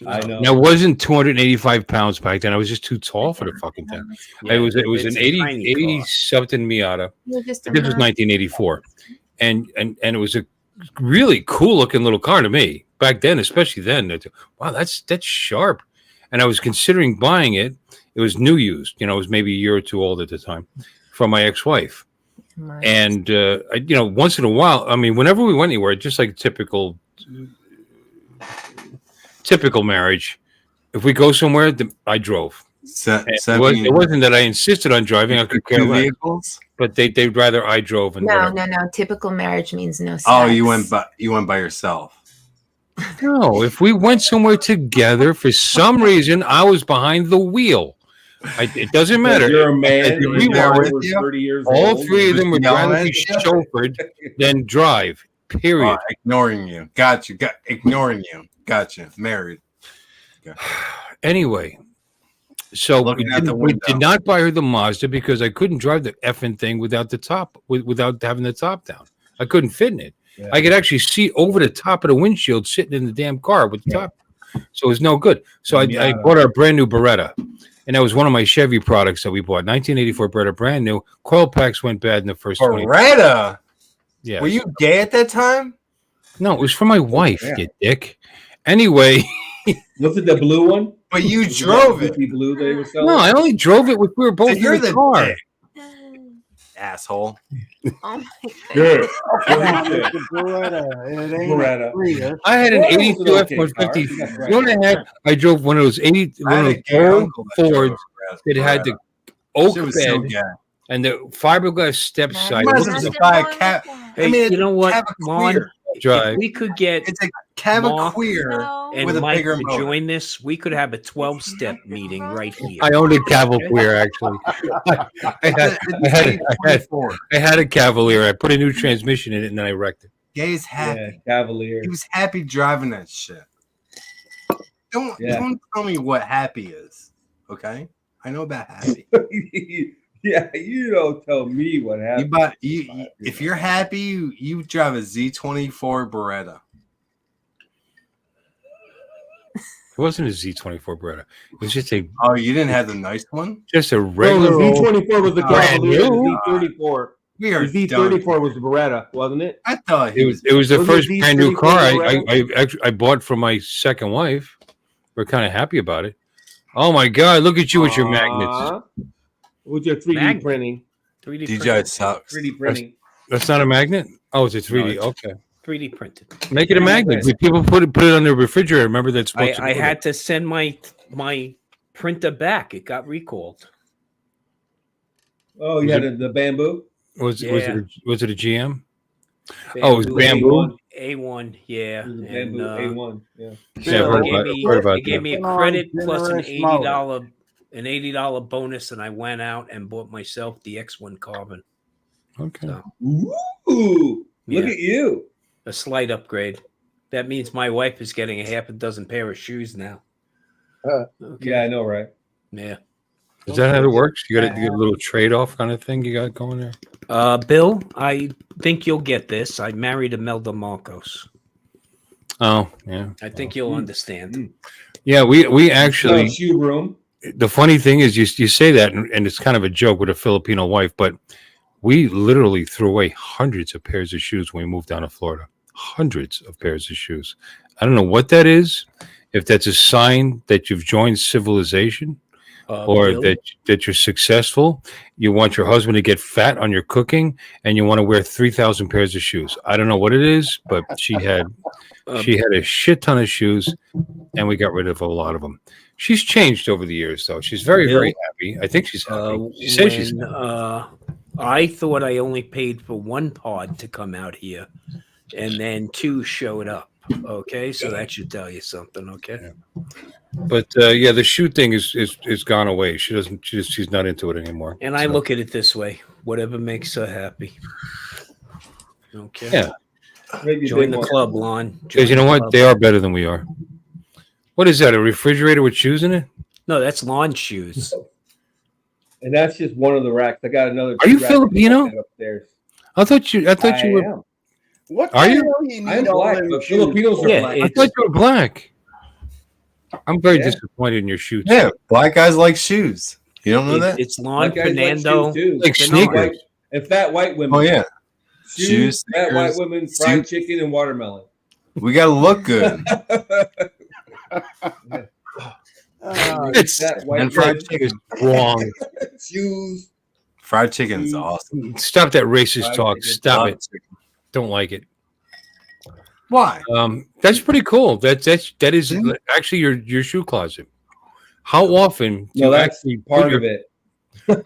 I know. Now, I wasn't 285 pounds back then. I was just too tall for the fucking thing. Yeah, it was it's an a 80 tiny car. something Miata. You're just a This was nut. 1984. And it was a really cool looking little car to me. Back then, especially then. Wow, that's sharp. And I was considering buying it. It was new used. It was maybe a year or two old at the time from my ex-wife. And once in a while, I mean, whenever we went anywhere, just like typical marriage, if we go somewhere, I drove. It wasn't that I insisted on driving. I could care less. Vehicles? But they'd rather I drove. And No. Typical marriage means no sex. Oh, you went by yourself. No, if we went somewhere together, for some reason, I was behind the wheel. It doesn't matter. You're a man. If we You're were, over 30 years all old. three of them would Yelling rather at be each other. chauffeured than drive. Period. Ignoring you. Got you. Ignoring you. Gotcha. Married. Anyway, so Looking out the we window. did not buy her the Mazda because I couldn't drive the effing thing without the top, without having the top down. I couldn't fit in it. Yeah. I could actually see over the top of the windshield sitting in the damn car with the top. So it was no good. So I bought our brand new Beretta. And that was one of my Chevy products that we bought. 1984 Beretta, brand new. Coil packs went bad in the first 20. Beretta? Yeah. Were you gay at that time? No, it was for my wife, you dick. Anyway. Was it the blue one? But you drove it. Blue they were selling? No, I only drove it with we were both You're in the the car. dick. Asshole. Oh my Good. Beretta. I had an 82 F-150. You know what I had? I drove one of those 80, one of those old Fords that had the oak Shit was so bed gay. and the fiberglass step side. You might as well just buy a cat. Hey, I mean, you know what, have a Juan? queer. If we could get It's a cavaqueer. Oh. And Mike, to join this, we could have a 12-step meeting right here. I owned a Cavalier actually. I had a Cavalier. I put a new transmission in it and then I wrecked it. Gay's happy. Yeah, Cavalier. He was happy driving that shit. Don't tell me what happy is. Okay, I know about happy. Yeah, you don't tell me what happened. If you're happy, you drive a Z24 Beretta. It wasn't a Z24 Beretta. It was just a. Oh, you didn't have the nice one? Just a No, regular. the Z24 was the brand Cavalier. new. The Z34. We are The Z34 was the Beretta, wasn't it? I thought It was the Was first it brand new Z34 car Beretta? I bought for my second wife. We're kind of happy about it. Oh my God! Look at you with your magnets. With your 3D printing. 3D DJ printed. sucks. 3D printing. That's not a magnet. Oh, it's a 3D. No, it's okay. 3D printed. Make it a magnet. People put it on the refrigerator. Remember that's supposed to I go had to send my printer back. It got recalled. Oh, you had the bamboo? Was it a GM? Bamboo, Oh, it was bamboo. A1, yeah. Bamboo A1, yeah. Yeah, I've heard about they gave me a that. credit plus an Generous $80 bonus, and I went out and bought myself the X1 Carbon. Okay. So, Ooh, look at you. A slight upgrade. That means my wife is getting a half a dozen pair of shoes now. Yeah, I know, right? Yeah. Is that how it works? You got a little trade-off kind of thing you got going there? Bill, I think you'll get this. I married Imelda Marcos. Oh, yeah. I think you'll understand. Yeah, we actually. Shoe room. The funny thing is, you say that, and it's kind of a joke with a Filipino wife, but we literally threw away hundreds of pairs of shoes when we moved down to Florida. Hundreds of pairs of shoes. I don't know what that is. If that's a sign that you've joined civilization, or Bill? that you're successful, you want your husband to get fat on your cooking, and you want to wear 3,000 pairs of shoes. I don't know what it is, but she had a shit ton of shoes, and we got rid of a lot of them. She's changed over the years, though. She's very, very happy. I think she's happy. She says she's happy. I thought I only paid for one pod to come out here, and then two showed up. Okay, so that should tell you something. Okay, But yeah, the shoe thing is gone away. She doesn't. She's not into it anymore. and I look at it this way: whatever makes her happy. Okay. Yeah. Join the club, Lon. Because you know what? They are better than we are. What is that? A refrigerator with shoes in it? No, that's lawn shoes. And that's just one of the racks. I got another. Are you racks Filipino? upstairs? I thought you were. am. What Are the you? hell you I'm need all black, them but shoes Filipinos for? are Yeah, black. I thought you were black. I'm very disappointed in your shoes. Yeah, black guys like shoes. You don't know that? It's Lon Black guys like Fernando. shoes, too. Like Fat sneakers. white- And fat white women. Oh yeah, Shoes, fat sneakers, white women, fried suit. chicken, and watermelon. We gotta look good. It's Fat white And fried women, chicken. wrong. shoes. Fried chicken's awesome. Stop that racist Fried talk. chicken. Stop Love it. chicken. Don't like it. Why? That's pretty cool. That is actually your shoe closet. How often do No, you that's actually part put of your, it.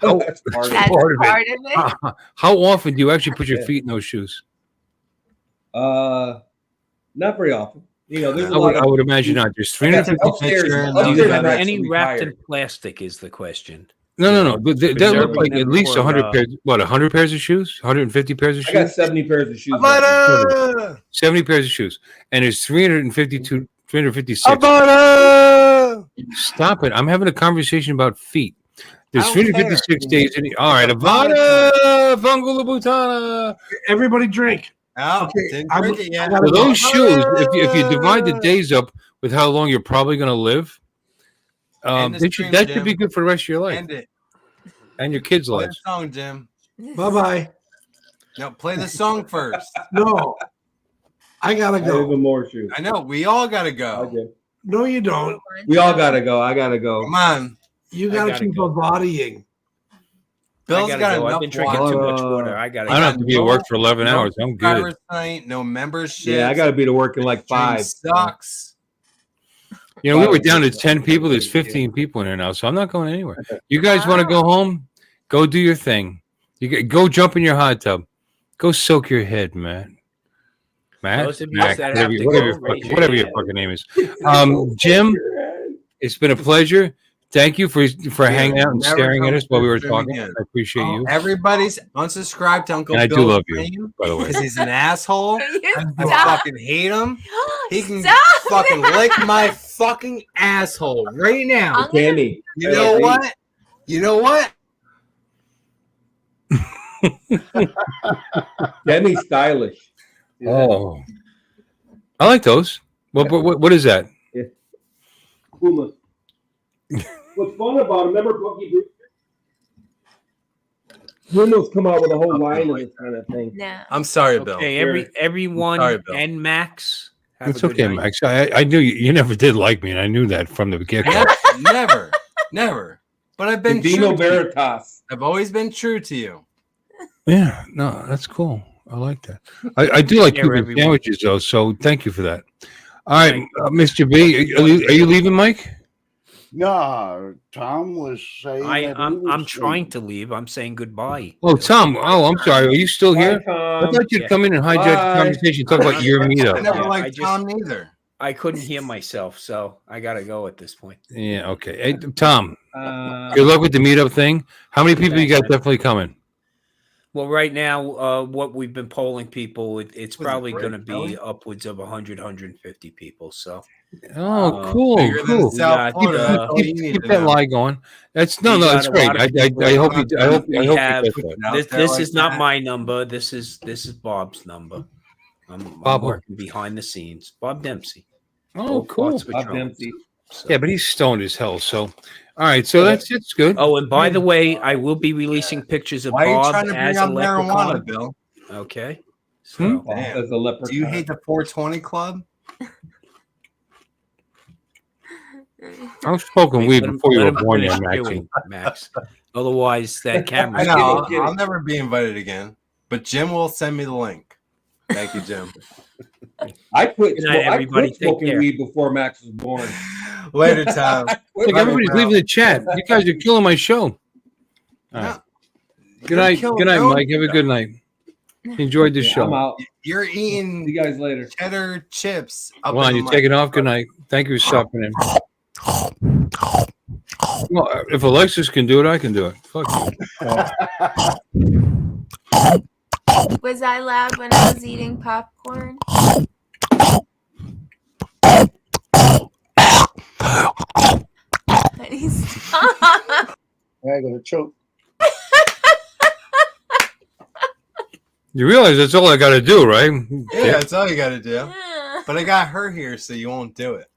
Oh, That's part of That's it. part of it. part of it. How often do you actually put your Yeah. feet in those shoes? Not very often. You know, there's a I lot would, of. I would imagine not. There's 350 Upstairs, pictures. upstairs I'm Any actually wrapped in retired. plastic is the question. No. But that look Preserving like them at least for, 100 pairs. What, 100 pairs of shoes? 150 pairs of I got shoes? 70 pairs of shoes. Avada! 70 pairs of shoes. And there's 356. Avada! Stop it. I'm having a conversation about feet. There's I don't 356 days in all right, Avada, Fungula Butana. Everybody drink. Oh, Okay, didn't I'm- drink it yet. So those shoes, if you divide the days up with how long you're probably going to live, End the stream, that Jim. should be good for the rest of your life End it. and your kids' Play the lives. song, Jim. Bye bye. No, play the song first. No, I gotta I have go. even more shoes. I know. We all gotta go. Okay. No, you don't. We all gotta go. I gotta go. Come on. You I gotta gotta keep go. bodying. Bill's I got gotta go. I've enough been drinking water. too much water. I gotta I don't go. have to be at work for 11 hours. I'm good. Subscribers tonight, no membership. Yeah, I gotta be to work in like Stream 5. Sucks. You know, we were down to 10 people. There's 15 people in here now, so I'm not going anywhere. You guys want to go home? Go do your thing. Go jump in your hot tub. Go soak your head, man. Matt, Those of you Mac, that have to whatever your fucking name is. Jim, it's been a pleasure. Thank you for hanging out and Never staring come at us while we to were the stream talking. again. I appreciate you. Everybody's unsubscribed to Uncle And I Bill do love you, by the way. because he's an asshole. I Stop. fucking hate him. He can Stop fucking that. lick my fucking asshole right now. Tammy. You know what? You know what? Demi stylish. Oh, I like those. What is that? Yeah. Puma. What's fun about remember Bucky Brewster? Puma's come out with a whole line of this kind of thing. No. I'm sorry, Bill. Okay, everyone Sorry, Bill. and Max. Have It's a good okay, night. Max. I knew you never did like me, and I knew that from the get-go. Never. But I've been Dino true to you. Veritas. I've always been true to you. Yeah, no, that's cool. I like that. I do like Cuban everyone. sandwiches, though, so thank you for that. All right, Mr. B, are you leaving, Mike? No, Tom was saying that I'm trying to leave. I'm saying goodbye. Oh, Tom. Oh, I'm sorry. Are you still here? I Tom. thought you'd come in and hijack the conversation, talk about your I meetup. never Yeah, liked Tom neither. I couldn't hear myself, so I gotta go at this point. Yeah, okay. Hey, Tom, good luck with the meetup thing. How many people you got definitely coming? Well, right now, what we've been polling people, it's probably great, going to be Kelly? upwards of 100, 150 people. So, Oh, cool, bigger than cool. South Florida. That's all you Keep need to that know. lie going. That's we that's got a great. lot of people. I hope you. I hope. We I hope have you get that. out this. there This like is not that. my number. This is Bob's number. I'm Bob who? working behind the scenes. Bob Dempsey. Oh, Both cool. parts of Bob Patron. Dempsey. So- Yeah, but he's stoned as hell. So, all right. So it's good. Oh, and by the way, I will be releasing pictures of Why are you Bob trying to bring as up a marijuana, leprechaun. Bill? Okay. So Damn. As a leprechaun. Do you hate the 420 Club? I was smoking weed before you were born, there, finish Maxie. chewing, Max. Otherwise, that camera. I know. I'll never be invited again. But Jim will send me the link. Thank you, Jim. I quit, Good night, everybody. Take smoking care. weed before Max was born. Later, Tom. Look, everybody's leaving the chat. You guys are killing my show. All right. Good night. Good night, Mike. Have a good night. Enjoyed the show. I'm out. You're eating See you guys later. cheddar chips. Up Come on, in you're the taking mic. off. Good night. Thank you for stopping in. Well, if Alexis can do it, I can do it. Fuck you. Was I loud when I was eating popcorn? Honey, stop. I got to choke. You realize that's all I got to do, right? Yeah, that's all you got to do. But I got her here, so you won't do it.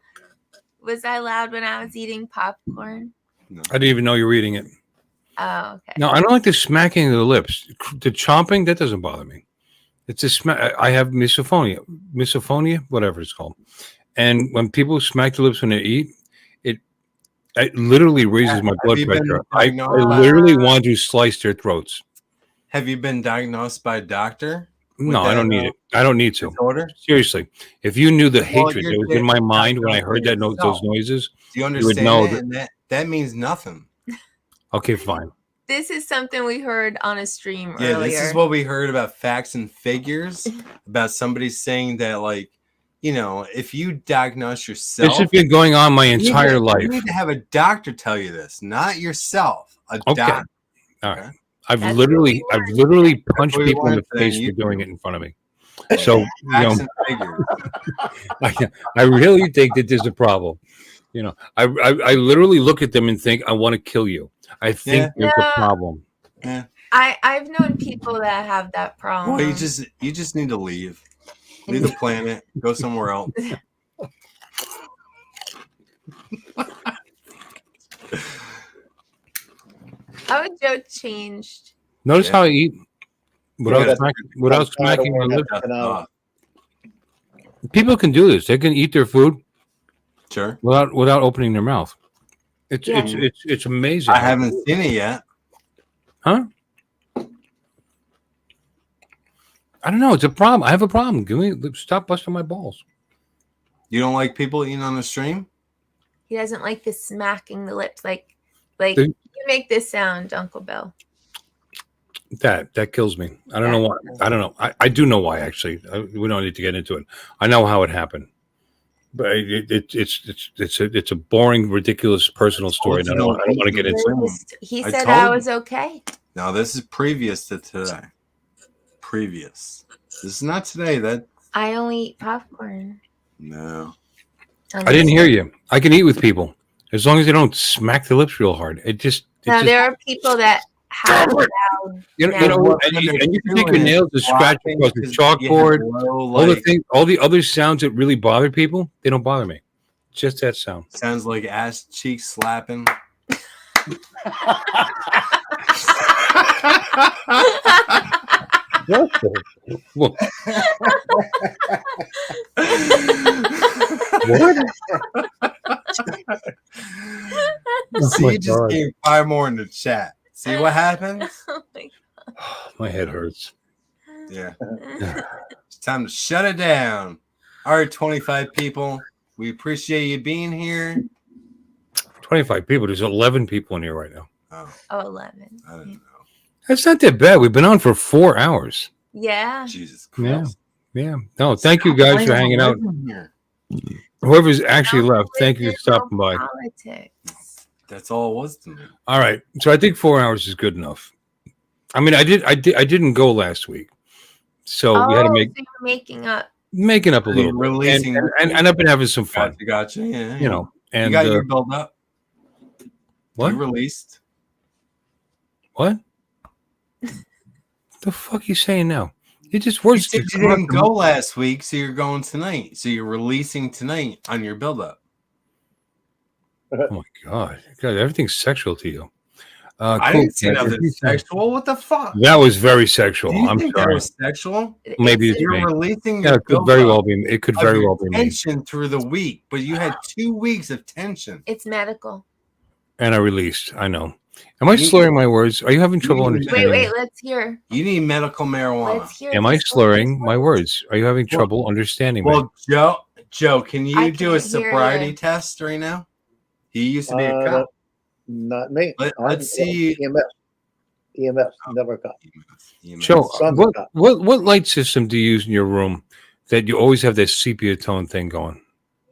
Was I loud when I was eating popcorn? I didn't even know you were reading it. Oh, okay. No, I don't like the smacking of the lips. The chomping, that doesn't bother me. It's a smack. I have misophonia, whatever it's called. And when people smack the lips when they eat, it literally raises my blood you been pressure. I diagnosed by- literally want to slice their throats. Have you been diagnosed by a doctor? with No, I that, don't need it. I don't need to. disorder? Seriously, if you knew the Well, hatred you're that was in my mind when I heard that yourself. those noises, Do you would understand know that? And that means nothing. okay, fine. This is something we heard on a stream Yeah, earlier. this is what we heard about facts and figures about somebody saying that, like, you know, if you diagnose yourself, This has been going on my you need entire to- life. You need to have a doctor tell you this, not yourself. A Okay. doctor. All right. I've That's literally punched what we people in the wanted to face you for doing it in front of me. So, you know, Facts and figures. I really think that there's a problem. You know, I literally look at them and think, I want to kill you. I think there's a problem. Yeah. I've known people that have that problem. Well, you just need to leave. Leave the planet. Go somewhere else. How would Joe changed? Notice how I eat without Yeah. smacking my lips. Uh, People can do this. They can eat their food Sure. without opening their mouth. It's Yeah. it's amazing. I haven't seen it yet. Huh? I don't know. It's a problem. I have a problem. Stop busting my balls. You don't like people eating on the stream? He doesn't like the smacking the lips. Like They- you make this sound, Uncle Bill. That kills me. I don't know why. I don't know. I do know why, actually. We don't need to get into it. I know how it happened. But it's a boring, ridiculous personal story. And I don't want to get into it. He said I was okay. No, this is previous to today. Previous. This is not today. That I only eat popcorn. no. I didn't hear you. I can eat with people as long as they don't smack the lips real hard. No, there are people that have loud. You know, and you can take your nails and scratch across the chalkboard. All the other sounds that really bother people, they don't bother me. Just that sound. Sounds like ass cheek slapping. What? See, you just gave 5 more in the chat. See what happens? My head hurts. Yeah. It's time to shut it down. All right, 25 people. We appreciate you being here. 25 people. There's 11 people in here right now. Oh, 11. I don't know. That's not that bad. We've been on for 4 hours. Yeah. Jesus Christ. Yeah. No, thank you guys for hanging out. Whoever's actually left, thank you for stopping by. Politics. That's all it was to me. All right. So I think 4 hours is good enough. I mean, I didn't go last week. So we had to So you're making up a little bit. Releasing and I've been having some fun. Gotcha. Yeah. You know, and you got your build up. What? You released. What? The fuck you saying now? It just works. You didn't go last week, so you're going tonight. So you're releasing tonight on your build up. Oh my god, everything's sexual to you. I didn't say nothing sexual. What the fuck? That was very sexual. Do you I'm think sorry. that was sexual? Maybe it's you're me. releasing. Yeah, Your it could very well be. It could of very your well be me. tension through the week, but you had 2 weeks of tension. It's medical. And I released. I know. Am I slurring my words? Are you having trouble understanding? Wait, let's hear. You need medical marijuana. Let's hear. Am I slurring my words? Are you having trouble understanding me? Well, Joe, can you do a can't hear sobriety you. test right now? He used to be a cop. Not me. Let's see. EMS, never a cop. So, Son's a cop. what light system do you use in your room that you always have that sepia tone thing going?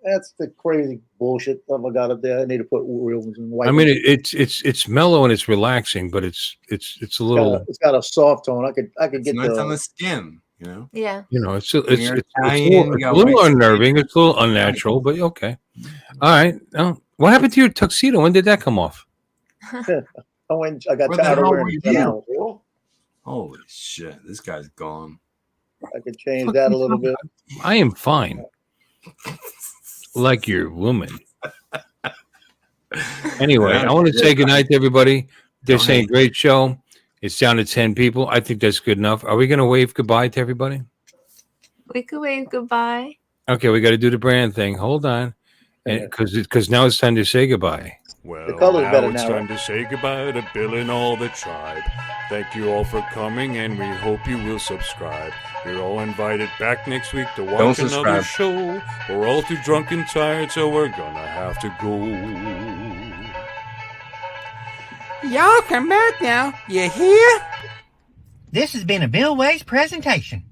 That's the crazy bullshit stuff I got up there. I need to put rooms in white. I mean, it's mellow and it's relaxing, but it's a little. It's got a soft tone. I could get Nice on the skin, you know. Yeah. You know, it's You're a Italian, you got little white unnerving. It's a little unnatural, but okay. All right. What happened to your tuxedo? When did that come off? I got Where the tired of hell wearing were it. you? Holy shit, this guy's gone. I could change that a little bit. I am fine. Like your woman. Anyway, I want to say goodnight to everybody. They're saying great show. It's down to 10 people. I think that's good enough. Are we going to wave goodbye to everybody? We could wave goodbye. Okay, we got to do the brand thing. Hold on. Because now it's time to say goodbye. Well, The color's now better it's now, time to say goodbye to Bill and all the tribe. Thank you all for coming, and we hope you will subscribe. You're all invited back next week to watch another show. We're all too drunk and tired, so we're gonna have to go. Y'all come back now. You hear? This has been a Bill Ways presentation.